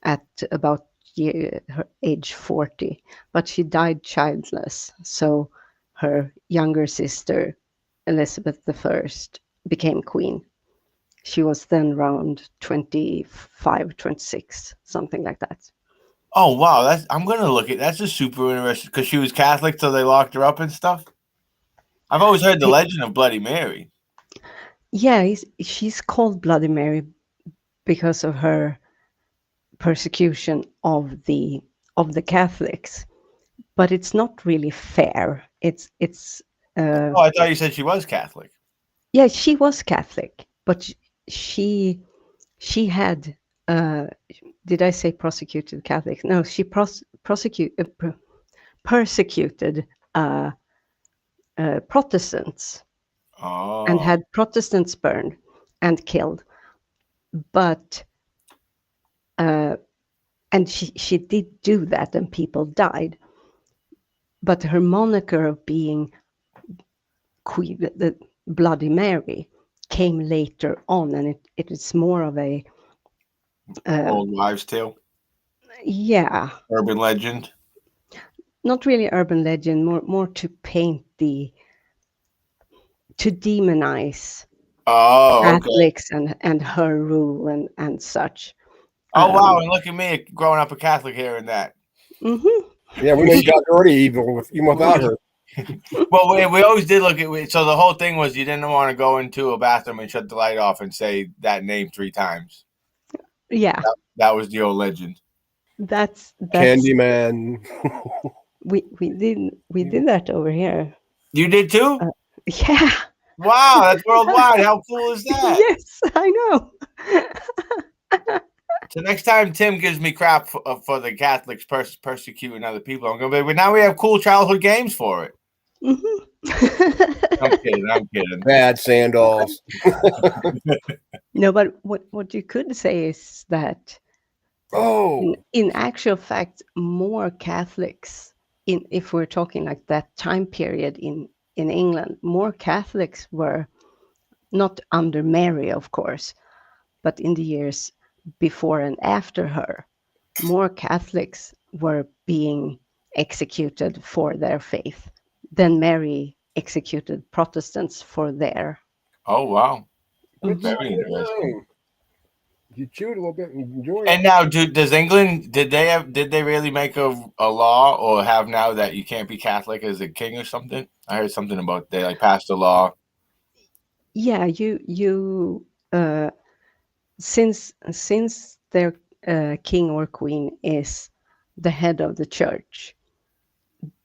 D: at about age 40, but she died childless. So her younger sister, Elizabeth I, became queen. She was then around 25, 26, something like that.
B: Oh wow, I'm gonna look at that's just super interesting because she was Catholic, so they locked her up and stuff. I've always heard the legend of Bloody Mary.
D: Yeah, she's called Bloody Mary because of her persecution of the Catholics, but it's not really fair. It's
B: Oh, I thought you said she was Catholic.
D: yeah, she was Catholic, but she had did I say prosecuted Catholics? No, she persecuted Protestants and had Protestants burned and killed. But and she did do that, and people died. But her moniker of being Queen, the Bloody Mary, came later on, and it is more of a
B: old wives' tale.
D: Yeah,
B: urban legend.
D: Not really urban legend, more to paint to demonize Catholics and her rule and such.
B: Oh wow! And look at me growing up a Catholic here and that.
D: Mm-hmm.
A: Yeah, we know you got already evil even without her.
B: Well, we always did look at. So the whole thing was you didn't want to go into a bathroom and shut the light off and say that name 3 times.
D: Yeah,
B: that was the old legend.
D: That's
A: Candyman.
D: we did that over here.
B: You did too?
D: Yeah.
B: Wow, that's worldwide. How cool is that?
D: Yes, I know.
B: So next time Tim gives me crap for the Catholics persecuting other people, I'm going to be, but now we have cool childhood games for it.
D: Mm-hmm.
B: I'm kidding.
A: Bad Sandals.
D: No, but what you could say is that in actual fact, more Catholics, if we're talking like that time period in England, more Catholics were not under Mary, of course, but in the years before and after her, more Catholics were being executed for their faith than Mary executed Protestants for their.
B: Oh wow,
A: very interesting. You chew it a little bit and enjoy it.
B: And now, does England did they really make a law or have now that you can't be Catholic as a king or something? I heard something about they like passed a law.
D: Yeah, you since their king or queen is the head of the church,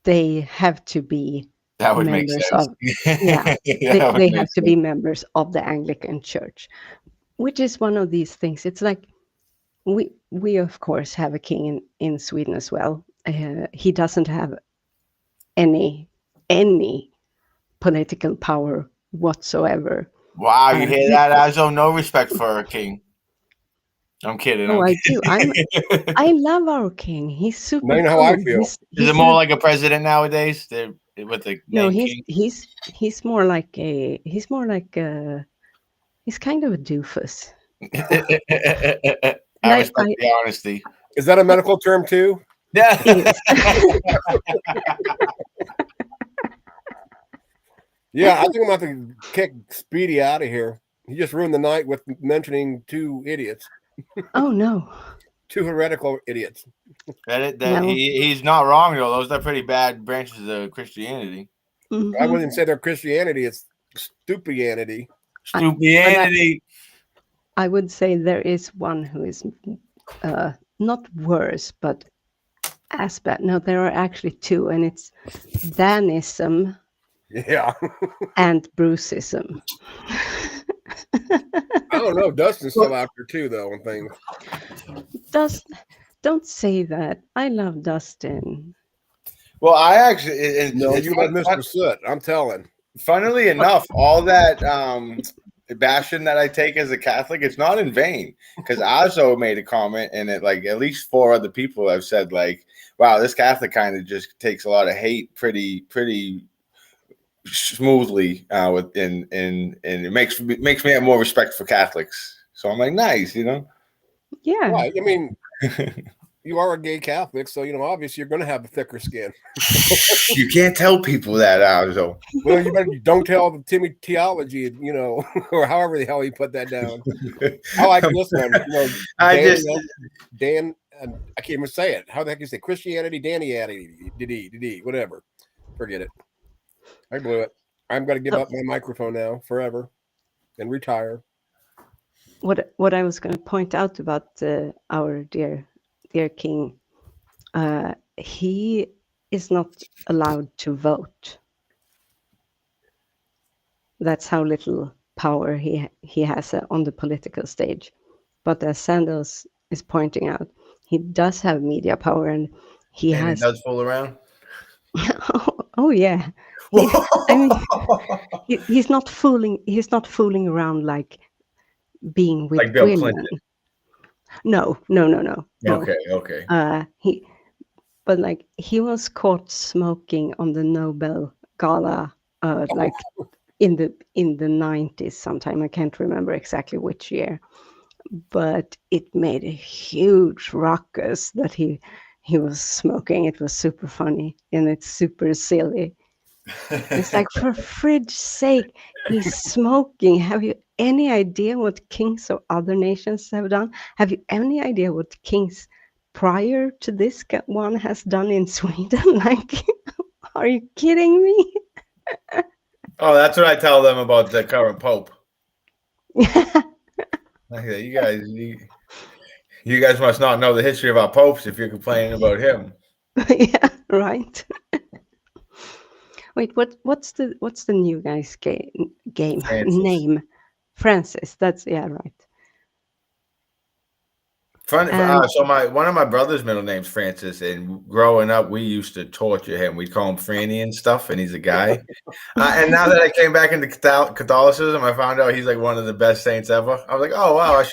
D: they have to be members of they have to be members of the Anglican Church, which is one of these things. It's like we of course have a king in Sweden as well. He doesn't have any political power whatsoever.
B: Wow, you hear that? I have no respect for our king. I'm kidding.
D: Oh, I do. I love our king. He's super.
A: You know how I feel.
B: Is it more like a president nowadays? With the
D: no,
B: king?
D: he's more like he's kind of a doofus.
B: I respect the honesty.
A: Is that a medical term too?
B: Yeah.
A: Yeah, I think I'm going to kick Speedy out of here. He just ruined the night with mentioning 2 idiots.
D: Oh no.
A: 2 heretical idiots.
B: He's not wrong though. Those are pretty bad branches of Christianity.
D: Mm-hmm.
A: I wouldn't say they're Christianity. It's stupidanity.
B: Stupidanity.
D: I would say there is one who is not worse, but as bad. No, there are actually 2, and it's Danism.
A: Yeah.
D: And Bruceism.
A: I don't know. Dustin's still out there too, though, on things.
D: Don't say that. I love Dustin.
B: Well, I actually
A: no, you love Mr. Soot. I'm telling.
B: Funnily enough, all that bashing that I take as a Catholic, it's not in vain. Because Azo made a comment, and it like at least 4 other people have said like, "Wow, this Catholic kind of just takes a lot of hate pretty smoothly and it makes me have more respect for Catholics." So I'm like, nice, you know.
D: Yeah.
A: Right. I mean, you are a gay Catholic, so obviously you're going to have a thicker skin.
B: You can't tell people that, Alzo.
A: Well, you better don't tell the Timmy theology, or however the hell he put that down. I like this one. Dan, and I can't even say it. How the heck you say Christianity, Danny, did he, whatever. Forget it. I blew it. I'm going to give up my microphone now forever and retire.
D: What I was going to point out about our dear king, he is not allowed to vote. That's how little power he has on the political stage. But as Sandals is pointing out, he does have media power, and he
B: does fool around.
D: oh yeah. He's not fooling around like being with
B: like Bill
D: women.
B: Clinton.
D: No.
B: Okay.
D: But like he was caught smoking on the Nobel Gala, like in the 90s sometime. I can't remember exactly which year, but it made a huge ruckus that he was smoking. It was super funny and it's super silly. It's like, for fridge's sake, he's smoking. Have you any idea what kings of other nations have done? Have you any idea what kings prior to this one has done in Sweden? Like, are you kidding me?
B: Oh, that's what I tell them about the current pope. Okay, you guys must not know the history of our popes if you're complaining about him.
D: Yeah, right. Wait, what's the new guy's game name? Francis. That's right.
B: So one of my brother's middle name's Francis, and growing up we used to torture him. We'd call him Franny and stuff, and he's a guy. And now that I came back into Catholicism, I found out he's like one of the best saints ever. I was like, oh wow, I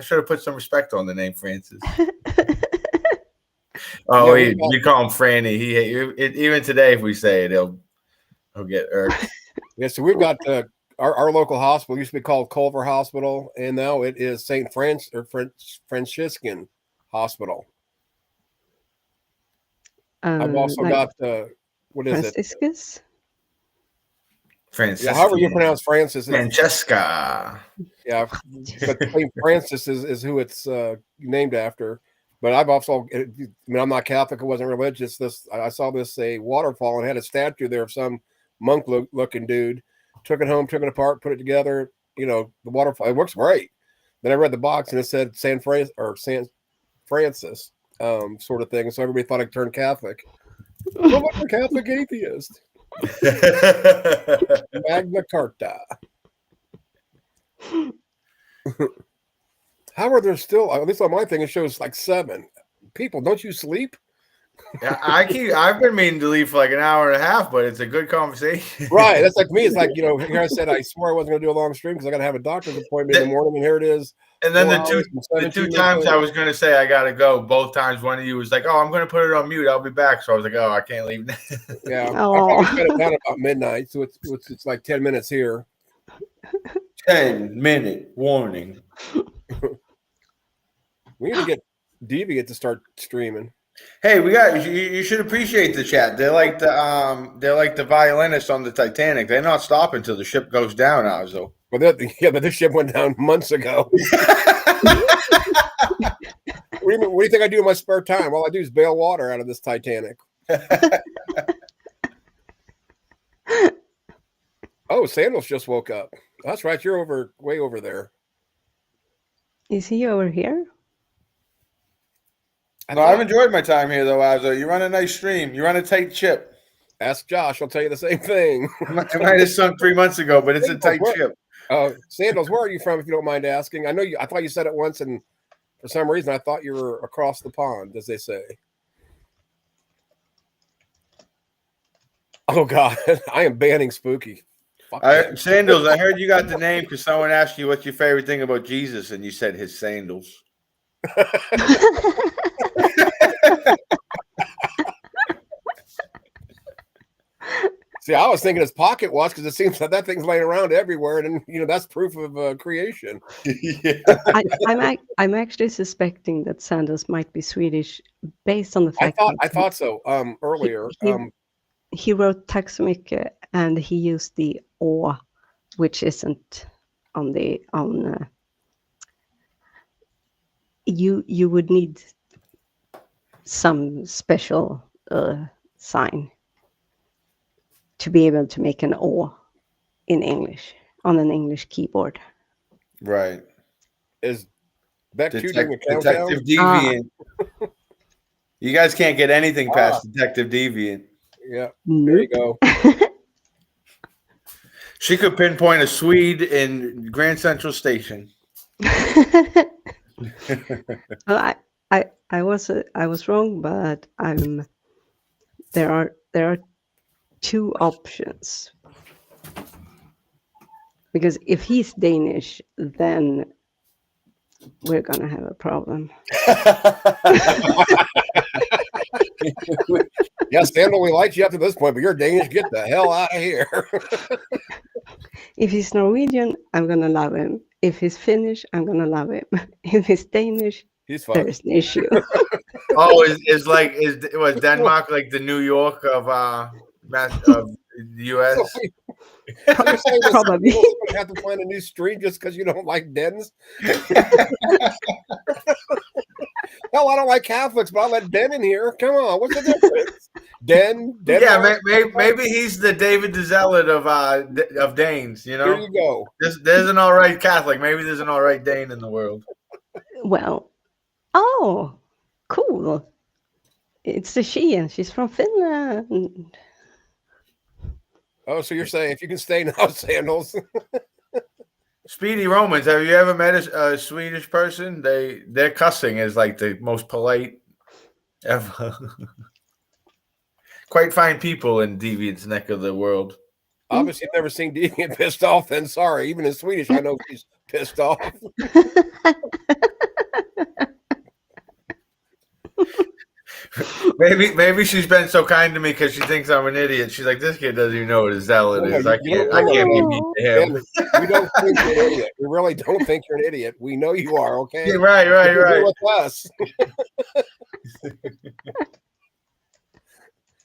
B: should have put some respect on the name Francis. Oh, we call him Franny. Even today, if we say it, he'll get irked.
A: Yeah, so we've got our local hospital used to be called Culver Hospital, and now it is St. Franciscan Hospital. I've also got what is
D: Franciscus?
B: Francis.
A: Yeah, however you pronounce Francis.
B: Francesca.
A: Yeah, but St. Francis is who it's named after. But I've also, I'm not Catholic. I wasn't religious. I saw this a waterfall and had a statue there of some monk looking dude. Took it home, took it apart, put it together. The waterfall. It works great. Then I read the box and it said San Francis, sort of thing. So everybody thought I turned Catholic. Well, I'm a Catholic atheist. Magna Carta. How are there still? At least on my thing, it shows like 7 people. Don't you sleep?
B: Yeah, I've been meaning to leave for like an hour and a half, but it's a good conversation.
A: Right. That's like me. It's like, here I said I swore I wasn't going to do a long stream because I got to have a doctor's appointment in the morning, and here it is.
B: And then the two times I was going to say I got to go, both times one of you was like, oh, I'm going to put it on mute. I'll be back. So I was like, oh, I can't leave.
A: Yeah. I shut it down about midnight. So it's like 10 minutes here.
B: 10-minute warning.
A: We need to get Deviant to start streaming.
B: Hey, you should appreciate the chat. They're like the violinists on the Titanic. They're not stopping until the ship goes down, Alzo.
A: But this ship went down months ago. What do you think I do in my spare time? All I do is bail water out of this Titanic. Oh, Sandals just woke up. That's right. You're way over there.
D: Is he over here?
B: I've enjoyed my time here, though, Alzo. You run a nice stream. You run a tight ship.
A: Ask Josh. I'll tell you the same thing.
B: I might have sunk 3 months ago, but it's a tight ship.
A: Sandals, where are you from, if you don't mind asking? I thought you said it once, and for some reason, I thought you were across the pond, as they say. Oh, God. I am banning Spooky.
B: Sandals, I heard you got the name because someone asked you what's your favorite thing about Jesus, and you said his sandals.
A: See, I was thinking it's pocket watch because it seems like that thing's laying around everywhere, and that's proof of creation.
B: Yeah.
D: I'm actually suspecting that Sanders might be Swedish based on the fact
A: I thought so earlier.
D: He wrote tack så mycket and he used the å, which isn't on you would need some special sign to be able to make an å in English on an English keyboard.
B: Right.
A: Is Beck 2 doing a countdown?
B: Detective Deviant. You guys can't get anything past Detective Deviant.
A: Yeah.
D: Nope.
A: There you go.
B: She could pinpoint a Swede in Grand Central Station.
D: Well, I was wrong, but there are two options. Because if he's Danish, then we're gonna have a problem.
A: Yes, Sandal, we liked you up to this point, but you're Danish. Get the hell out of here.
D: If he's Norwegian, I'm gonna love him. If he's Finnish, I'm gonna love him. If he's Danish,
A: He's fine.
D: there's an issue.
B: Was Denmark like the New York of the U.S.?
D: Probably.
A: You're going to have to find a new stream just because you don't like Dens. Hell, I don't like Catholics, but I'll let Den in here. Come on, what's the difference? Den.
B: Yeah, maybe he's the David the Zealot of Danes. You know,
A: There you go.
B: There's an all right Catholic. Maybe there's an all right Dane in the world.
D: Well, oh, cool. It's the she, and she's from Finland.
A: Oh, so you're saying if you can stay now, Sandals?
B: Speedy Romans, have you ever met a Swedish person? Their cussing is like the most polite ever. Quite fine people in Deviant's neck of the world.
A: Obviously, you've never seen Deviant pissed off. Then sorry, even in Swedish, I know he's pissed off.
B: Maybe she's been so kind to me because she thinks I'm an idiot. She's like, this kid doesn't even know what a zealot is. I can't be mean to him.
A: We don't think you're an idiot. We really don't think you're an idiot. We know you are, okay?
B: Yeah, right.
A: You're with us. It's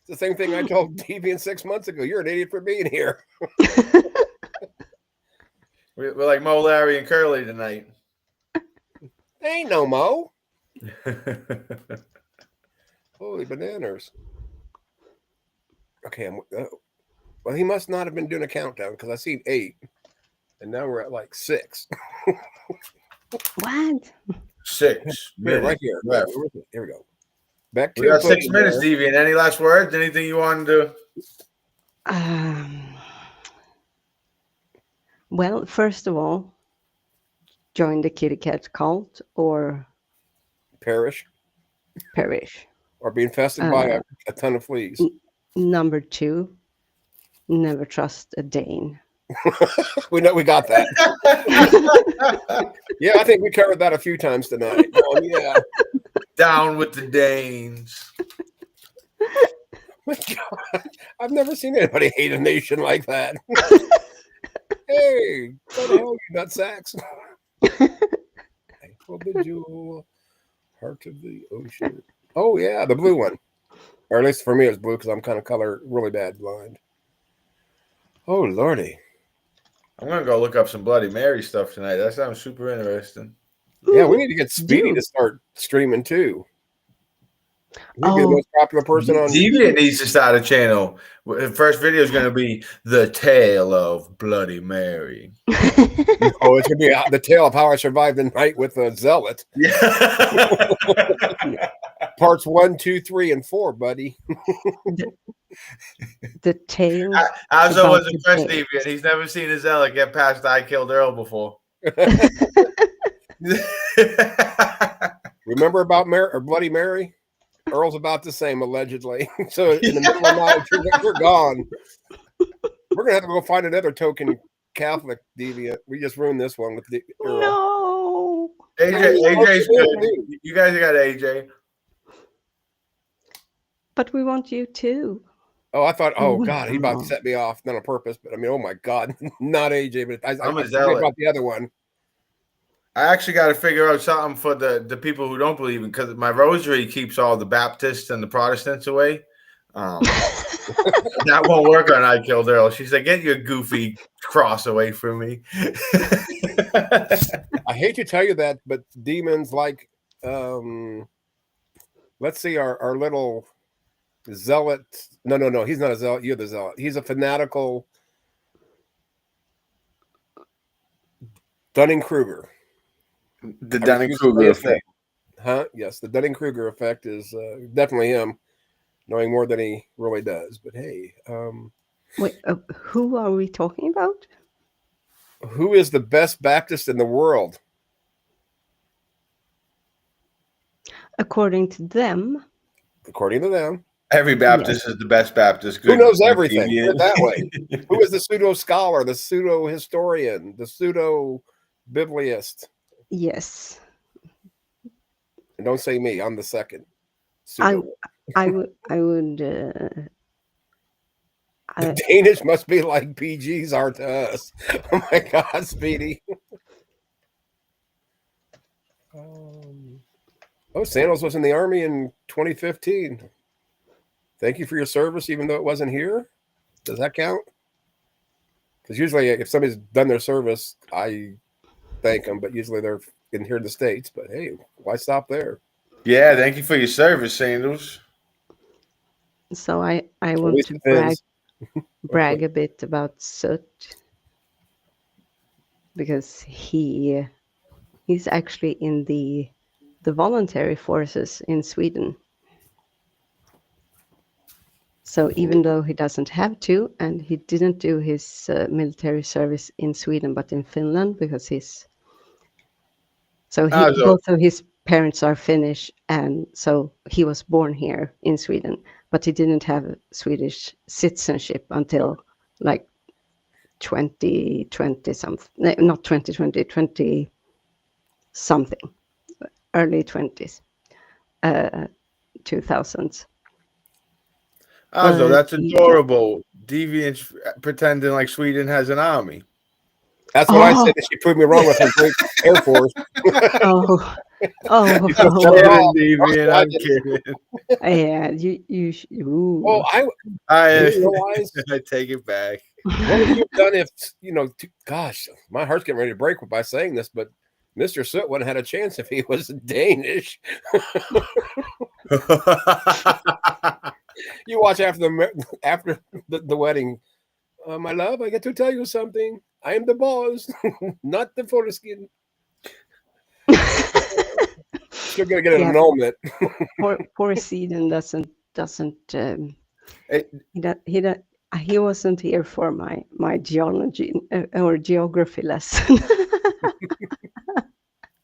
A: the same thing I told Deviant 6 months ago. You're an idiot for being here.
B: We're like Mo, Larry, and Curly tonight.
A: Ain't no Mo. Holy bananas. Okay, well, he must not have been doing a countdown because I seen 8, and now we're at like 6.
D: What?
B: 6 minutes.
A: Right here.
B: Left.
A: Here we go. Back to
B: we got 6 minutes, Deviant. Any last words? Anything you want to do?
D: Well, first of all, join the kitty cat cult or
A: perish. Or be infested by a ton of fleas.
D: Number 2, never trust a Dane.
A: We got that. Yeah, I think we covered that a few times tonight. Yeah.
B: Down with the Danes.
A: God, I've never seen anybody hate a nation like that. Hey, what the hell, you nutsacks? Thankful the jewel, heart of the ocean. Oh, yeah, the blue one. Or at least for me, it's blue because I'm kind of color really bad blind. Oh, Lordy.
B: I'm going to go look up some Bloody Mary stuff tonight. That sounds super interesting.
A: Yeah, we need to get Speedy to start streaming too. He'd be the most popular person on
B: Deviant needs to start a channel. The first video is going to be The Tale of Bloody Mary.
A: Oh, it's going to be the tale of how I survived the night with a zealot.
B: Yeah.
A: Parts 1, 2, 3, and 4, buddy.
D: The tale.
B: I also was impressed, Deviant. He's never seen a zealot get past I Killed Earl before.
A: Remember about Bloody Mary? Earl's about the same, allegedly. So in the middle of the night, you're gone. We're gonna have to go find another token Catholic deviant. We just ruined this one with the Earl.
D: No.
B: AJ's good. You guys got AJ.
D: But we want you too.
A: Oh, I thought, oh
D: Oh,
A: God, he about to
D: no.
A: set me off, not on purpose, but I mean, oh my God, not AJ, but I
B: I'm a
A: forget
B: zealot.
A: about the other one.
B: I actually got to figure out something for the people who don't believe in, because my rosary keeps all the Baptists and the Protestants away. That won't work on I Killed Earl. She said, "Get your goofy cross away from me."
A: I hate to tell you that, but demons like, let's see, our little zealot. No, he's not a zealot. You're the zealot. He's a fanatical Dunning-Kruger.
B: The Dunning-Kruger effect.
A: Huh? Yes, the Dunning-Kruger effect is definitely him, knowing more than he really does. But hey,
D: Wait, who are we talking about?
A: who is the best Baptist in the world?
D: According to them.
A: According to them.
B: Every Baptist is the best Baptist.
A: Who knows everything? Put it that way. Who is the pseudo scholar, the pseudo historian, the pseudo biblist?
D: Yes.
A: And don't say me. I'm the second.
D: I would.
A: The Danish must be like PGs are to us. Oh my God, Speedy. Sandals was in the Army in 2015. Thank you for your service, even though it wasn't here. Does that count? Because usually if somebody's done their service, I thank them, but usually they're in here in the States. But hey, why stop there?
B: Yeah, thank you for your service, Sandals.
D: So I want to brag a bit about Soot, because he's actually in the voluntary forces in Sweden. So even though he doesn't have to, and he didn't do his military service in Sweden but in Finland, because both of his parents are Finnish, and so he was born here in Sweden, but he didn't have Swedish citizenship until like 2020 something. Not 2020, 20 something, early 20s, 2000s.
B: So that's adorable. Deviants pretending like Sweden has an army.
A: That's what I said. That she proved me wrong with her great Air Force.
B: Deviant, I'm kidding.
D: Yeah, you.
A: Well,
B: I take it back.
A: What would you have done if, gosh, my heart's getting ready to break by saying this, but Mr. Soot wouldn't have had a chance if he was Danish. You watch after the wedding. My love, I get to tell you something. I am the boss, not the foreskin. Still gonna get an annulment.
D: Poor Sweden doesn't. He wasn't here for my geology or geography lesson.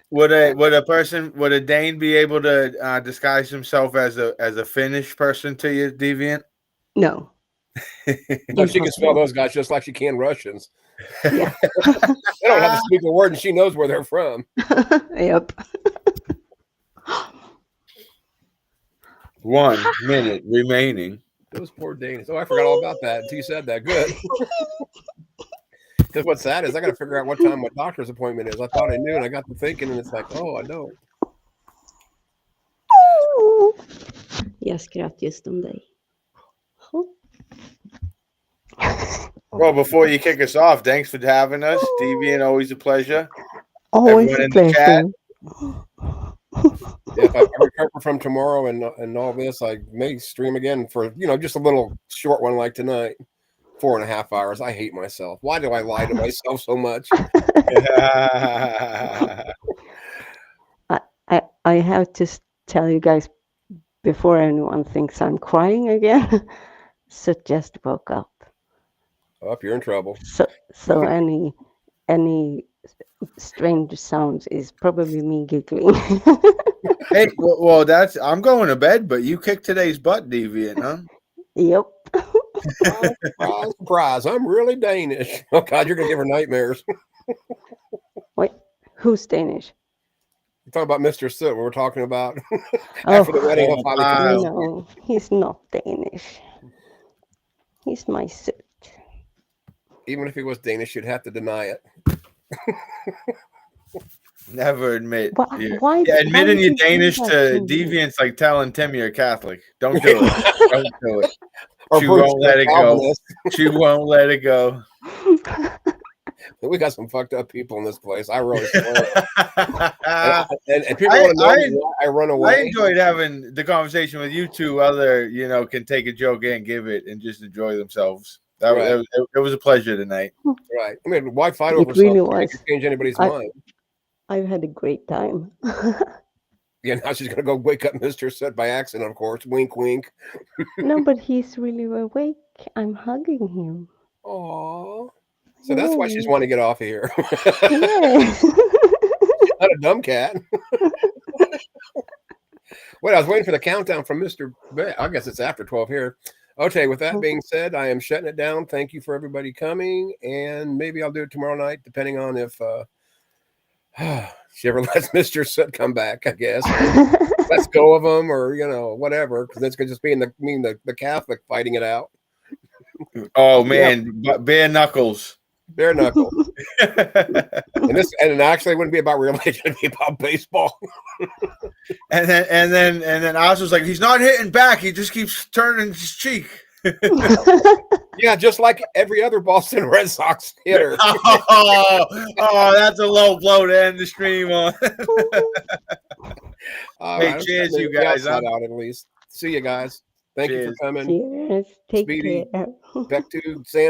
B: Would a Dane be able to disguise himself as a Finnish person to you, Deviant?
D: No.
A: But she can spell those guys just like she can Russians.
D: Yeah.
A: They don't have to speak a word, and she knows where they're from.
D: Yep.
B: 1 minute remaining.
A: Those poor Danes. Oh, I forgot all about that until you said that. Good. Because what's sad is I got to figure out what time my doctor's appointment is. I thought I knew, and I got to thinking, and it's like, oh, I don't.
D: Jag skratt just om dig.
B: Well, before you kick us off, thanks for having us. Deviant, always a pleasure.
D: Always a pleasure.
A: If I recover from tomorrow and all this, I may stream again for, just a little short one like tonight. 4.5 hours. I hate myself. Why do I lie to myself so much?
D: I have to tell you guys before anyone thinks I'm crying again. So just woke up.
A: Oh, you're in trouble.
D: So any strange sounds is probably me giggling.
B: Hey, well, I'm going to bed, but you kicked today's butt, Deviant, huh?
D: Yep.
A: Surprise. I'm really Danish. Oh, God, you're going to give her nightmares.
D: Wait, who's Danish?
A: You're talking about Mr. Soot. We were talking about after the wedding.
D: No, he's not Danish. He's my suit.
A: Even if he was Danish, you'd have to deny it.
B: Never admit.
D: Why
B: Admitting
D: would
B: you're
D: you say
B: Danish
D: that
B: to
D: to me?
B: deviants like telling Tim you're Catholic. Don't do it. Don't do it.
A: Or
B: She
A: Bruce,
B: won't let it go.
A: Calvinist.
B: She won't let it go.
A: We got some fucked up people in this place. I really swear.
B: I
A: and people want to know why I run away.
B: enjoyed having the conversation with you two. Other, can take a joke and give it and just enjoy themselves. It was a pleasure tonight.
A: Right. I mean, why fight
D: It
A: over
D: really
A: something that
D: was.
A: can change anybody's mind?
D: I've had a great time.
A: Yeah, now she's gonna go wake up Mr. Set by accident, of course. Wink, wink.
D: No, but he's really awake. I'm hugging him.
A: Aww. So that's why she's
D: Yes.
A: wanting to get off of here.
D: Yes.
A: Not a dumb cat. Wait, I was waiting for the countdown from Mr. I guess it's after 12 here. Okay, with that being said, I am shutting it down. Thank you for everybody coming, and maybe I'll do it tomorrow night, depending on if she ever lets Mr. Soot come back, I guess. Let's go of him, or whatever, because it's gonna just be the Catholic fighting it out.
B: Oh man, bare knuckles.
A: Bare knuckle. and actually it wouldn't be about religion, it'd be about baseball.
B: and then Oz was like, he's not hitting back, he just keeps turning his cheek.
A: Yeah, just like every other Boston Red Sox hitter.
B: Oh, that's a low blow to end the stream on. Hey,
A: right,
B: cheers, you guys.
A: Out at least. See you guys. Thank you for coming.
D: Cheers. Take care.
A: Back to San